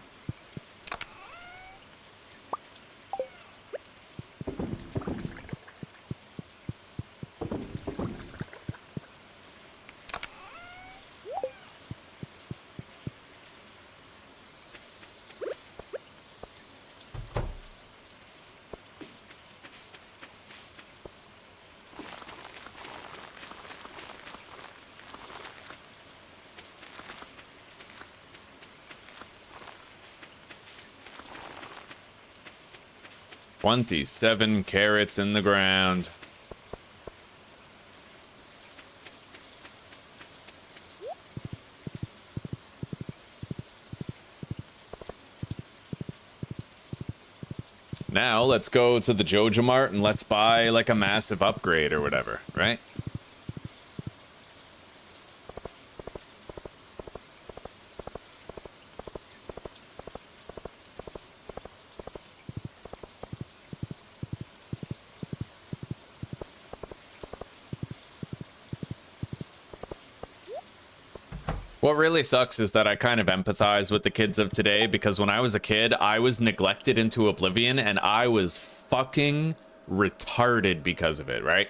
[SPEAKER 1] $27 carrots in the ground. Now let's go to the Joja Mart and let's buy like a massive upgrade or whatever, right? What really sucks is that I kind of empathize with the kids of today, because when I was a kid, I was neglected into oblivion and I was fucking retarded because of it, right?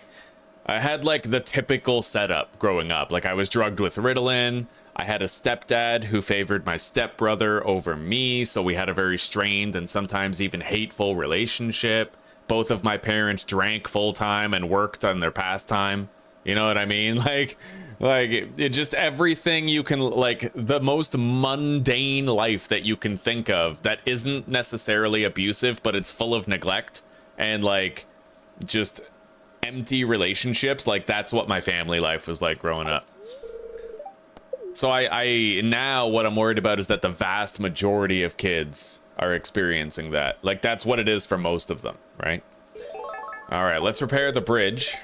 [SPEAKER 1] I had like the typical setup growing up. Like I was drugged with Ritalin. I had a stepdad who favored my stepbrother over me, so we had a very strained and sometimes even hateful relationship. both of my parents drank full time and worked on their pastime. You know what I mean? Like it just everything you can, like the most mundane life that you can think of that isn't necessarily abusive, but it's full of neglect and like just empty relationships. Like that's what my family life was like growing up. So I now what I'm worried about is that the vast majority of kids are experiencing that. Like that's what it is for most of them, right? All right, let's repair the bridge.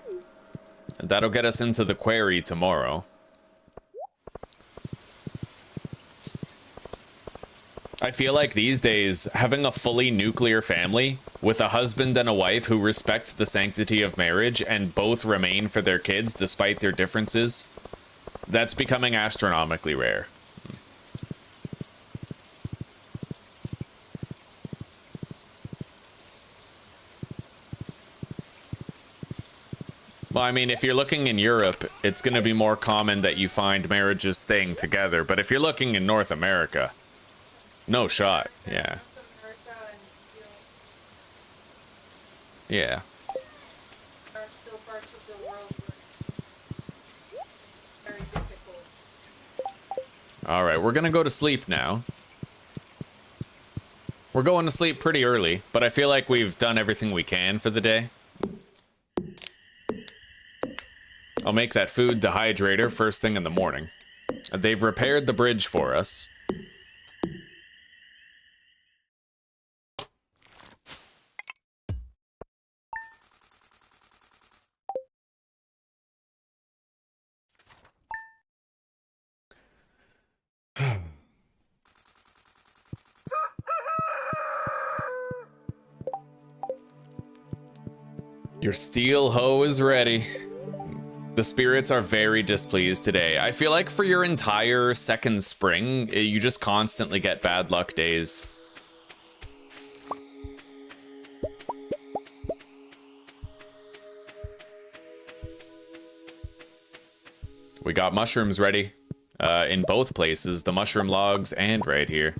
[SPEAKER 1] That'll get us into the quarry tomorrow. I feel like these days, having a fully nuclear family with a husband and a wife who respect the sanctity of marriage and both remain for their kids despite their differences, that's becoming astronomically rare. Well, I mean, if you're looking in Europe, it's going to be more common that you find marriages staying together. But if you're looking in North America, no shot. Yeah. Yeah.
[SPEAKER 2] There are still parts of the world where it's very difficult.
[SPEAKER 1] All right, we're going to go to sleep now. We're going to sleep pretty early, but I feel like we've done everything we can for the day. I'll make that food dehydrator first thing in the morning. They've repaired the bridge for us. Your steel hoe is ready. The spirits are very displeased today. I feel like for your entire second spring, you just constantly get bad luck days. We got mushrooms ready in both places, the mushroom logs and right here.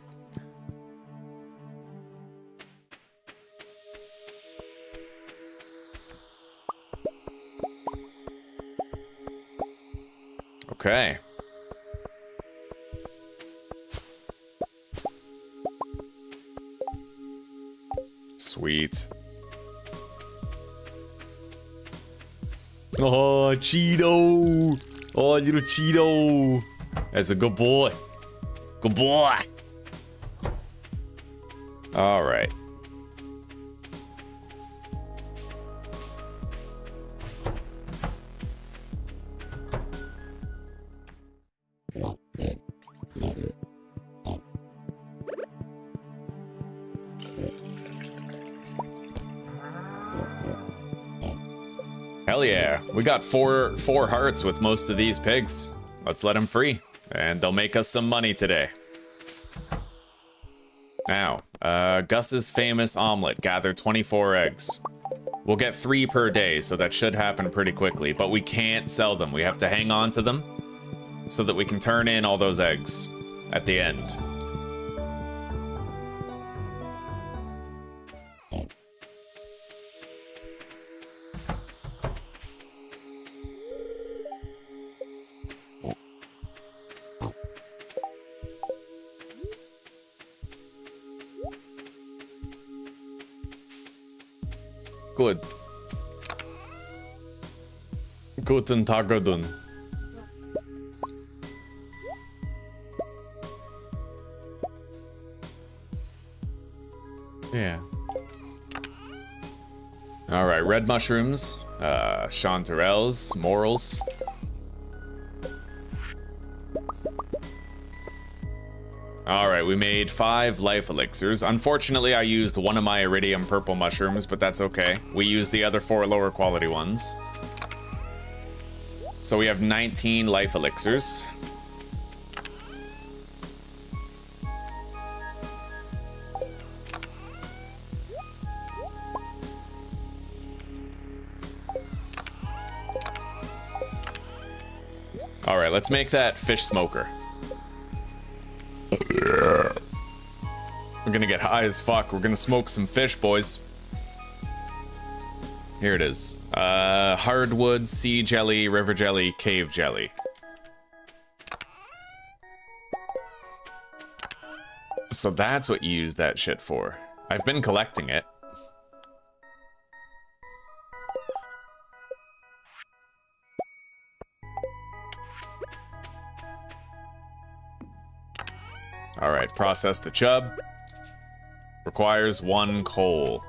[SPEAKER 1] Okay. Sweet. Oh, Cheeto. Oh, little Cheeto. That's a good boy. Good boy. All right. Hell yeah, we got four hearts with most of these pigs. Let's let them free, and they'll make us some money today. Now, Gus's famous omelet. Gather 24 eggs. We'll get 3 per day, so that should happen pretty quickly, but we can't sell them. We have to hang on to them so that we can turn in all those eggs at the end. Good. Guten Tagadun. Yeah. All right, red mushrooms, chanterelles, morels. All right, we made 5 life elixirs. Unfortunately, I used one of my iridium purple mushrooms, but that's okay. We used the other 4 lower quality ones. So we have 19 life elixirs. All right, let's make that fish smoker. We're gonna get high as fuck. We're gonna smoke some fish, boys. Here it is. Hardwood, sea jelly, river jelly, cave jelly. So that's what you use that shit for. I've been collecting it. All right, process the chub. Requires 1 coal.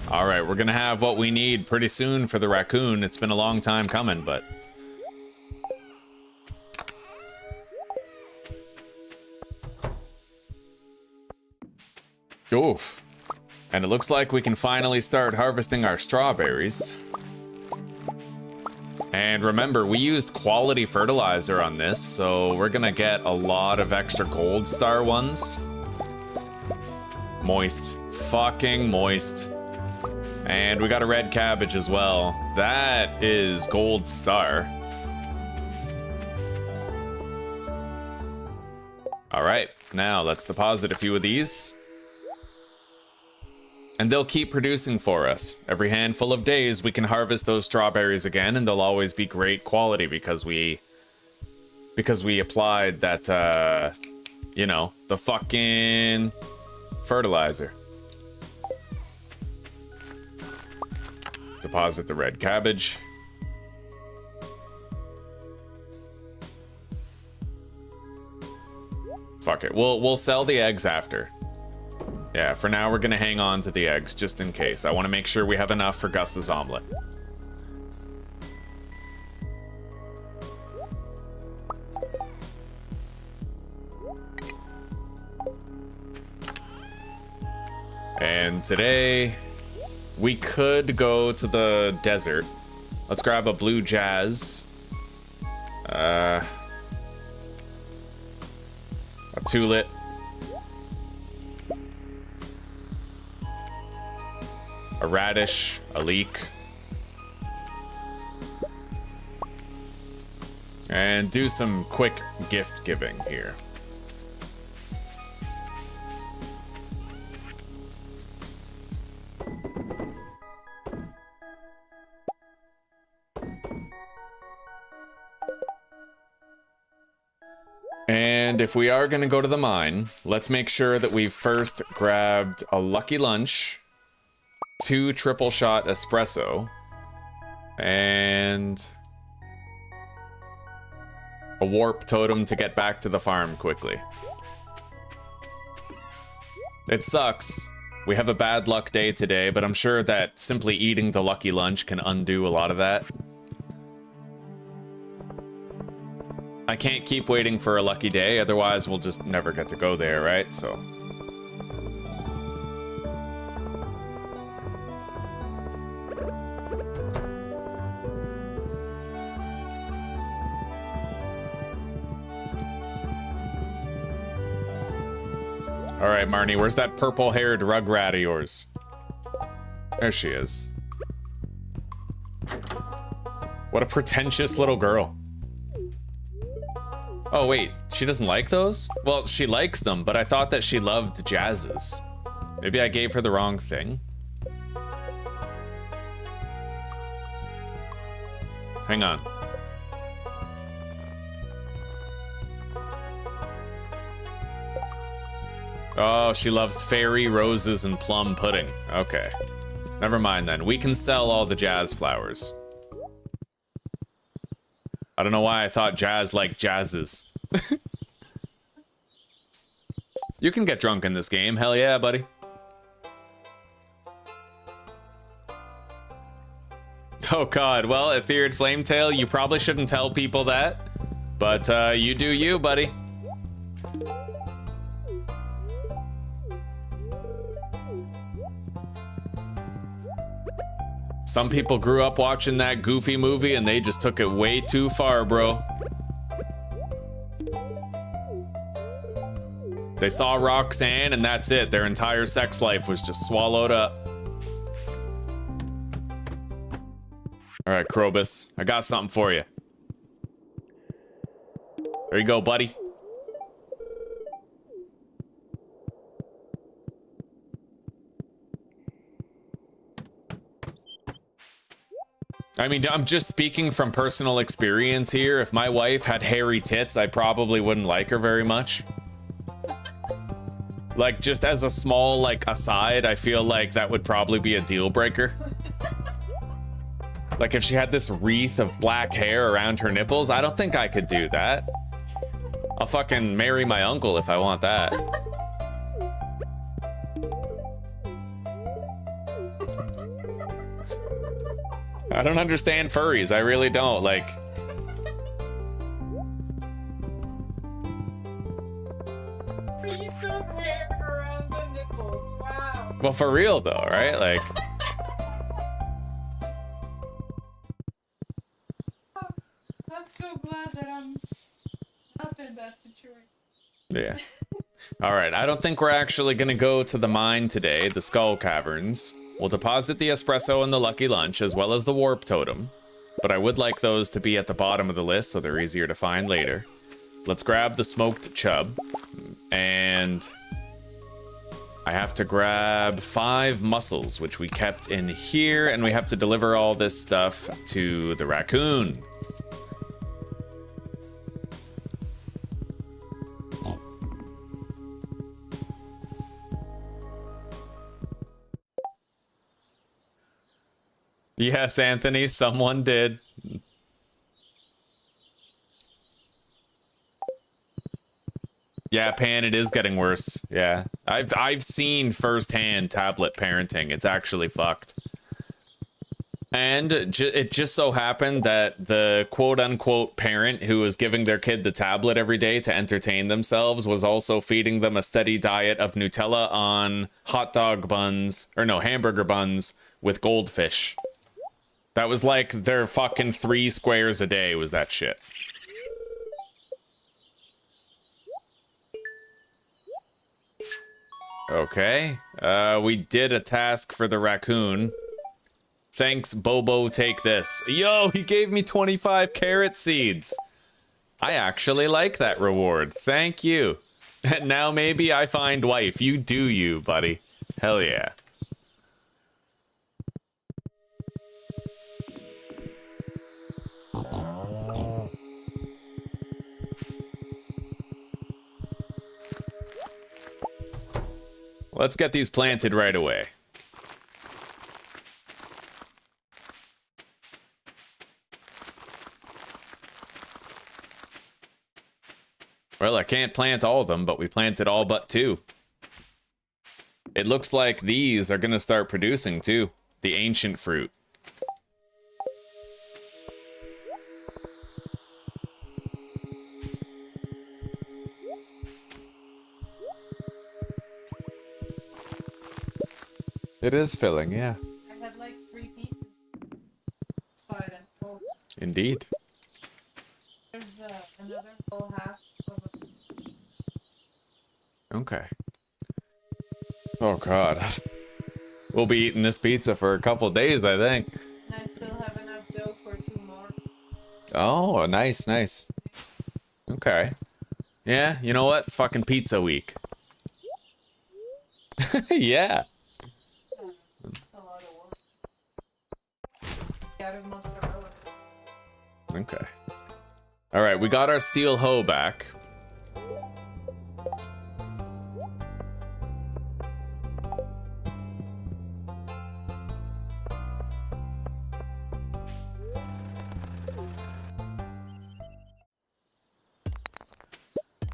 [SPEAKER 1] All right, we're gonna have what we need pretty soon for the raccoon. It's been a long time coming, but... Oof. And it looks like we can finally start harvesting our strawberries. And remember, we used quality fertilizer on this, so we're gonna get a lot of extra gold star ones. Moist. Fucking moist. And we got a red cabbage as well. That is gold star. All right, now let's deposit a few of these. And they'll keep producing for us. Every handful of days, we can harvest those strawberries again, and they'll always be great quality because we applied that, you know, the fucking fertilizer. Deposit the red cabbage. Fuck it. We'll sell the eggs after. Yeah, for now we're gonna hang on to the eggs just in case. I want to make sure we have enough for Gus's omelet. And today we could go to the desert. Let's grab a blue jazz. A tulip. A radish, a leek. And do some quick gift giving here. And if we are going to go to the mine, let's make sure that we've first grabbed a lucky lunch, 2 triple shot espresso, and a warp totem to get back to the farm quickly. It sucks. We have a bad luck day today, but I'm sure that simply eating the lucky lunch can undo a lot of that. I can't keep waiting for a lucky day, otherwise we'll just never get to go there, right? So. All right, Marnie, where's that purple-haired rugrat of yours? There she is. What a pretentious little girl. Oh, wait, she doesn't like those? Well, she likes them, but I thought that she loved jazzes. Maybe I gave her the wrong thing. Hang on. Oh, she loves fairy roses and plum pudding. Okay. Never mind then. We can sell all the jazz flowers. I don't know why I thought jazz liked jazzes. You can get drunk in this game. Hell yeah, buddy. Oh god, well, Ethered Flametail, you probably shouldn't tell people that. But you do you, buddy. Some people grew up watching that Goofy movie and they just took it way too far, bro. They saw Roxanne and that's it. Their entire sex life was just swallowed up. All right, Krobus, I got something for you. There you go, buddy. I mean, I'm just speaking from personal experience here. If my wife had hairy tits, I probably wouldn't like her very much. Like, just as a small, like, aside, I feel like that would probably be a deal breaker. Like, if she had this wreath of black hair around her nipples, I don't think I could do that. I'll fucking marry my uncle if I want that. I don't understand furries, I really don't, like...
[SPEAKER 2] Wreath of hair around the nipples, wow.
[SPEAKER 1] Well, for real though, right? Like...
[SPEAKER 2] I'm so glad that I'm not in that situation.
[SPEAKER 1] Yeah. Alright, I don't think we're actually gonna go to the mine today, the Skull Caverns. We'll deposit the espresso and the lucky lunch, as well as the warp totem. But I would like those to be at the bottom of the list so they're easier to find later. Let's grab the smoked chub. And I have to grab 5 mussels, which we kept in here, and we have to deliver all this stuff to the raccoon. Yes, Anthony, someone did. Yeah, Pan, it is getting worse. Yeah, I've seen firsthand tablet parenting. It's actually fucked. And it just so happened that the quote-unquote parent who was giving their kid the tablet every day to entertain themselves was also feeding them a steady diet of Nutella on hot dog buns, or no, hamburger buns with goldfish. That was like their fucking 3 squares a day was that shit. Okay, we did a task for the raccoon. Thanks, Bobo, take this. Yo, he gave me 25 carrot seeds. I actually like that reward, thank you. And now maybe I find wife, you do you, buddy. Hell yeah. Let's get these planted right away. Well, I can't plant all of them, but we planted all but 2. It looks like these are gonna start producing too. The ancient fruit. It is filling, yeah.
[SPEAKER 2] I had like 3 pieces. It's fine and full.
[SPEAKER 1] Indeed.
[SPEAKER 2] There's another full half of a...
[SPEAKER 1] Okay. Oh god. We'll be eating this pizza for a couple days, I think.
[SPEAKER 2] And I still have enough dough for 2 more.
[SPEAKER 1] Oh, nice, nice. Okay. Yeah, you know what? It's fucking pizza week. Yeah.
[SPEAKER 2] It's a lot of work. Out of mozzarella.
[SPEAKER 1] Okay. Alright, we got our steel hoe back.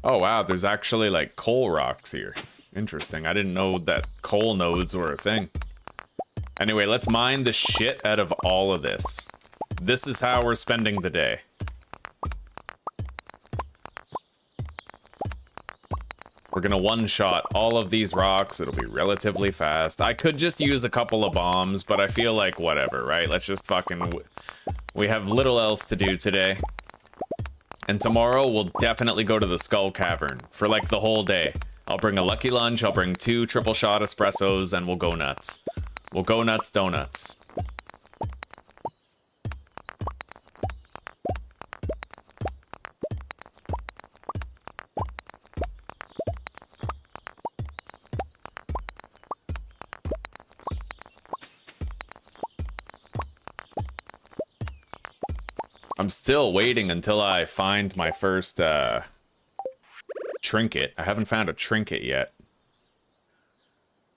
[SPEAKER 1] Oh wow, there's actually like coal rocks here. Interesting, I didn't know that coal nodes were a thing. Anyway, let's mine the shit out of all of this. This is how we're spending the day. We're gonna one-shot all of these rocks, it'll be relatively fast. I could just use a couple of bombs, but I feel like whatever, right? Let's just fucking... We have little else to do today. And tomorrow, we'll definitely go to the Skull Cavern for like the whole day. I'll bring a lucky lunch, I'll bring 2 triple shot espressos, and we'll go nuts. We'll go nuts donuts. I'm still waiting until I find my first, trinket. I haven't found a trinket yet.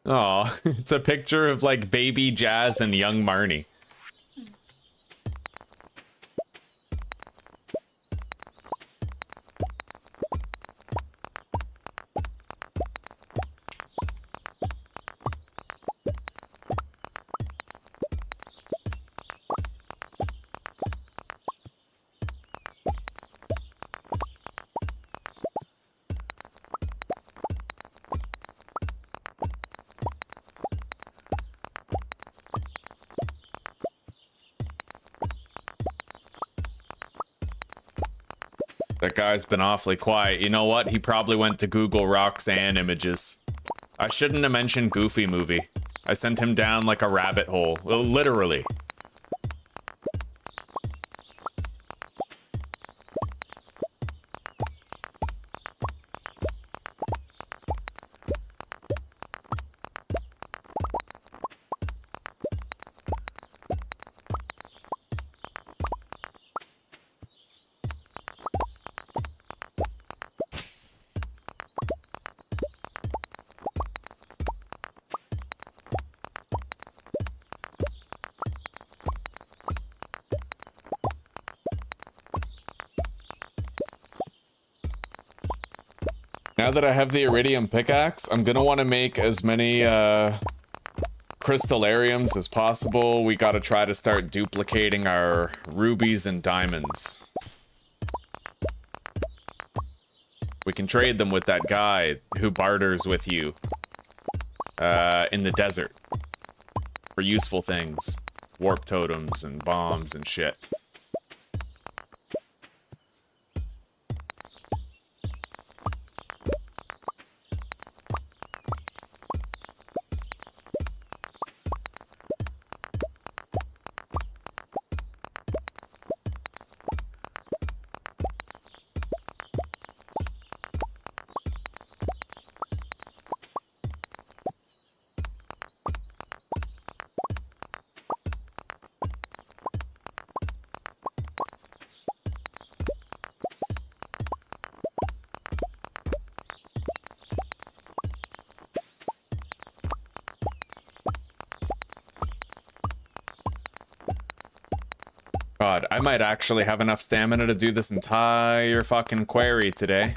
[SPEAKER 1] Oh, it's a picture of, like, baby Jazz and young Marnie. That guy's been awfully quiet. You know what? He probably went to Google Roxanne images. I shouldn't have mentioned Goofy movie. I sent him down like a rabbit hole. Well, literally. Now that I have the iridium pickaxe, I'm gonna want to make as many crystallariums as possible. We gotta try to start duplicating our rubies and diamonds. We can trade them with that guy who barters with you in the desert for useful things. Warp totems and bombs and shit. God, I might actually have enough stamina to do this entire fucking quarry today.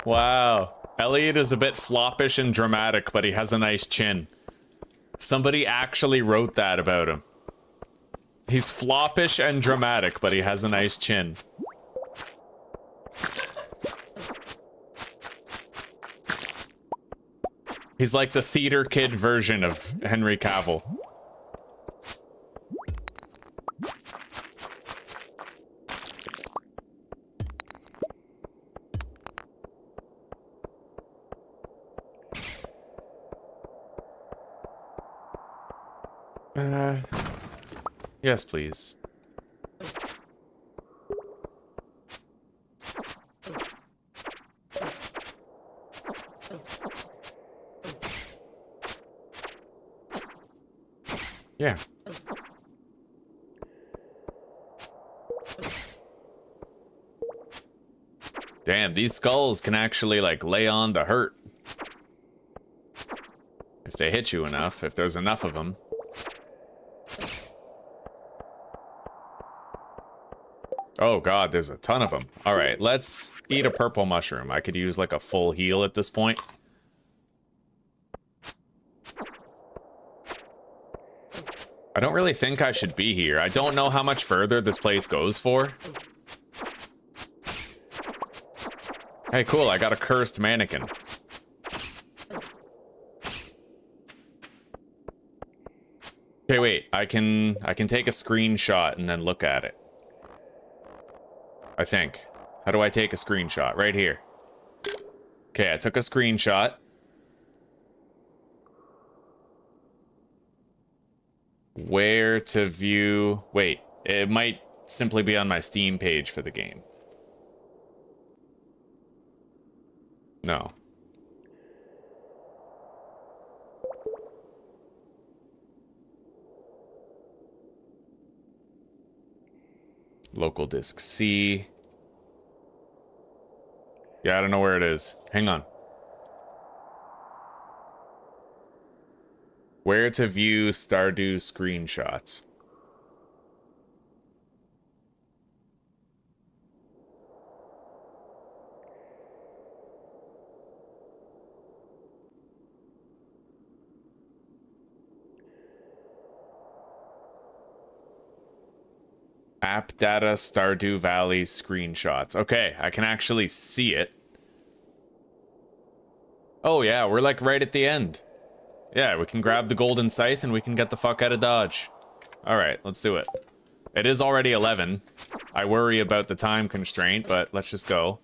[SPEAKER 1] Wow. Elliot is a bit floppish and dramatic, but he has a nice chin. Somebody actually wrote that about him. He's floppish and dramatic, but he has a nice chin. He's like the theater kid version of Henry Cavill. Yes, please. Yeah. Damn, these skulls can actually, like, lay on the hurt. If they hit you enough, if there's enough of them. Oh god, there's a ton of them. Alright, let's eat a purple mushroom. I could use, like, a full heal at this point. I don't really think I should be here. I don't know how much further this place goes for. Hey, cool, I got a cursed mannequin. Okay, wait, I can take a screenshot and then look at it. I think. How do I take a screenshot? Right here. Okay, I took a screenshot. Where to view... Wait, it might simply be on my Steam page for the game. No. Local disk C. Yeah, I don't know where it is. Hang on. Where to view Stardew screenshots. App data Stardew Valley screenshots. Okay, I can actually see it. Oh yeah, we're like right at the end. Yeah, we can grab the golden scythe and we can get the fuck out of Dodge. Alright, let's do it. It is already 11. I worry about the time constraint, but let's just go.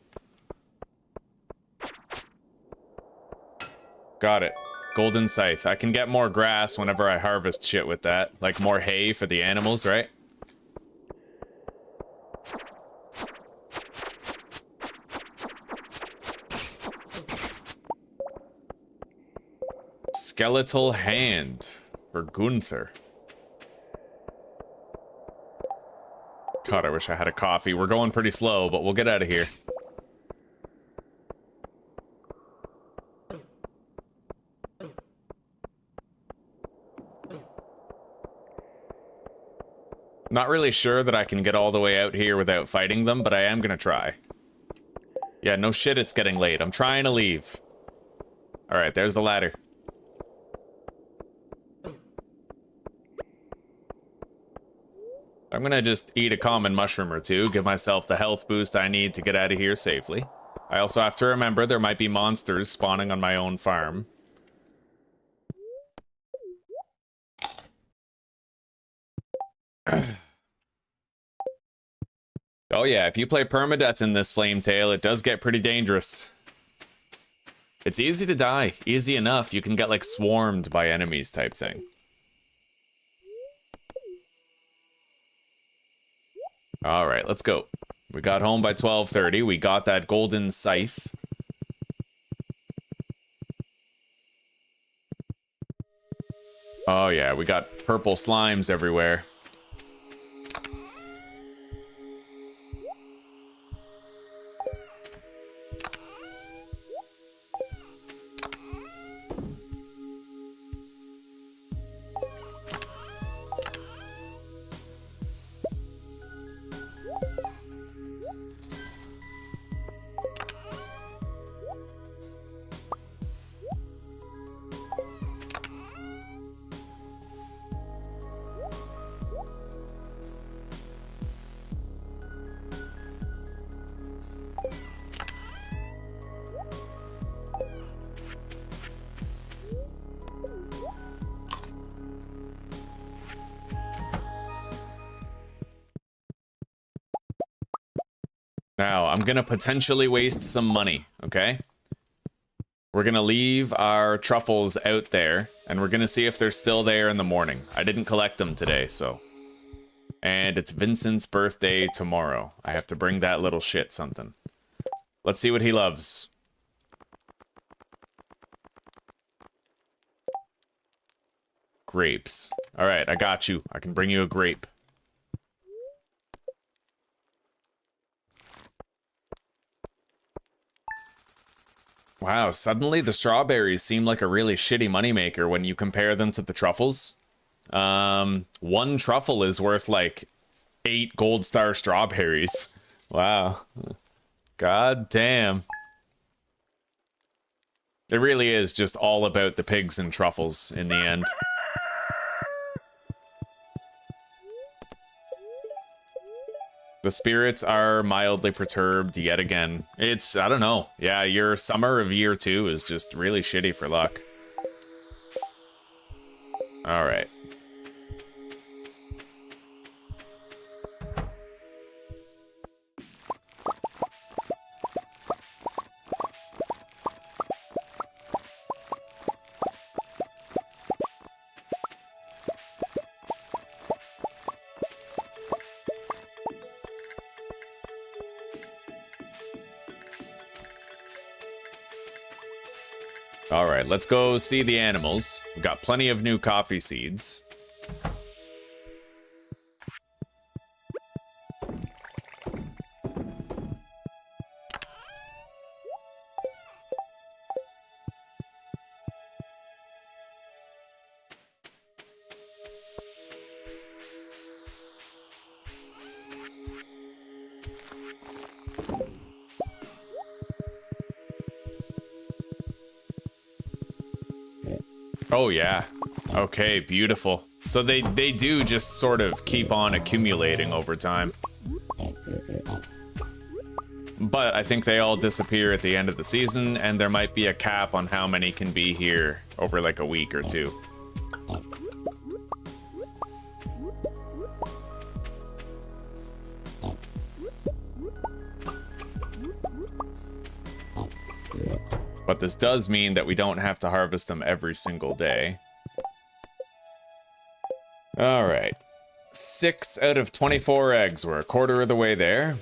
[SPEAKER 1] Got it. Golden scythe. I can get more grass whenever I harvest shit with that. Like more hay for the animals, right? Skeletal hand for Gunther. God, I wish I had a coffee. We're going pretty slow, but we'll get out of here. Not really sure that I can get all the way out here without fighting them, but I am gonna try. Yeah, no shit, it's getting late. I'm trying to leave. Alright, there's the ladder. I'm gonna just eat a common mushroom or two, give myself the health boost I need to get out of here safely. I also have to remember there might be monsters spawning on my own farm. Oh yeah, if you play Permadeath in this Flame Tail, it does get pretty dangerous. It's easy to die, easy enough. You can get like swarmed by enemies type thing. Alright, let's go. We got home by 12:30. We got that golden scythe. Oh yeah, we got purple slimes everywhere. Now, I'm gonna potentially waste some money, okay? We're gonna leave our truffles out there, and we're gonna see if they're still there in the morning. I didn't collect them today, so. And it's Vincent's birthday tomorrow. I have to bring that little shit something. Let's see what he loves. Grapes. Alright, I got you. I can bring you a grape. Wow, suddenly the strawberries seem like a really shitty moneymaker when you compare them to the truffles. One truffle is worth like 8 gold star strawberries. Wow. God damn. It really is just all about the pigs and truffles in the end. The spirits are mildly perturbed yet again. It's, I don't know. Yeah, your summer of year 2 is just really shitty for luck. Alright. Alright, let's go see the animals. We've got plenty of new coffee seeds. Oh yeah. Okay, beautiful. So they do just sort of keep on accumulating over time. But I think they all disappear at the end of the season, and there might be a cap on how many can be here over like a week or two. But this does mean that we don't have to harvest them every single day. Alright. 6 out of 24 eggs. We're a quarter of the way there.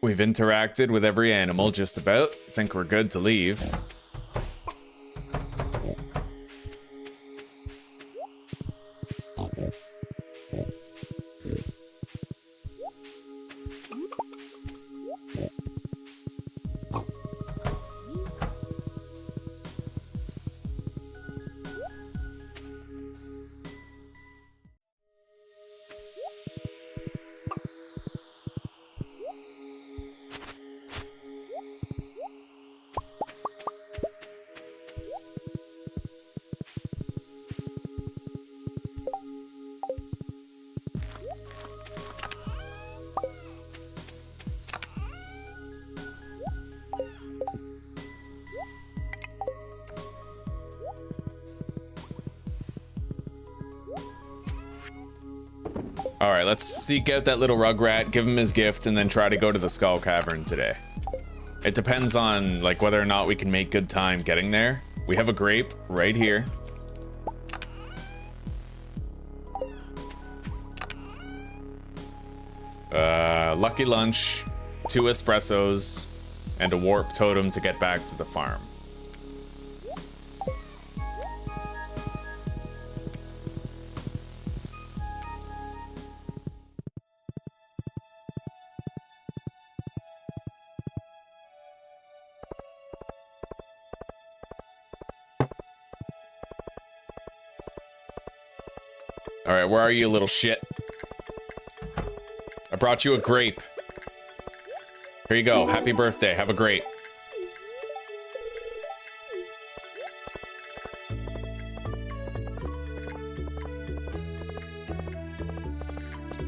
[SPEAKER 1] We've interacted with every animal just about. Think we're good to leave. Alright, let's seek out that little rugrat, give him his gift, and then try to go to the Skull Cavern today. It depends on, like, whether or not we can make good time getting there. We have a grape right here. Lucky lunch, 2 espressos, and a warp totem to get back to the farm. Alright, where are you, little shit? I brought you a grape. Here you go. Happy birthday. Have a grape.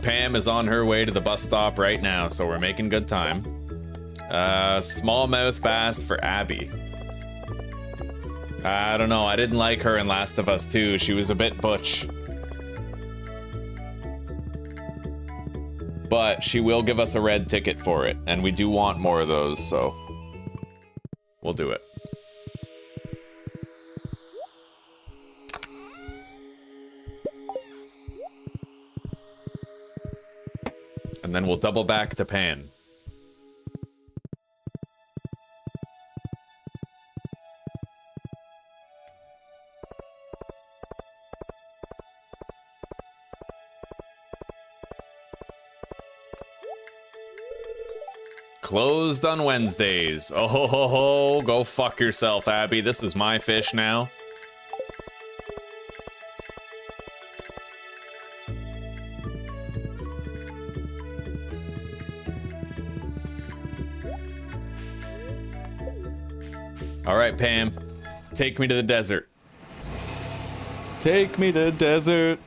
[SPEAKER 1] Pam is on her way to the bus stop right now, so we're making good time. Smallmouth bass for Abby. I don't know. I didn't like her in Last of Us 2. She was a bit butch. But she will give us a red ticket for it, and we do want more of those, so we'll do it. And then we'll double back to Pan. Closed on Wednesdays. Oh ho ho ho, go fuck yourself, Abby. This is my fish now. All right, Pam, take me to the desert. Take me to the desert.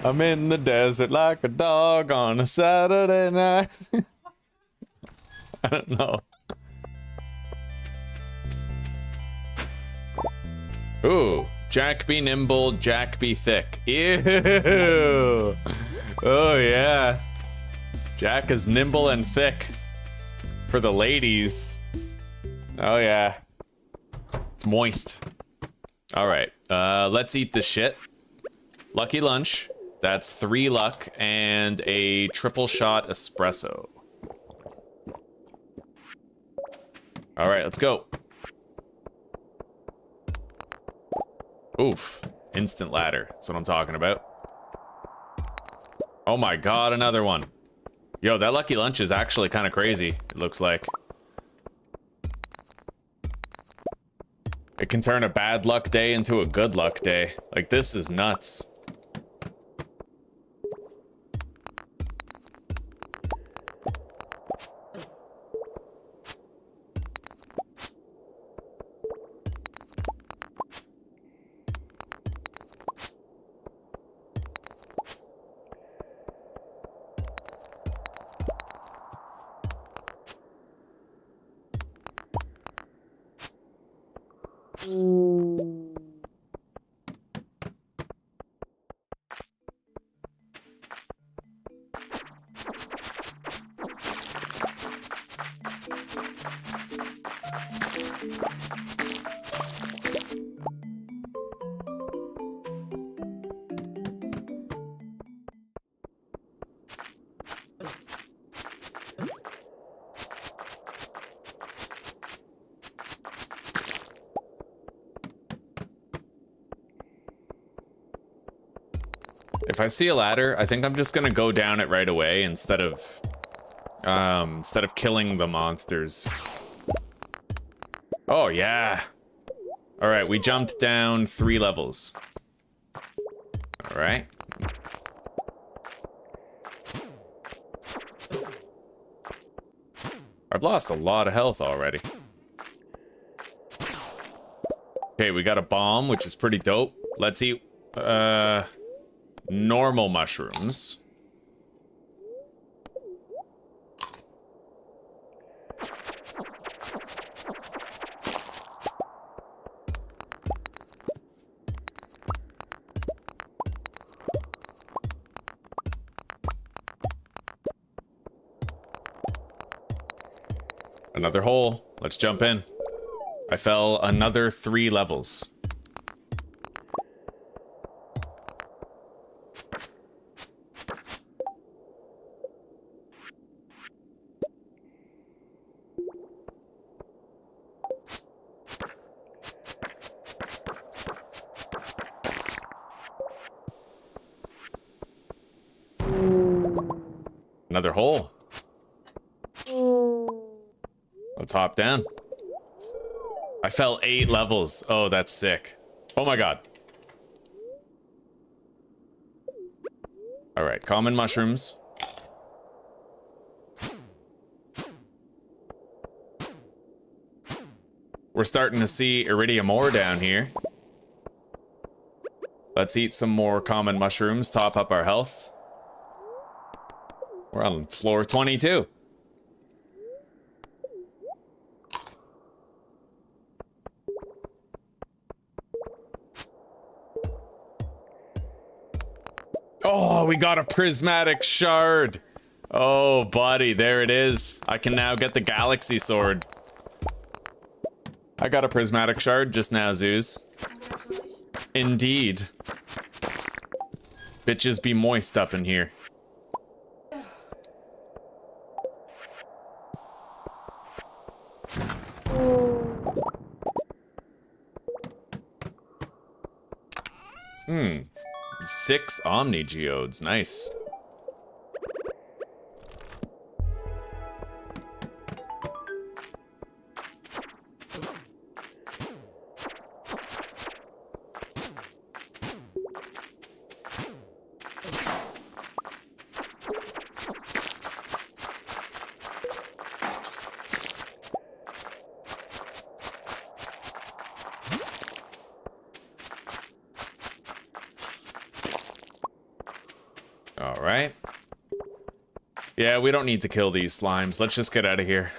[SPEAKER 1] I'm in the desert like a dog on a Saturday night. I don't know. Ooh, Jack be nimble, Jack be thick. Ew. Oh yeah. Jack is nimble and thick. For the ladies. Oh yeah. It's moist. Alright, let's eat this shit. Lucky lunch. That's 3 luck and a triple shot espresso. Alright, let's go. Oof. Instant ladder. That's what I'm talking about. Oh my god, another one. Yo, that lucky lunch is actually kind of crazy, it looks like. It can turn a bad luck day into a good luck day. Like, this is nuts. If I see a ladder, I think I'm just gonna go down it right away instead of killing the monsters. Oh yeah. All right, we jumped down 3 levels. All right. I've lost a lot of health already. Okay, we got a bomb, which is pretty dope. Let's eat, normal mushrooms. Another hole. Let's jump in. I fell another 3 levels. Another hole. Let's hop down. I fell 8 levels. Oh, that's sick. Oh my god. All right, common mushrooms. We're starting to see iridium ore down here. Let's eat some more common mushrooms, top up our health. We're on floor 22. Oh, we got a prismatic shard. Oh, buddy, there it is. I can now get the galaxy sword. I got a prismatic shard just now, Zeus. Indeed. Bitches be moist up in here. Hmm. 6 Omni Geodes, nice. All right. Yeah, we don't need to kill these slimes. Let's just get out of here.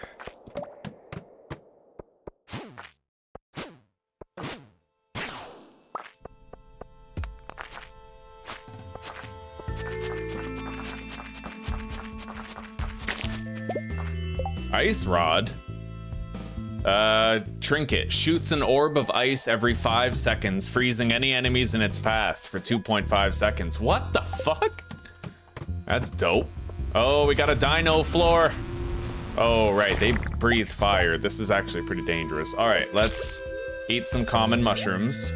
[SPEAKER 1] Ice rod? Trinket. Shoots an orb of ice every 5 seconds, freezing any enemies in its path for 2.5 seconds. What the fuck? That's dope. Oh, we got a dino floor. Oh, right, they breathe fire. This is actually pretty dangerous. All right, let's eat some common mushrooms.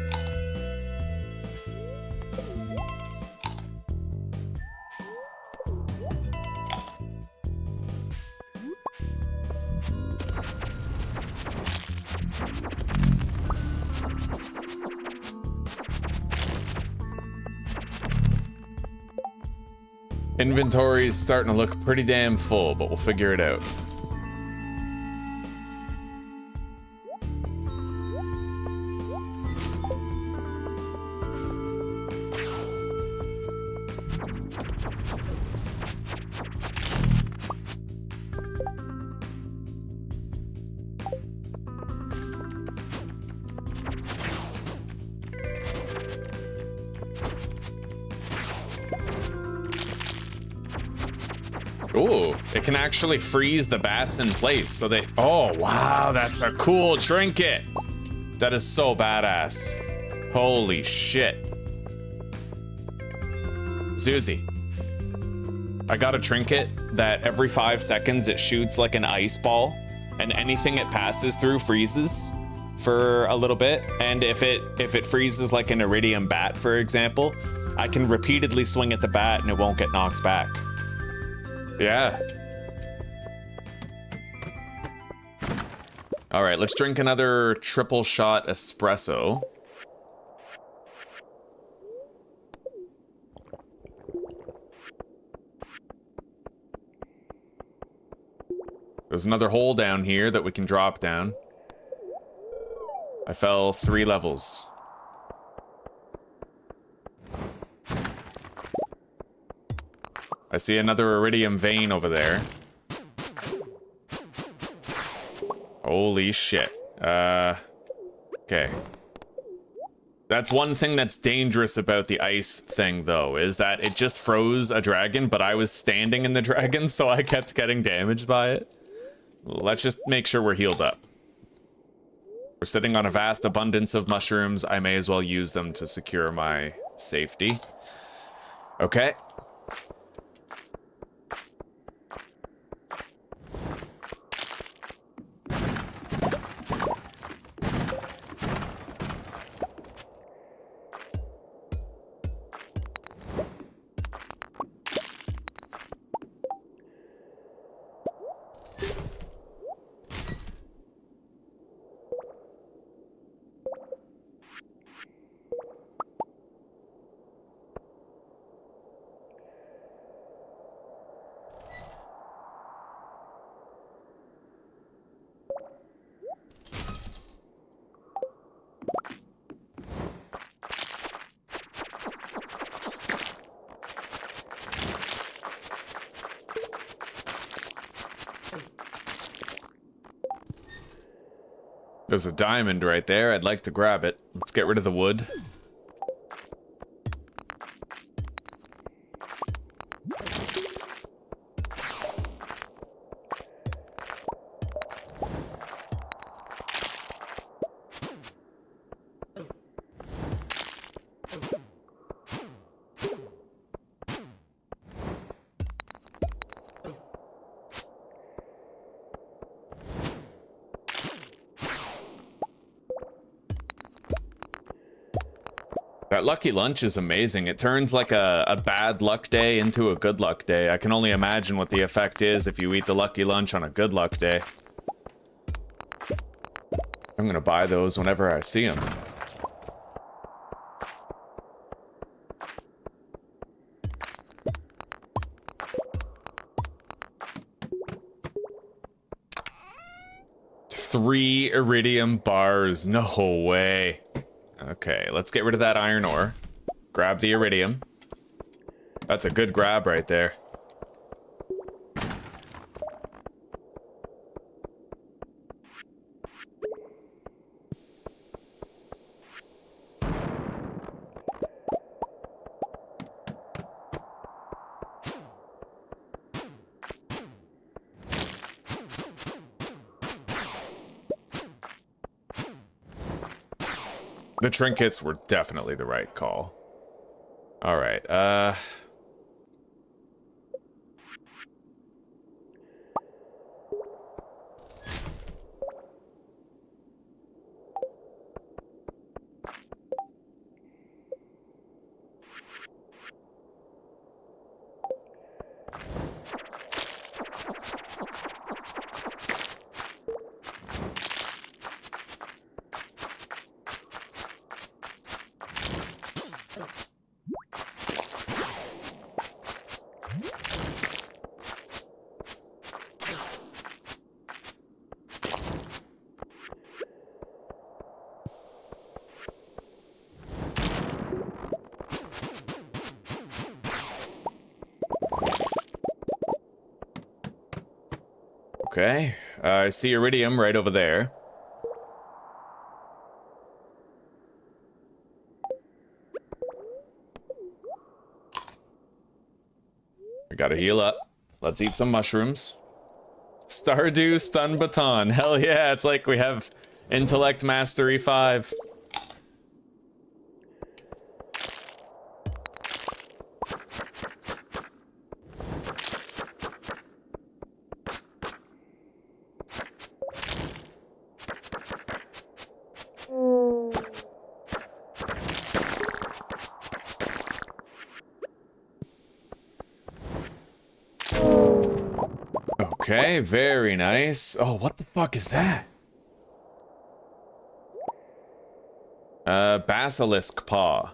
[SPEAKER 1] Inventory's starting to look pretty damn full, but we'll figure it out. Ooh, it can actually freeze the bats in place, so they... Oh, wow, that's a cool trinket! That is so badass. Holy shit. Susie, I got a trinket that every 5 seconds it shoots like an ice ball, and anything it passes through freezes for a little bit, and if it freezes like an iridium bat, for example, I can repeatedly swing at the bat and it won't get knocked back. Yeah. All right, let's drink another triple shot espresso. There's another hole down here that we can drop down. I fell 3 levels. I see another iridium vein over there. Holy shit. Okay. That's one thing that's dangerous about the ice thing, though, is that it just froze a dragon, but I was standing in the dragon, so I kept getting damaged by it. Let's just make sure we're healed up. We're sitting on a vast abundance of mushrooms. I may as well use them to secure my safety. Okay. There's a diamond right there. I'd like to grab it. Let's get rid of the wood. That lucky lunch is amazing. It turns like a bad luck day into a good luck day. I can only imagine what the effect is if you eat the lucky lunch on a good luck day. I'm gonna buy those whenever I see them. Three iridium bars, no way. Okay, let's get rid of that iron ore. Grab the iridium. That's a good grab right there. The trinkets were definitely the right call. All right, okay. I see iridium right over there. We gotta heal up. Let's eat some mushrooms. Stardew Stun Baton. Hell yeah, it's like we have Intellect Mastery 5. Okay, very nice. Oh, what the fuck is that? Basilisk Paw.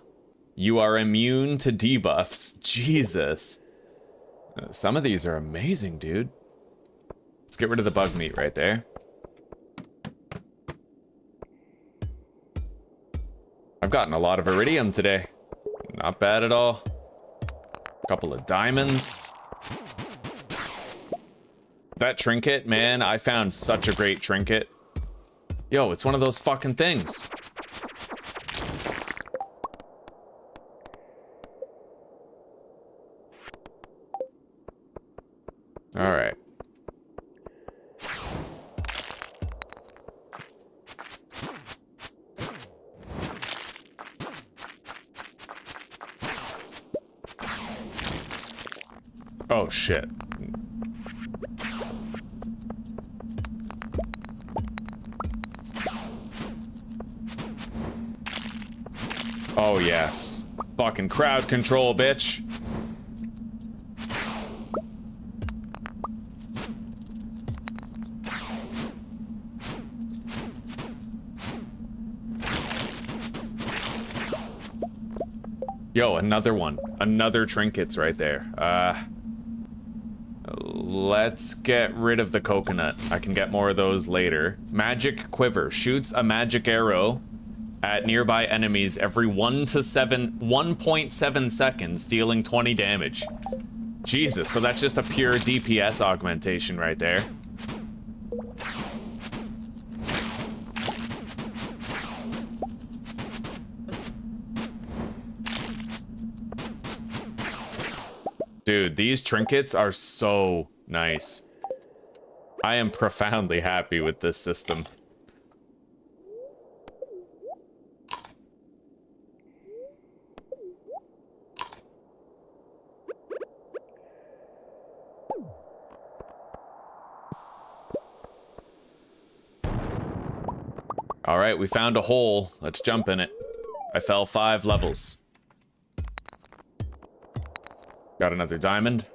[SPEAKER 1] You are immune to debuffs. Jesus. Some of these are amazing, dude. Let's get rid of the bug meat right there. I've gotten a lot of iridium today. Not bad at all. A couple of diamonds. That trinket, man, I found such a great trinket. Yo, it's one of those fucking things. All right. Oh, shit. Oh, yes. Fucking crowd control, bitch. Yo, another one. Another trinkets right there. Let's get rid of the coconut. I can get more of those later. Magic Quiver. Shoots a magic arrow at nearby enemies every 1.7 seconds, dealing 20 damage. Jesus, so that's just a pure DPS augmentation right there. Dude, these trinkets are so nice. I am profoundly happy with this system. All right, we found a hole. Let's jump in it. I fell 5 levels. Got another diamond.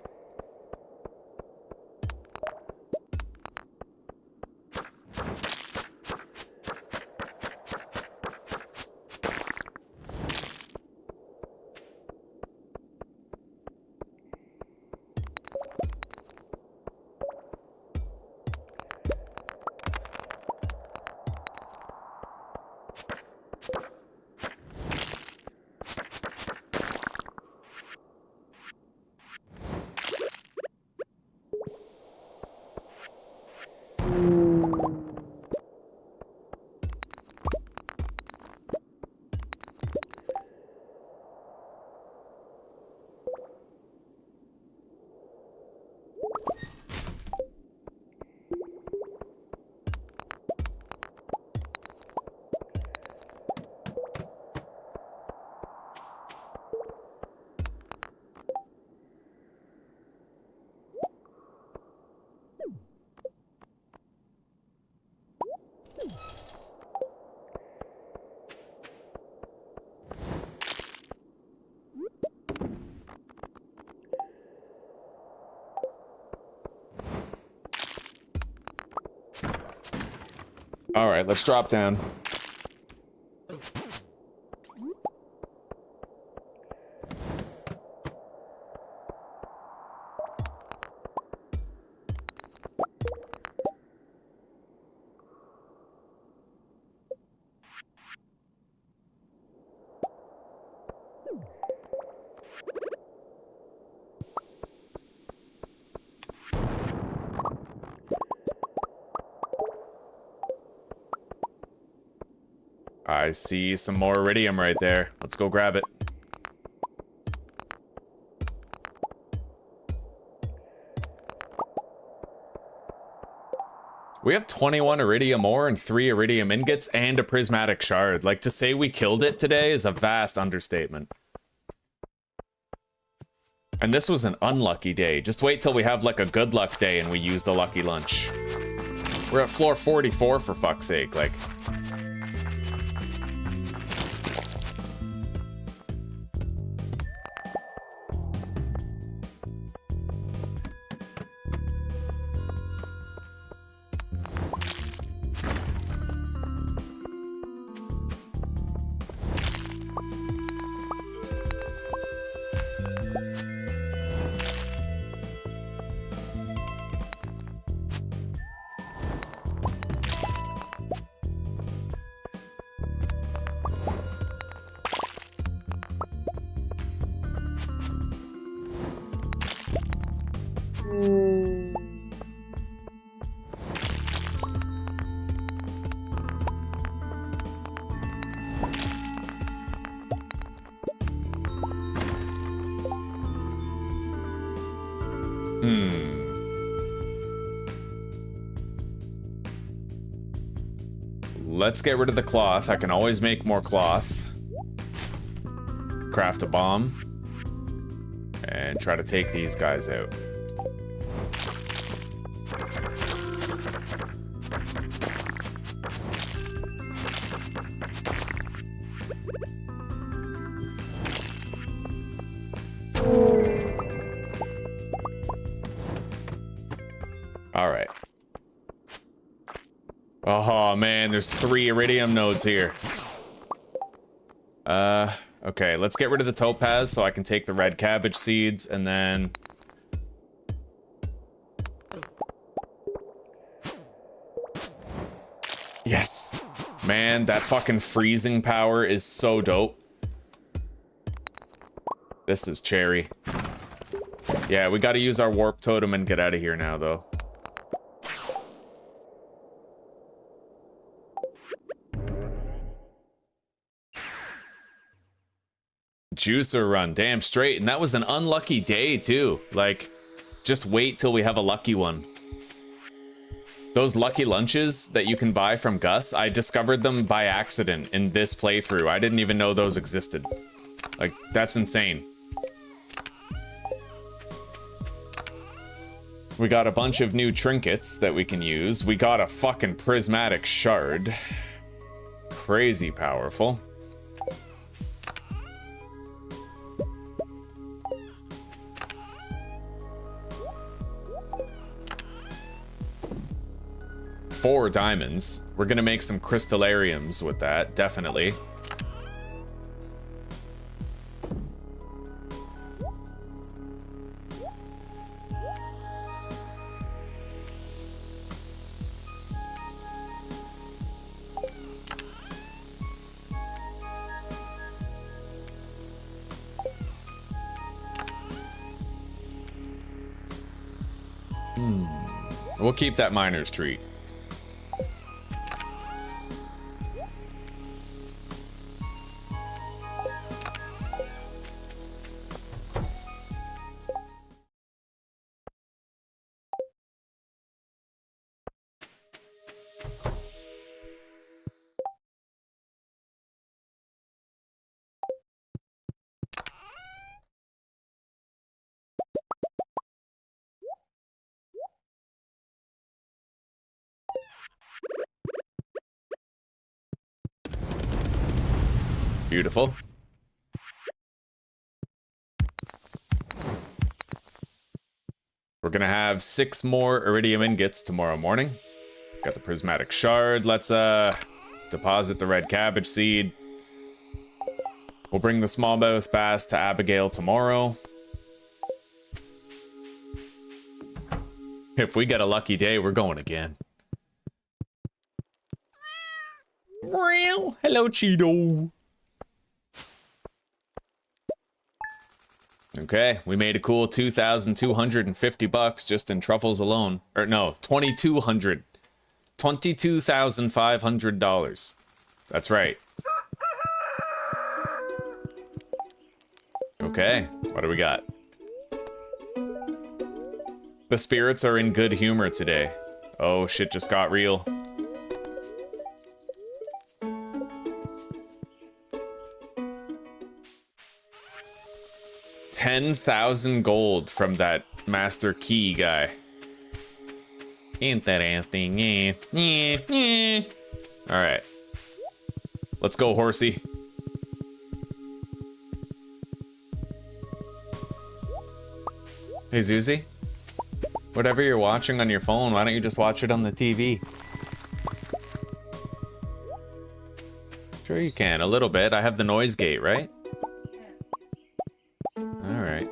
[SPEAKER 1] All right, let's drop down. I see some more iridium right there. Let's go grab it. We have 21 iridium ore and 3 iridium ingots and a prismatic shard. Like, to say we killed it today is a vast understatement. And this was an unlucky day. Just wait till we have like a good luck day and we use the lucky lunch. We're at floor 44 for fuck's sake, like. Let's get rid of the cloth. I can always make more cloth. Craft a bomb. And try to take these guys out. Alright. Oh man, there's 3 iridium nodes here. Okay, let's get rid of the topaz so I can take the red cabbage seeds and then... Yes! Man, that fucking freezing power is so dope. This is cherry. Yeah, we gotta use our warp totem and get out of here now, though. Juicer run, damn straight, and that was an unlucky day too. Like, just wait till we have a lucky one. Those lucky lunches that you can buy from Gus, I discovered them by accident in this playthrough. I didn't even know those existed. Like, that's insane. We got a bunch of new trinkets that we can use. We got a fucking prismatic shard. Crazy powerful. Four diamonds. We're gonna make some crystallariums with that, definitely. We'll keep that miner's treat. Beautiful. We're gonna have 6 more iridium ingots tomorrow morning. Got the prismatic shard. Let's deposit the red cabbage seed. We'll bring the smallmouth bass to Abigail tomorrow. If we get a lucky day, we're going again. Hello, Cheeto. Okay, we made a cool 2,250 bucks just in truffles alone. Or no, 2,200. $22,500. That's right. Okay, what do we got? The spirits are in good humor today. Oh, shit just got real. $10,000 gold from that Master Key guy. Interesting. All right. Let's go, horsey. Hey, Zuzi. Whatever you're watching on your phone, why don't you just watch it on the TV? Sure you can, a little bit. I have the noise gate, right? Alright.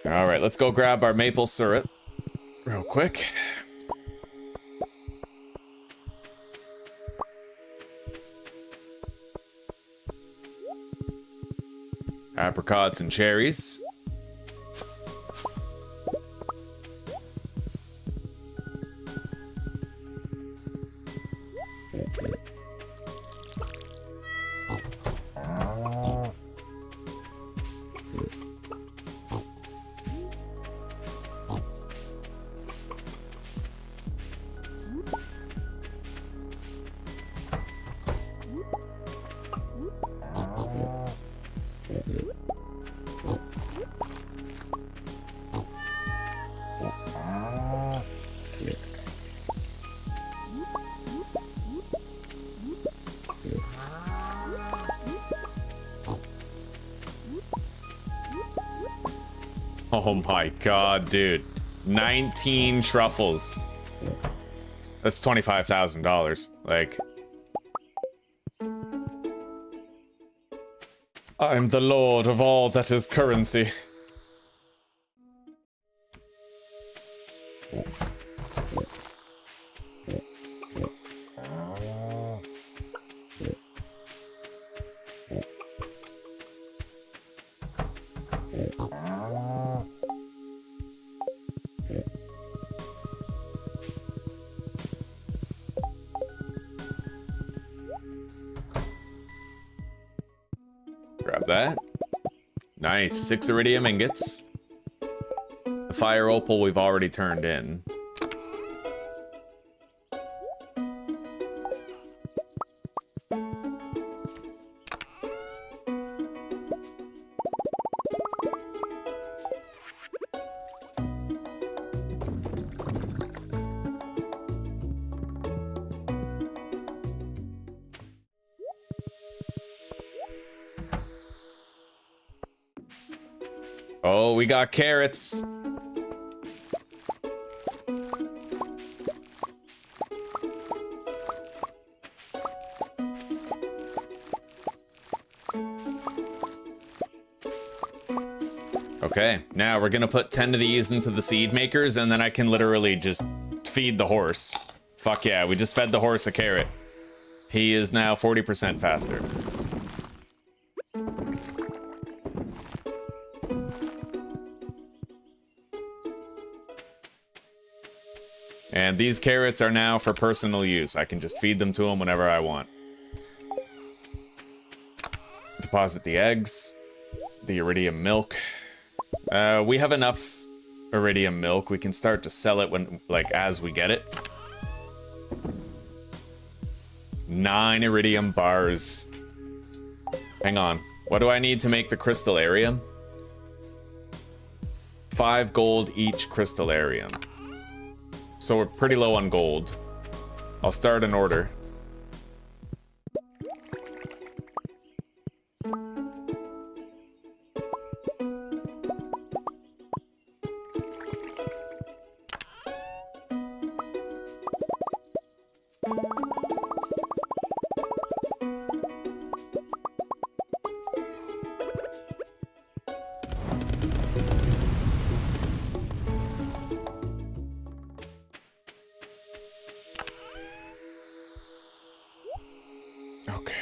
[SPEAKER 1] Alright, let's go grab our maple syrup real quick. Apricots and cherries. Oh my god, dude. 19 truffles. That's $25,000. Like... I'm the lord of all that is currency. Grab that. Nice, 6 iridium ingots. The fire opal we've already turned in. Oh, we got carrots. Okay, now we're gonna put 10 of these into the seed makers, and then I can literally just feed the horse. Fuck yeah, we just fed the horse a carrot. He is now 40% faster. And these carrots are now for personal use. I can just feed them to him whenever I want. Deposit the eggs. The iridium milk. We have enough iridium milk. We can start to sell it when, like, as we get it. 9 iridium bars. Hang on. What do I need to make the crystallarium? 5 gold each crystallarium. So we're pretty low on gold. I'll start an order. Okay.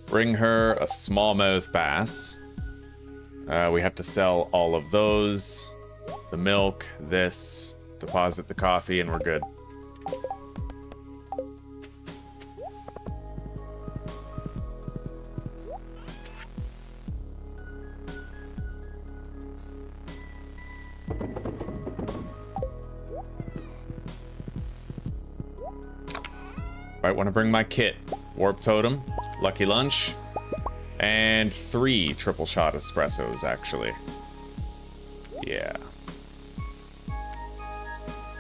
[SPEAKER 1] Bring her a smallmouth bass. We have to sell all of those. The milk, this, deposit the coffee, and we're good. Right, want to bring my kit. Warp Totem, Lucky Lunch, and 3 triple shot espressos, actually. Yeah.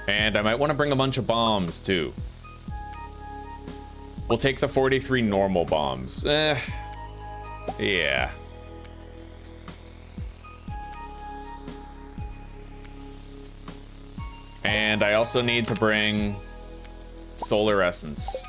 [SPEAKER 1] And I might want to bring a bunch of bombs, too. We'll take the 43 normal bombs. Yeah. And I also need to bring Solar Essence.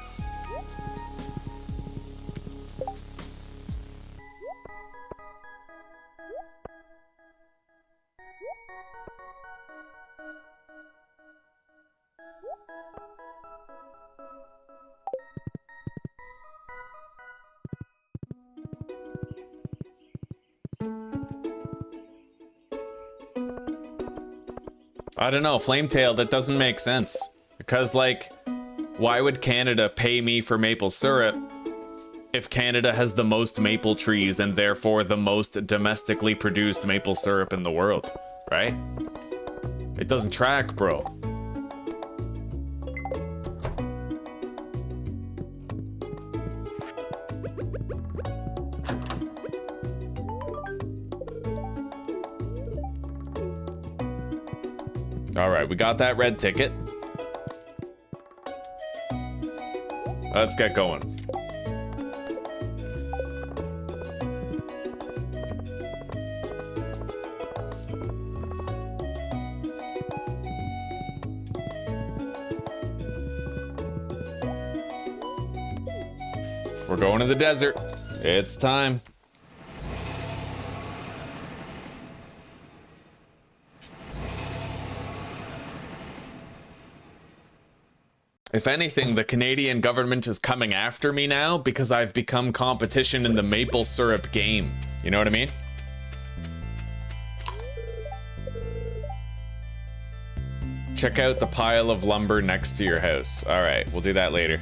[SPEAKER 1] I don't know, Flametail, that doesn't make sense. Because, like, why would Canada pay me for maple syrup if Canada has the most maple trees and therefore the most domestically produced maple syrup in the world, right? It doesn't track, bro. All right, we got that red ticket. Let's get going. We're going to the desert. It's time. If anything, the Canadian government is coming after me now because I've become competition in the maple syrup game. You know what I mean? Check out the pile of lumber next to your house. All right, we'll do that later.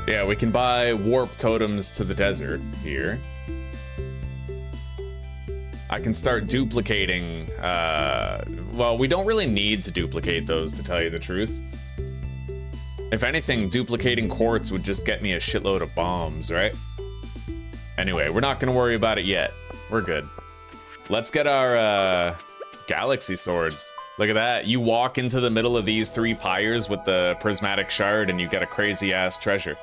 [SPEAKER 1] Yeah, we can buy warp totems to the desert here. I can start duplicating, well, we don't really need to duplicate those, to tell you the truth. If anything, duplicating quartz would just get me a shitload of bombs, right? Anyway, we're not gonna worry about it yet. We're good. Let's get our, galaxy sword. Look at that. You walk into the middle of these 3 pyres with the prismatic shard and you get a crazy-ass treasure.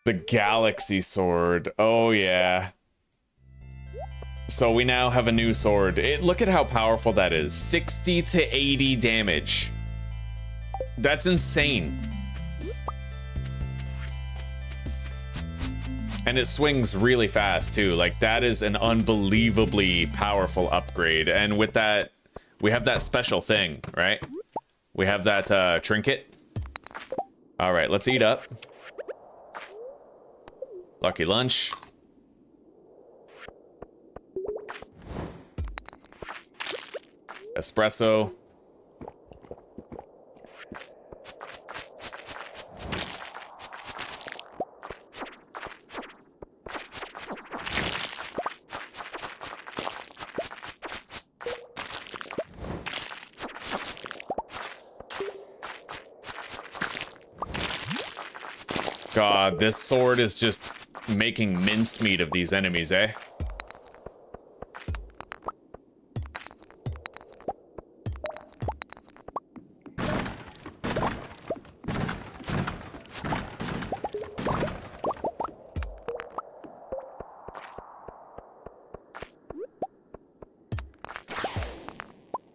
[SPEAKER 1] The galaxy sword. Oh, yeah. So we now have a new sword. Look at how powerful that is. 60 to 80 damage. That's insane. And it swings really fast, too. Like, that is an unbelievably powerful upgrade. And with that, we have that special thing, right? We have that trinket. All right, let's eat up. Lucky lunch. Espresso. God, this sword is just making mincemeat of these enemies, eh?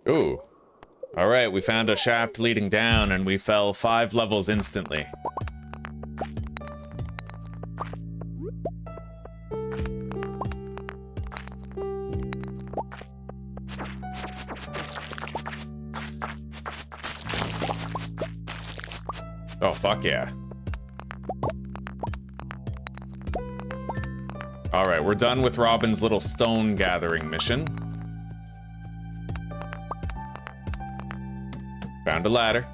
[SPEAKER 1] Ooh. Alright, we found a shaft leading down and we fell 5 levels instantly. Oh, fuck yeah. Alright, we're done with Robin's little stone gathering mission. Found a ladder.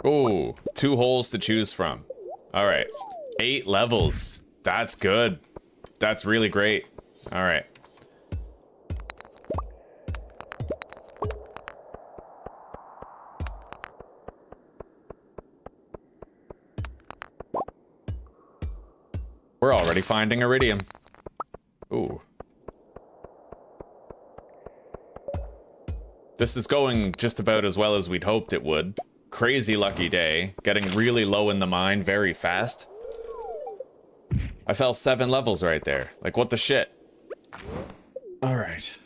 [SPEAKER 1] Ooh, 2 holes to choose from. All right, 8 levels. That's good. That's really great. All right. We're already finding iridium. Ooh. This is going just about as well as we'd hoped it would. Crazy lucky day, getting really low in the mine very fast. I fell 7 levels right there. Like, what the shit? All right.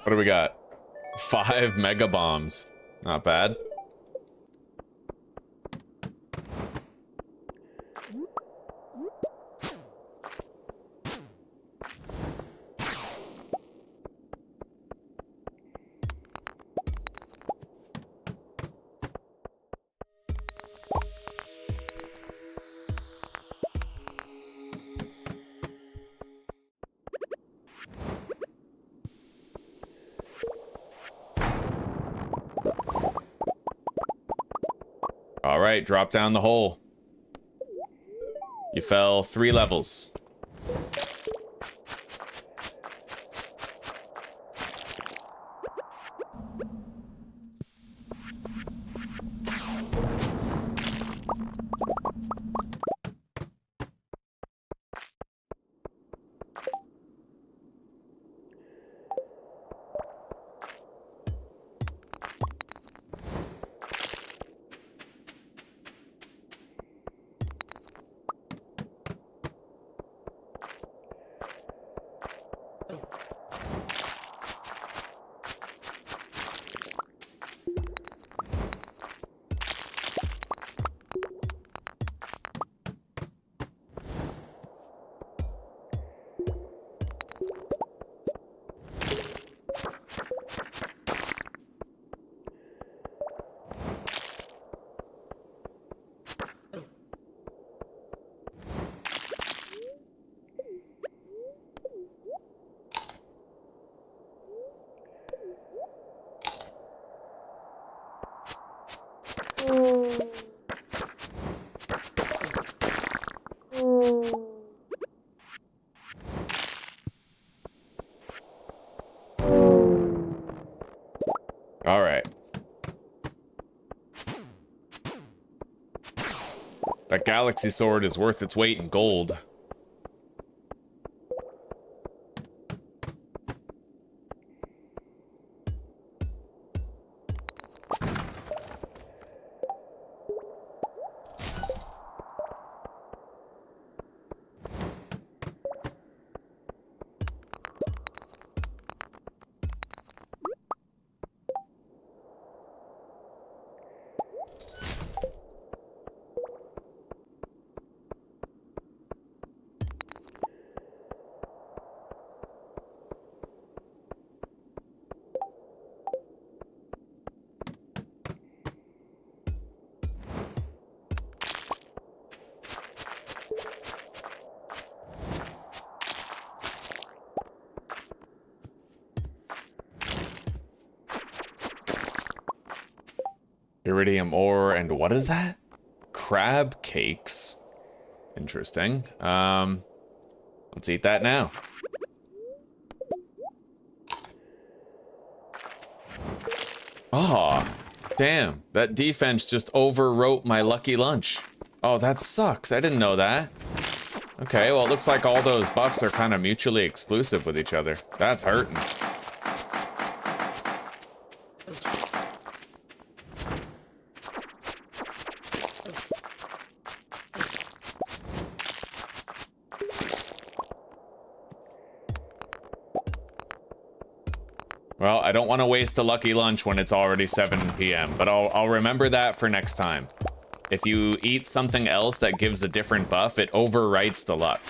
[SPEAKER 1] What do we got? 5 mega bombs. Not bad. Alright, drop down the hole. You fell 3 levels. All right. That galaxy sword is worth its weight in gold. Iridium ore, and what is that? Crab cakes. Interesting. Let's eat that now. Oh, damn. That defense just overwrote my lucky lunch. Oh, that sucks. I didn't know that. Okay, well, it looks like all those buffs are kind of mutually exclusive with each other. That's hurting. Well, I don't want to waste a lucky lunch when it's already 7 p.m., but I'll remember that for next time. If you eat something else that gives a different buff, it overwrites the luck.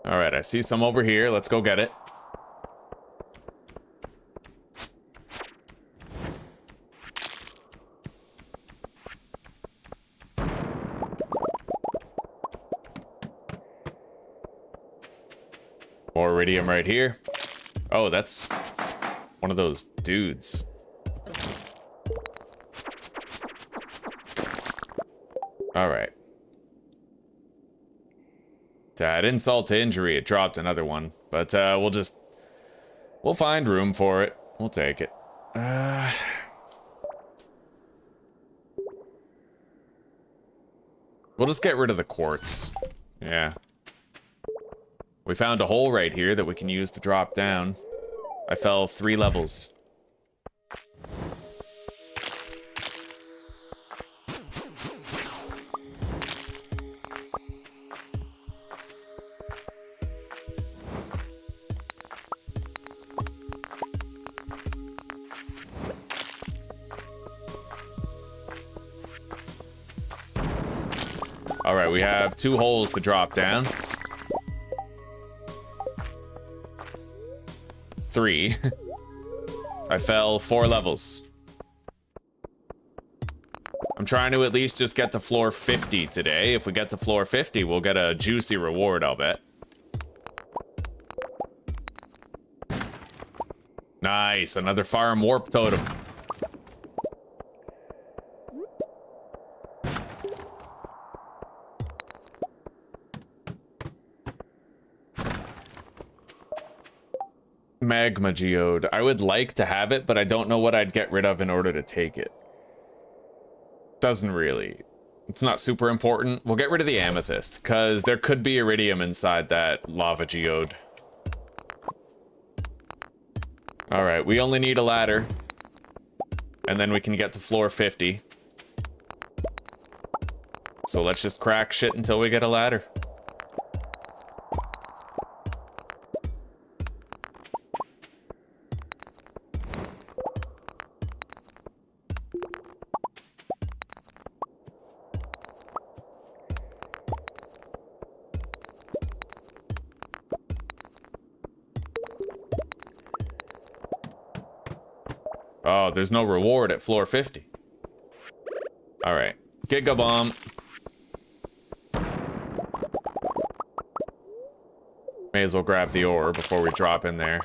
[SPEAKER 1] All right, I see some over here. Let's go get it. More iridium right here. Oh, that's one of those dudes. All right. To add insult to injury, it dropped another one. But we'll find room for it. We'll take it. We'll just get rid of the quartz. Yeah. We found a hole right here that we can use to drop down. I fell 3 levels. All right, we have 2 holes to drop down. 3. I fell 4 levels. I'm trying to at least just get to floor 50 today. If we get to floor 50, we'll get a juicy reward, I'll bet. Nice, another farm warp totem. Magma geode. I would like to have it, but I don't know what I'd get rid of in order to take it. Doesn't really. It's not super important. We'll get rid of the amethyst, because there could be iridium inside that lava geode. Alright, we only need a ladder. And then we can get to floor 50. So let's just crack shit until we get a ladder. Oh, there's no reward at floor 50. Alright. Giga Bomb. May as well grab the ore before we drop in there.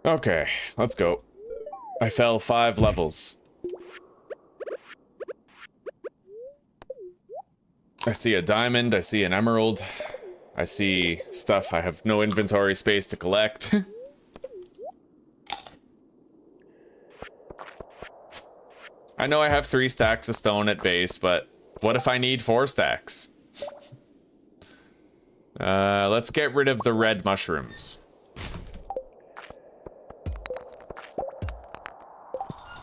[SPEAKER 1] Okay, let's go. I fell 5 levels. I see a diamond, I see an emerald, I see stuff I have no inventory space to collect. I know I have 3 stacks of stone at base, but what if I need 4 stacks? Let's get rid of the red mushrooms.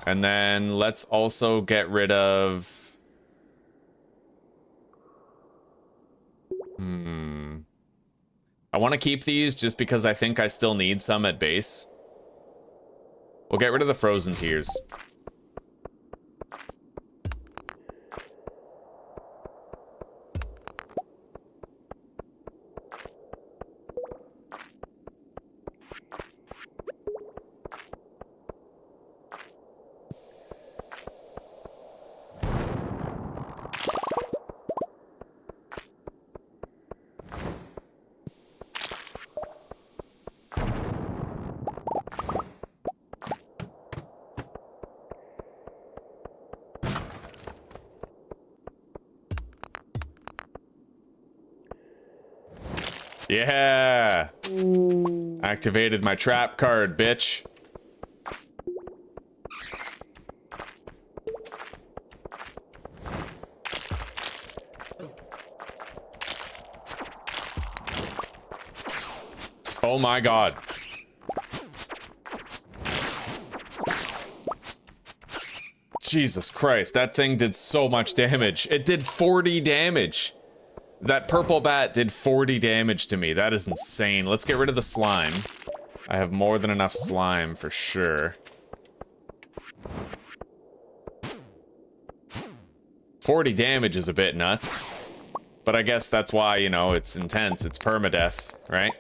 [SPEAKER 1] And then let's also get rid of... I want to keep these just because I think I still need some at base. We'll get rid of the frozen tears. Yeah! Activated my trap card, bitch. Oh my god. Jesus Christ, that thing did so much damage. It did 40 damage. That purple bat did 40 damage to me. That is insane. Let's get rid of the slime. I have more than enough slime for sure. 40 damage is a bit nuts. But I guess that's why, you know, it's intense. It's permadeath, right?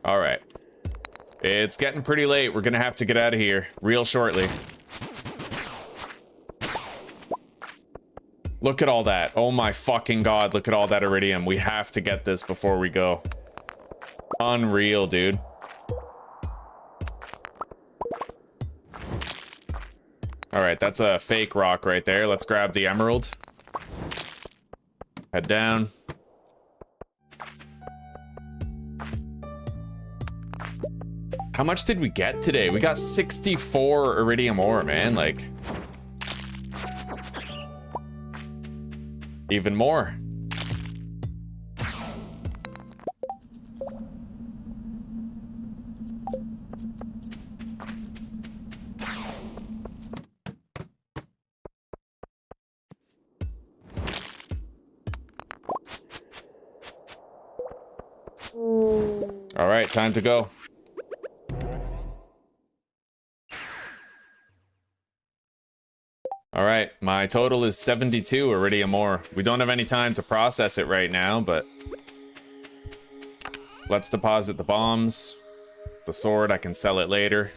[SPEAKER 1] Alright. It's getting pretty late. We're gonna have to get out of here real shortly. Look at all that. Oh my fucking god, look at all that iridium. We have to get this before we go. Unreal, dude. Alright, that's a fake rock right there. Let's grab the emerald. Head down. How much did we get today? We got 64 iridium ore, man. Like... even more. All right, time to go. All right, my total is 72 iridium ore. We don't have any time to process it right now, but let's deposit the bombs. The sword, I can sell it later.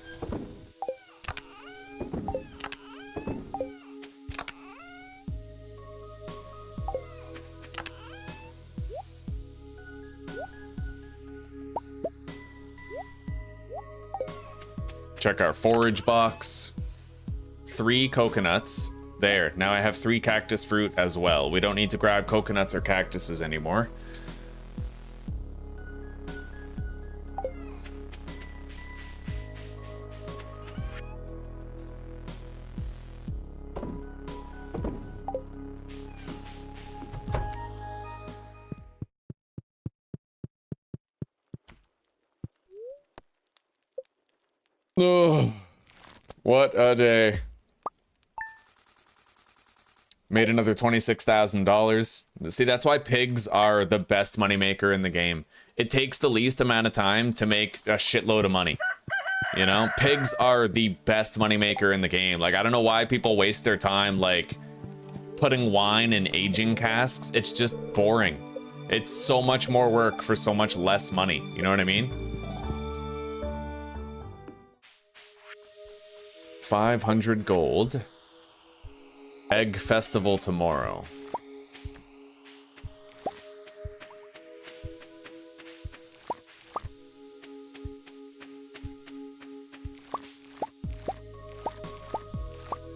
[SPEAKER 1] Check our forage box. 3 coconuts. There, now I have 3 cactus fruit as well. We don't need to grab coconuts or cactuses anymore. Oh, what a day. Made another $26,000. See, that's why pigs are the best moneymaker in the game. It takes the least amount of time to make a shitload of money. You know, pigs are the best moneymaker in the game. Like, I don't know why people waste their time, like, putting wine in aging casks. It's just boring. It's so much more work for so much less money. You know what I mean? 500 gold. Egg festival tomorrow.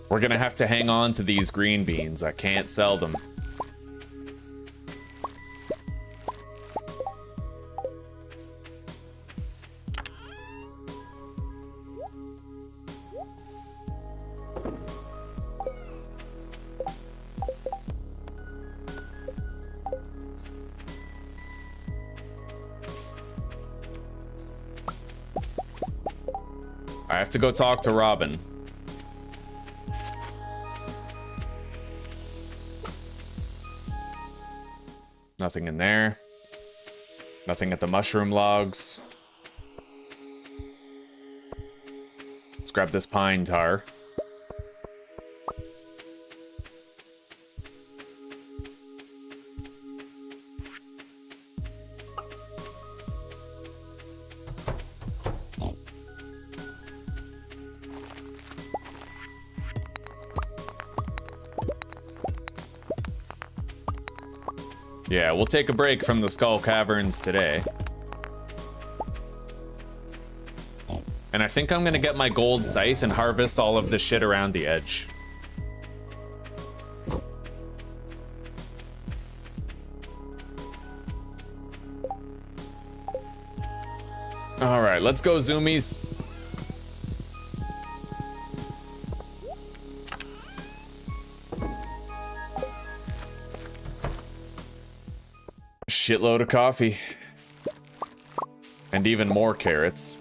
[SPEAKER 1] We're gonna have to hang on to these green beans. I can't sell them. I have to go talk to Robin. Nothing in there. Nothing at the mushroom logs. Let's grab this pine tar. Yeah, we'll take a break from the Skull Caverns today. And I think I'm gonna get my gold scythe and harvest all of the shit around the edge. Alright, let's go, zoomies. Shitload of coffee. And even more carrots.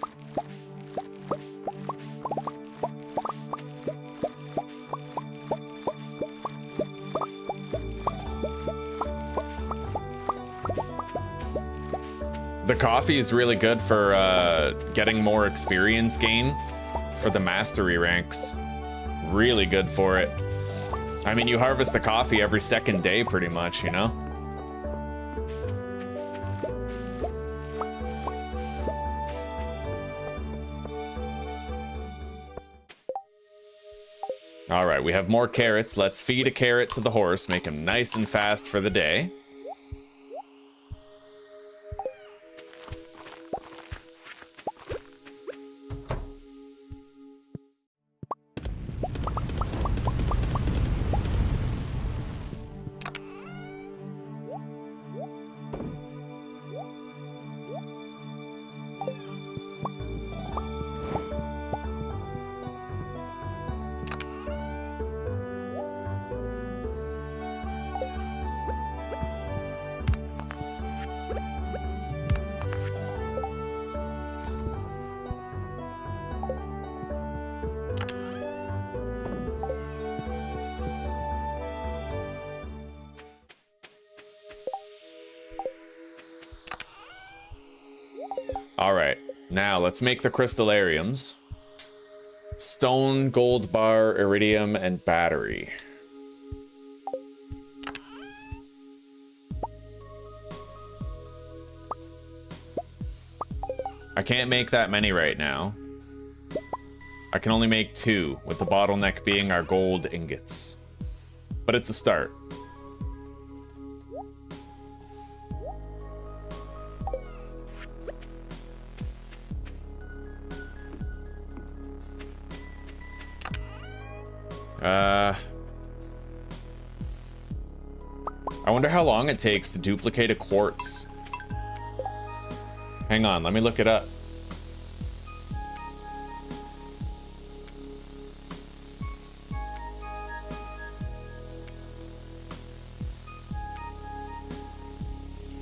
[SPEAKER 1] The coffee is really good for getting more experience gain for the mastery ranks. Really good for it. I mean, you harvest the coffee every second day pretty much, you know? All right, we have more carrots. Let's feed a carrot to the horse, make him nice and fast for the day. All right, now let's make the crystallariums. Stone, gold bar, iridium, and battery. I can't make that many right now. I can only make 2, with the bottleneck being our gold ingots. But it's a start. I wonder how long it takes to duplicate a quartz. Hang on, let me look it up.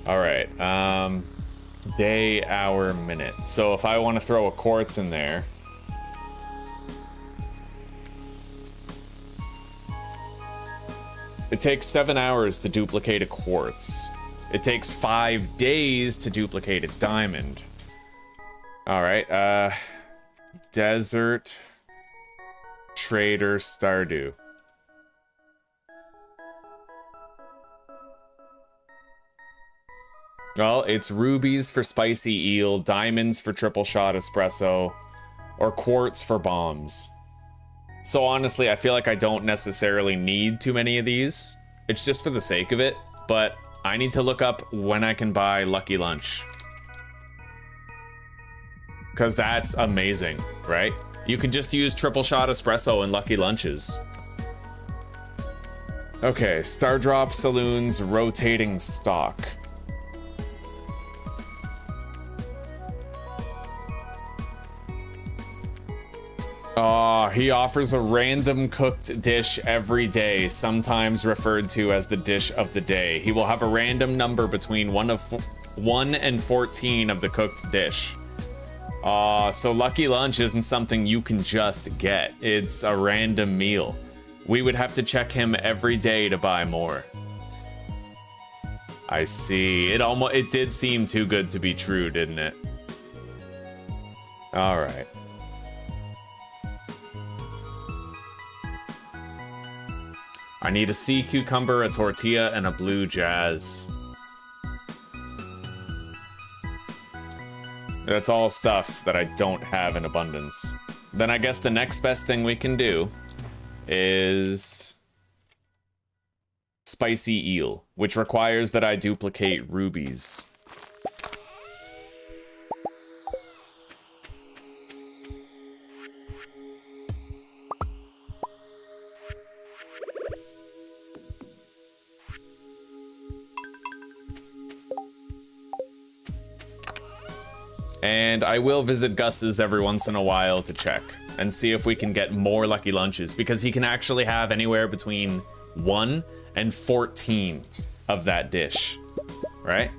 [SPEAKER 1] All right, day, hour, minute. So if I want to throw a quartz in there, It takes 7 hours to duplicate a quartz. It takes 5 days to duplicate a diamond. All right, desert trader Stardew. Well, it's rubies for spicy eel, diamonds for triple shot espresso, or quartz for bombs. So honestly, I feel like I don't necessarily need too many of these. It's just for the sake of it, but I need to look up when I can buy Lucky Lunch. Because that's amazing, right? You can just use triple shot espresso and Lucky Lunches. Okay, Stardrop Saloon's rotating stock. He offers a random cooked dish every day, sometimes referred to as the dish of the day. He will have a random number between 1 and 14 of the cooked dish. So Lucky Lunch isn't something you can just get. It's a random meal. We would have to check him every day to buy more. I see. It did seem too good to be true, didn't it? All right. I need a sea cucumber, a tortilla, and a blue jazz. That's all stuff that I don't have in abundance. Then I guess the next best thing we can do is spicy eel, which requires that I duplicate rubies. And I will visit Gus's every once in a while to check and see if we can get more Lucky Lunches, because he can actually have anywhere between 1 and 14 of that dish, right?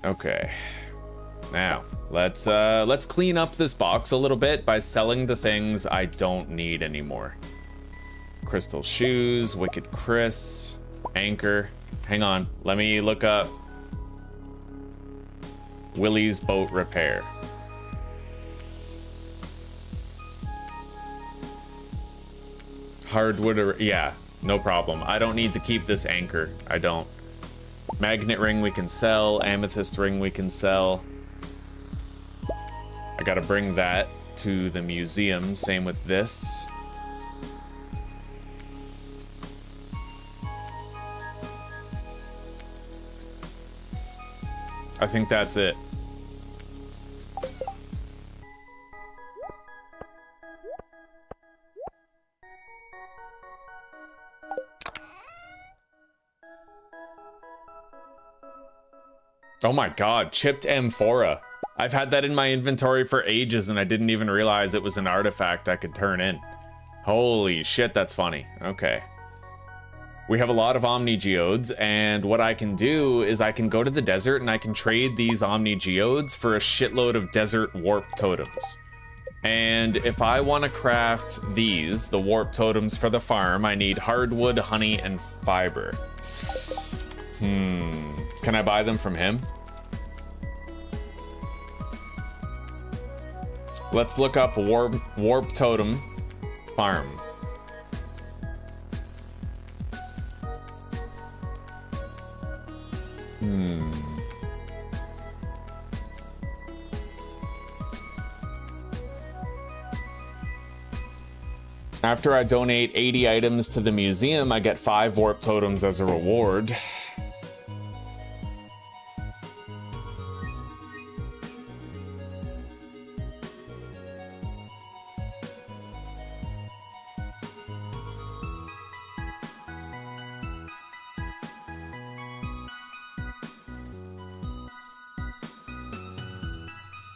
[SPEAKER 1] Okay. Now, let's clean up this box a little bit by selling the things I don't need anymore. Crystal shoes, Wicked Chris, anchor. Hang on, let me look up Willie's boat repair. Hardwood, yeah, no problem. I don't need to keep this anchor. I don't. Magnet ring we can sell. Amethyst ring we can sell. I gotta bring that to the museum. Same with this. I think that's it. Oh my god, chipped amphora. I've had that in my inventory for ages and I didn't even realize it was an artifact I could turn in. Holy shit, that's funny. Okay. We have a lot of Omni Geodes, and what I can do is I can go to the desert and I can trade these Omni Geodes for a shitload of desert warp totems. And if I want to craft these, the warp totems for the farm, I need hardwood, honey, and fiber. Can I buy them from him? Let's look up warp totem farm. After I donate 80 items to the museum, I get 5 warp totems as a reward.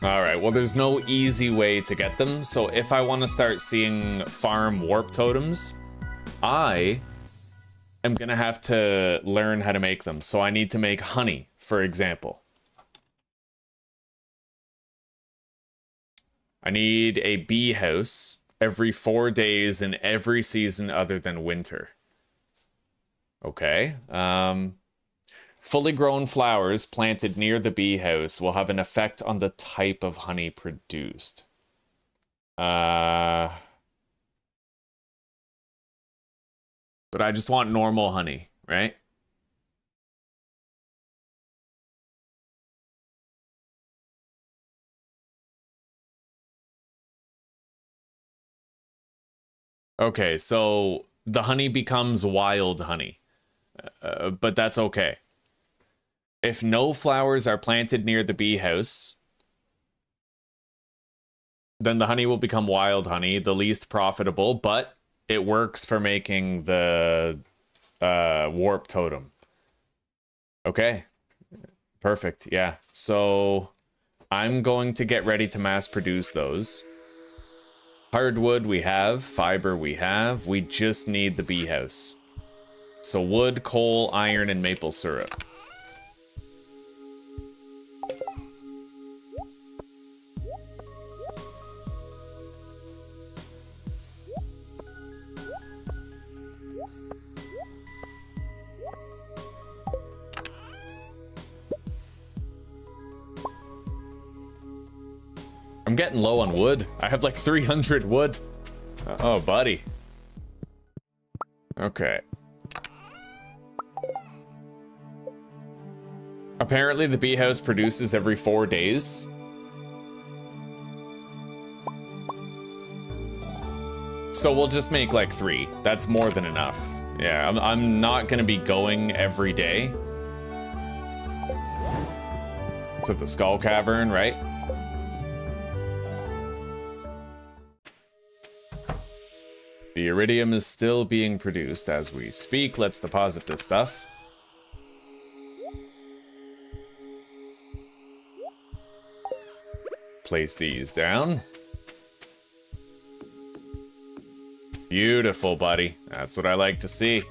[SPEAKER 1] Alright, well there's no easy way to get them, so if I want to start seeing farm warp totems, I am gonna have to learn how to make them. So I need to make honey, for example. I need a bee house every 4 days in every season other than winter. Okay. Fully grown flowers planted near the bee house will have an effect on the type of honey produced. But I just want normal honey, right? Okay, so the honey becomes wild honey, but that's okay. If no flowers are planted near the bee house, then the honey will become wild honey, the least profitable, but it works for making the warp totem. Okay, perfect, yeah. So I'm going to get ready to mass produce those. Hardwood we have, fiber we have, we just need the bee house. So wood, coal, iron, and maple syrup. I'm getting low on wood. I have like 300 wood. Oh, buddy. Okay. Apparently the bee house produces every 4 days. So we'll just make like 3. That's more than enough. Yeah, I'm not gonna be going every day to the Skull Cavern, right? The iridium is still being produced as we speak. Let's deposit this stuff. Place these down. Beautiful, buddy. That's what I like to see.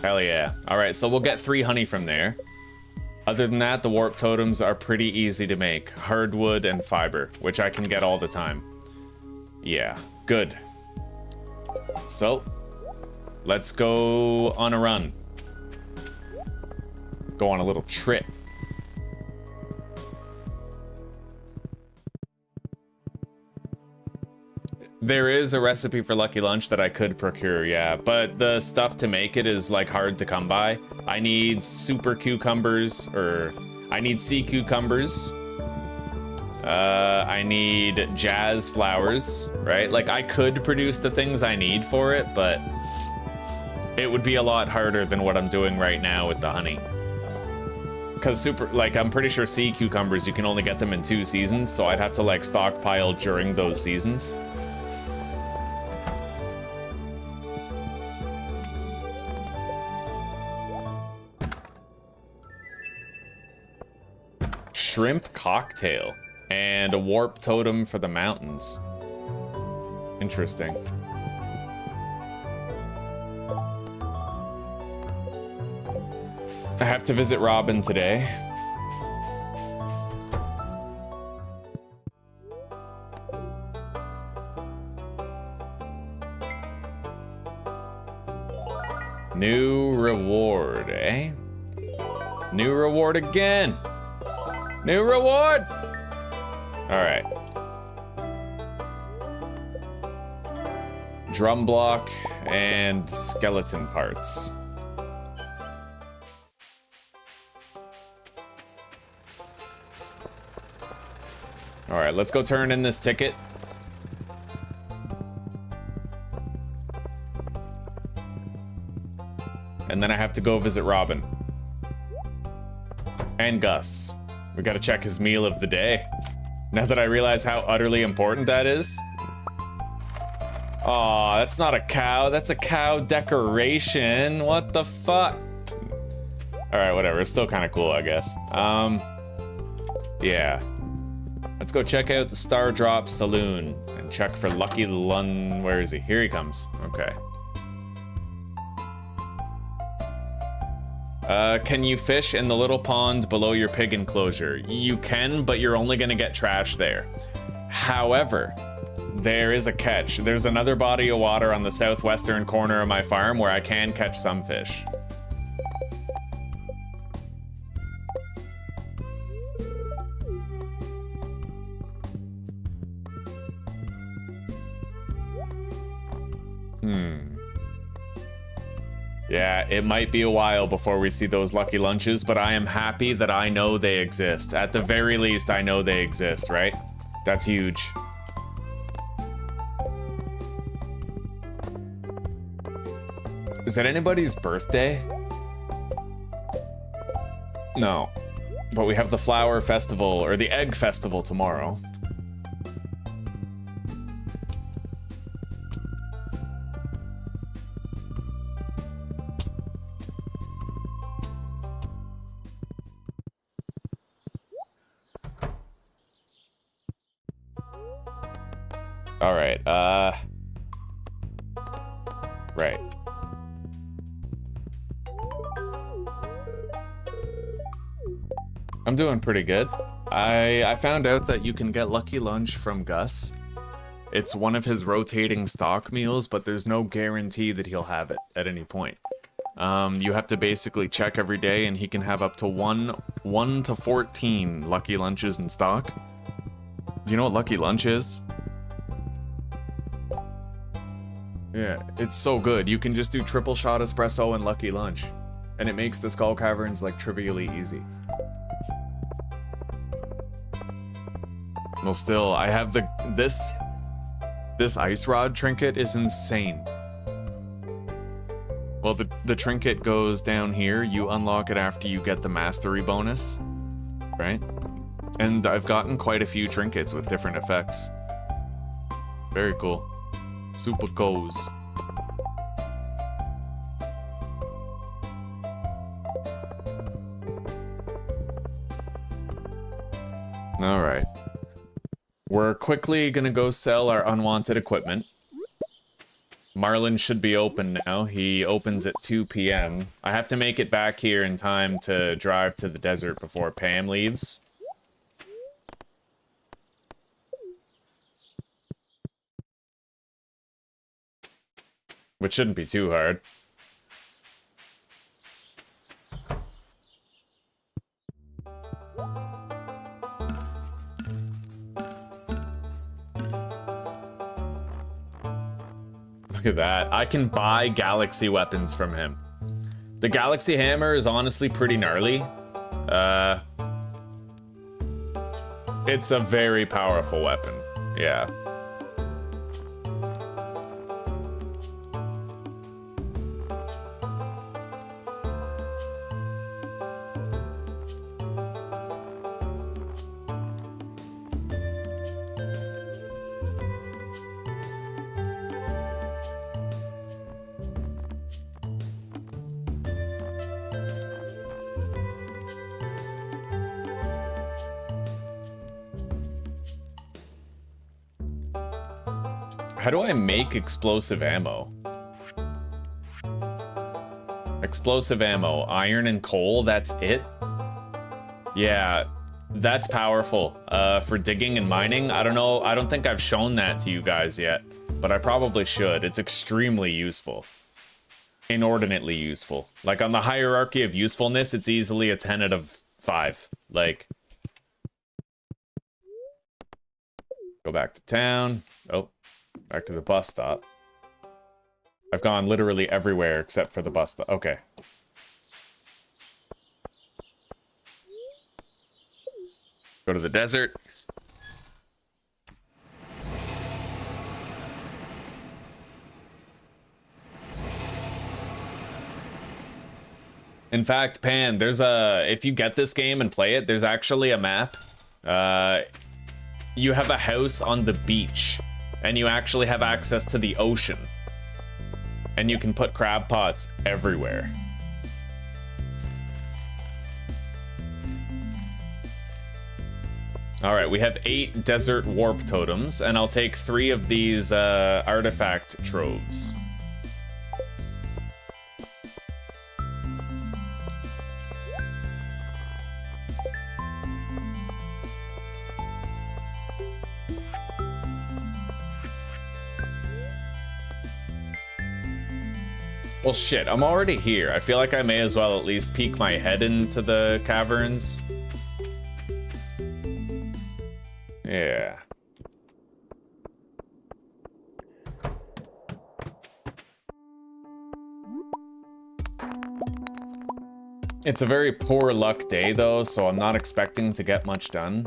[SPEAKER 1] Hell yeah. All right, so we'll get 3 honey from there. Other than that, the warp totems are pretty easy to make. Hardwood and fiber, which I can get all the time. Yeah, good. So, let's go on a run. Go on a little trip. There is a recipe for Lucky Lunch that I could procure, yeah, but the stuff to make it is like hard to come by. I need super cucumbers, or I need sea cucumbers. I need jazz flowers, right? Like I could produce the things I need for it, but it would be a lot harder than what I'm doing right now with the honey. Cause I'm pretty sure sea cucumbers, you can only get them in 2 seasons, so I'd have to like stockpile during those seasons. Shrimp cocktail and a warp totem for the mountains. Interesting. I have to visit Robin today. New reward, eh? New reward again. New reward! Alright. Drum block and skeleton parts. Alright, let's go turn in this ticket. And then I have to go visit Robin. And Gus. We gotta check his meal of the day. Now that I realize how utterly important that is. Aw, that's not a cow. That's a cow decoration. What the fuck? Alright, whatever. It's still kind of cool, I guess. Yeah. Let's go check out the Star Drop Saloon and check for Lucky Lun. Where is he? Here he comes. Okay. Can you fish in the little pond below your pig enclosure? You can, but you're only gonna get trash there. However, there is a catch. There's another body of water on the southwestern corner of my farm where I can catch some fish. Yeah, it might be a while before we see those lucky lunches, but I am happy that I know they exist. At the very least, I know they exist, right? That's huge. Is it anybody's birthday? No. But we have the flower festival, or the egg festival tomorrow. Alright, right. I'm doing pretty good. I found out that you can get Lucky Lunch from Gus. It's one of his rotating stock meals, but there's no guarantee that he'll have it at any point. You have to basically check every day, and he can have up to 1 to 14 Lucky Lunches in stock. Do you know what Lucky Lunch is? Yeah, it's so good. You can just do triple shot espresso and Lucky Lunch. And it makes the Skull Caverns, like, trivially easy. Well, still, I have this ice rod trinket is insane. Well, the trinket goes down here. You unlock it after you get the mastery bonus, right? And I've gotten quite a few trinkets with different effects. Very cool. Super goes. All right. We're quickly gonna go sell our unwanted equipment. Marlin should be open now. He opens at 2 p.m. I have to make it back here in time to drive to the desert before Pam leaves. Which shouldn't be too hard. Look at that. I can buy galaxy weapons from him. The galaxy hammer is honestly pretty gnarly. It's a very powerful weapon. Yeah. How do I make explosive ammo? Explosive ammo, iron and coal, that's it? Yeah, that's powerful. For digging and mining, I don't know, I don't think I've shown that to you guys yet, but I probably should. It's extremely useful. Inordinately useful. Like, on the hierarchy of usefulness, it's easily a 10 out of 5. Like, go back to town. Oh. Back to the bus stop. I've gone literally everywhere except for the bus stop. Okay. Go to the desert. In fact, Pan, there's if you get this game and play it, there's actually a map. You have a house on the beach. And you actually have access to the ocean. And you can put crab pots everywhere. Alright, we have 8 desert warp totems, and I'll take 3 of these artifact troves. Well, shit, I'm already here. I feel like I may as well at least peek my head into the caverns. Yeah. It's a very poor luck day, though, so I'm not expecting to get much done.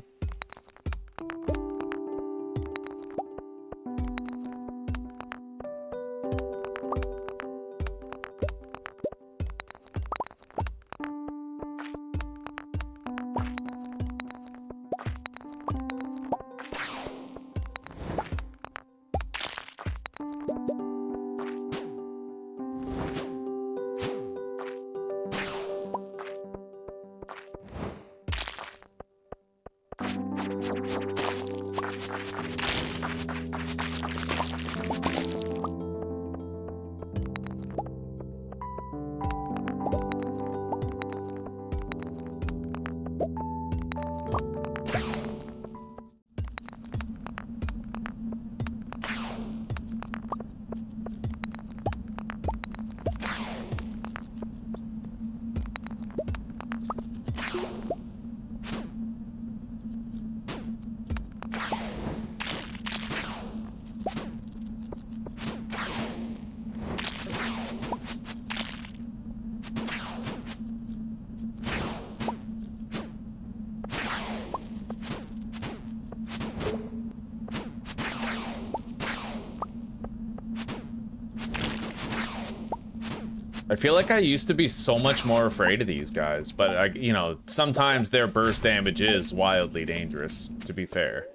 [SPEAKER 1] I feel like I used to be so much more afraid of these guys, but you know, sometimes their burst damage is wildly dangerous, to be fair.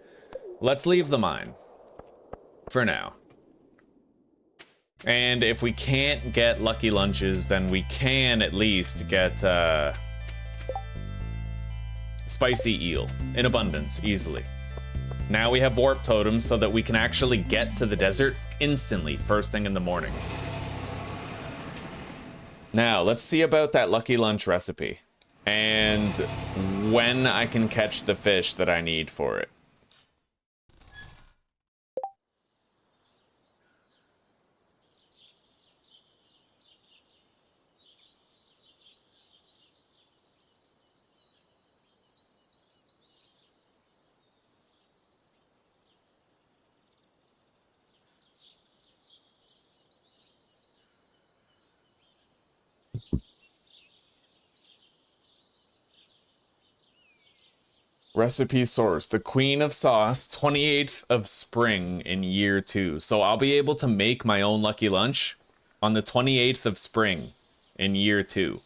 [SPEAKER 1] Let's leave the mine. For now. And if we can't get lucky lunches, then we can at least get spicy eel in abundance, easily. Now we have warp totems so that we can actually get to the desert instantly, first thing in the morning. Now, let's see about that lucky lunch recipe and when I can catch the fish that I need for it. Recipe source, the Queen of Sauce, 28th of spring in year 2. So I'll be able to make my own lucky lunch on the 28th of spring in year 2.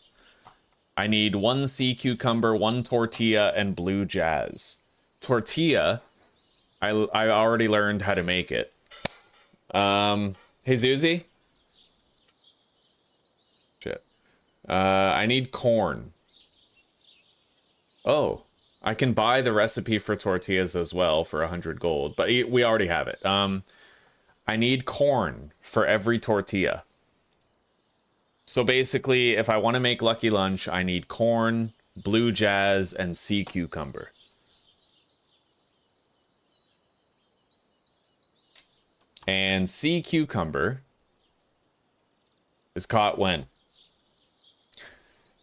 [SPEAKER 1] I need 1 sea cucumber, 1 tortilla, and blue jazz. Tortilla, I already learned how to make it. Hey Zuzi? Shit. I need corn. Oh. I can buy the recipe for tortillas as well for 100 gold, but we already have it. I need corn for every tortilla. So basically, if I want to make lucky lunch, I need corn, blue jazz, and sea cucumber. And sea cucumber is caught when?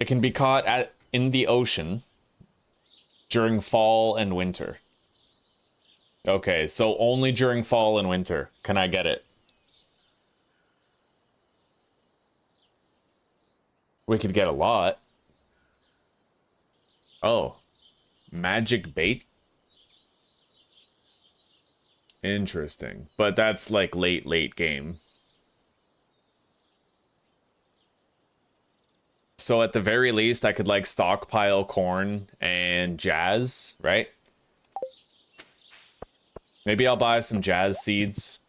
[SPEAKER 1] It can be caught in the ocean during fall and winter. Okay, so only during fall and winter can I get it. We could get a lot. Oh, magic bait? Interesting, but that's like late game. So at the very least, I could like stockpile corn and jazz, right? Maybe I'll buy some jazz seeds.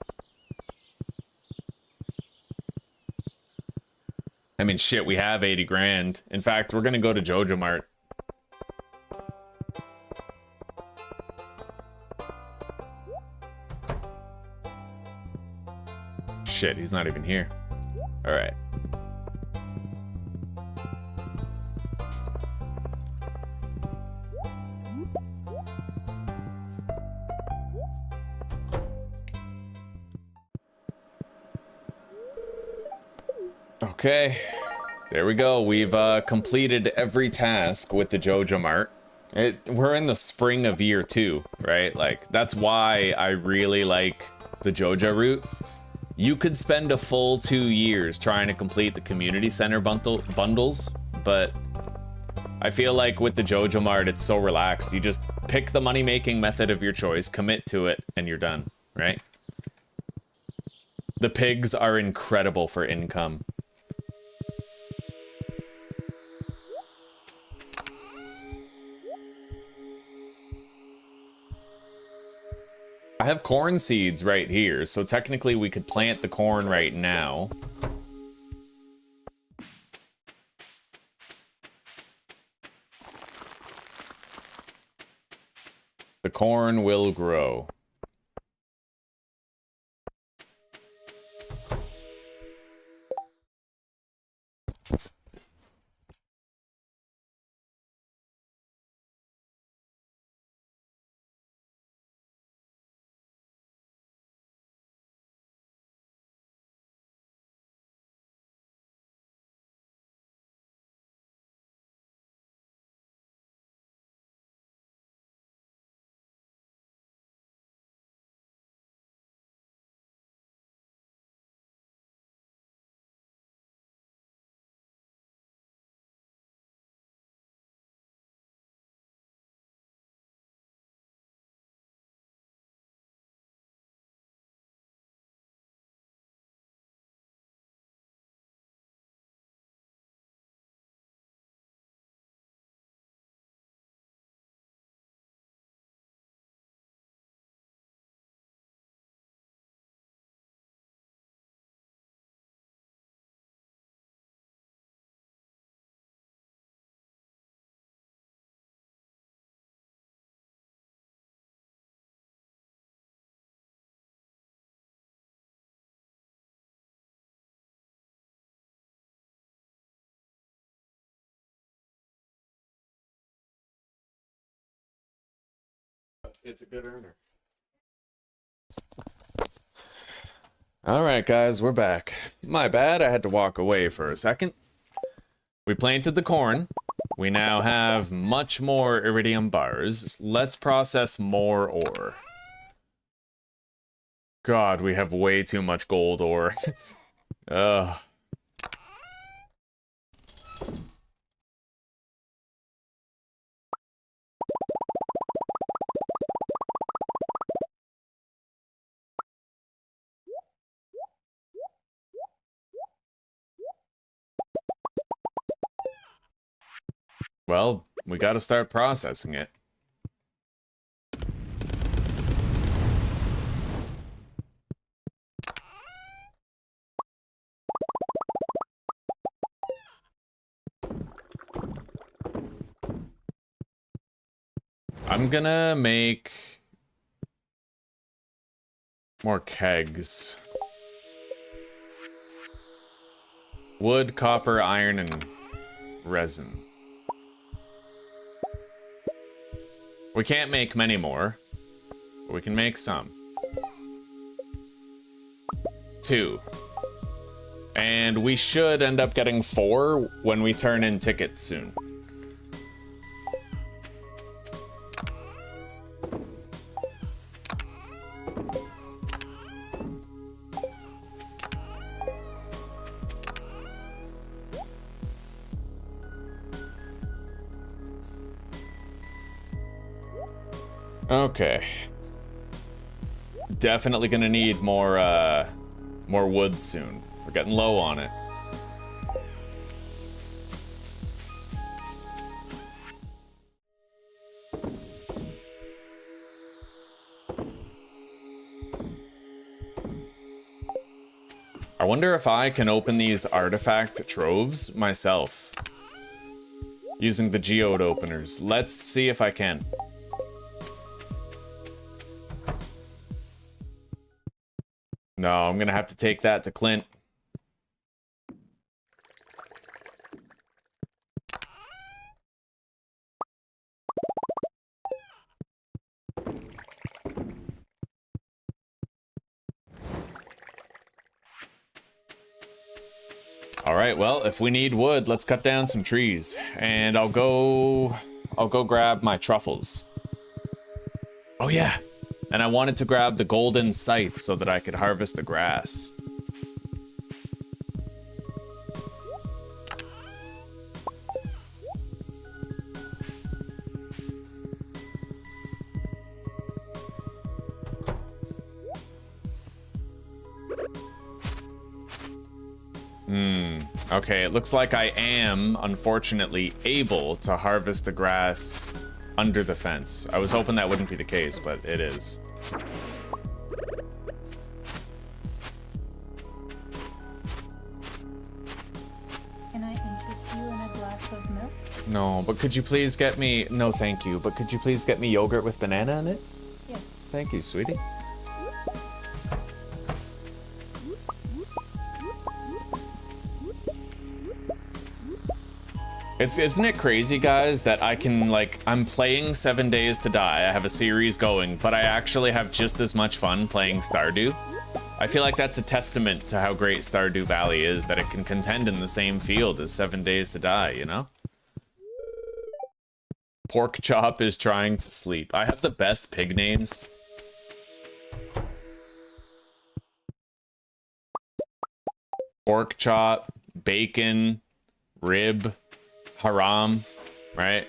[SPEAKER 1] I mean, shit, we have 80 grand. In fact, we're gonna go to Jojo Mart. Shit, he's not even here. All right. Okay, there we go. We've completed every task with the Jojo Mart. We're in the spring of year 2, right? Like, that's why I really like the Jojo route. You could spend a full 2 years trying to complete the community center bundles, but I feel like with the Jojo Mart, it's so relaxed. You just pick the money-making method of your choice, commit to it, and you're done, right? The pigs are incredible for income. I have corn seeds right here, so technically we could plant the corn right now. The corn will grow. It's a good earner. Alright guys, we're back. My bad, I had to walk away for a second. We planted the corn. We now have much more iridium bars. Let's process more ore. God, we have way too much gold ore. Ugh. Well, we gotta start processing it. I'm gonna make more kegs. Wood, copper, iron, and resin. We can't make many more, but we can make some. 2. And we should end up getting 4 when we turn in tickets soon. Okay. Definitely gonna need more wood soon. We're getting low on it. I wonder if I can open these artifact troves myself. Using the geode openers. Let's see if I can. No, I'm gonna have to take that to Clint. All right, well, if we need wood, let's cut down some trees. And I'll go grab my truffles. Oh yeah, and I wanted to grab the golden scythe so that I could harvest the grass. Okay, it looks like I am, unfortunately, able to harvest the grass under the fence. I was hoping that wouldn't be the case, but it is.
[SPEAKER 2] Can I interest you in a glass of milk?
[SPEAKER 1] No, but could you please get me... No, thank you, but could you please get me yogurt with banana in it?
[SPEAKER 2] Yes.
[SPEAKER 1] Thank you, sweetie. Isn't it crazy, guys, that I can, like, I'm playing 7 Days to Die, I have a series going, but I actually have just as much fun playing Stardew? I feel like that's a testament to how great Stardew Valley is, that it can contend in the same field as 7 Days to Die, you know? Pork Chop is trying to sleep. I have the best pig names. Pork Chop, Bacon, Rib, Haram, right?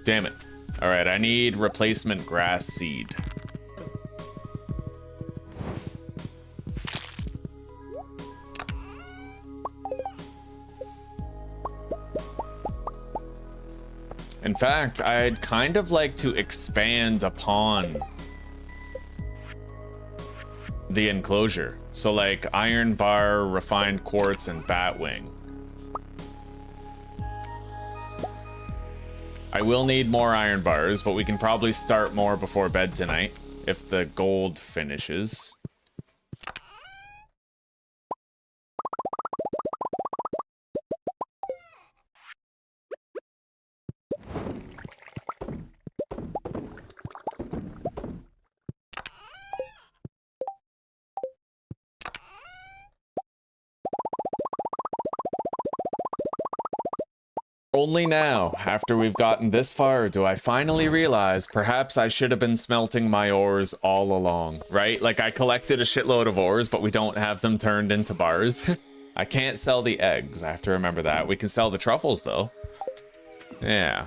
[SPEAKER 1] Damn it. All right, I need replacement grass seed. In fact, I'd kind of like to expand upon the enclosure. So like iron bar, refined quartz, and batwing. I will need more iron bars, but we can probably start more before bed tonight if the gold finishes. Only now, after we've gotten this far, do I finally realize perhaps I should have been smelting my ores all along, right? Like, I collected a shitload of ores, but we don't have them turned into bars. I can't sell the eggs, I have to remember that. We can sell the truffles, though. Yeah.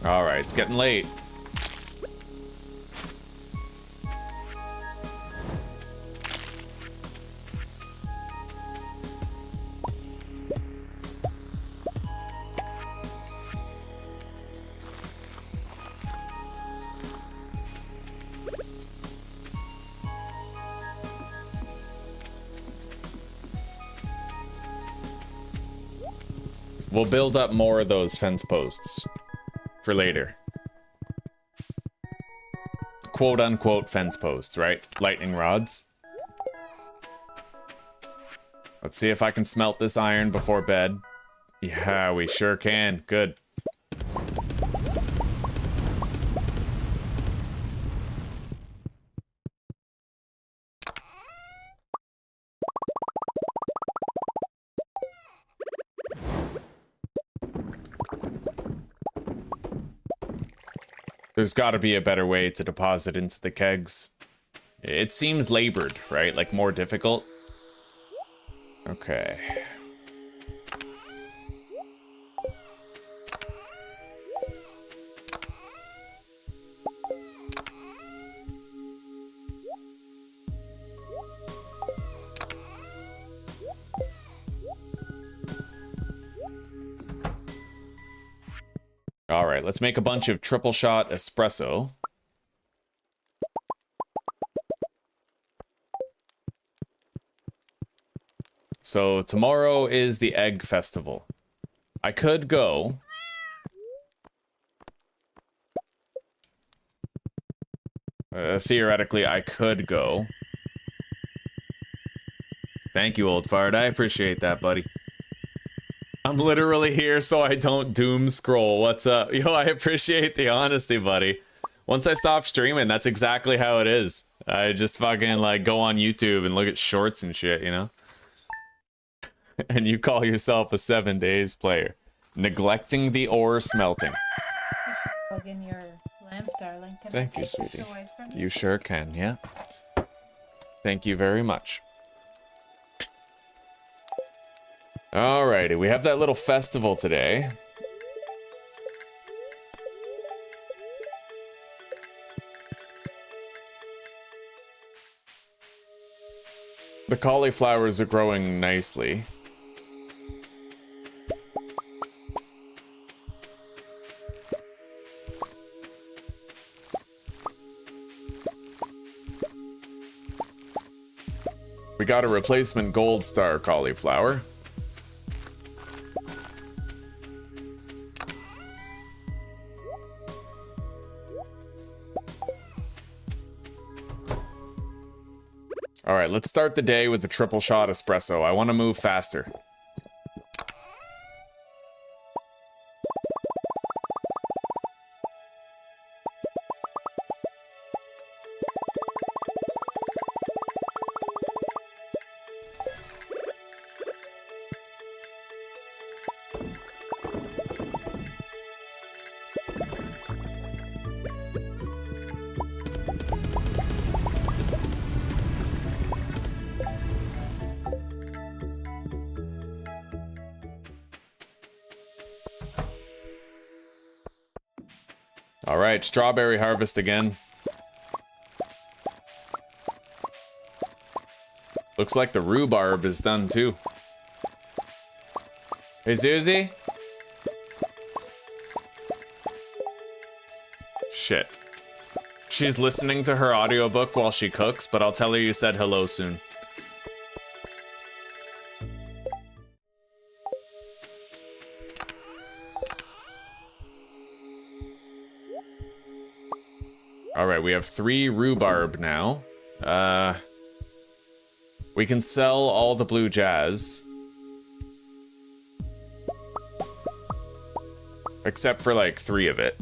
[SPEAKER 1] Alright, it's getting late. We'll build up more of those fence posts for later. Quote unquote fence posts, right? Lightning rods. Let's see if I can smelt this iron before bed. Yeah, we sure can. Good. There's got to be a better way to deposit into the kegs. It seems labored, right? Like more difficult. Okay. All right, let's make a bunch of triple shot espresso. So tomorrow is the egg festival. I could go. Theoretically, I could go. Thank you, old fart. I appreciate that, buddy. I'm literally here so I don't doom scroll. What's up? Yo, I appreciate the honesty, buddy. Once I stop streaming, that's exactly how it is. I just fucking, like, go on YouTube and look at shorts and shit, you know? And you call yourself a 7 days player. Neglecting the ore smelting.
[SPEAKER 2] You should plug in your lamp, darling. Can
[SPEAKER 1] Thank
[SPEAKER 2] I
[SPEAKER 1] you,
[SPEAKER 2] take this
[SPEAKER 1] sweetie.
[SPEAKER 2] away from
[SPEAKER 1] You sure can, yeah. Thank you very much. Alrighty, we have that little festival today. The cauliflowers are growing nicely. We got a replacement gold star cauliflower. All right, let's start the day with the triple shot espresso. I want to move faster. All right, strawberry harvest again. Looks like the rhubarb is done too. Hey, Susie? Shit. She's listening to her audiobook while she cooks, but I'll tell her you said hello soon. Alright, we have 3 rhubarb now. We can sell all the blue jazz. Except for like 3 of it.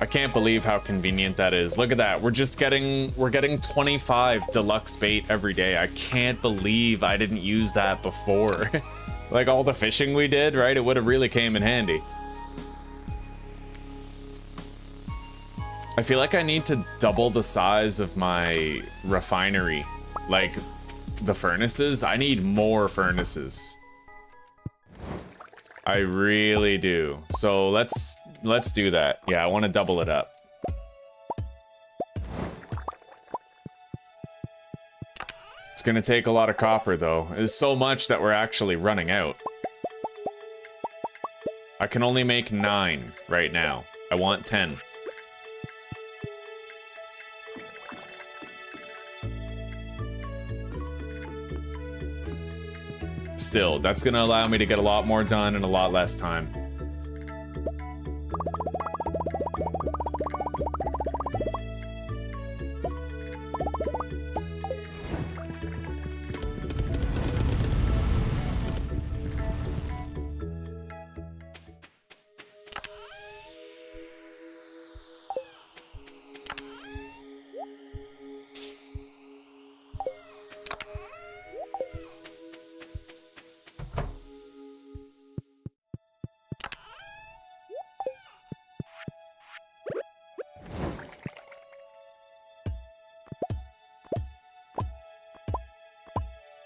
[SPEAKER 1] I can't believe how convenient that is. Look at that. We're getting 25 deluxe bait every day. I can't believe I didn't use that before. Like all the fishing we did, right? It would have really came in handy. I feel like I need to double the size of my refinery. Like the furnaces. I need more furnaces. I really do. So let's do that. Yeah, I want to double it up. It's gonna take a lot of copper though. It's so much that we're actually running out. I can only make 9 right now. I want 10. Still, that's gonna allow me to get a lot more done in a lot less time.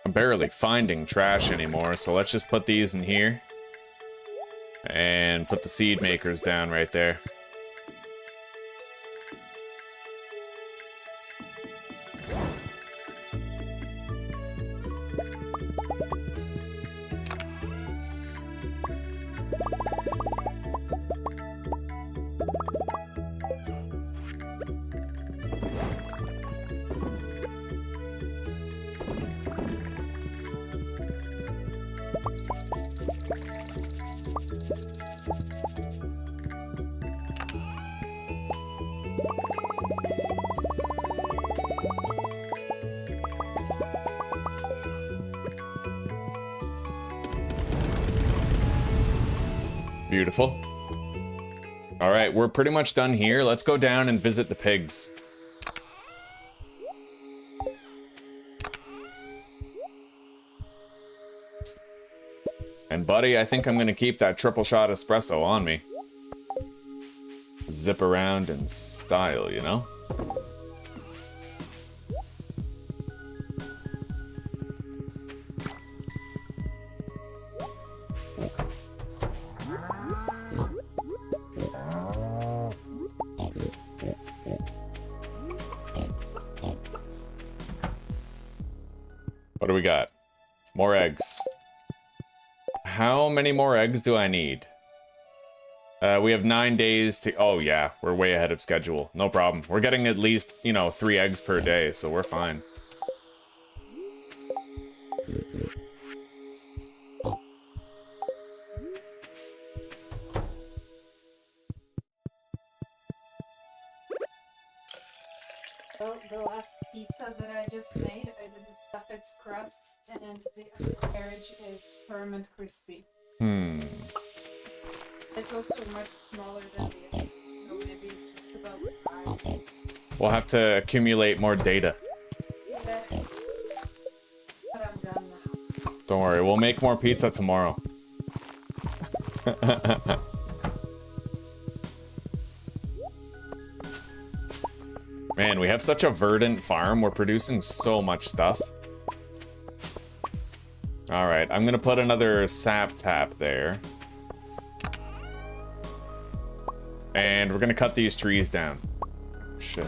[SPEAKER 1] I'm barely finding trash anymore, so let's just put these in here. And put the seed makers down right there. Beautiful. All right, we're pretty much done here. Let's go down and visit the pigs. And buddy, I think I'm gonna keep that triple shot espresso on me. Zip around in style, you know? What do we got? More eggs. How many more eggs do I need? We have 9 days to... Oh, yeah. We're way ahead of schedule. No problem. We're getting at least, you know, 3 eggs per day, so we're fine.
[SPEAKER 2] Well, the last pizza that I just made, I didn't stuff its crust, and the carriage is firm and crispy. It's also much smaller than the other, so maybe it's just about size.
[SPEAKER 1] We'll have to accumulate more data.
[SPEAKER 2] Yeah. But I'm done now.
[SPEAKER 1] Don't worry, we'll make more pizza tomorrow. Man, we have such a verdant farm. We're producing so much stuff. All right, I'm gonna put another sap tap there. And we're gonna cut these trees down. Shit.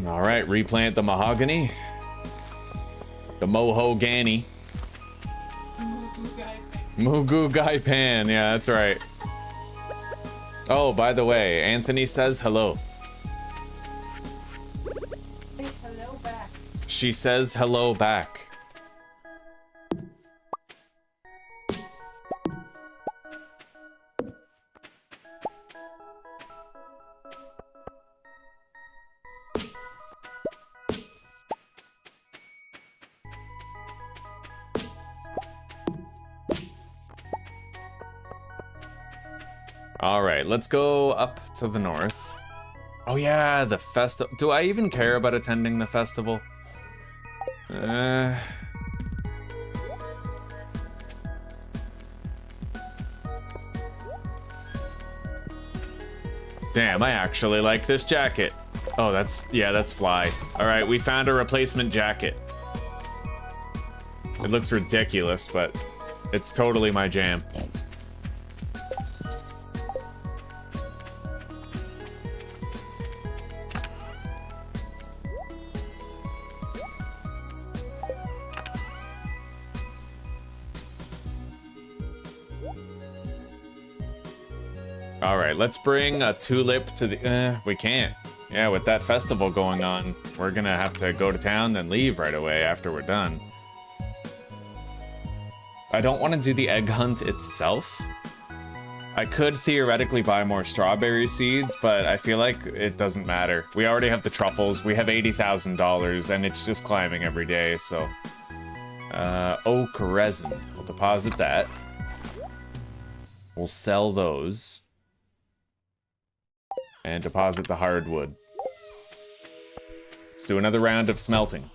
[SPEAKER 1] All right, replant the mahogany. The mohogany. Mugu Gai Pan, yeah, that's right. Oh, by the way, Anthony says hello.
[SPEAKER 2] Hey, hello back.
[SPEAKER 1] She says hello back. All right, let's go up to the north. Oh yeah, the festival. Do I even care about attending the festival? Damn, I actually like this jacket. Oh, that's Fly. All right, we found a replacement jacket. It looks ridiculous, but it's totally my jam. All right, let's bring a tulip to the... we can't. Yeah, with that festival going on, we're gonna have to go to town, then leave right away after we're done. I don't want to do the egg hunt itself. I could theoretically buy more strawberry seeds, but I feel like it doesn't matter. We already have the truffles, we have $80,000, and it's just climbing every day, so... oak resin. We'll deposit that. We'll sell those. And deposit the hardwood. Let's do another round of smelting.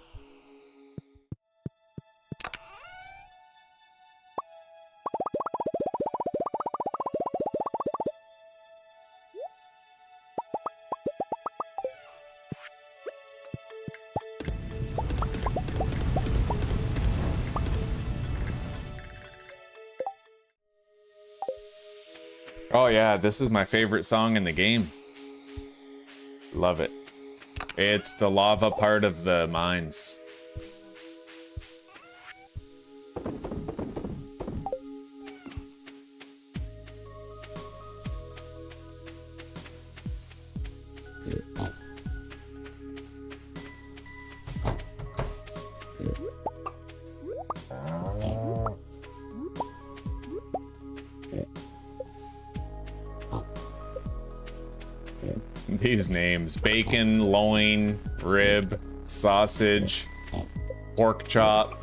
[SPEAKER 1] Oh yeah, this is my favorite song in the game. Love it. It's the lava part of the mines. These names: bacon, loin, rib, sausage, pork chop,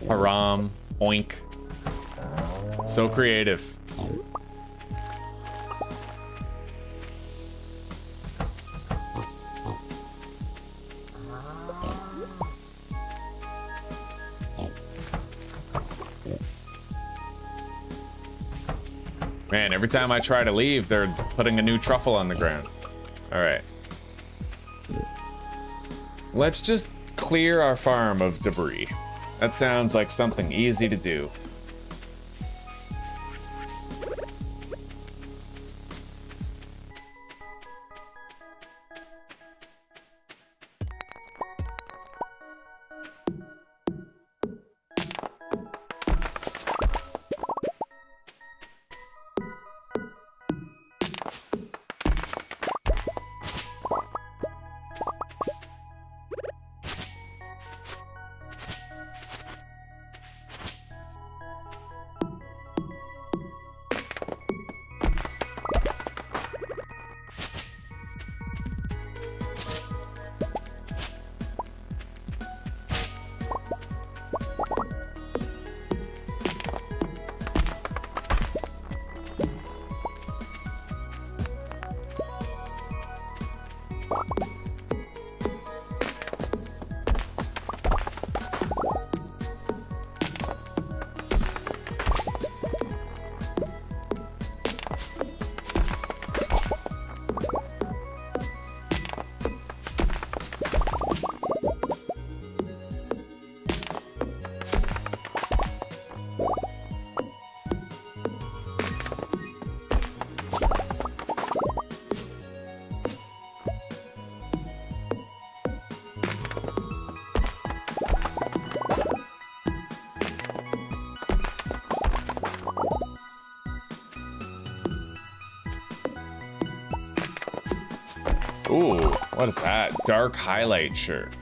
[SPEAKER 1] haram, oink. So creative. Man, every time I try to leave, they're putting a new truffle on the ground. All right. Let's just clear our farm of debris. That sounds like something easy to do. Ooh, what is that? Dark highlight shirt.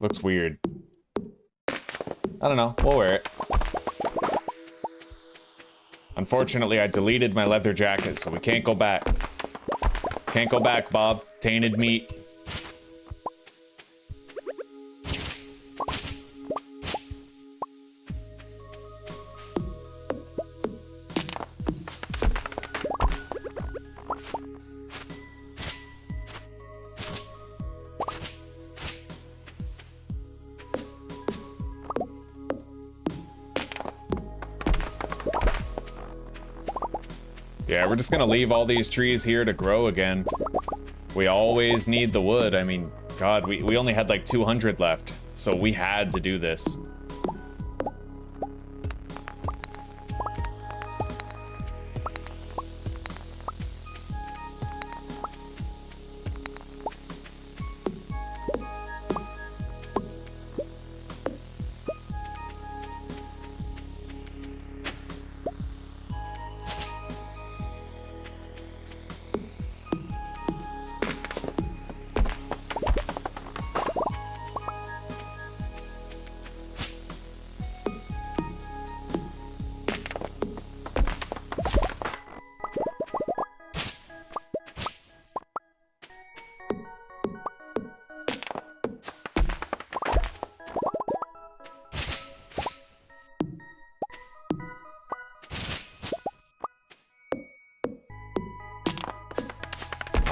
[SPEAKER 1] Looks weird. I don't know, we'll wear it. Unfortunately, I deleted my leather jacket, so we can't go back. Can't go back, Bob. Tainted meat. Yeah, we're just gonna leave all these trees here to grow again. We always need the wood. I mean, God, we only had like 200 left, so we had to do this.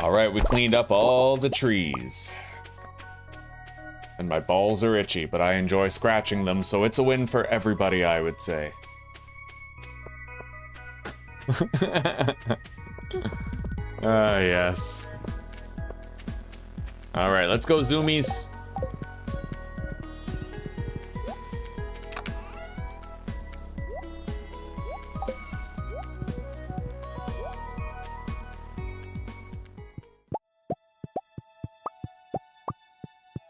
[SPEAKER 1] All right, we cleaned up all the trees. And my balls are itchy, but I enjoy scratching them, so it's a win for everybody, I would say. Yes. All right, let's go, zoomies.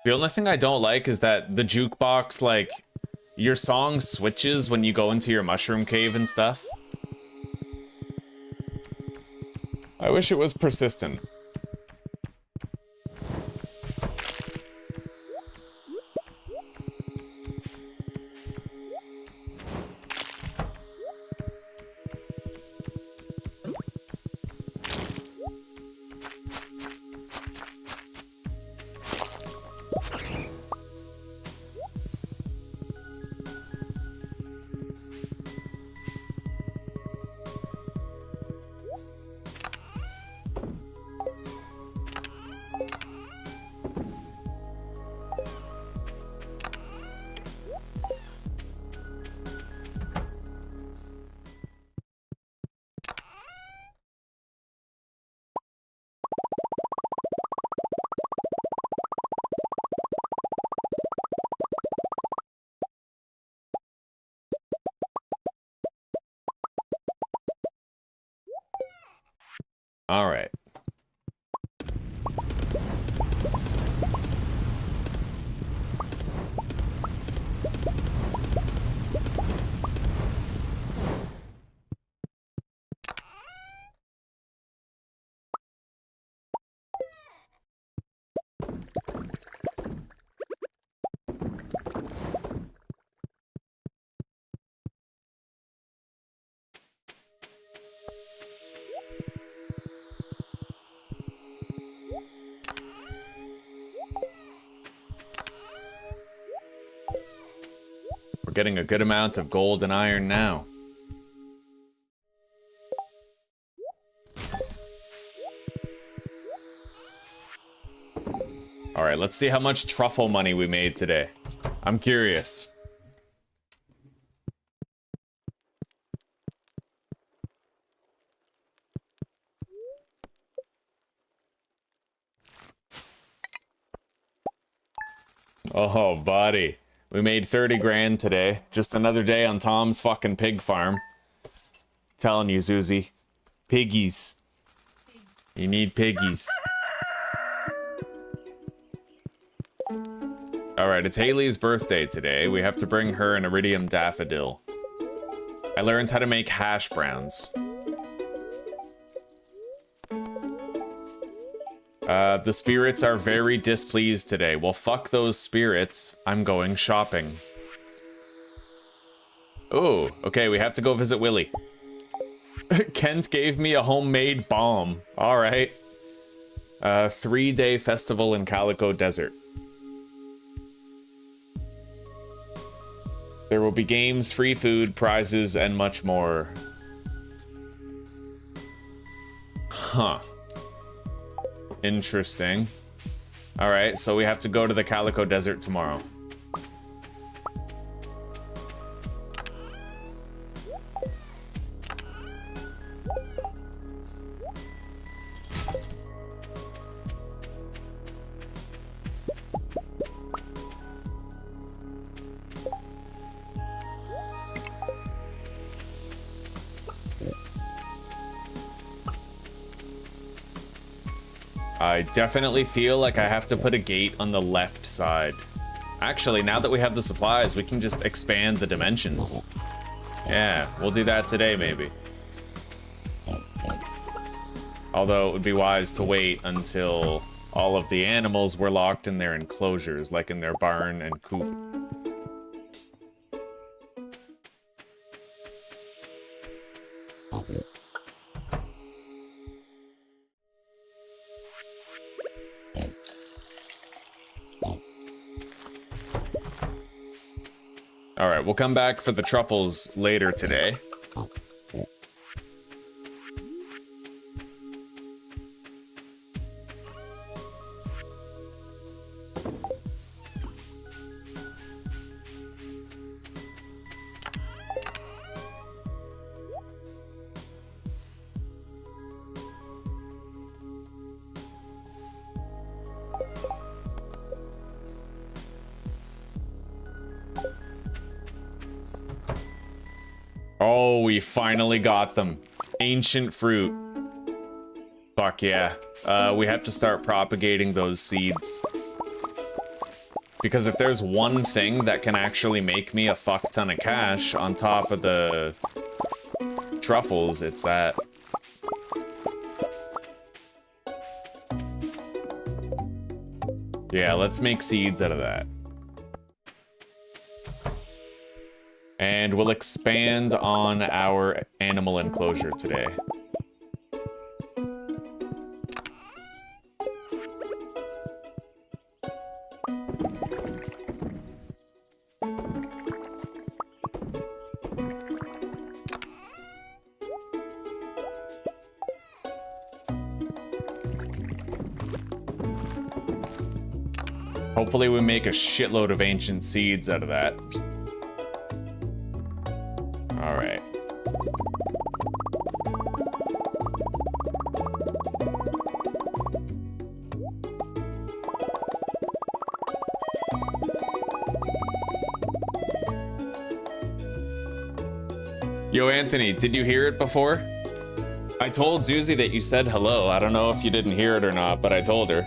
[SPEAKER 1] The only thing I don't like is that the jukebox, like, your song switches when you go into your mushroom cave and stuff. I wish it was persistent. All right. We're getting a good amount of gold and iron now. All right, let's see how much truffle money we made today. I'm curious. Oh, buddy. We made 30 grand today. Just another day on Tom's fucking pig farm. Telling you, Susie. Piggies. You need piggies. Alright, it's Haley's birthday today. We have to bring her an iridium daffodil. I learned how to make hash browns. The spirits are very displeased today. Well, fuck those spirits. I'm going shopping. Oh, okay, we have to go visit Willie. Kent gave me a homemade bomb. Alright. 3-day festival in Calico Desert. There will be games, free food, prizes, and much more. Huh. Interesting. Alright, so we have to go to the Calico Desert tomorrow. I definitely feel like I have to put a gate on the left side. Actually, now that we have the supplies, we can just expand the dimensions. Yeah, we'll do that today, maybe. Although it would be wise to wait until all of the animals were locked in their enclosures, like in their barn and coop. Alright, we'll come back for the truffles later today. Oh, we finally got them. Ancient fruit. Fuck yeah. We have to start propagating those seeds. Because if there's one thing that can actually make me a fuck ton of cash on top of the truffles, it's that. Yeah, let's make seeds out of that. And we'll expand on our animal enclosure today. Hopefully we make a shitload of ancient seeds out of that. All right. Yo, Anthony, did you hear it before? I told Zuzi that you said hello. I don't know if you didn't hear it or not, but I told her.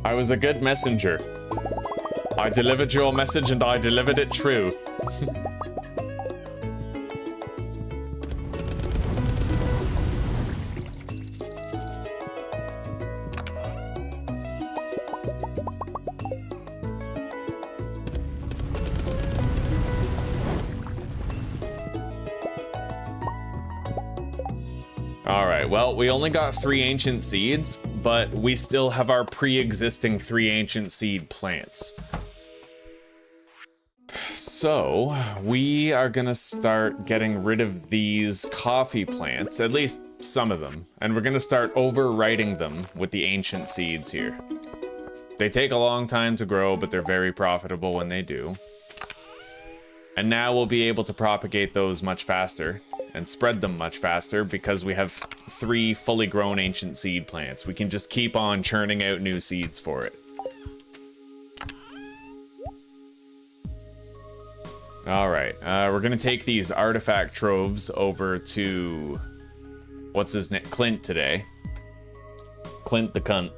[SPEAKER 1] I was a good messenger. I delivered your message and I delivered it true. Alright, well, we only got 3 ancient seeds, but we still have our pre-existing 3 ancient seed plants. So, we are gonna start getting rid of these coffee plants, at least some of them, and we're gonna start overwriting them with the ancient seeds here. They take a long time to grow, but they're very profitable when they do. And now we'll be able to propagate those much faster and spread them much faster because we have 3 fully grown ancient seed plants. We can just keep on churning out new seeds for it. All right, we're gonna take these artifact troves over to, what's his name, Clint today. Clint the cunt.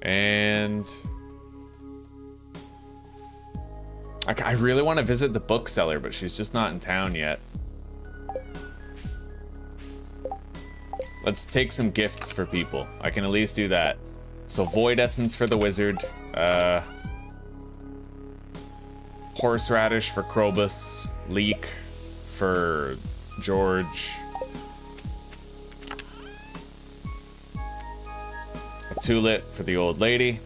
[SPEAKER 1] And I really want to visit the bookseller, but she's just not in town yet. Let's take some gifts for people. I can at least do that. So Void Essence for the wizard. Horseradish for Krobus. Leek for George. A tulip for the old lady.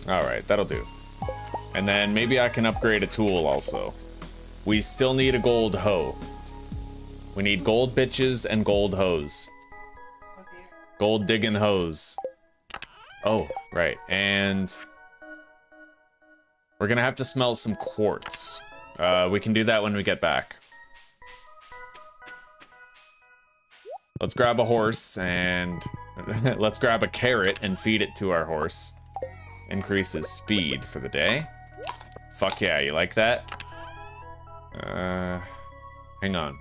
[SPEAKER 1] Alright, that'll do. And then maybe I can upgrade a tool also. We still need a gold hoe. We need gold bitches and gold hoes. Gold digging hoes. Oh, right. And we're gonna have to smelt some quartz. We can do that when we get back. Let's grab a horse and let's grab a carrot and feed it to our horse. Increases speed for the day. Fuck yeah, you like that? Hang on.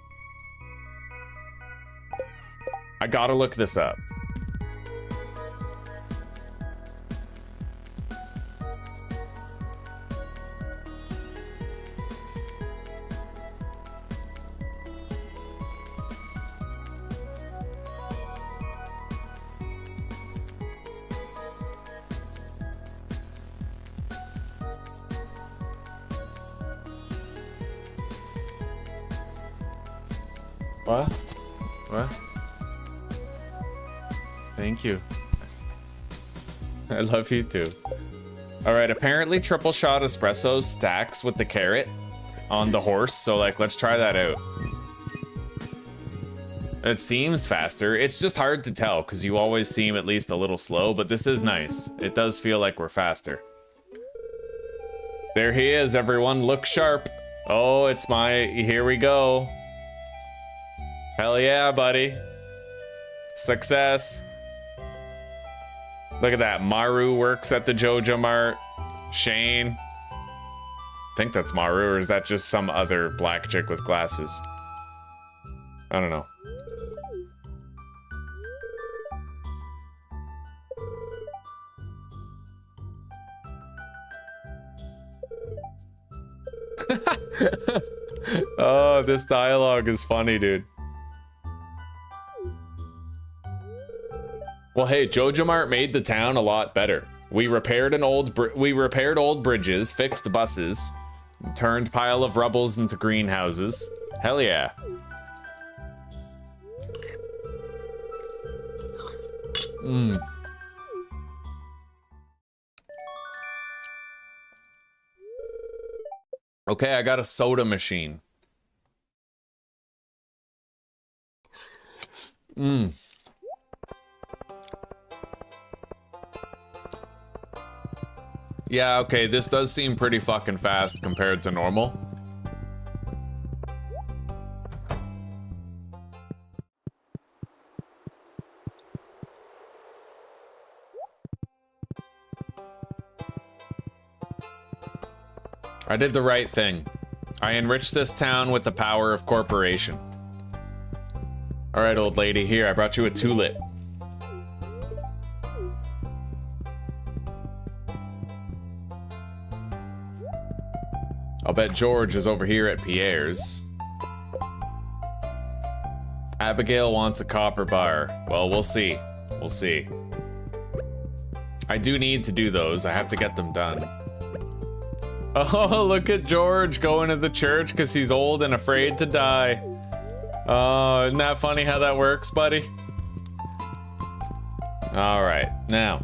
[SPEAKER 1] I gotta look this up. What? What? Thank you. I love you too. Alright, apparently triple shot espresso stacks with the carrot on the horse, so like, let's try that out. It seems faster. It's just hard to tell, because you always seem at least a little slow, but this is nice. It does feel like we're faster. There he is, everyone. Look sharp. Oh, it's my... Here we go. Hell yeah, buddy. Success. Look at that. Maru works at the Jojo Mart. Shane. I think that's Maru, or is that just some other black chick with glasses? I don't know. Oh, this dialogue is funny, dude. Well, hey, Jojo Mart made the town a lot better. We repaired old bridges, fixed buses, turned pile of rubbles into greenhouses. Hell yeah. Okay, I got a soda machine. Yeah, okay, this does seem pretty fucking fast compared to normal. I did the right thing. I enriched this town with the power of corporation. All right, old lady, here, I brought you a tulip. I'll bet George is over here at Pierre's. Abigail wants a copper bar. Well, we'll see. We'll see. I do need to do those. I have to get them done. Oh, look at George going to the church because he's old and afraid to die. Oh, isn't that funny how that works, buddy? All right, now.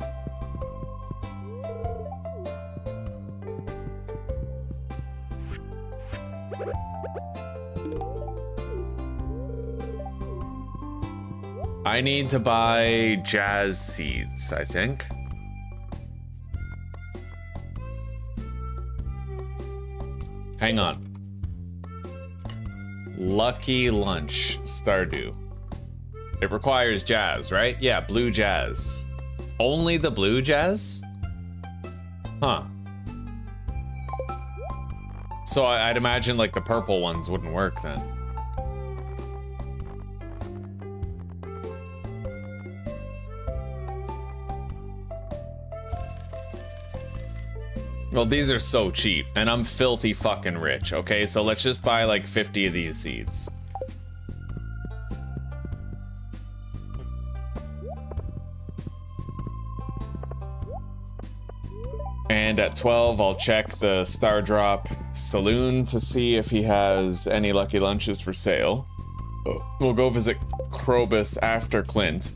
[SPEAKER 1] I need to buy jazz seeds, I think. Hang on. Lucky Lunch, Stardew. It requires jazz, right? Yeah, blue jazz. Only the blue jazz? Huh. So I'd imagine like the purple ones wouldn't work then. Well, these are so cheap, and I'm filthy fucking rich, okay? So let's just buy like 50 of these seeds. And at 12, I'll check the Stardrop Saloon to see if he has any lucky lunches for sale. We'll go visit Krobus after Clint.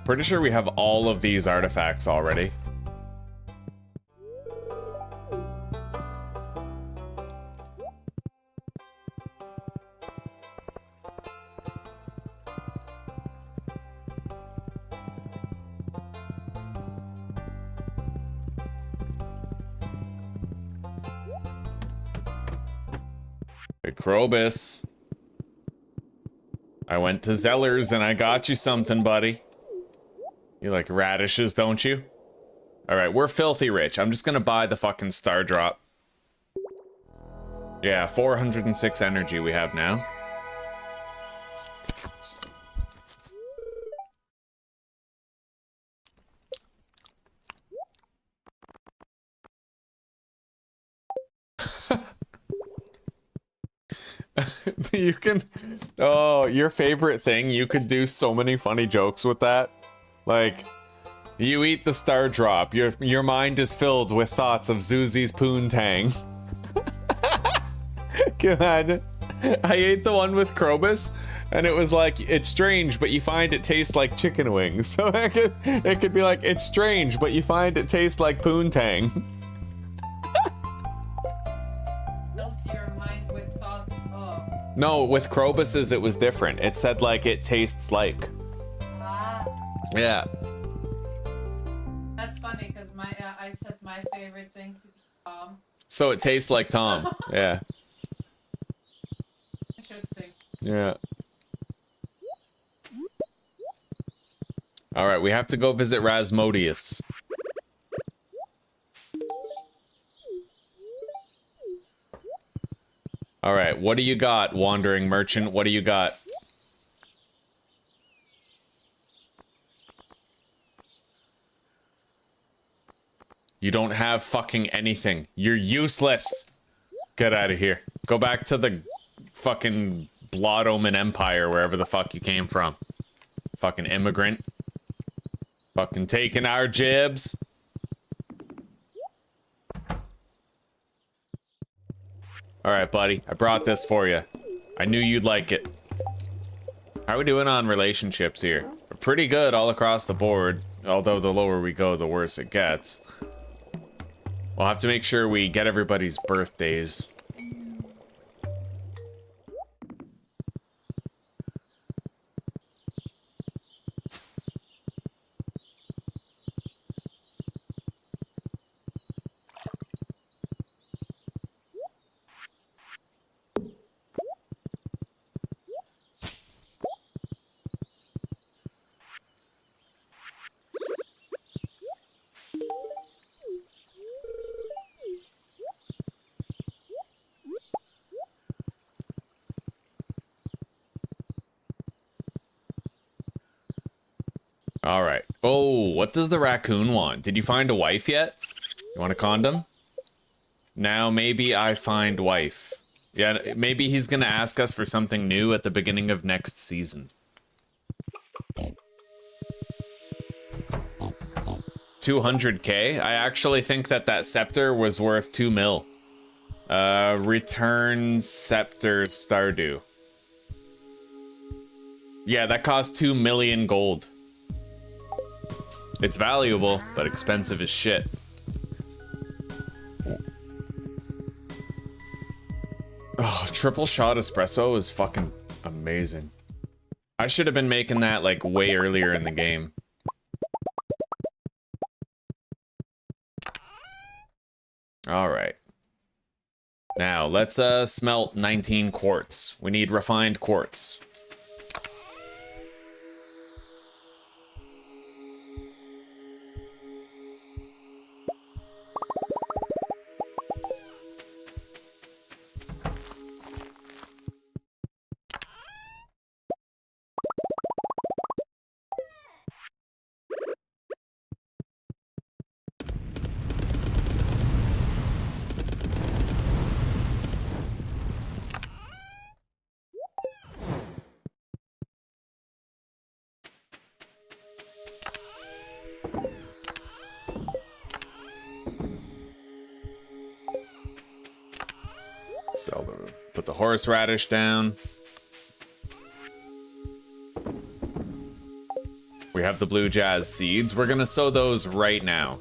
[SPEAKER 1] Pretty sure we have all of these artifacts already. Hey, Krobus. I went to Zeller's and I got you something, buddy. You like radishes, don't you? Alright, we're filthy rich. I'm just gonna buy the fucking star drop. Yeah, 406 energy we have now. You can... Oh, your favorite thing, you could do so many funny jokes with that. Like, you eat the star drop, your mind is filled with thoughts of Zuzi's poontang. Can you imagine? I ate the one with Krobus, and it was like, it's strange, but you find it tastes like chicken wings. So it could be like, it's strange, but you find it tastes like poontang.
[SPEAKER 2] Fills your mind with thoughts of.
[SPEAKER 1] No, with Krobus's it was different. It said like, it tastes like.
[SPEAKER 2] Ah.
[SPEAKER 1] Yeah.
[SPEAKER 2] That's funny, because I said my favorite thing to be Tom.
[SPEAKER 1] So it tastes like Tom. Yeah.
[SPEAKER 2] Interesting.
[SPEAKER 1] Yeah. All right, we have to go visit Rasmodius. All right, what do you got, wandering merchant? What do you got? You don't have fucking anything. You're useless. Get out of here. Go back to the fucking Blood Omen Empire, wherever the fuck you came from. Fucking immigrant. Fucking taking our jibs. Alright, buddy. I brought this for you. I knew you'd like it. How are we doing on relationships here? We're pretty good all across the board. Although the lower we go, the worse it gets. We'll have to make sure we get everybody's birthdays. All right. Oh, what does the raccoon want? Did you find a wife yet? You want a condom? Now maybe I find wife. Yeah, maybe he's gonna ask us for something new at the beginning of next season. 200k? I actually think that scepter was worth 2 mil. Return scepter Stardew. Yeah, that cost 2 million gold. It's valuable, but expensive as shit. Oh, triple shot espresso is fucking amazing. I should have been making that like way earlier in the game. All right. Now, let's smelt 19 quartz. We need refined quartz. Put the horseradish down. We have the blue jazz seeds. We're gonna sow those right now.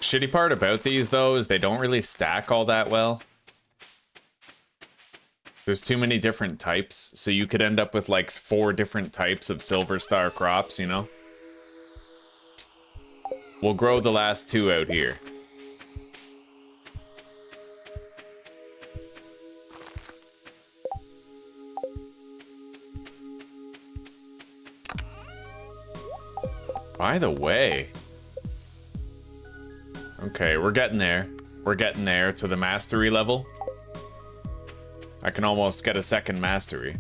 [SPEAKER 1] Shitty part about these, though, is they don't really stack all that well. There's too many different types, so you could end up with like 4 different types of silver star crops, you know? We'll grow the last 2 out here. By the way... Okay, we're getting there. We're getting there to the mastery level. I can almost get a second mastery.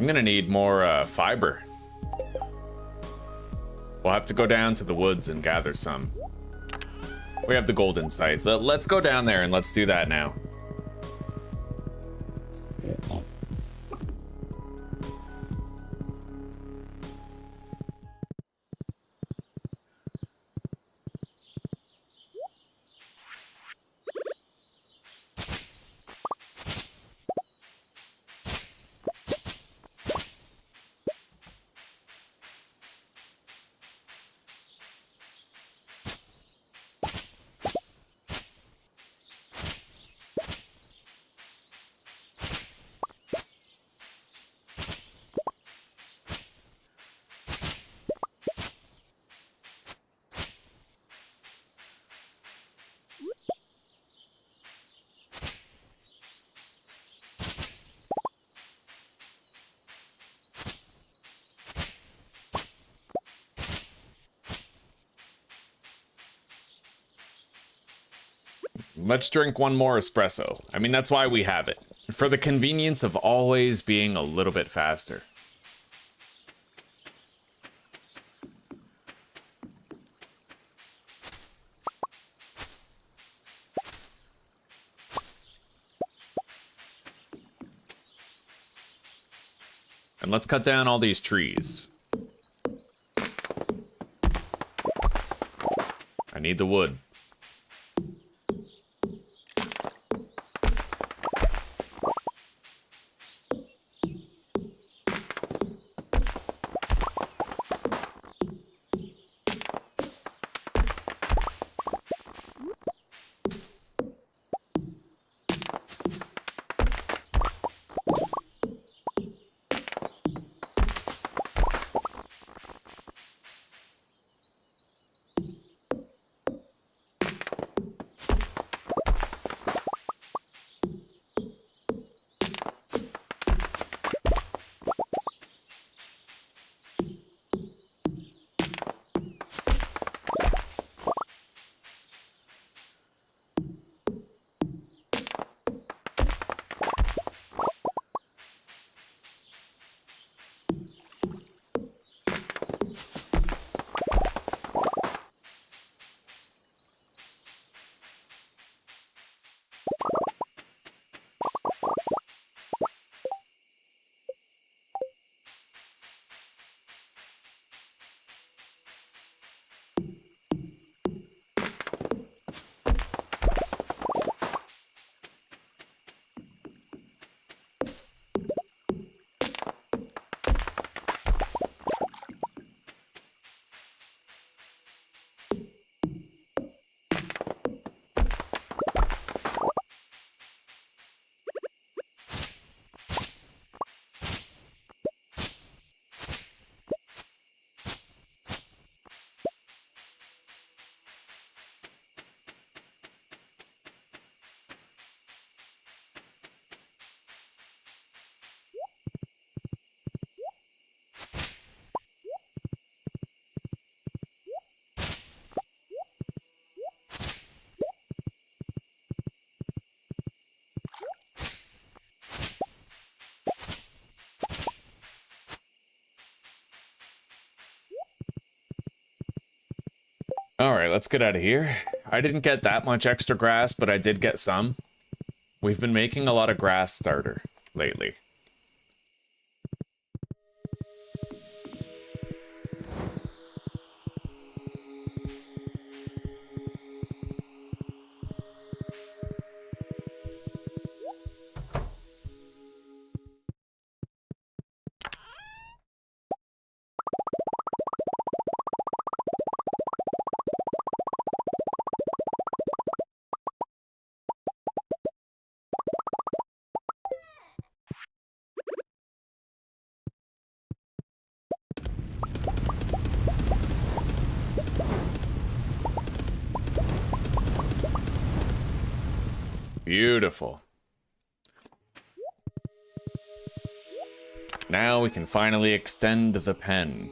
[SPEAKER 1] I'm gonna need more fiber. We'll have to go down to the woods and gather some. We have the golden sites. Let's go down there and let's do that now. Let's drink one more espresso. I mean, that's why we have it. For the convenience of always being a little bit faster. And let's cut down all these trees. I need the wood. All right, let's get out of here. I didn't get that much extra grass, but I did get some. We've been making a lot of grass starter lately. Beautiful. Now we can finally extend the pen.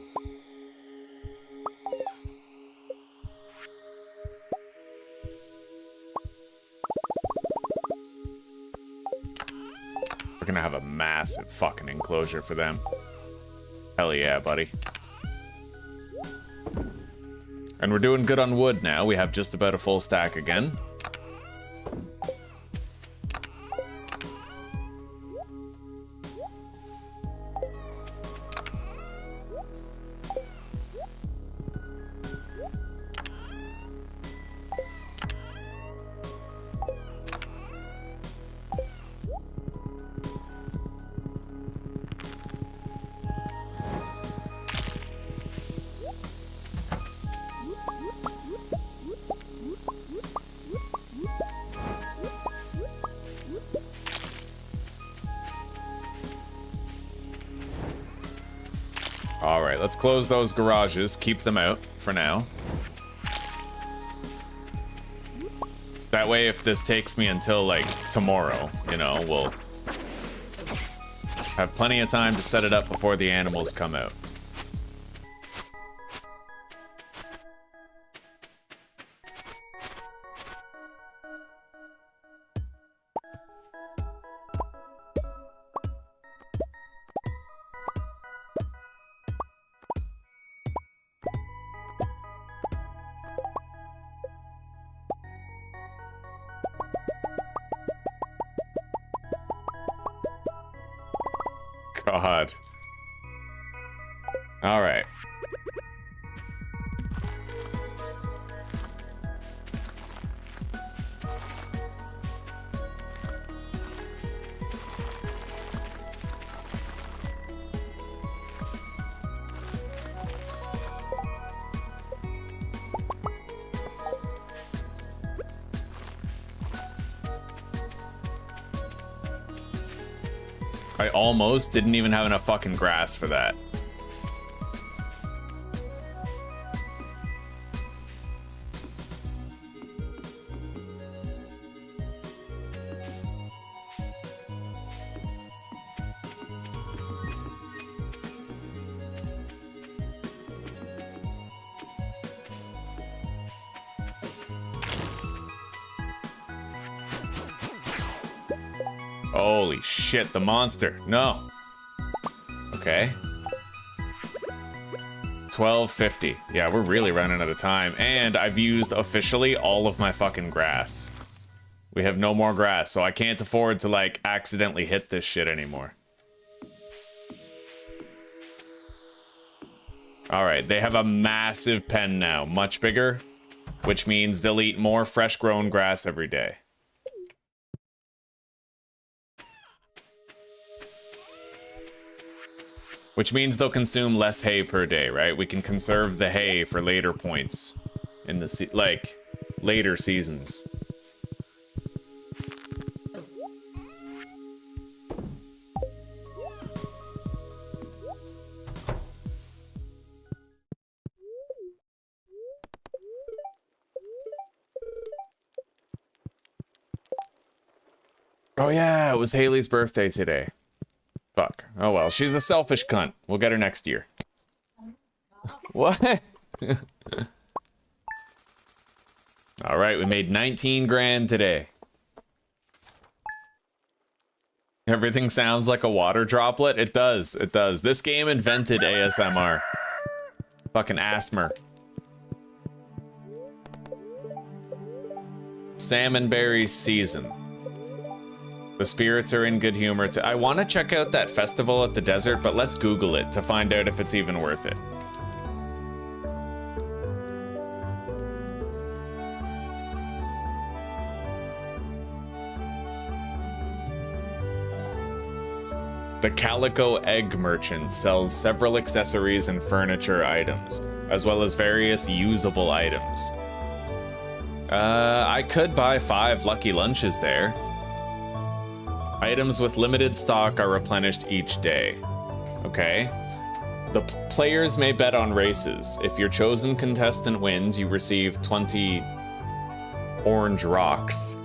[SPEAKER 1] We're gonna have a massive fucking enclosure for them. Hell yeah, buddy. And we're doing good on wood now. We have just about a full stack again. Alright, let's close those garages, keep them out for now. That way, if this takes me until, like, tomorrow, you know, we'll have plenty of time to set it up before the animals come out. God. All right. I almost didn't even have enough fucking grass for that. Holy shit, the monster. No. Okay. 1250. Yeah, we're really running out of time. And I've used officially all of my fucking grass. We have no more grass, so I can't afford to, like, accidentally hit this shit anymore. Alright, they have a massive pen now. Much bigger, which means they'll eat more fresh-grown grass every day. Which means they'll consume less hay per day, right? We can conserve the hay for later points in the later seasons. Oh yeah, it was Haley's birthday today. Fuck. Oh well, she's a selfish cunt. We'll get her next year. What? Alright, we made 19 grand today. Everything sounds like a water droplet. It does, it does. This game invented ASMR. Fucking ASMR. Salmon berries season. The spirits are in good humor. I want to check out that festival at the desert, but let's Google it to find out if it's even worth it. The Calico Egg Merchant sells several accessories and furniture items, as well as various usable items. I could buy 5 lucky lunches there. Items with limited stock are replenished each day. Okay. The players may bet on races. If your chosen contestant wins, you receive 20 orange rocks.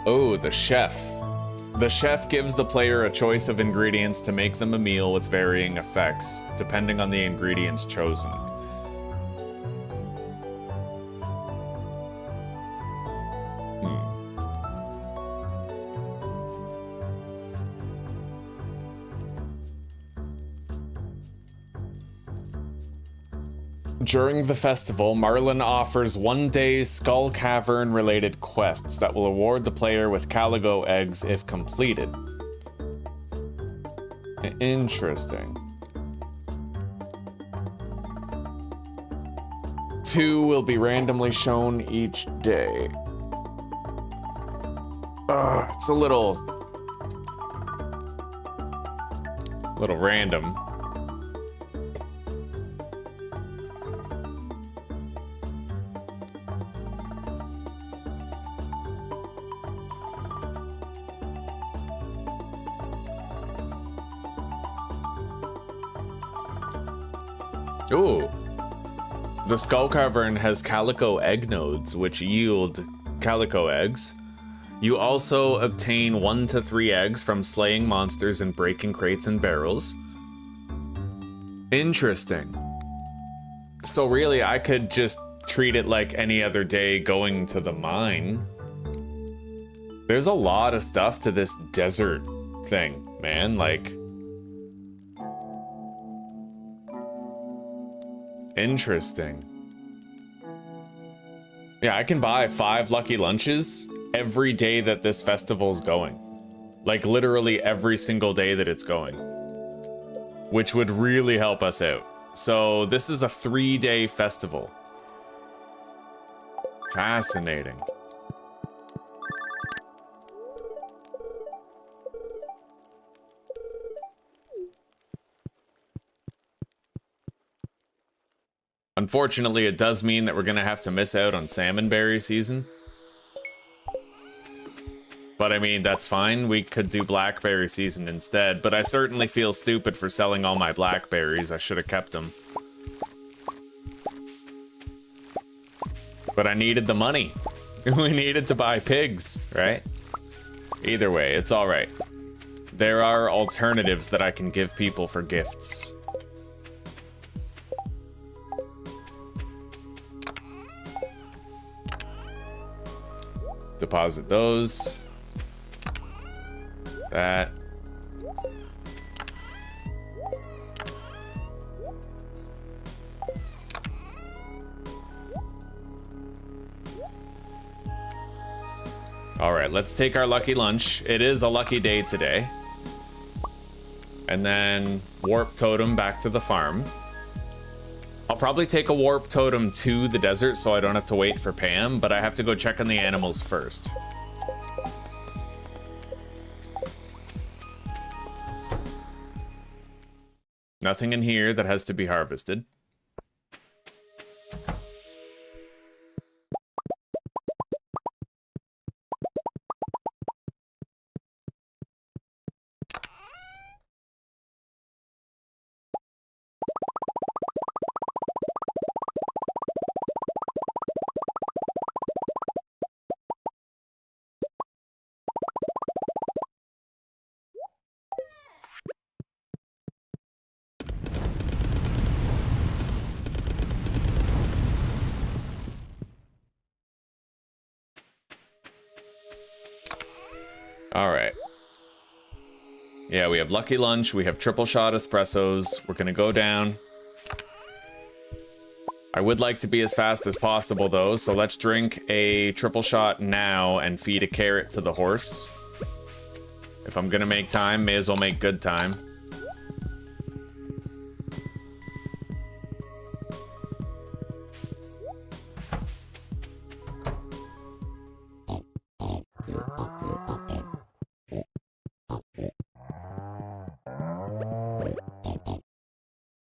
[SPEAKER 1] Oh, the chef. The chef gives the player a choice of ingredients to make them a meal with varying effects, depending on the ingredients chosen. During the festival, Marlin offers one-day Skull Cavern-related quests that will award the player with Caligo eggs if completed. Interesting. 2 will be randomly shown each day. It's a little random. Ooh. The Skull Cavern has calico egg nodes, which yield calico eggs. You also obtain 1 to 3 eggs from slaying monsters and breaking crates and barrels. Interesting. So really, I could just treat it like any other day going to the mine. There's a lot of stuff to this desert thing, man. Like, interesting. Yeah, I can buy 5 lucky lunches every day that this festival's going. Like, literally every single day that it's going. Which would really help us out. So, this is a 3-day festival. Fascinating. Unfortunately, it does mean that we're gonna have to miss out on salmonberry season. But I mean, that's fine. We could do blackberry season instead, but I certainly feel stupid for selling all my blackberries. I should have kept them. But I needed the money. We needed to buy pigs, right? Either way, it's all right. There are alternatives that I can give people for gifts. Deposit those. That. All right, let's take our lucky lunch. It is a lucky day today. And then warp totem back to the farm. I'll probably take a warp totem to the desert so I don't have to wait for Pam, but I have to go check on the animals first. Nothing in here that has to be harvested. Alright. Yeah, we have lucky lunch, we have triple shot espressos. We're gonna go down. I would like to be as fast as possible though, so let's drink a triple shot now and feed a carrot to the horse. If I'm gonna make time, may as well make good time.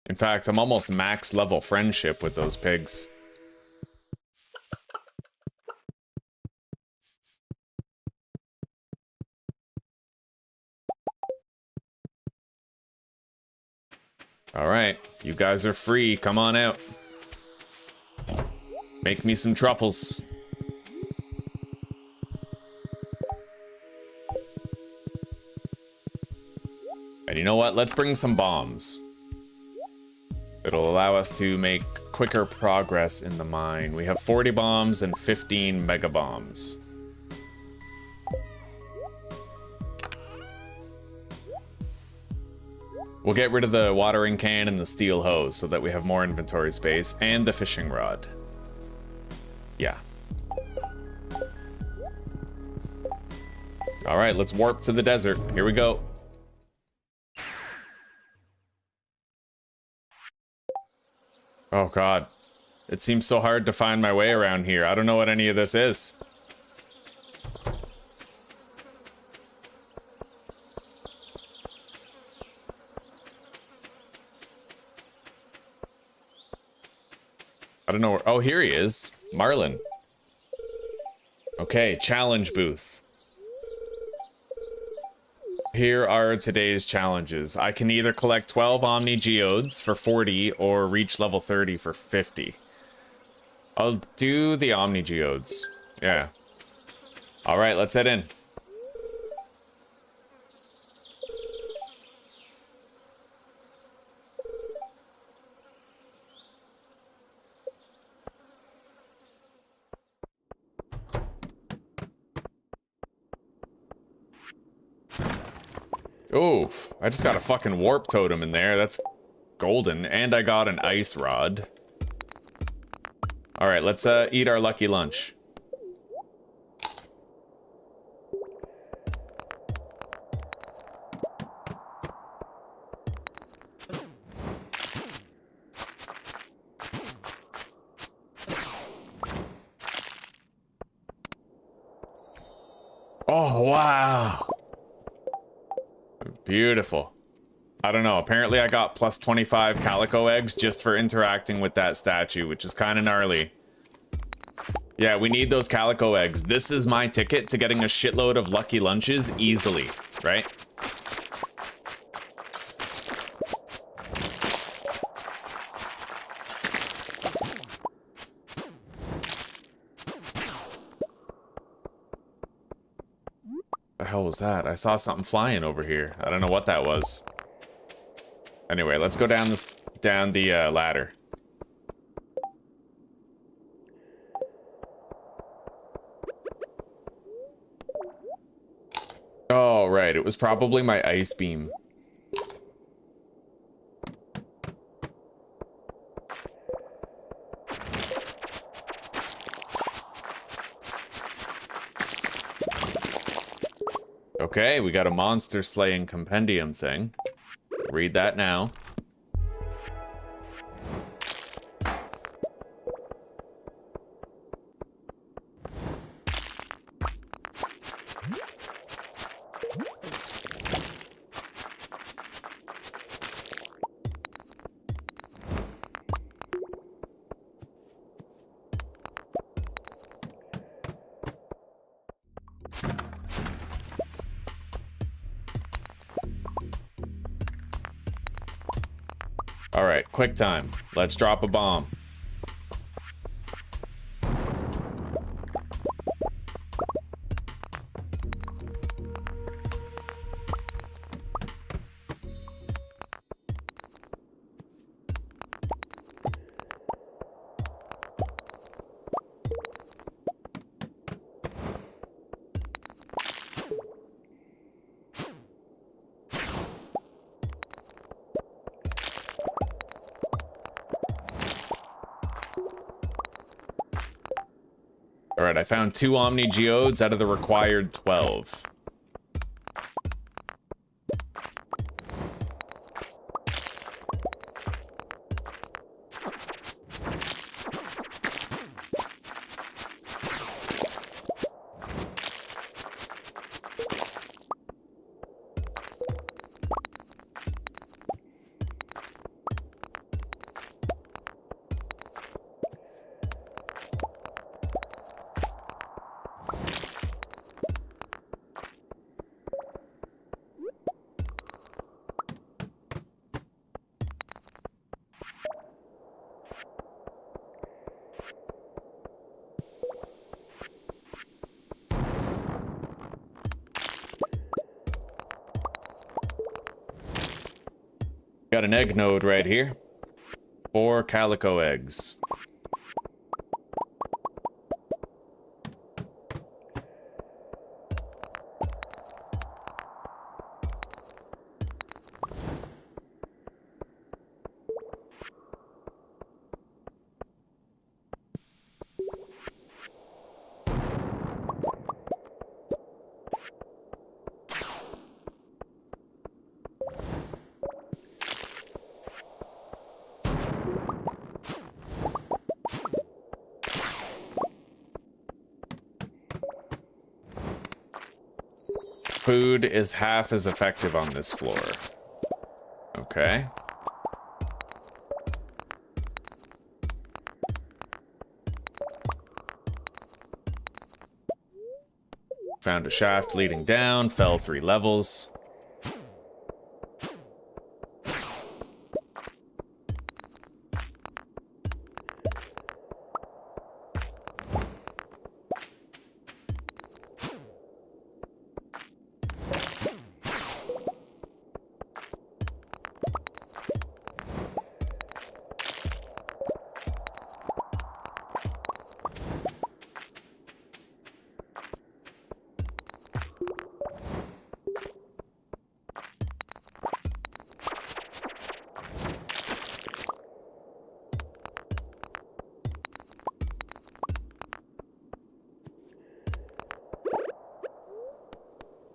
[SPEAKER 1] In fact, I'm almost max level friendship with those pigs. All right, you guys are free. Come on out. Make me some truffles. And you know what? Let's bring some bombs. It'll allow us to make quicker progress in the mine. We have 40 bombs and 15 mega bombs. We'll get rid of the watering can and the steel hose so that we have more inventory space, and the fishing rod. Yeah. All right, let's warp to the desert. Here we go. Oh God, it seems so hard to find my way around here. I don't know what any of this is. I don't know where, oh, here he is. Marlin. Okay, challenge booth. Here are today's challenges. I can either collect 12 Omni Geodes for 40 or reach level 30 for 50. I'll do the Omni Geodes. Yeah. All right, let's head in. Oof, I just got a fucking warp totem in there. That's golden. And I got an ice rod. All right, let's eat our lucky lunch. Oh, wow. Beautiful. I don't know. Apparently I got plus 25 calico eggs just for interacting with that statue, which is kind of gnarly. Yeah, we need those calico eggs. This is my ticket to getting a shitload of lucky lunches easily, right? The hell was that? I saw something flying over here. I don't know what that was. Anyway, let's go down the ladder. Oh, right. It was probably my ice beam. Okay, we got a monster slaying compendium thing. Read that now. All right, quick time. Let's drop a bomb. All right, I found 2 Omni Geodes out of the required 12. got an egg node right here. 4 calico eggs. Food is half as effective on this floor. Okay. Found a shaft leading down, fell 3 levels.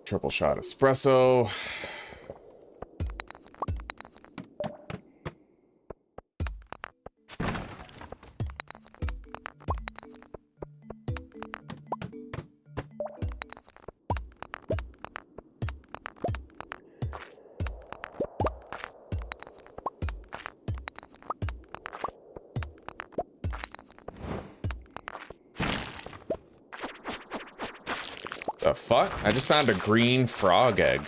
[SPEAKER 1] Triple shot espresso. The fuck? I just found a green frog egg.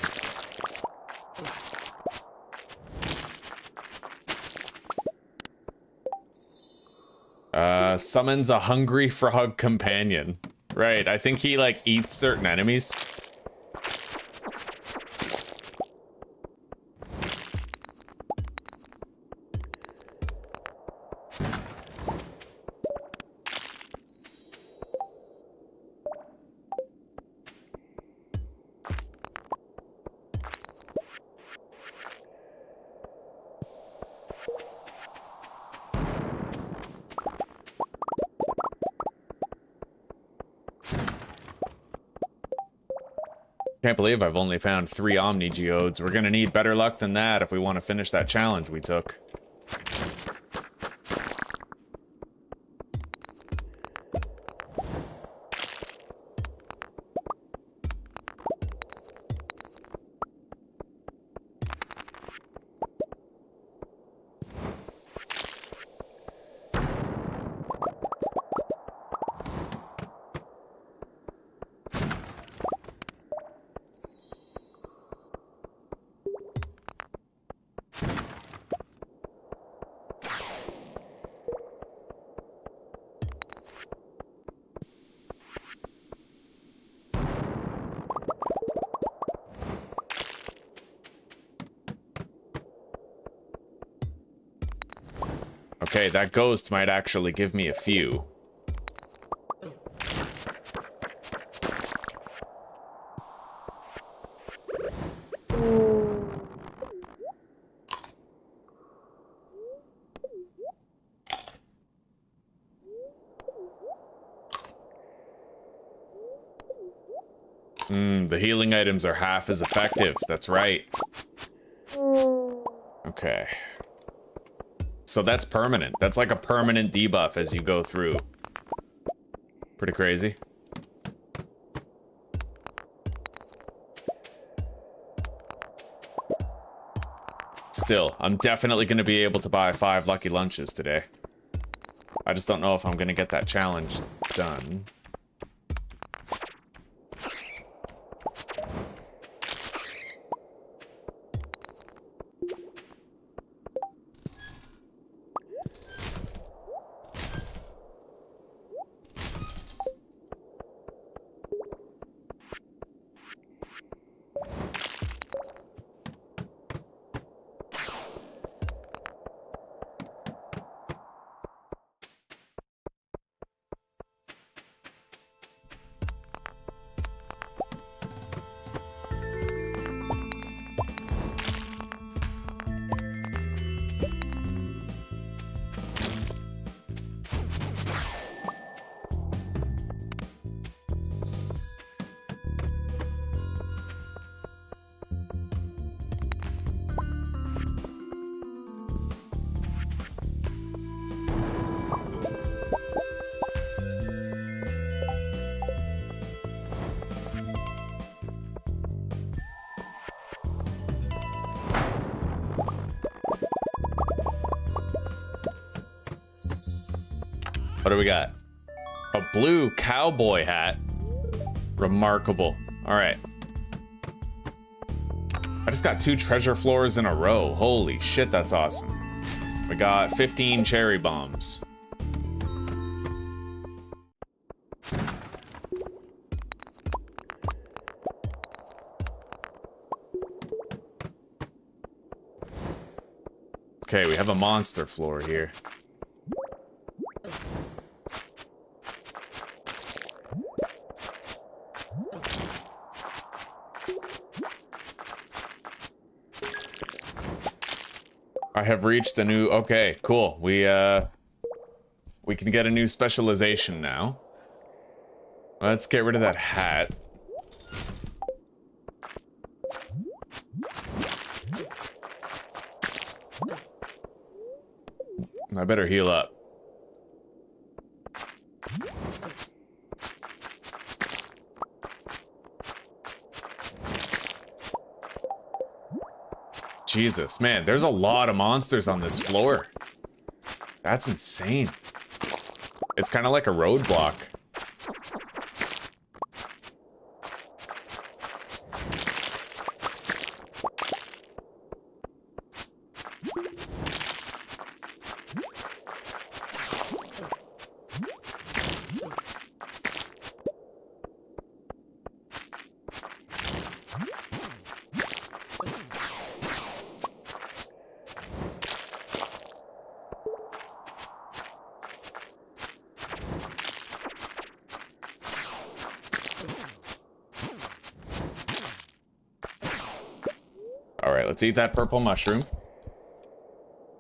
[SPEAKER 1] Summons a hungry frog companion. Right, I think he, like, eats certain enemies. Can't believe I've only found 3 Omni Geodes. We're gonna need better luck than that if we want to finish that challenge we took. Okay, that ghost might actually give me a few. The healing items are half as effective. That's right. Okay. So that's permanent. That's like a permanent debuff as you go through. Pretty crazy. Still, I'm definitely going to be able to buy 5 lucky lunches today. I just don't know if I'm going to get that challenge done. What do we got? A blue cowboy hat. Remarkable. All right. I just got 2 treasure floors in a row. Holy shit, that's awesome. We got 15 cherry bombs. Okay, we have a monster floor here. I have reached a new... Okay, cool. We can get a new specialization now. Let's get rid of that hat. I better heal up. Jesus, man, there's a lot of monsters on this floor. That's insane. It's kind of like a roadblock. Let's eat that purple mushroom.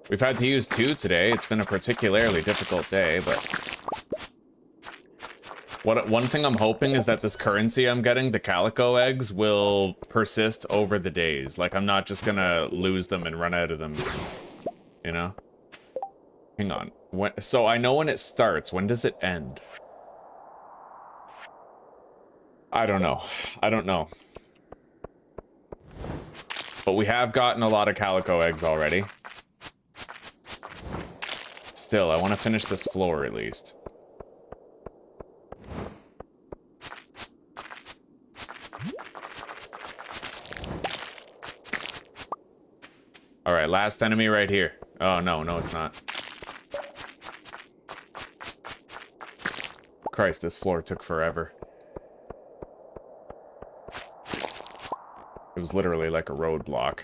[SPEAKER 1] We've had to use 2 today. It's been a particularly difficult day, but one thing I'm hoping is that this currency I'm getting, the calico eggs, will persist over the days. Like, I'm not just gonna lose them and run out of them, you know? Hang on. So I know when it starts. When does it end? I don't know. I don't know. But we have gotten a lot of calico eggs already. Still, I want to finish this floor at least. Alright, last enemy right here. Oh, no, it's not. Christ, this floor took forever. It was literally like a roadblock.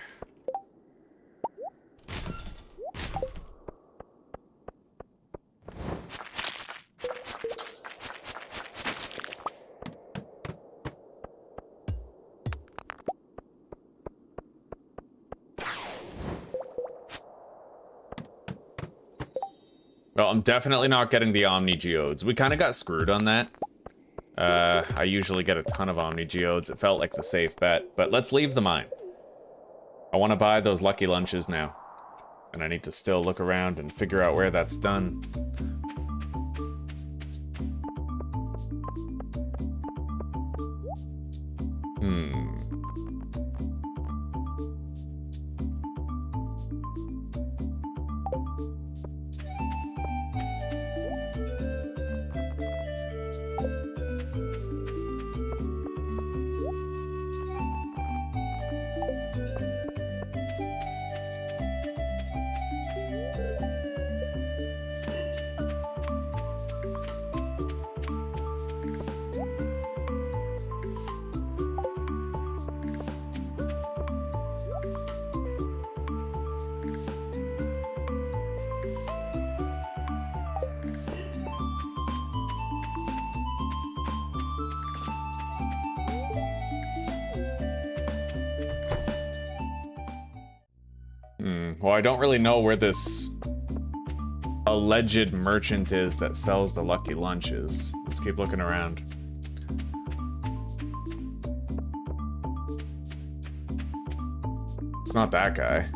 [SPEAKER 1] Well, I'm definitely not getting the Omni Geodes. We kind of got screwed on that. I usually get a ton of Omni Geodes. It felt like the safe bet, but let's leave the mine. I want to buy those lucky lunches now. And I need to still look around and figure out where that's done. Well, I don't really know where this alleged merchant is that sells the lucky lunches. Let's keep looking around. It's not that guy.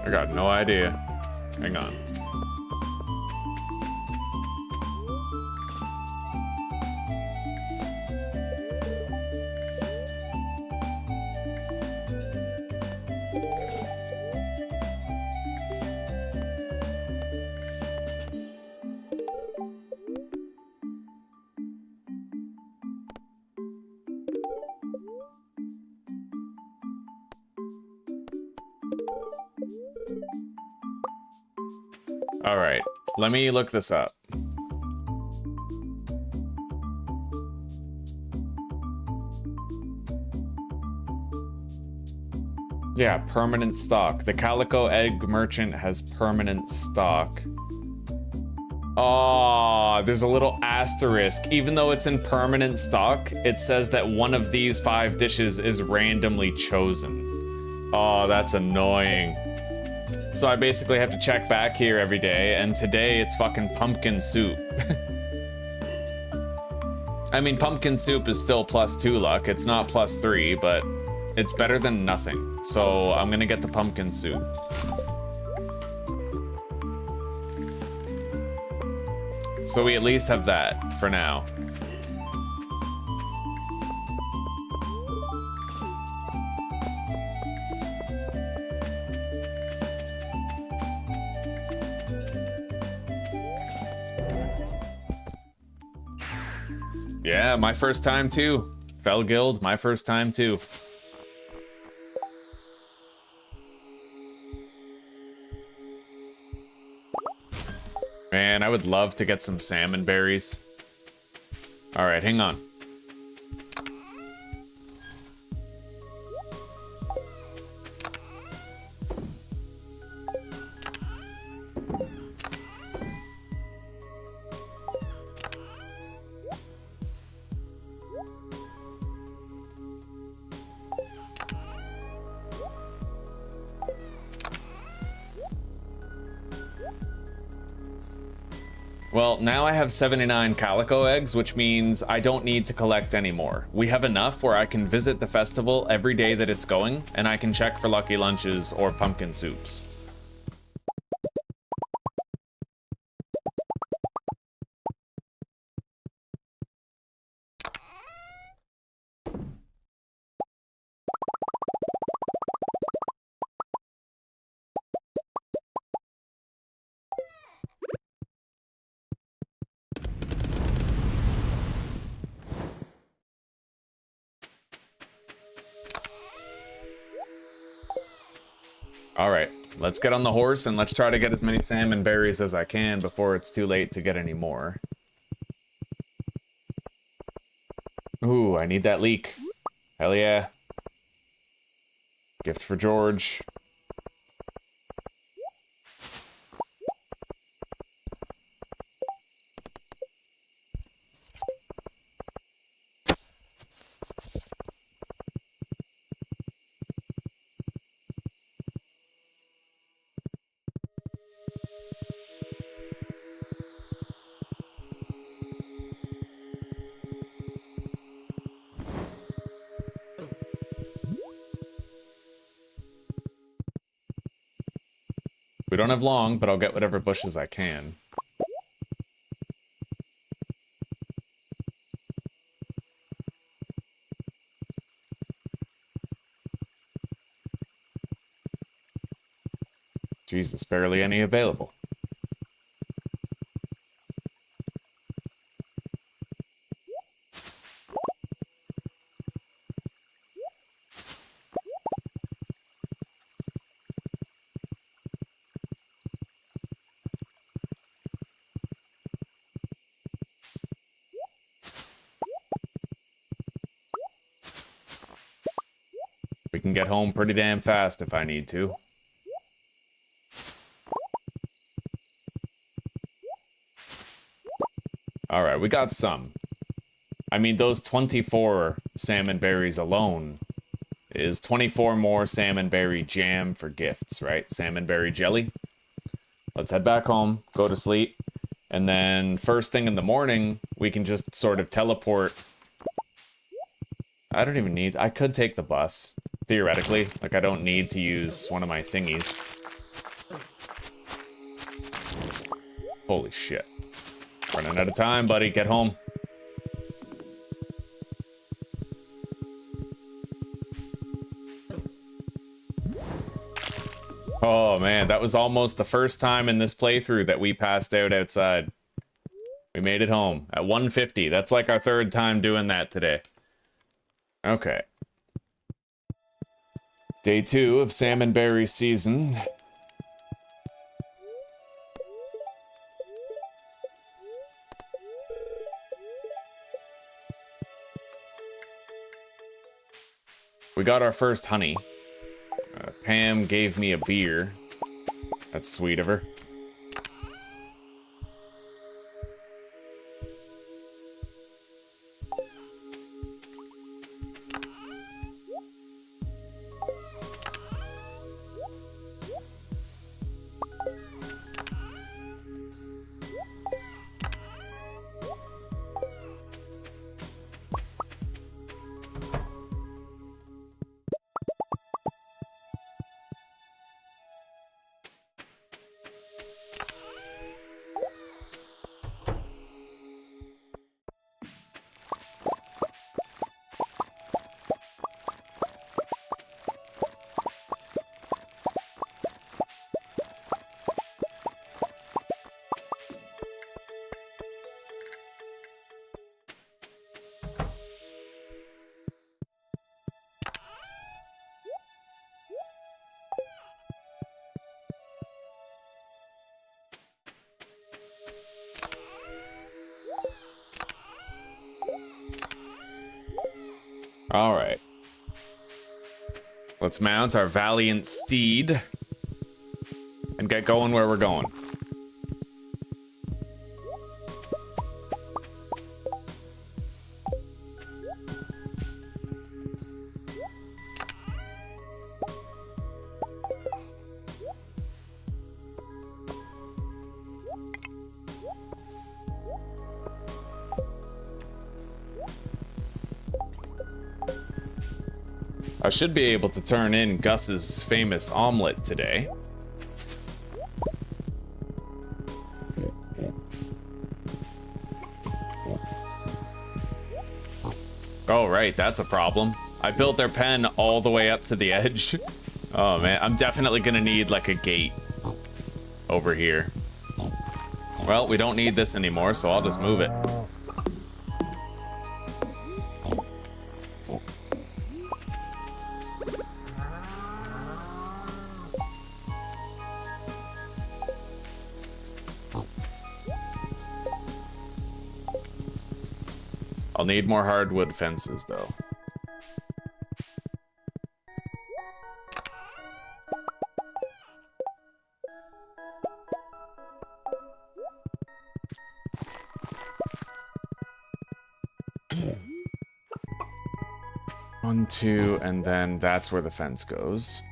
[SPEAKER 1] I got no idea. Hang on. All right, let me look this up. Yeah, permanent stock. The Calico Egg Merchant has permanent stock. Oh, there's a little asterisk. Even though it's in permanent stock, it says that one of these 5 dishes is randomly chosen. Oh, that's annoying. So I basically have to check back here every day, and today it's fucking pumpkin soup. I mean, pumpkin soup is still +2 luck. It's not +3, but it's better than nothing. So I'm gonna get the pumpkin soup. So we at least have that for now. Yeah, my first time too. Fell Guild, my first time too. Man, I would love to get some salmon berries. All right, hang on. Well, now I have 79 calico eggs, which means I don't need to collect anymore. We have enough where I can visit the festival every day that it's going, and I can check for lucky lunches or pumpkin soups. All right, let's get on the horse and let's try to get as many salmon berries as I can before it's too late to get any more. Ooh, I need that leek. Hell yeah. Gift for George. We don't have long, but I'll get whatever bushes I can. Jesus, barely any available. We can get home pretty damn fast if I need to. Alright, we got some. I mean, those 24 salmon berries alone is 24 more salmon berry jam for gifts, right? Salmon berry jelly. Let's head back home, go to sleep, and then first thing in the morning, we can just sort of teleport. I don't even need... I could take the bus, theoretically. Like, I don't need to use one of my thingies. Holy shit. Running out of time, buddy. Get home. Oh man, that was almost the first time in this playthrough that we passed out outside. We made it home at 1:50. That's like our third time doing that today. Okay. Day 2 of salmonberry season. We got our first honey. Pam gave me a beer. That's sweet of her. All right. Let's mount our valiant steed and get going where we're going. I should be able to turn in Gus's famous omelet today. Oh, right, that's a problem. I built their pen all the way up to the edge. Oh, man, I'm definitely gonna need, like, a gate over here. Well, we don't need this anymore, so I'll just move it. I'll need more hardwood fences, though. One, two, and then that's where the fence goes.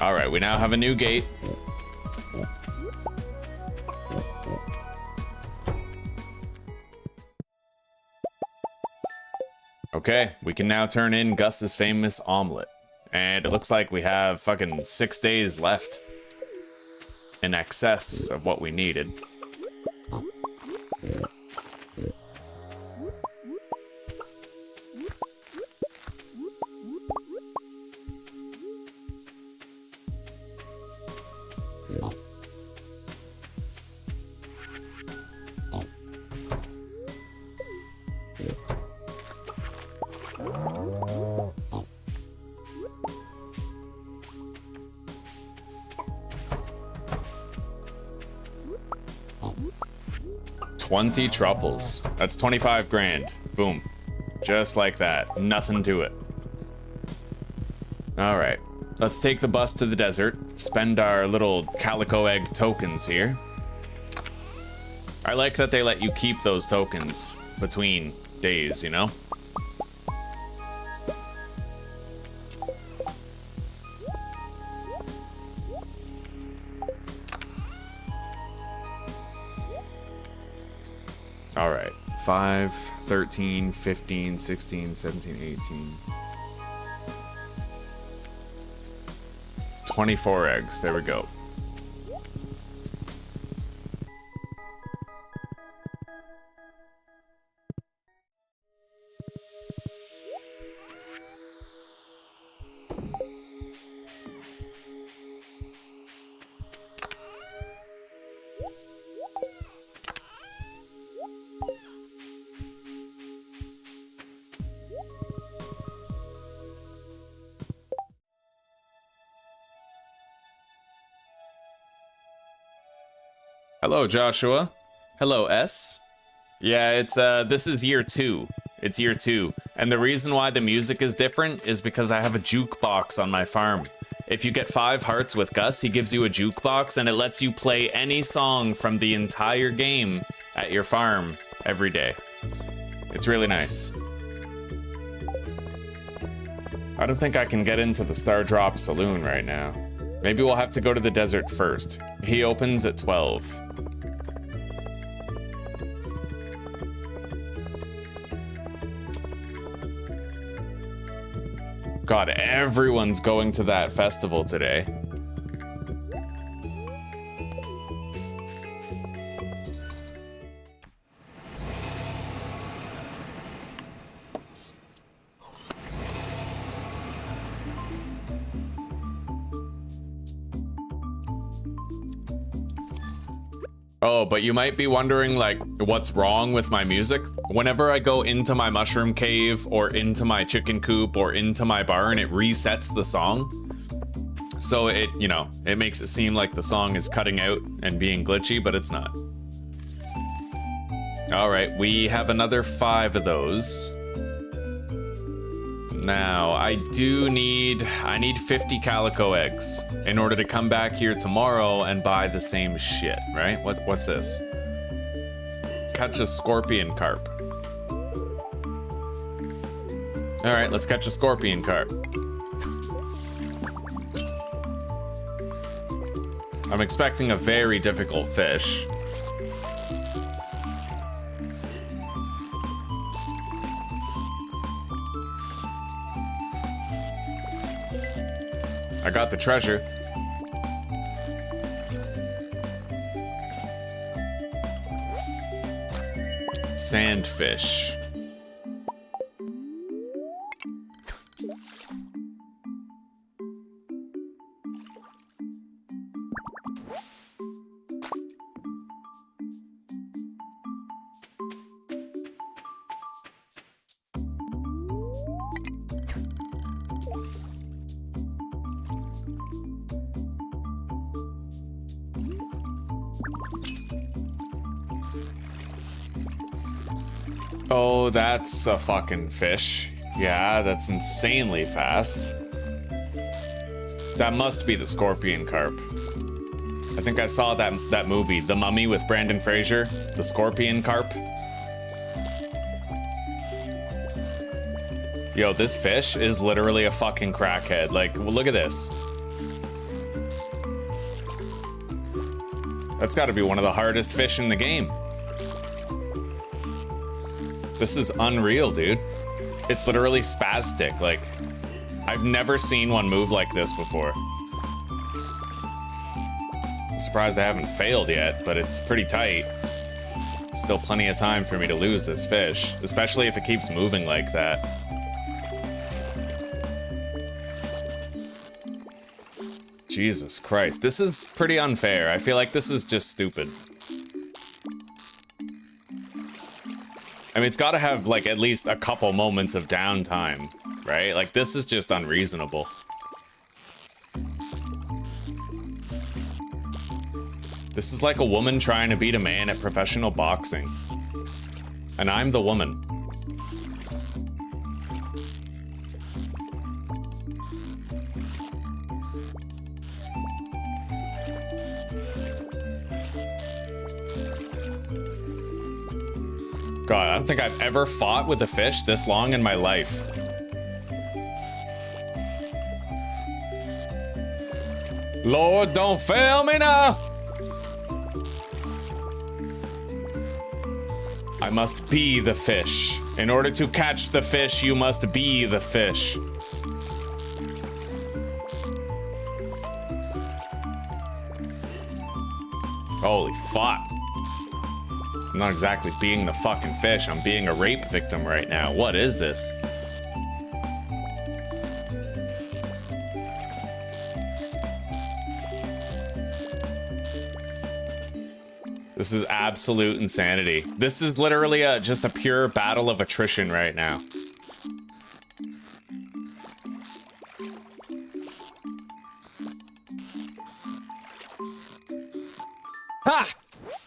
[SPEAKER 1] All right, we now have a new gate. Okay, we can now turn in Gus's famous omelet. And it looks like we have fucking 6 days left in excess of what we needed. $20 truffles. That's 25 grand. Boom. Just like that. Nothing to it. All right. Let's take the bus to the desert. Spend our little calico egg tokens here. I like that they let you keep those tokens between days, you know? All right. 5, 13, 15, 16, 17, 18. 24 eggs. There we go. Hello, Joshua. Hello, S. Yeah, it's this is year 2. It's year 2. And the reason why the music is different is because I have a jukebox on my farm. If you get 5 hearts with Gus, he gives you a jukebox and it lets you play any song from the entire game at your farm every day. It's really nice. I don't think I can get into the Star Drop Saloon right now. Maybe we'll have to go to the desert first. He opens at 12. God, everyone's going to that festival today. Oh, but you might be wondering, like, what's wrong with my music? Whenever I go into my mushroom cave or into my chicken coop or into my barn, it resets the song. So it, you know, it makes it seem like the song is cutting out and being glitchy, but it's not. All right, we have another 5 of those. Now, I need 50 calico eggs in order to come back here tomorrow and buy the same shit, right? What's this? Catch a scorpion carp. All right, let's catch a scorpion carp. I'm expecting a very difficult fish. I got the treasure. Sandfish. Oh, that's a fucking fish. Yeah, that's insanely fast. That must be the scorpion carp. I think I saw that movie, The Mummy with Brandon Fraser, the scorpion carp. Yo, this fish is literally a fucking crackhead. Like, look at this. That's gotta be one of the hardest fish in the game. This is unreal, dude. It's literally spastic. Like, I've never seen one move like this before. I'm surprised I haven't failed yet, but it's pretty tight. Still plenty of time for me to lose this fish, especially if it keeps moving like that. Jesus Christ, this is pretty unfair. I feel like this is just stupid. I mean, it's gotta have, like, at least a couple moments of downtime, right? Like, this is just unreasonable. This is like a woman trying to beat a man at professional boxing. And I'm the woman. God, I don't think I've ever fought with a fish this long in my life. Lord, don't fail me now! I must be the fish. In order to catch the fish, you must be the fish. Holy fuck. I'm not exactly being the fucking fish. I'm being a rape victim right now. What is this? This is absolute insanity. This is literally just a pure battle of attrition right now. Ha!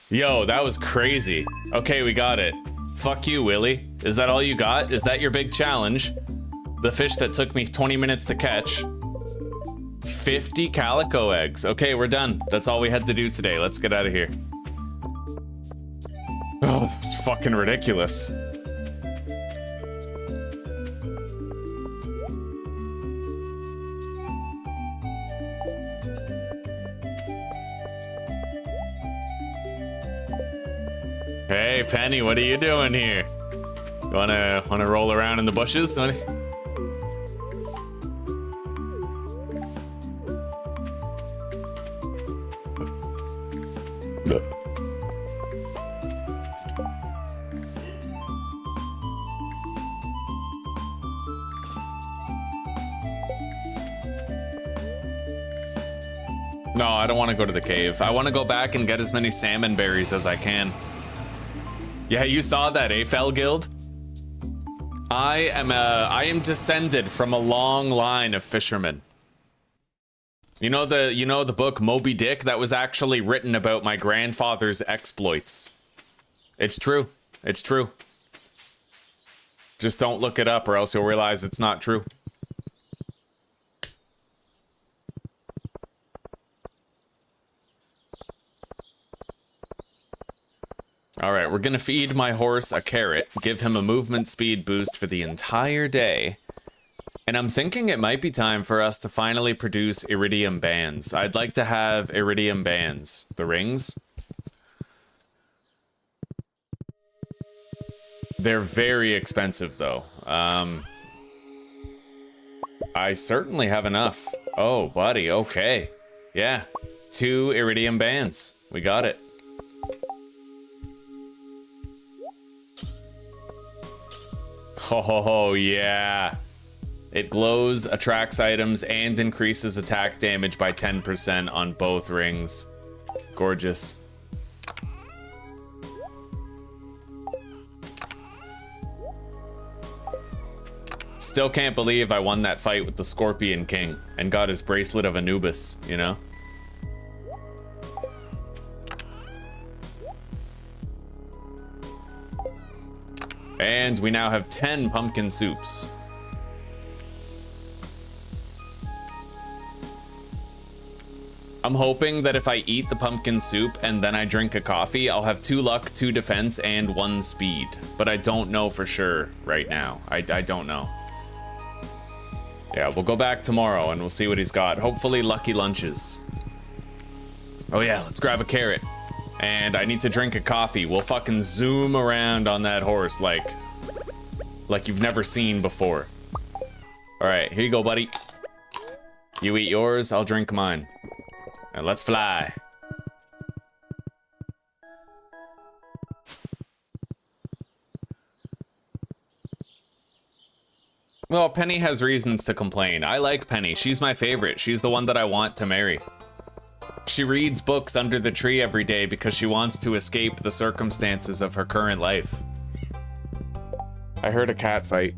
[SPEAKER 1] Yo, that was crazy. Okay, we got it. Fuck you, Willie. Is that all you got? Is that your big challenge? The fish that took me 20 minutes to catch. 50 calico eggs. Okay, we're done. That's all we had to do today. Let's get out of here. Oh, it's fucking ridiculous. Hey, Penny, what are you doing here? You wanna roll around in the bushes? No, I don't want to go to the cave. I want to go back and get as many salmon berries as I can. Yeah, you saw that, eh, Fell Guild? I am descended from a long line of fishermen. You know the book Moby Dick? That was actually written about my grandfather's exploits. It's true. It's true. Just don't look it up or else you'll realize it's not true. All right, we're gonna feed my horse a carrot, give him a movement speed boost for the entire day. And I'm thinking it might be time for us to finally produce iridium bands. I'd like to have iridium bands. The rings. They're very expensive though. I certainly have enough. Oh, buddy, okay. Yeah, 2 iridium bands. We got it. Oh, yeah. It glows, attracts items, and increases attack damage by 10% on both rings. Gorgeous. Still can't believe I won that fight with the Scorpion King and got his Bracelet of Anubis, you know? And we now have 10 pumpkin soups. I'm hoping that if I eat the pumpkin soup and then I drink a coffee, I'll have 2 luck, 2 defense, and 1 speed. But I don't know for sure right now. I don't know. Yeah, we'll go back tomorrow and we'll see what he's got. Hopefully lucky lunches. Oh yeah, let's grab a carrot. And I need to drink a coffee. We'll fucking zoom around on that horse like you've never seen before. All right, here you go, buddy. You eat yours, I'll drink mine. And let's fly. Well, Penny has reasons to complain. I like Penny. She's my favorite. She's the one that I want to marry. She reads books under the tree every day because she wants to escape the circumstances of her current life. I heard a cat fight.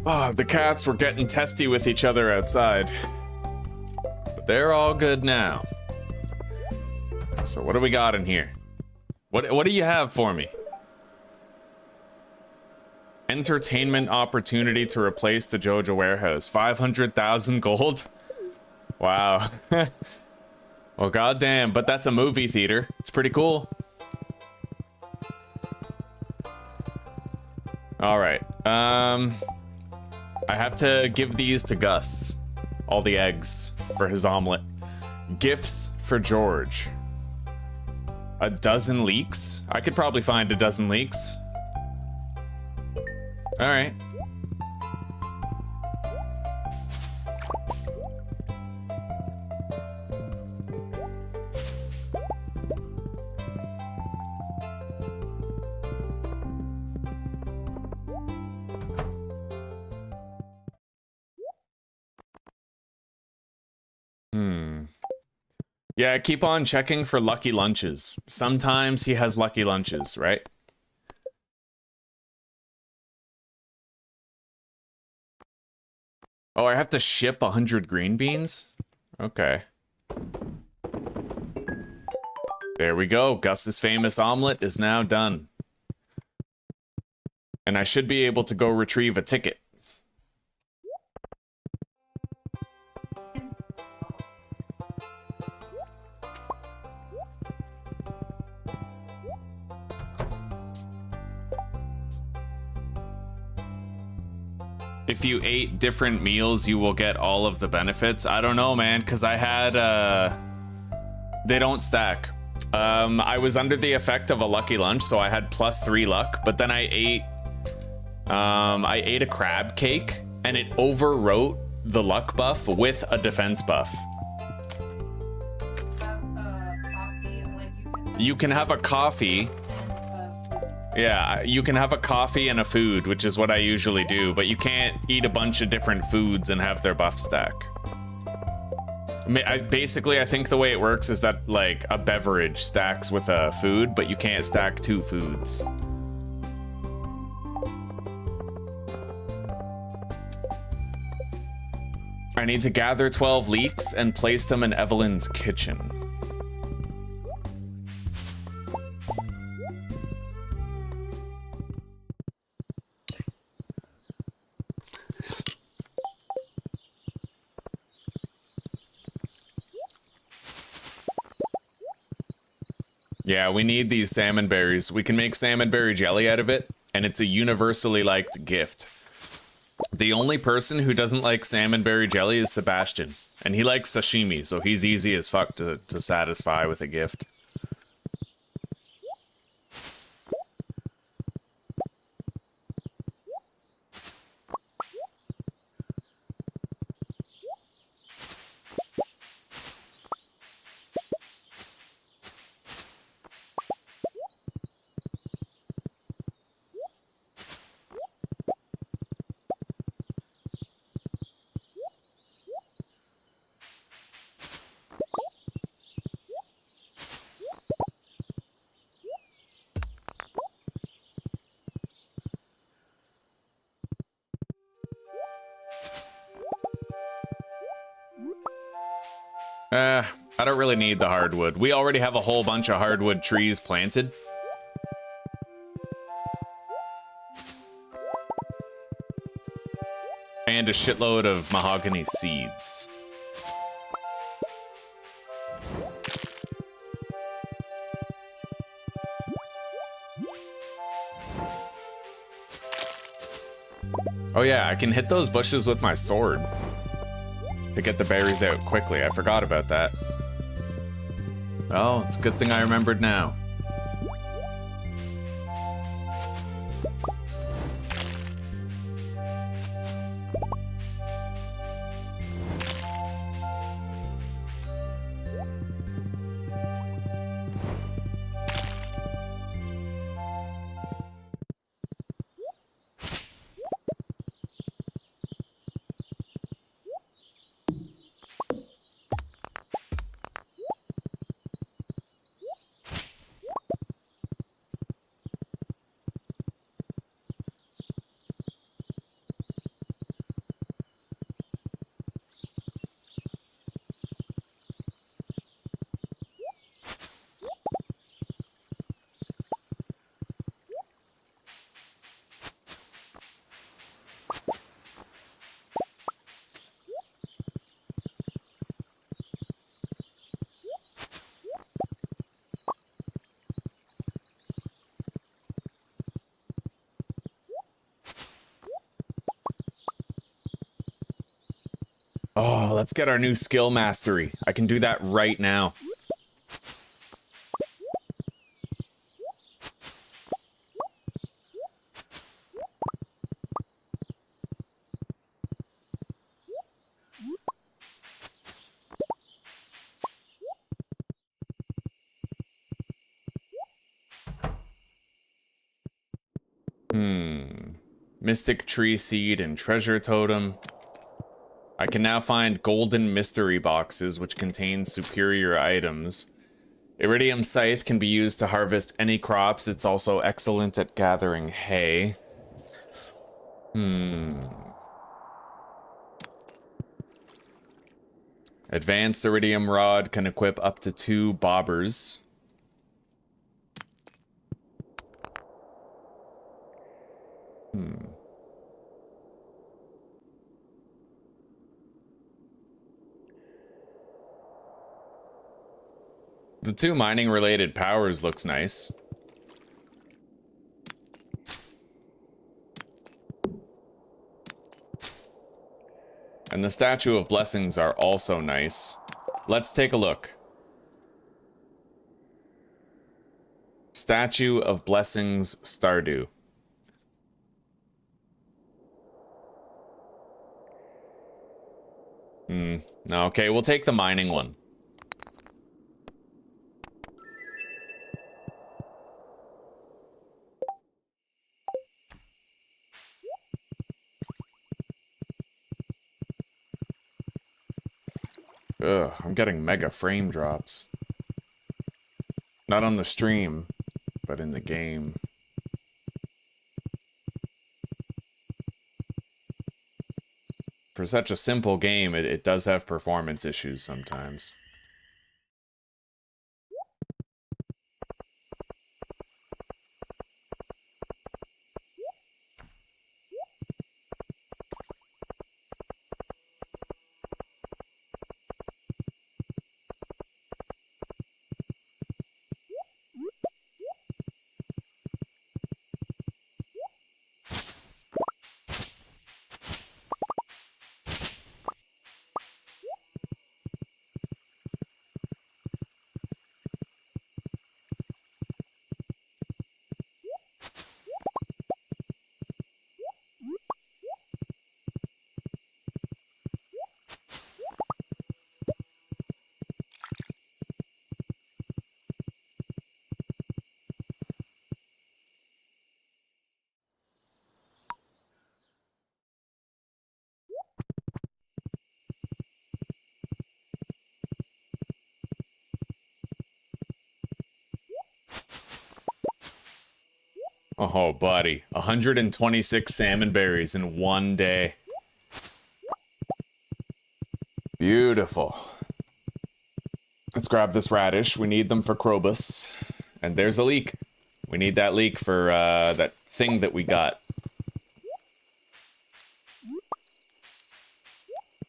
[SPEAKER 1] Oh, the cats were getting testy with each other outside. But they're all good now. So what do we got in here? What do you have for me? Entertainment opportunity to replace the Jojo warehouse. 500,000 gold? Wow. Well, goddamn, but that's a movie theater. It's pretty cool. All right. I have to give these to Gus. All the eggs for his omelet. Gifts for George. A dozen leeks? I could probably find a dozen leeks. All right. Yeah, keep on checking for lucky lunches. Sometimes he has lucky lunches, right? Oh, I have to ship 100 green beans? Okay. There we go. Gus's famous omelet is now done. And I should be able to go retrieve a ticket. If you ate different meals, you will get all of the benefits. I don't know, man, because I had, they don't stack. I was under the effect of a lucky lunch, so I had +3 luck, but then I ate a crab cake, and it overwrote the luck buff with a defense buff. You can have a coffee. Yeah, you can have a coffee and a food, which is what I usually do, but you can't eat a bunch of different foods and have their buff stack. Basically, I think the way it works is that, like, a beverage stacks with a food, but you can't stack 2 foods. I need to gather 12 leeks and place them in Evelyn's kitchen. Yeah, we need these salmon berries. We can make salmon berry jelly out of it, and it's a universally liked gift. The only person who doesn't like salmon berry jelly is Sebastian, and he likes sashimi, so he's easy as fuck to satisfy with a gift. I don't really need the hardwood. We already have a whole bunch of hardwood trees planted. And a shitload of mahogany seeds. Oh yeah, I can hit those bushes with my sword to get the berries out quickly. I forgot about that. Well, it's a good thing I remembered now. Oh, let's get our new skill mastery. I can do that right now. Mystic Tree Seed and Treasure Totem. I can now find golden mystery boxes which contain superior items. Iridium Scythe can be used to harvest any crops. It's also excellent at gathering hay. Advanced Iridium Rod can equip up to 2 bobbers. The 2 mining-related powers looks nice. And the Statue of Blessings are also nice. Let's take a look. Statue of Blessings Stardew. No, okay, we'll take the mining one. Ugh, I'm getting mega frame drops. Not on the stream, but in the game. For such a simple game, it does have performance issues sometimes. Oh, buddy. 126 salmon berries in one day. Beautiful. Let's grab this radish. We need them for Krobus. And there's a leek. We need that leek for that thing that we got.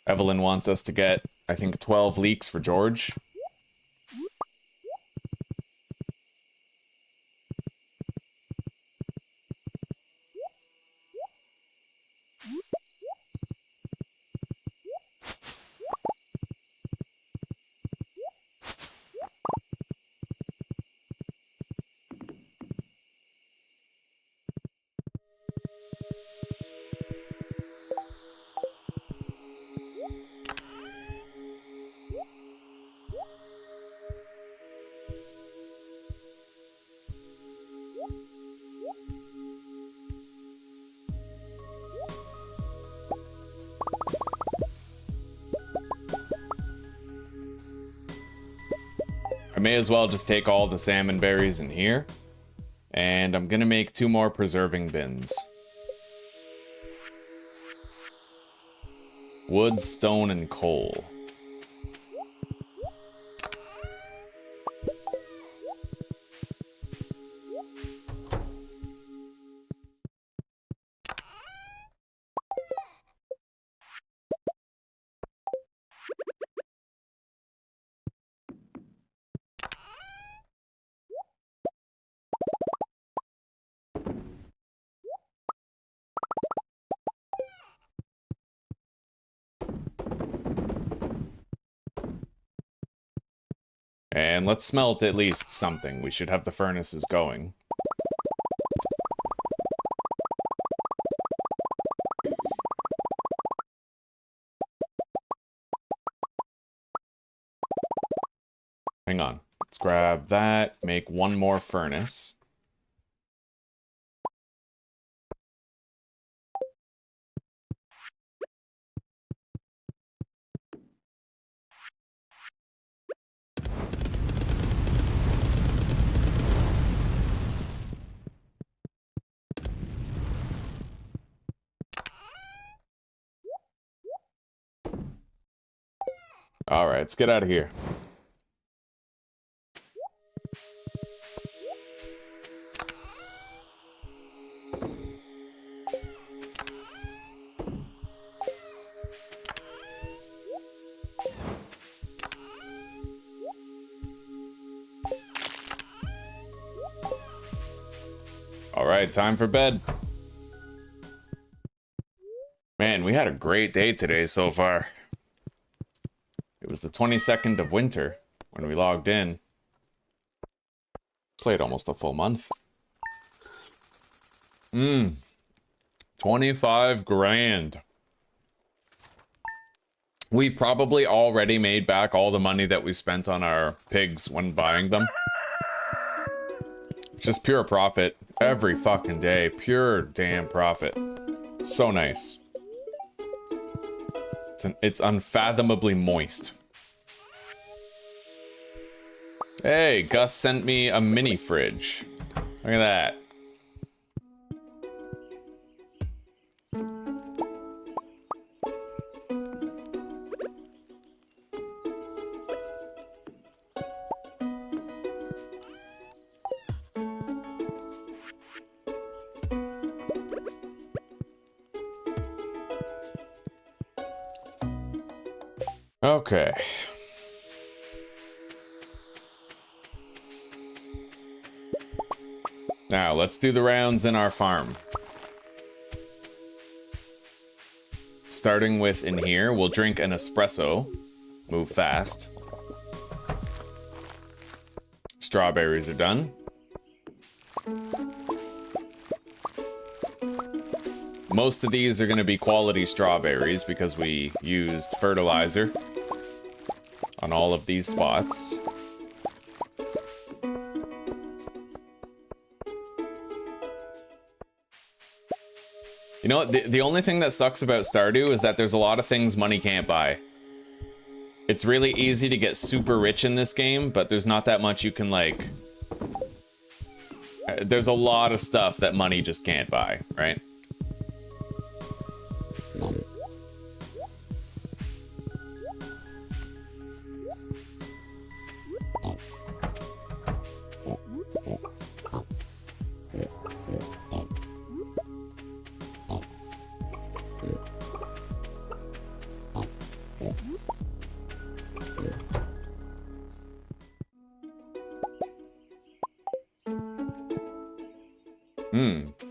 [SPEAKER 1] Evelyn wants us to get, I think, 12 leeks for George. I may as well just take all the salmon berries in here. And I'm gonna make 2 more preserving bins. Wood, stone, and coal. And let's smelt at least something. We should have the furnaces going. Hang on. Let's grab that, make one more furnace. All right, let's get out of here. All right, time for bed. Man, we had a great day today so far. It was the 22nd of winter when we logged in. Played almost a full month. 25 grand. We've probably already made back all the money that we spent on our pigs when buying them. Just pure profit every fucking day. Pure damn profit. So nice. It's unfathomably moist. Hey, Gus sent me a mini fridge. Look at that. Okay. Now, let's do the rounds in our farm. Starting with in here, we'll drink an espresso. Move fast. Strawberries are done. Most of these are going to be quality strawberries because we used fertilizer on all of these spots. You know what? The only thing that sucks about Stardew is that there's a lot of things money can't buy. It's really easy to get super rich in this game, but there's not that much you can, like... There's a lot of stuff that money just can't buy, right?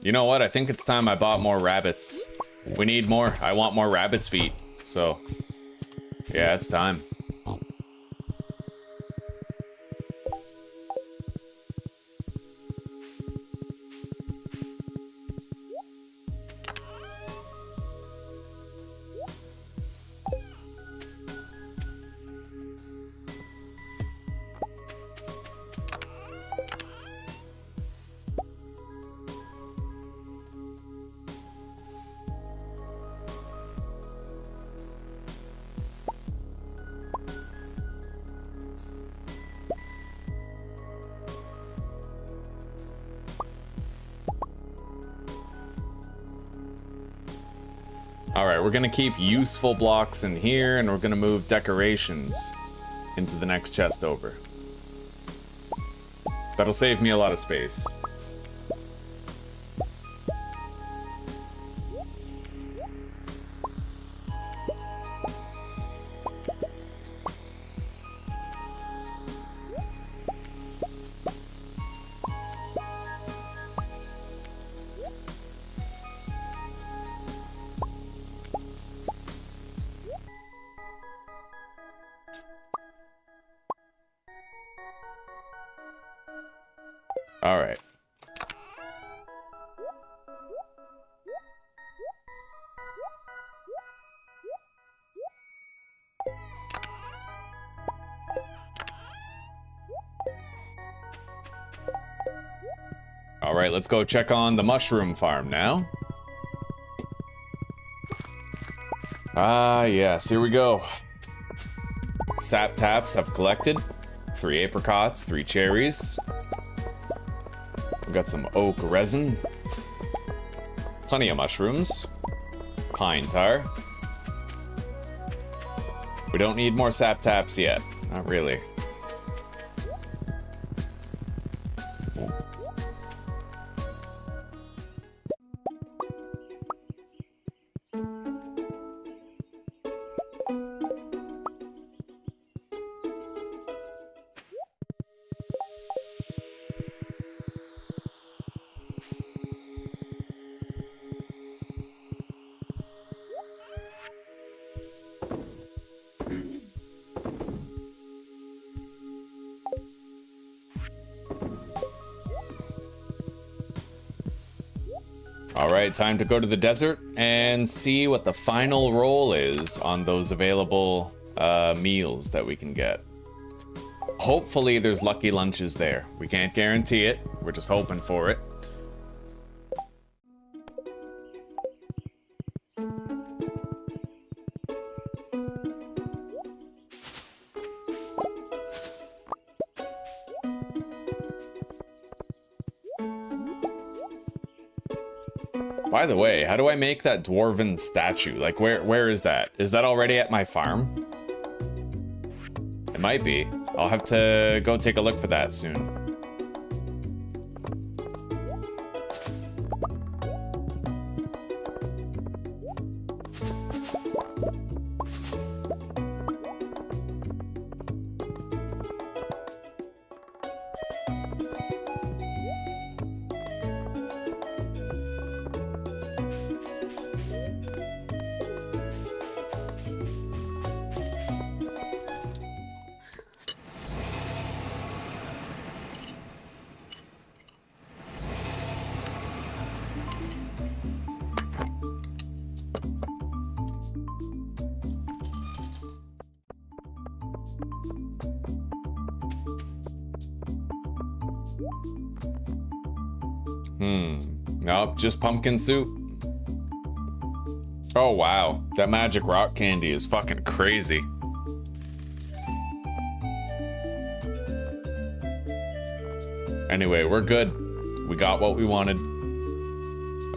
[SPEAKER 1] You know what? I think it's time I bought more rabbits. We need more. I want more rabbit's feet. So, yeah, it's time. Alright, we're gonna keep useful blocks in here, and we're gonna move decorations into the next chest over. That'll save me a lot of space. All right. All right, let's go check on the mushroom farm now. Ah, yes, here we go. Sap taps have collected. 3 apricots, 3 cherries. We've got some oak resin. Plenty of mushrooms. Pine tar. We don't need more sap taps yet. Not really. Alright, time to go to the desert and see what the final roll is on those available meals that we can get. Hopefully there's lucky lunches there. We can't guarantee it, we're just hoping for it. By the way, how do I make that dwarven statue? Like, where is that? Is that already at my farm? It might be. I'll have to go take a look for that soon. Nope, just pumpkin soup. Oh wow, that magic rock candy is fucking crazy. Anyway, we're good. We got what we wanted.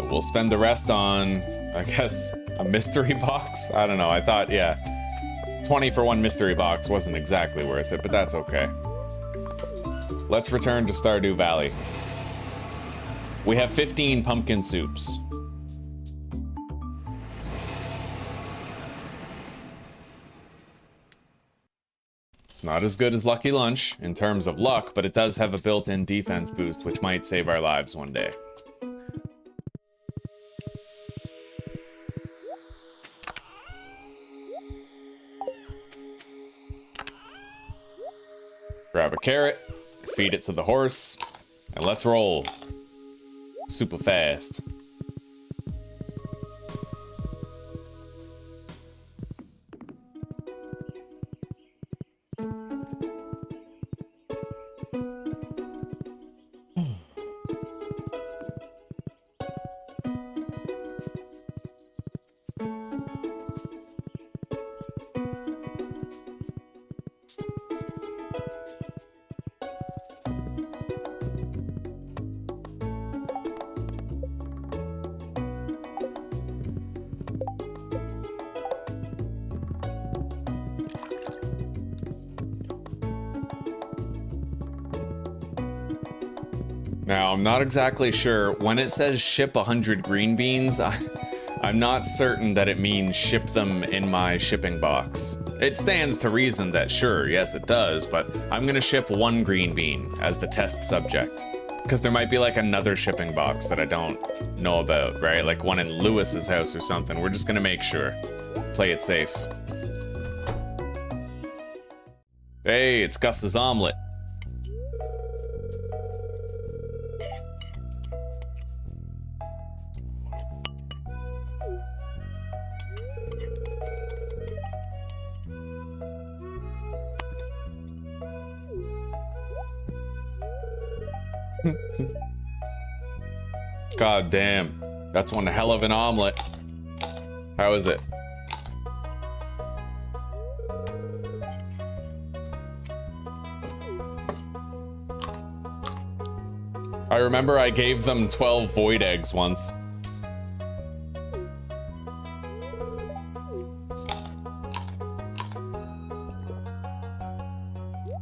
[SPEAKER 1] We'll spend the rest on, I guess, a mystery box? I don't know, I thought, yeah. 20 for one mystery box wasn't exactly worth it, but that's okay. Let's return to Stardew Valley. We have 15 pumpkin soups. It's not as good as Lucky Lunch in terms of luck, but it does have a built-in defense boost, which might save our lives one day. Grab a carrot, feed it to the horse, and let's roll. Super fast. Now, I'm not exactly sure. When it says ship 100 green beans, I'm not certain that it means ship them in my shipping box. It stands to reason that sure, yes it does, but I'm gonna ship 1 green bean as the test subject. Because there might be like another shipping box that I don't know about, right? Like one in Lewis's house or something. We're just gonna make sure. Play it safe. Hey, it's Gus's omelet. God damn. That's one hell of an omelet. How is it? I remember I gave them 12 void eggs once.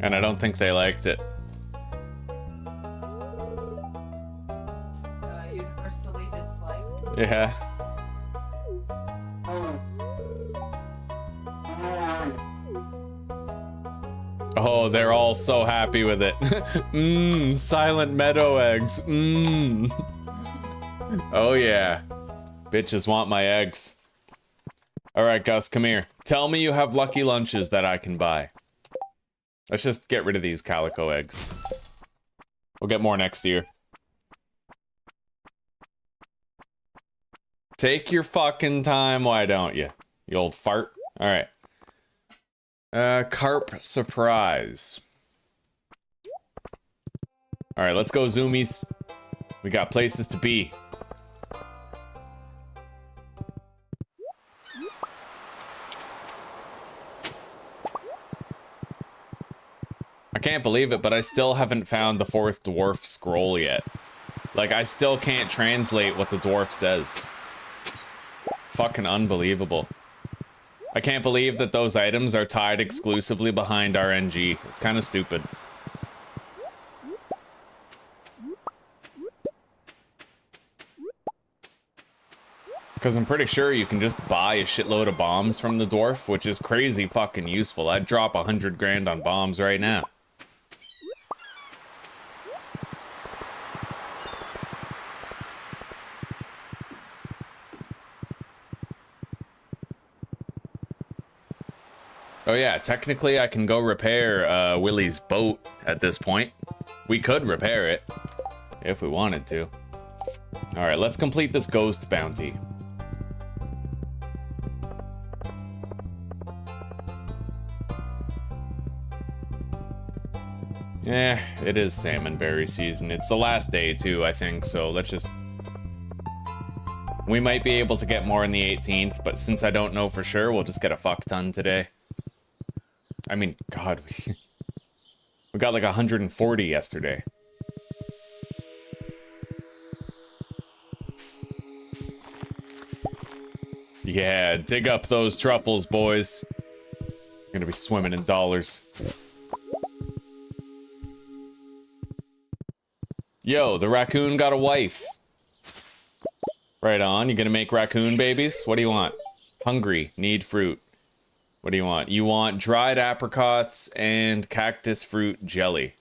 [SPEAKER 1] And I don't think they liked it.
[SPEAKER 2] Universally disliked.
[SPEAKER 1] Yeah. Oh, they're all so happy with it. Mmm, silent meadow eggs. Mmm. Oh yeah. Bitches want my eggs. Alright, Gus, come here. Tell me you have lucky lunches that I can buy. Let's just get rid of these calico eggs. We'll get more next year. Take your fucking time, why don't you? You old fart. Alright. Carp surprise. Alright, let's go, zoomies. We got places to be. I can't believe it, but I still haven't found the 4th dwarf scroll yet. Like, I still can't translate what the dwarf says. Fucking unbelievable. I can't believe that those items are tied exclusively behind RNG. It's kind of stupid. Because I'm pretty sure you can just buy a shitload of bombs from the dwarf, which is crazy fucking useful. I'd drop 100 grand on bombs right now. Oh yeah, technically I can go repair Willie's boat at this point. We could repair it if we wanted to. Alright, let's complete this ghost bounty. Yeah, it is salmonberry season. It's the last day too, I think, so let's just... We might be able to get more on the 18th, but since I don't know for sure, we'll just get a fuck ton today. I mean, God, we got like 140 yesterday. Yeah, dig up those truffles, boys. You're gonna be swimming in dollars. Yo, the raccoon got a wife. Right on, you gonna make raccoon babies? What do you want? Hungry, need fruit. What do you want? You want dried apricots and cactus fruit jelly.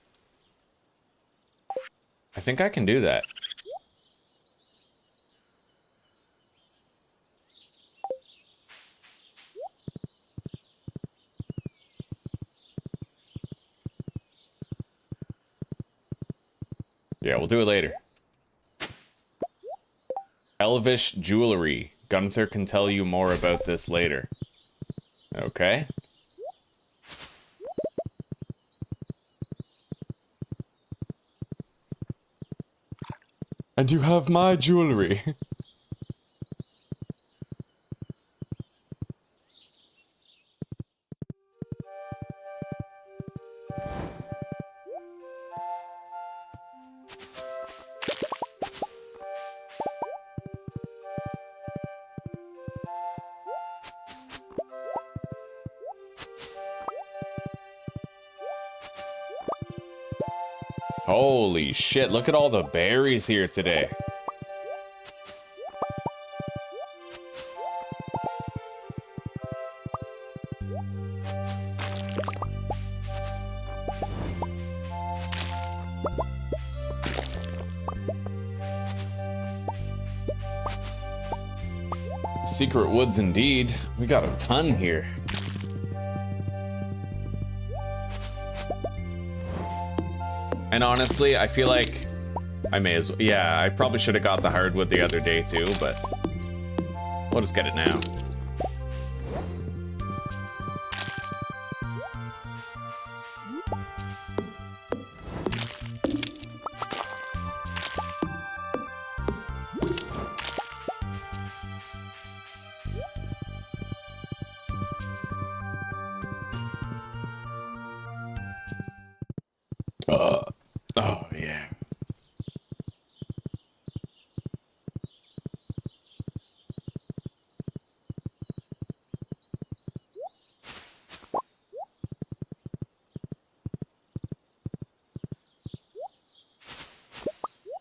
[SPEAKER 1] I think I can do that. Yeah, we'll do it later. Elvish jewelry. Gunther can tell you more about this later. Okay. And you have my jewelry. Holy shit, look at all the berries here today. Secret woods indeed. We got a ton here. And honestly, I feel like I may as well. Yeah, I probably should have got the hardwood the other day too, but we'll just get it now. Oh, yeah.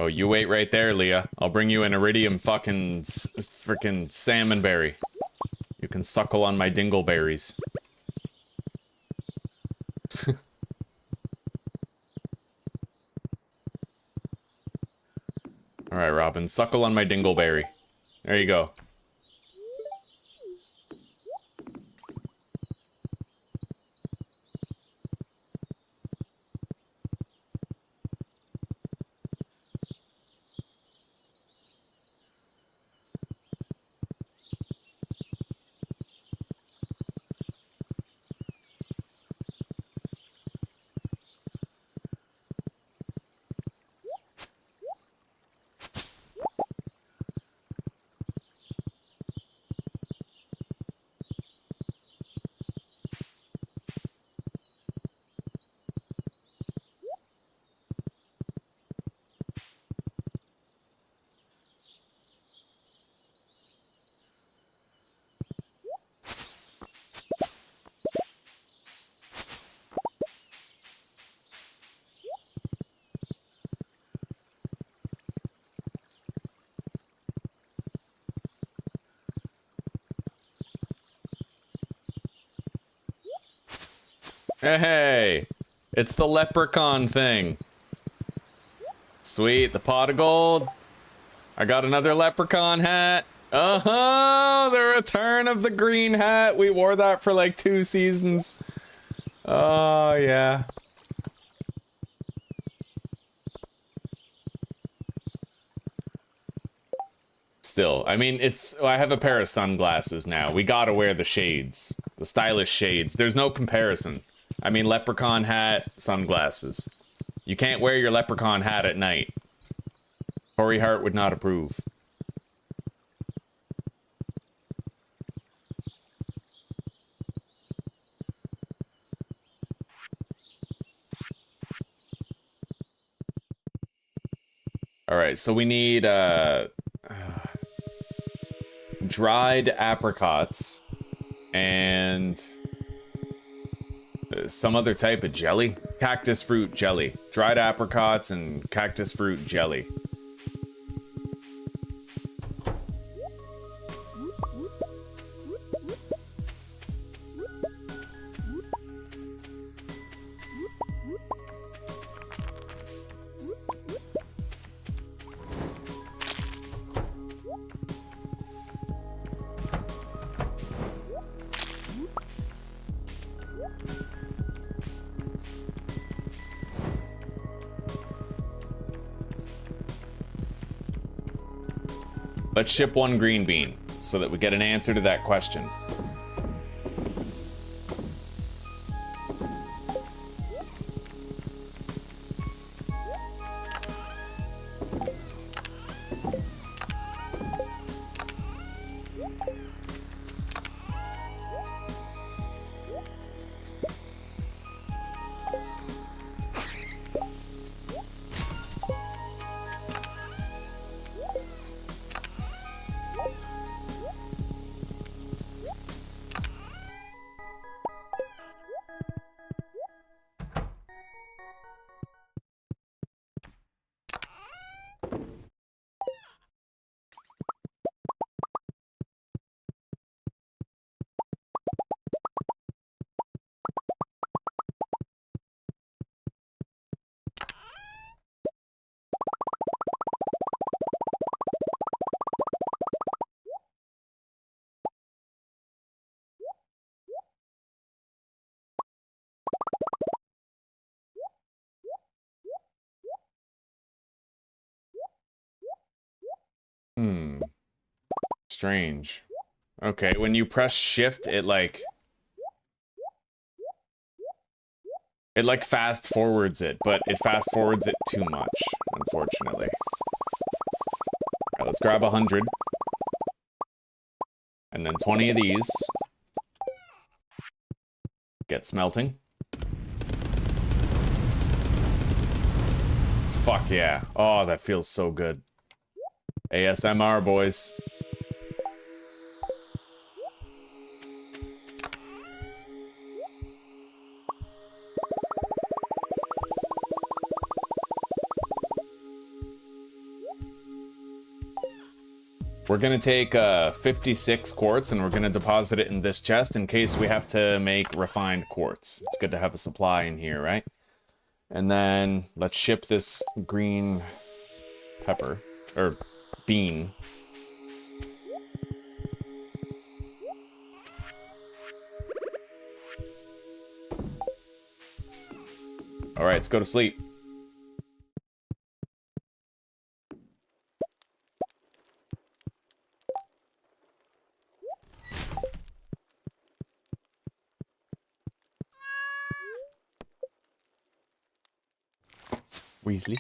[SPEAKER 1] Oh, you wait right there, Leah. I'll bring you an iridium frickin' salmon berry. You can suckle on my dingleberries. Alright, Robin. Suckle on my dingleberry. There you go. Hey, it's the leprechaun thing. Sweet, the pot of gold. I got another leprechaun hat. Uh-huh, the return of the green hat. We wore that for like 2 seasons. Oh, yeah. Still, I mean, I have a pair of sunglasses now. We gotta wear the shades. The stylish shades. There's no comparison. I mean, leprechaun hat, sunglasses. You can't wear your leprechaun hat at night. Corey Hart would not approve. Alright, so we need, dried apricots and some other type of jelly. Cactus fruit jelly. Dried apricots and cactus fruit jelly. Let's ship 1 green bean so that we get an answer to that question. Strange. Okay, when you press shift, it like fast forwards it, but it fast forwards it too much, unfortunately. Alright, let's grab 100. And then 20 of these. Get smelting. Fuck yeah. Oh, that feels so good. ASMR, boys. We're gonna take 56 quartz and we're gonna deposit it in this chest in case we have to make refined quartz. It's good to have a supply in here, right? And then let's ship this green pepper, or bean. All right, let's go to sleep. Weasley.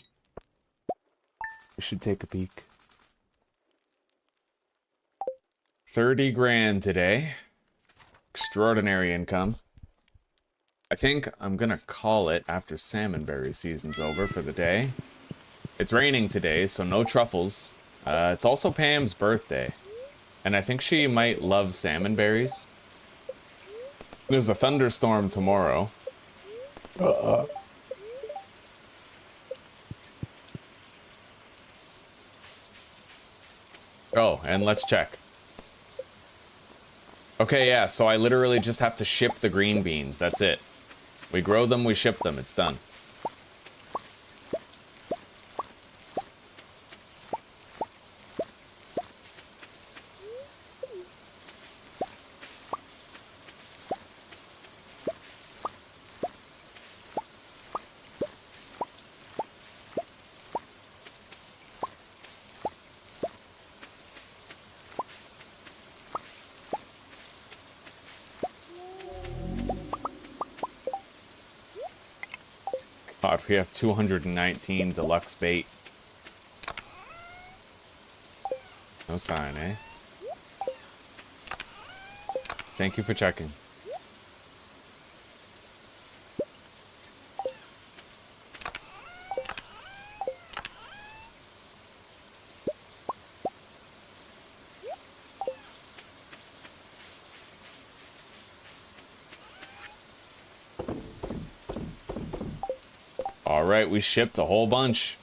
[SPEAKER 1] We should take a peek. 30 grand today. Extraordinary income. I think I'm gonna call it after salmonberry season's over for the day. It's raining today, so no truffles. It's also Pam's birthday. And I think she might love salmonberries. There's a thunderstorm tomorrow. Oh, and let's check. Okay, yeah, so I literally just have to ship the green beans. That's it. We grow them, we ship them. It's done. God, we have 219 deluxe bait. No sign, eh? Thank you for checking. All right, we shipped a whole bunch.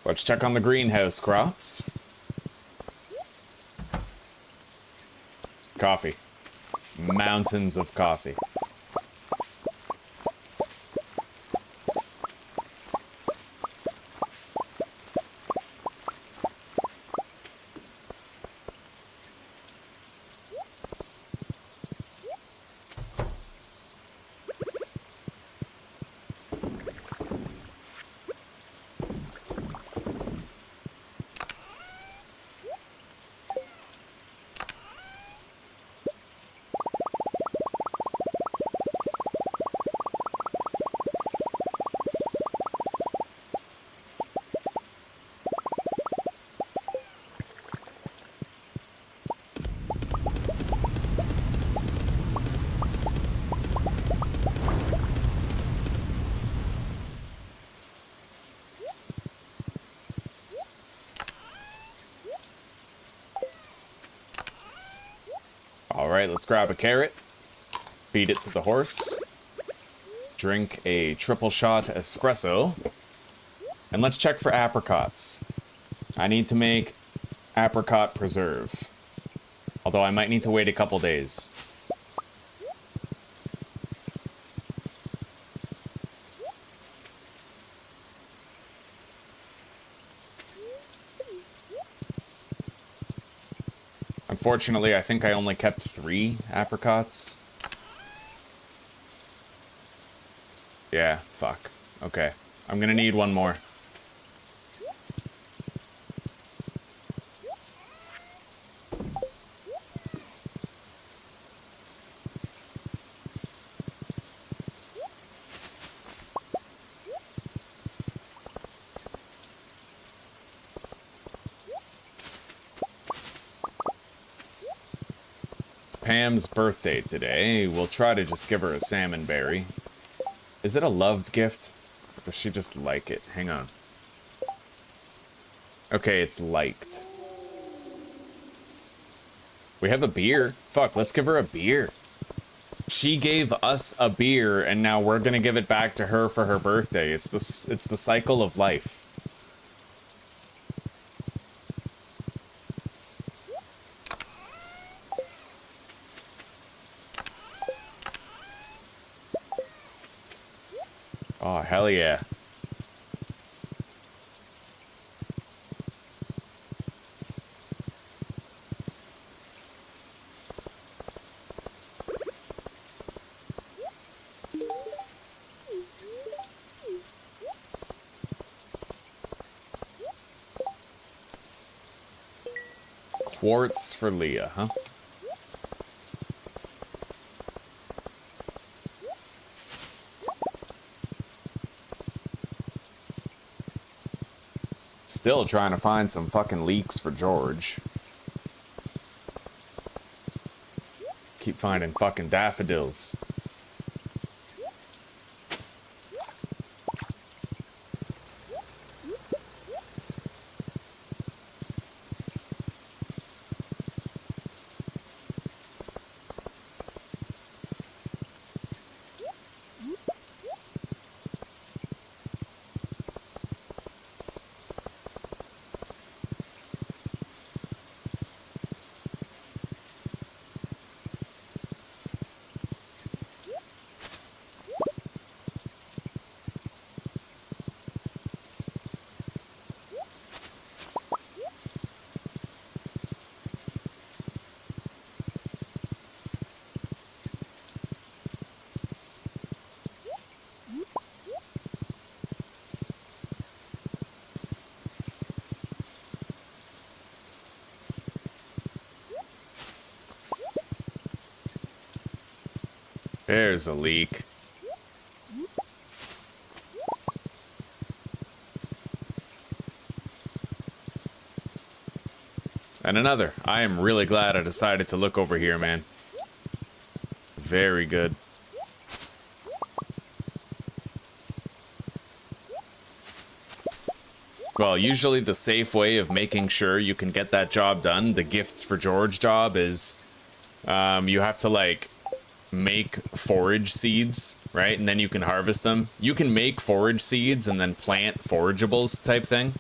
[SPEAKER 1] Let's check on the greenhouse crops. Coffee. Mountains of coffee. Alright, let's grab a carrot, feed it to the horse, drink a triple shot espresso, and let's check for apricots. I need to make apricot preserve, although I might need to wait a couple days. Unfortunately, I think I only kept 3 apricots. Yeah, fuck. Okay. I'm gonna need one more. Pam's birthday today. We'll try to just give her a salmon berry. Is it a loved gift? Or does she just like it? Hang on. Okay, it's liked. We have a beer. Fuck, let's give her a beer. She gave us a beer, and now we're gonna give it back to her for her birthday. It's the cycle of life. Oh, hell yeah. Quartz for Leah, huh? Still trying to find some fucking leeks for George. Keep finding fucking daffodils. There's a leak. And another. I am really glad I decided to look over here, man. Very good. Well, usually the safe way of making sure you can get that job done, the gifts for George job, is you have to, like, make forage seeds, right? And then you can harvest them. You can make forage seeds and then plant forageables type thing.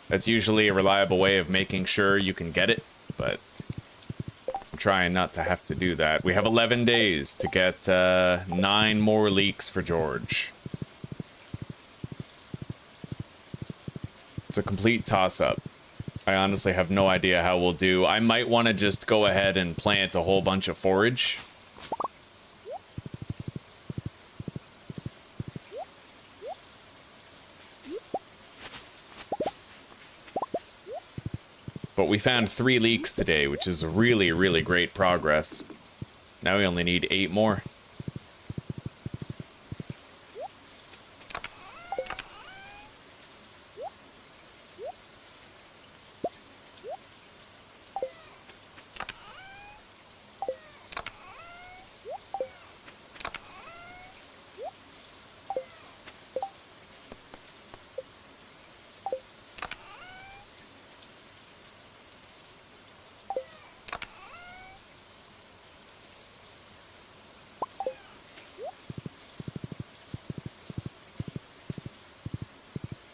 [SPEAKER 1] That's usually a reliable way of making sure you can get it, but I'm trying not to have to do that. We have 11 days to get 9 more leeks for George. It's a complete toss-up. I honestly have no idea how we'll do. I might want to just go ahead and plant a whole bunch of forage. But we found 3 leeks today, which is really, really great progress. Now we only need 8 more.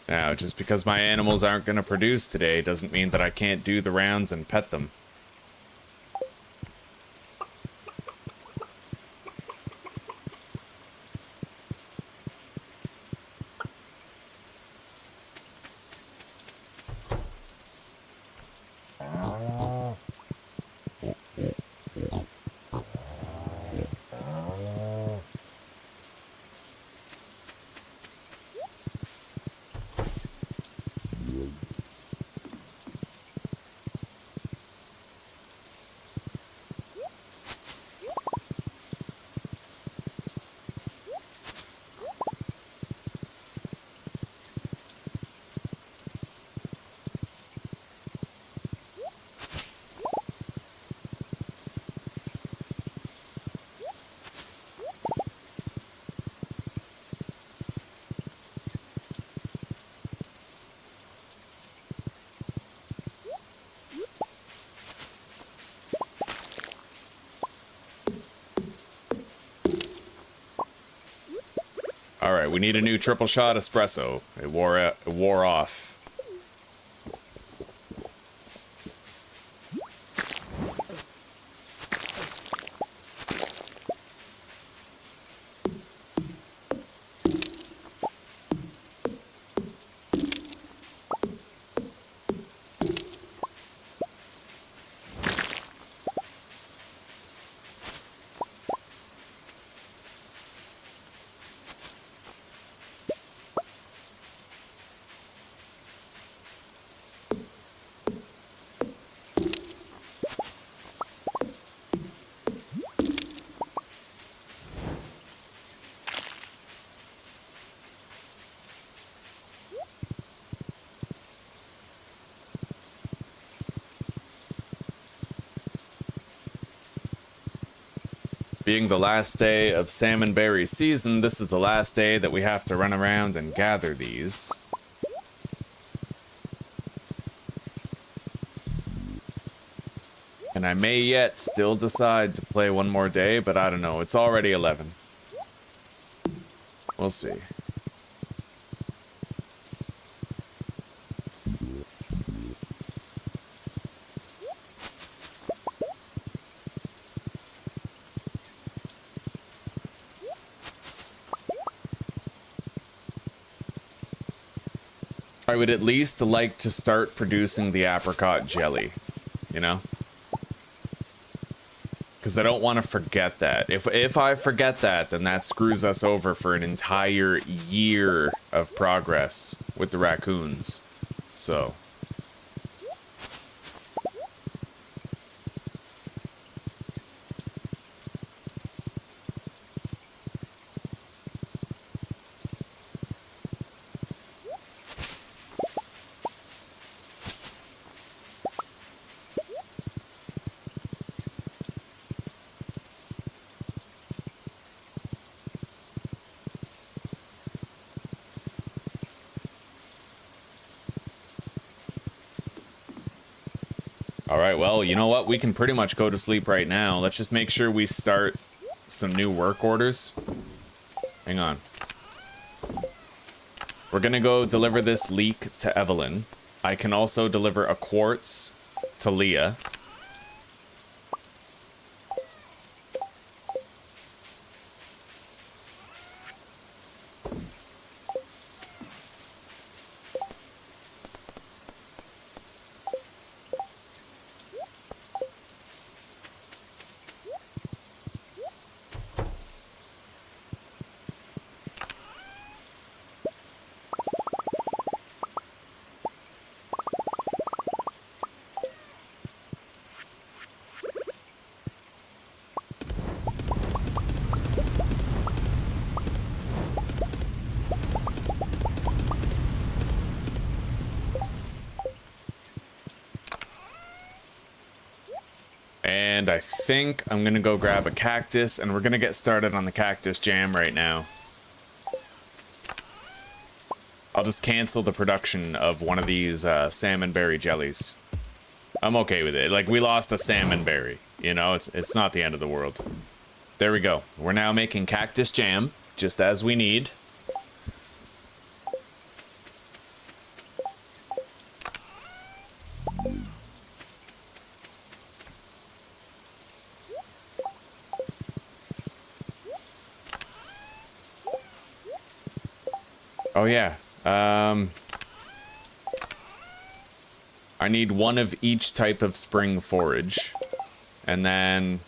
[SPEAKER 1] Now, just because my animals aren't going to produce today doesn't mean that I can't do the rounds and pet them. All right, we need a new triple shot espresso. It wore off. Being the last day of salmonberry season, this is the last day that we have to run around and gather these. And I may yet still decide to play one more day, but I don't know. It's already 11. We'll see. I would at least like to start producing the apricot jelly, you know? Because I don't want to forget that. If I forget that, then that screws us over for an entire year of progress with the raccoons. So... Alright, well, you know what? We can pretty much go to sleep right now. Let's just make sure we start some new work orders. Hang on. We're gonna go deliver this leek to Evelyn. I can also deliver a quartz to Leah. And I think I'm gonna go grab a cactus, and we're gonna get started on the cactus jam right now. I'll just cancel the production of one of these salmonberry jellies. I'm okay with it. Like, we lost a salmonberry, you know? It's not the end of the world. There we go. We're now making cactus jam, just as we need. Oh yeah, I need one of each type of spring forage. And then,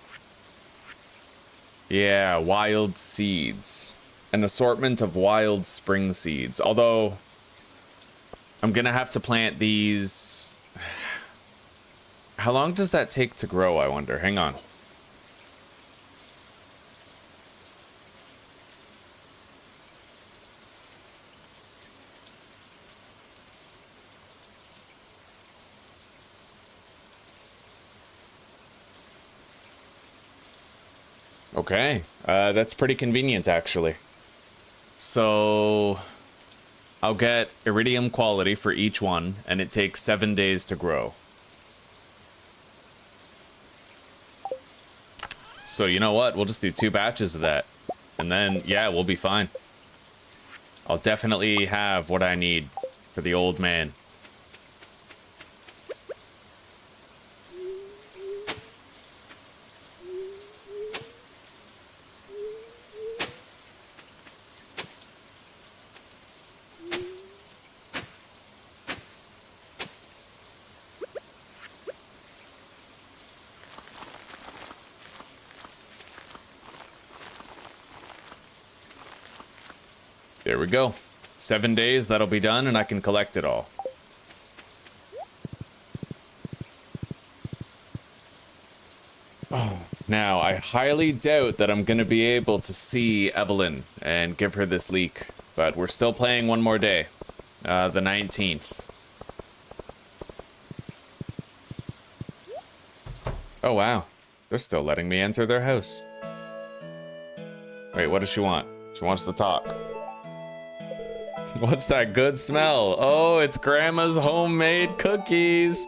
[SPEAKER 1] yeah, wild seeds. An assortment of wild spring seeds. Although, I'm gonna have to plant these... How long does that take to grow, I wonder? Hang on. Okay, that's pretty convenient, actually. So, I'll get iridium quality for each one, and it takes 7 days to grow. So, you know what? We'll just do 2 batches of that. And then, yeah, we'll be fine. I'll definitely have what I need for the old man. There we go. 7 days, that'll be done, and I can collect it all. Oh, now, I highly doubt that I'm going to be able to see Evelyn and give her this leak, but we're still playing one more day. The 19th. Oh, wow. They're still letting me enter their house. Wait, what does she want? She wants to talk. What's that good smell? Oh, it's Grandma's homemade cookies.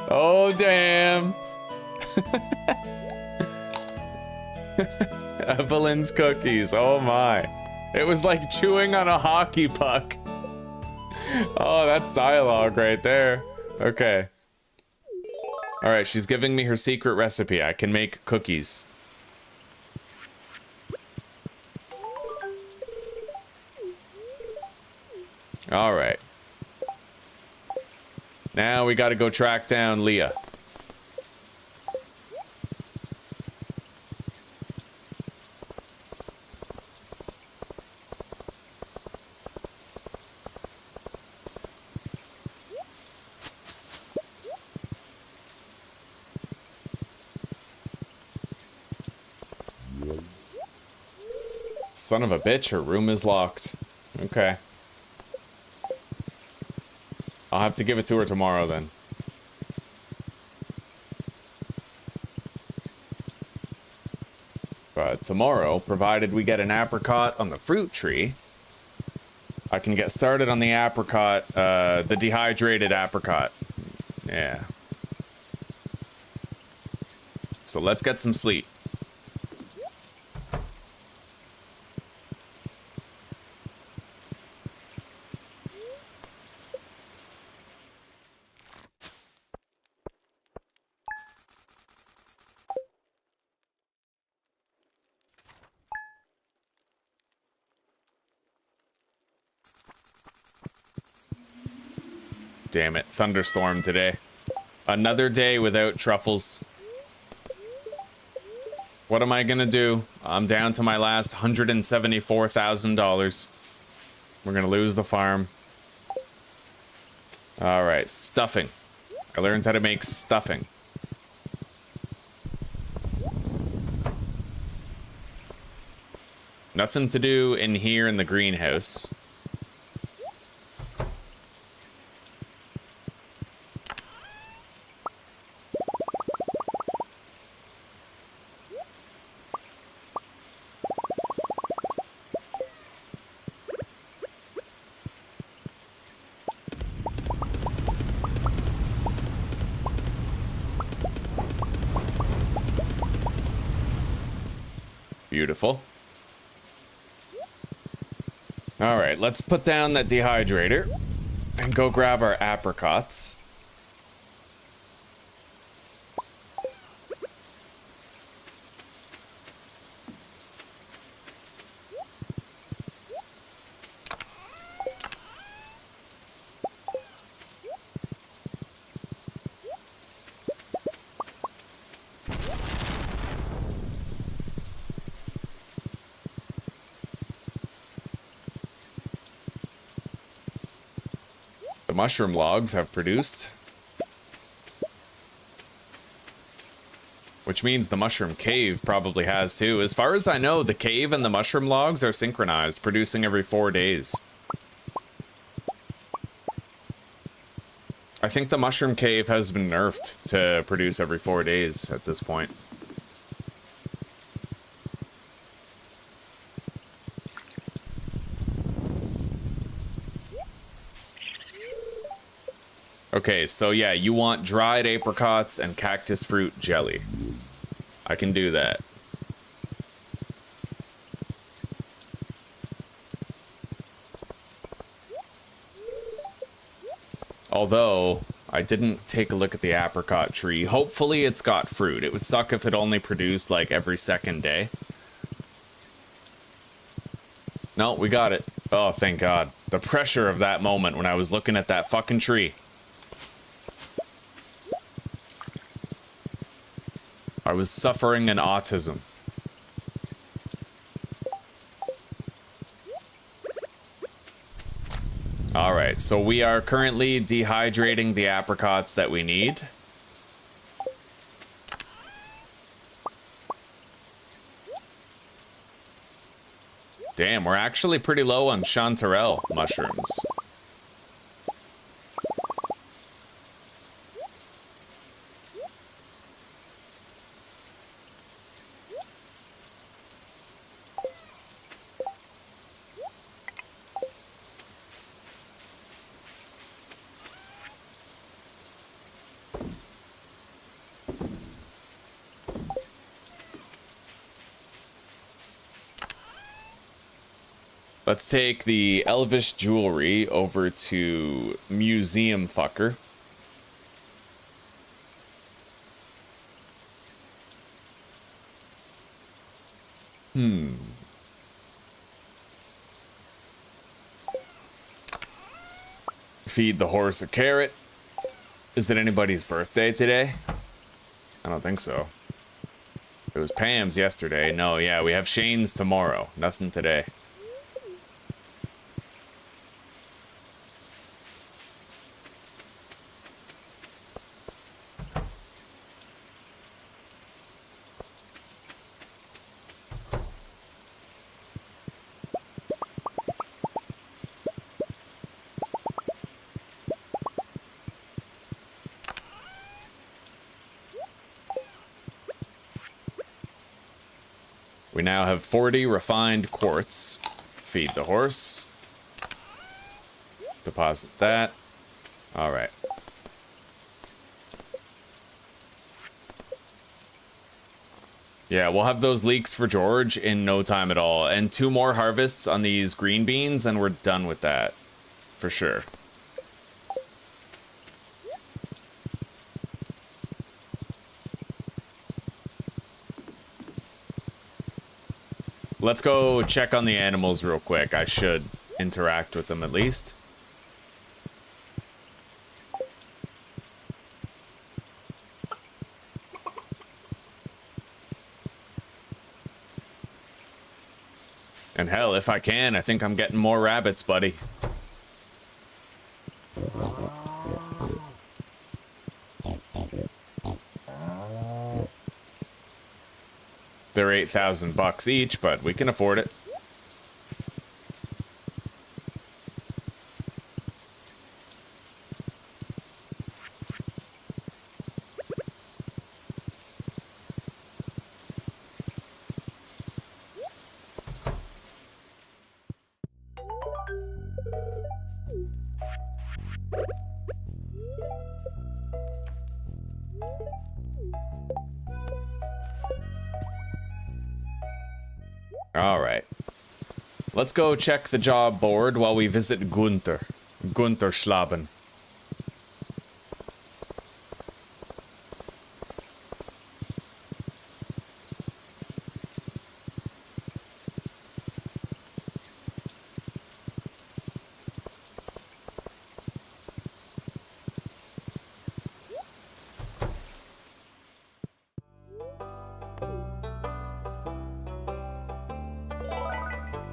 [SPEAKER 1] Oh, damn. Evelyn's cookies. Oh, my. It was like chewing on a hockey puck. Oh, that's dialogue right there. Okay. All right, she's giving me her secret recipe. I can make cookies. All right. Now we got to go track down Leah. Son of a bitch, her room is locked. Okay. I'll have to give it to her tomorrow then. But tomorrow, provided we get an apricot on the fruit tree, I can get started on the apricot, the dehydrated apricot. Yeah. So let's get some sleep. Damn it, thunderstorm today. Another day without truffles. What am I gonna do? I'm down to my last $174,000. We're gonna lose the farm. Alright, stuffing. I learned how to make stuffing. Nothing to do in here in the greenhouse. Beautiful. All right, let's put down that dehydrator and go grab our apricots. The mushroom logs have produced. Which means the mushroom cave probably has too. As far as I know, the cave and the mushroom logs are synchronized, producing every 4 days. I think the mushroom cave has been nerfed to produce every 4 days at this point. Okay, so yeah, you want dried apricots and cactus fruit jelly. I can do that. Although, I didn't take a look at the apricot tree. Hopefully it's got fruit. It would suck if it only produced, like, every second day. No, we got it. Oh, thank God. The pressure of that moment when I was looking at that fucking tree. I was suffering an autism. Alright, so we are currently dehydrating the apricots that we need. Damn, we're actually pretty low on chanterelle mushrooms. Let's take the elvish jewelry over to Museum Fucker. Feed the horse a carrot. Is it anybody's birthday today? I don't think so. It was Pam's yesterday. No, yeah, we have Shane's tomorrow. Nothing today. We now have 40 refined quartz. Feed the horse. Deposit that. All right. Yeah, we'll have those leeks for George in no time at all. And 2 more harvests on these green beans, and we're done with that. For sure. Let's go check on the animals real quick. I should interact with them at least. And hell, if I can, I think I'm getting more rabbits, buddy. They're $8,000 each, but we can afford it. Alright. Let's go check the job board while we visit Gunther. Gunther Schlaben.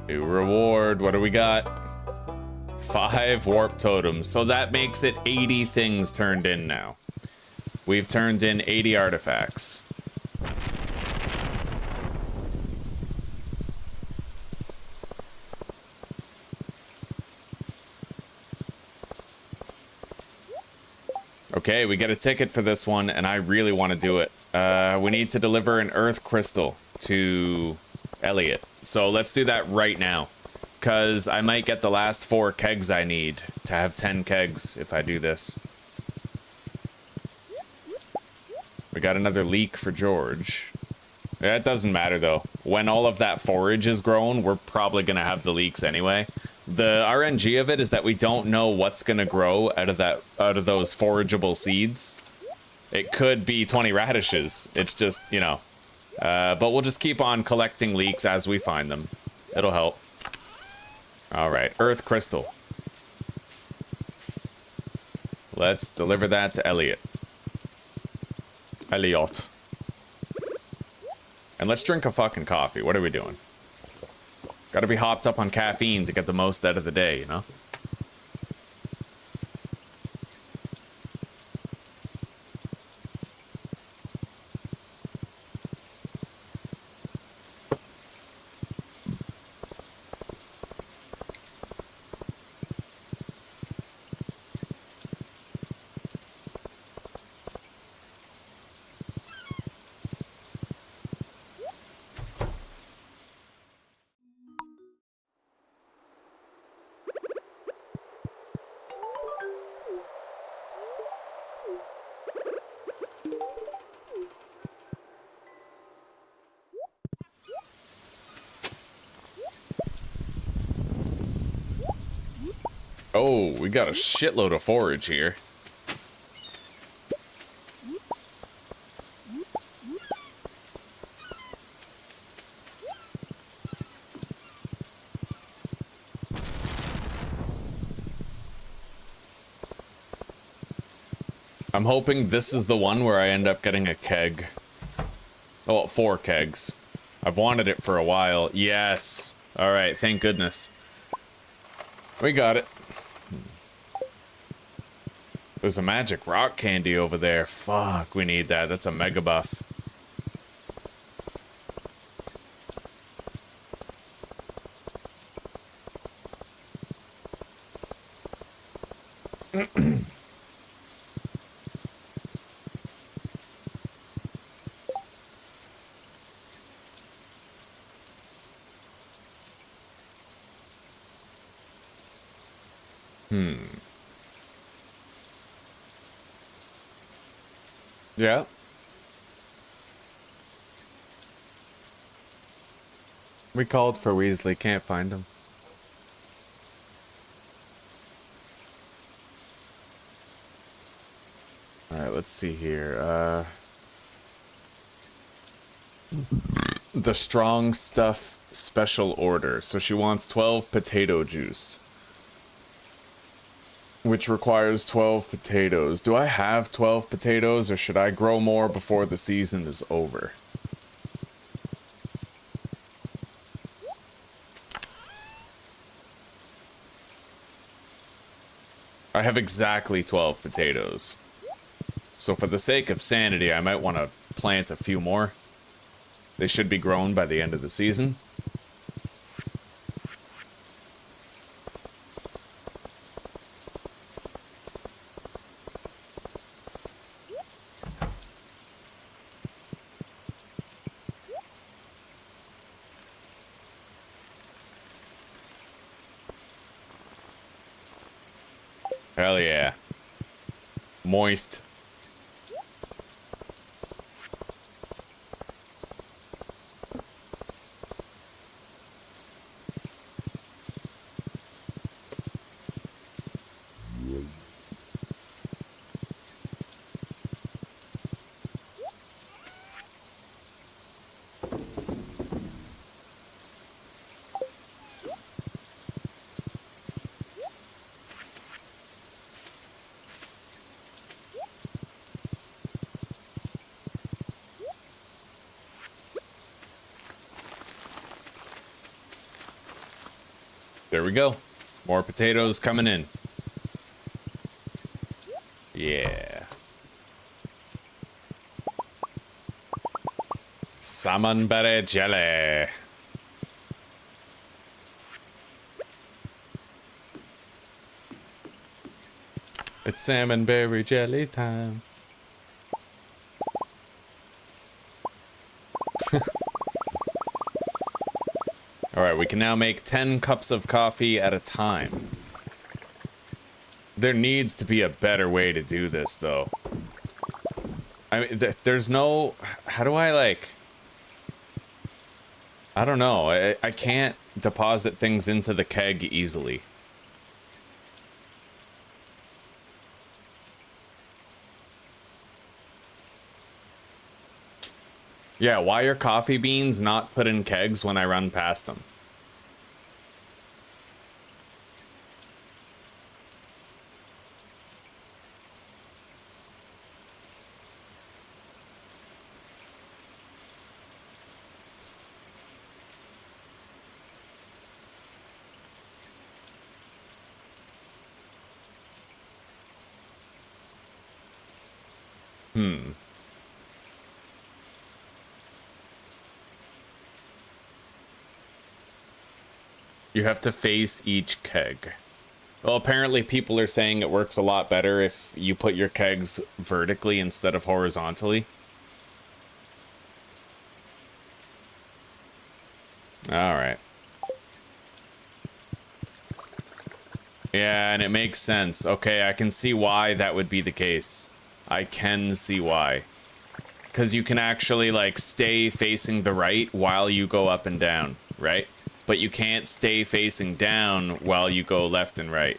[SPEAKER 1] New reward. What do we got? 5 warp totems. So that makes it 80 things turned in now. We've turned in 80 artifacts. Okay, we get a ticket for this one, and I really want to do it. We need to deliver an earth crystal to Elliot. So let's do that right now, because I might get the last 4 kegs I need to have 10 kegs if I do this. We got another leek for George. Yeah, it doesn't matter though. When all of that forage is grown, we're probably going to have the leeks anyway. The RNG of it is that we don't know what's gonna grow out of those forageable seeds. It could be 20 radishes. It's just, you know. But we'll just keep on collecting leeks as we find them. It'll help. Alright, earth crystal. Let's deliver that to Elliot. Elliot. And let's drink a fucking coffee. What are we doing? Gotta be hopped up on caffeine to get the most out of the day, you know? Oh, we got a shitload of forage here. I'm hoping this is the one where I end up getting a keg. Oh, 4 kegs. I've wanted it for a while. Yes. All right, thank goodness. We got it. There's a magic rock candy over there. Fuck, we need that. That's a mega buff. Yeah. We called for Weasley, can't find him. Alright, let's see here. The strong stuff special order. So she wants 12 potato juice. Which requires 12 potatoes. Do I have 12 potatoes, or should I grow more before the season is over? I have exactly 12 potatoes. So for the sake of sanity, I might want to plant a few more. They should be grown by the end of the season. Hell yeah. Moist. There we go. More potatoes coming in. Yeah. Salmonberry jelly. It's salmonberry jelly time. Alright, we can now make 10 cups of coffee at a time. There needs to be a better way to do this, though. I mean, there's no... How do I, like... I don't know. I can't deposit things into the keg easily. Yeah, why are coffee beans not put in kegs when I run past them? You have to face each keg. Well, apparently people are saying it works a lot better if you put your kegs vertically instead of horizontally. Alright. Yeah, and it makes sense. Okay, I can see why that would be the case. I can see why. Because you can actually, like, stay facing the right while you go up and down, right? But you can't stay facing down while you go left and right.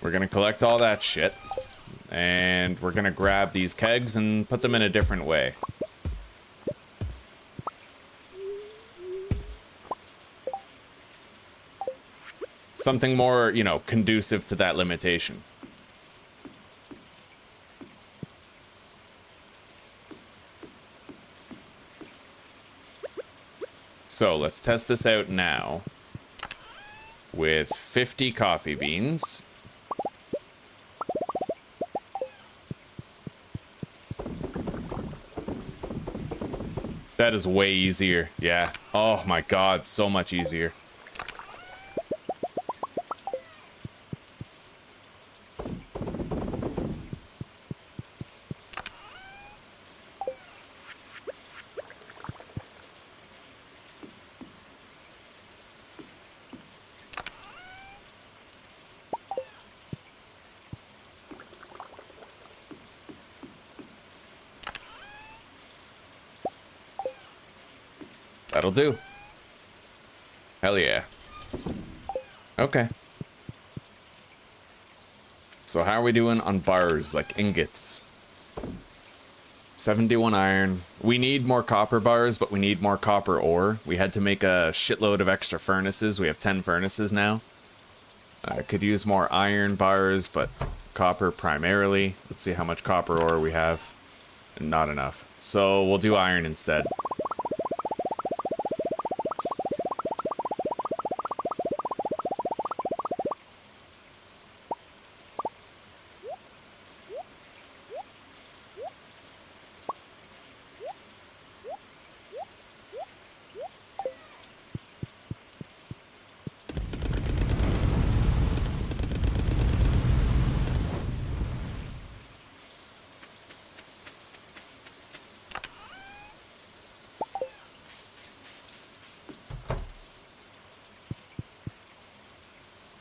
[SPEAKER 1] We're gonna collect all that shit. And we're gonna grab these kegs and put them in a different way. Something more, you know, conducive to that limitation. So let's test this out now with 50 coffee beans. That is way easier. Yeah. Oh my God, so much easier. That'll do. Hell yeah. Okay. So how are we doing on bars, like ingots? 71 iron. We need more copper bars, but we need more copper ore. We had to make a shitload of extra furnaces. We have 10 furnaces now. I could use more iron bars, but copper primarily. Let's see how much copper ore we have. Not enough. So we'll do iron instead.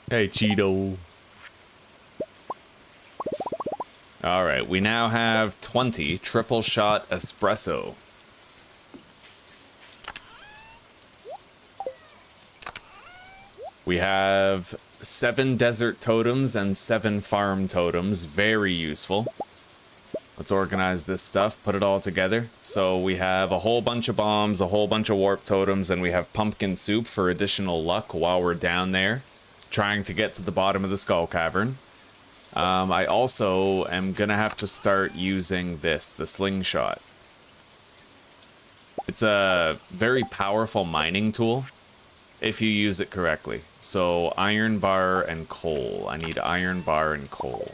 [SPEAKER 1] Hey, Cheeto. Alright, we now have 20 triple shot espresso. We have 7 desert totems and 7 farm totems. Very useful. Let's organize this stuff, put it all together. So we have a whole bunch of bombs, a whole bunch of warp totems, and we have pumpkin soup for additional luck while we're down there, trying to get to the bottom of the skull cavern. I also am gonna have to start using this, the slingshot. It's a very powerful mining tool if you use it correctly. So iron bar and coal. I need iron bar and coal.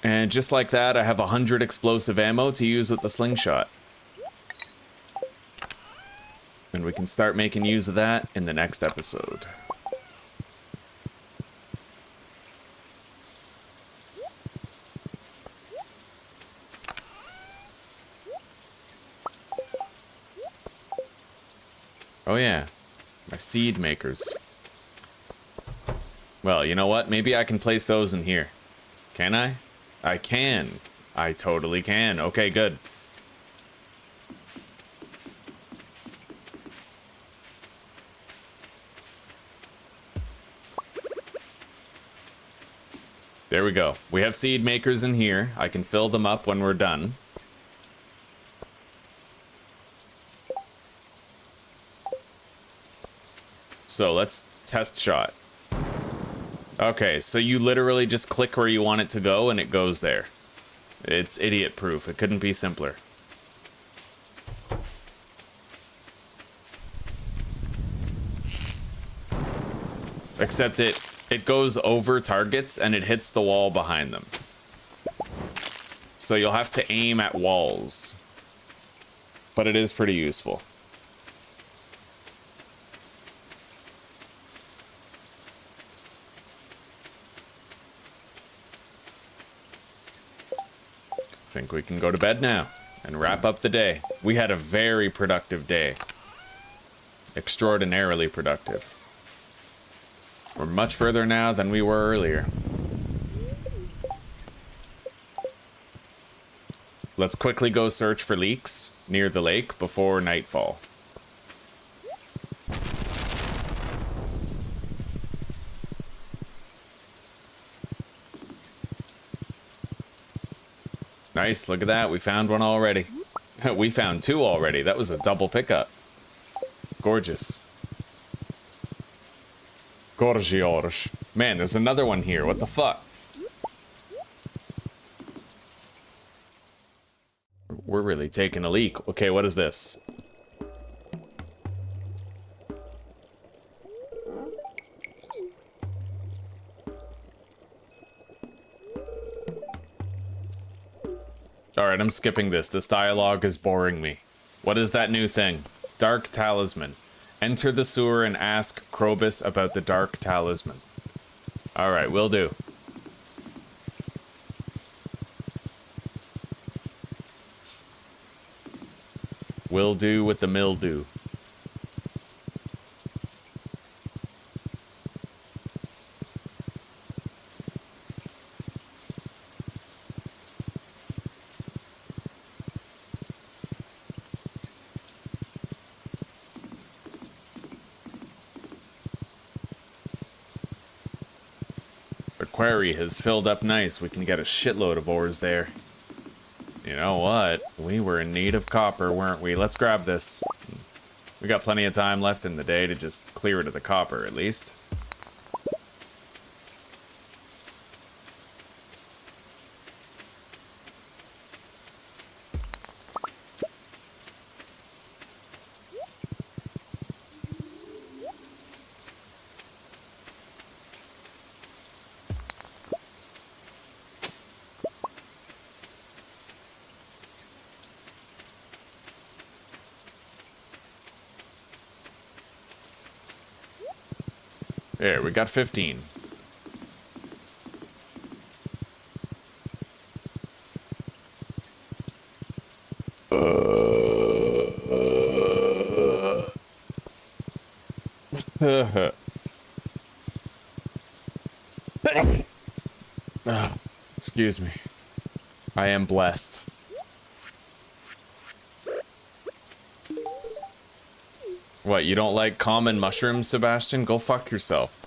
[SPEAKER 1] And just like that, I have 100 explosive ammo to use with the slingshot. And we can start making use of that in the next episode. Oh yeah, my seed makers. Well, you know what? Maybe I can place those in here. Can I? I can. I totally can. Okay, good. There we go. We have seed makers in here. I can fill them up when we're done. So let's test shot. Okay, so you literally just click where you want it to go and it goes there. It's idiot proof. It couldn't be simpler. Except it goes over targets and it hits the wall behind them. So you'll have to aim at walls. But it is pretty useful. I think we can go to bed now and wrap up the day. We had a very productive day. Extraordinarily productive. We're much further now than we were earlier. Let's quickly go search for leaks near the lake before nightfall. Nice, look at that. We found one already. We found two already. That was a double pickup. Gorgeous. Gorgeous. Man, there's another one here. What the fuck? We're really taking a leak. Okay, what is this? Alright, I'm skipping this. This dialogue is boring me. What is that new thing? Dark Talisman. Enter the sewer and ask Krobus about the Dark Talisman. Alright, will do. Will do with the mildew. Quarry has filled up nice. We can get a shitload of ores there. You know what? We were in need of copper, weren't we? Let's grab this. We got plenty of time left in the day to just clear it of the copper, at least. There, we got 15. Excuse me. I am blessed. What, you don't like common mushrooms, Sebastian? Go fuck yourself.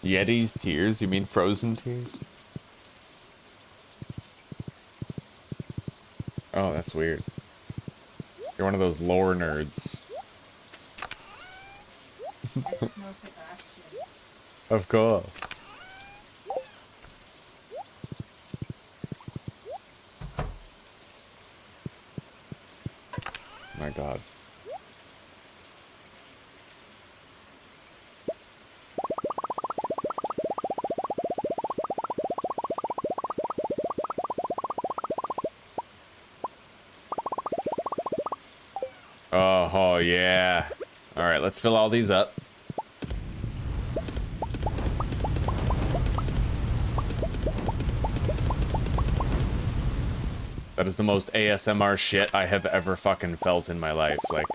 [SPEAKER 1] Yeti's tears? You mean frozen tears? Oh, that's weird. You're one of those lore nerds.
[SPEAKER 2] I just know Sebastian.
[SPEAKER 1] Of course. My God. Oh, yeah. All right, let's fill all these up. That is the most ASMR shit I have ever fucking felt in my life. Like...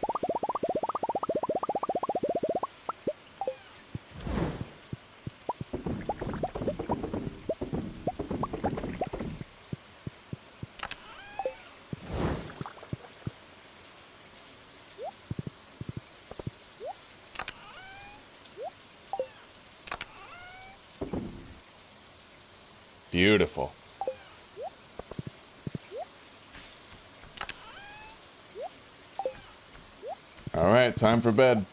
[SPEAKER 1] Beautiful. All right, time for bed.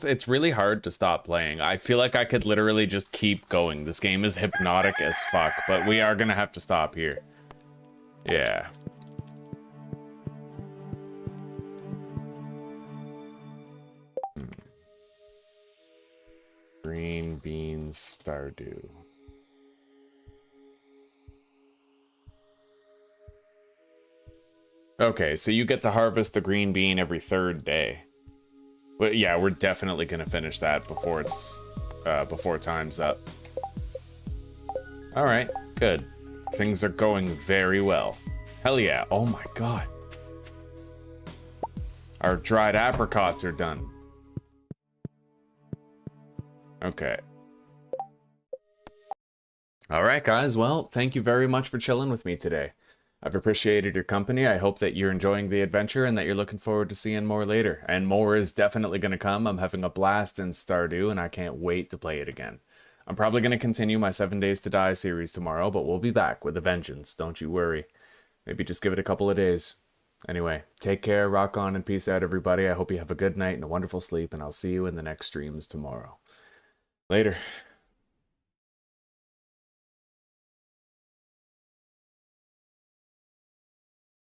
[SPEAKER 1] It's really hard to stop playing. I feel like I could literally just keep going. This game is hypnotic as fuck, but we are gonna have to stop here. Yeah. Green beans Stardew. Okay, so you get to harvest the green bean every 3rd day. But yeah, we're definitely gonna finish that before it's before time's up. All right, good. Things are going very well. Hell yeah! Oh my god. Our dried apricots are done. Okay. All right, guys. Well, thank you very much for chilling with me today. I've appreciated your company. I hope that you're enjoying the adventure and that you're looking forward to seeing more later. And more is definitely going to come. I'm having a blast in Stardew, and I can't wait to play it again. I'm probably going to continue my 7 Days to Die series tomorrow, but we'll be back with a vengeance, don't you worry. Maybe just give it a couple of days. Anyway, take care, rock on, and peace out, everybody. I hope you have a good night and a wonderful sleep, and I'll see you in the next streams tomorrow. Later.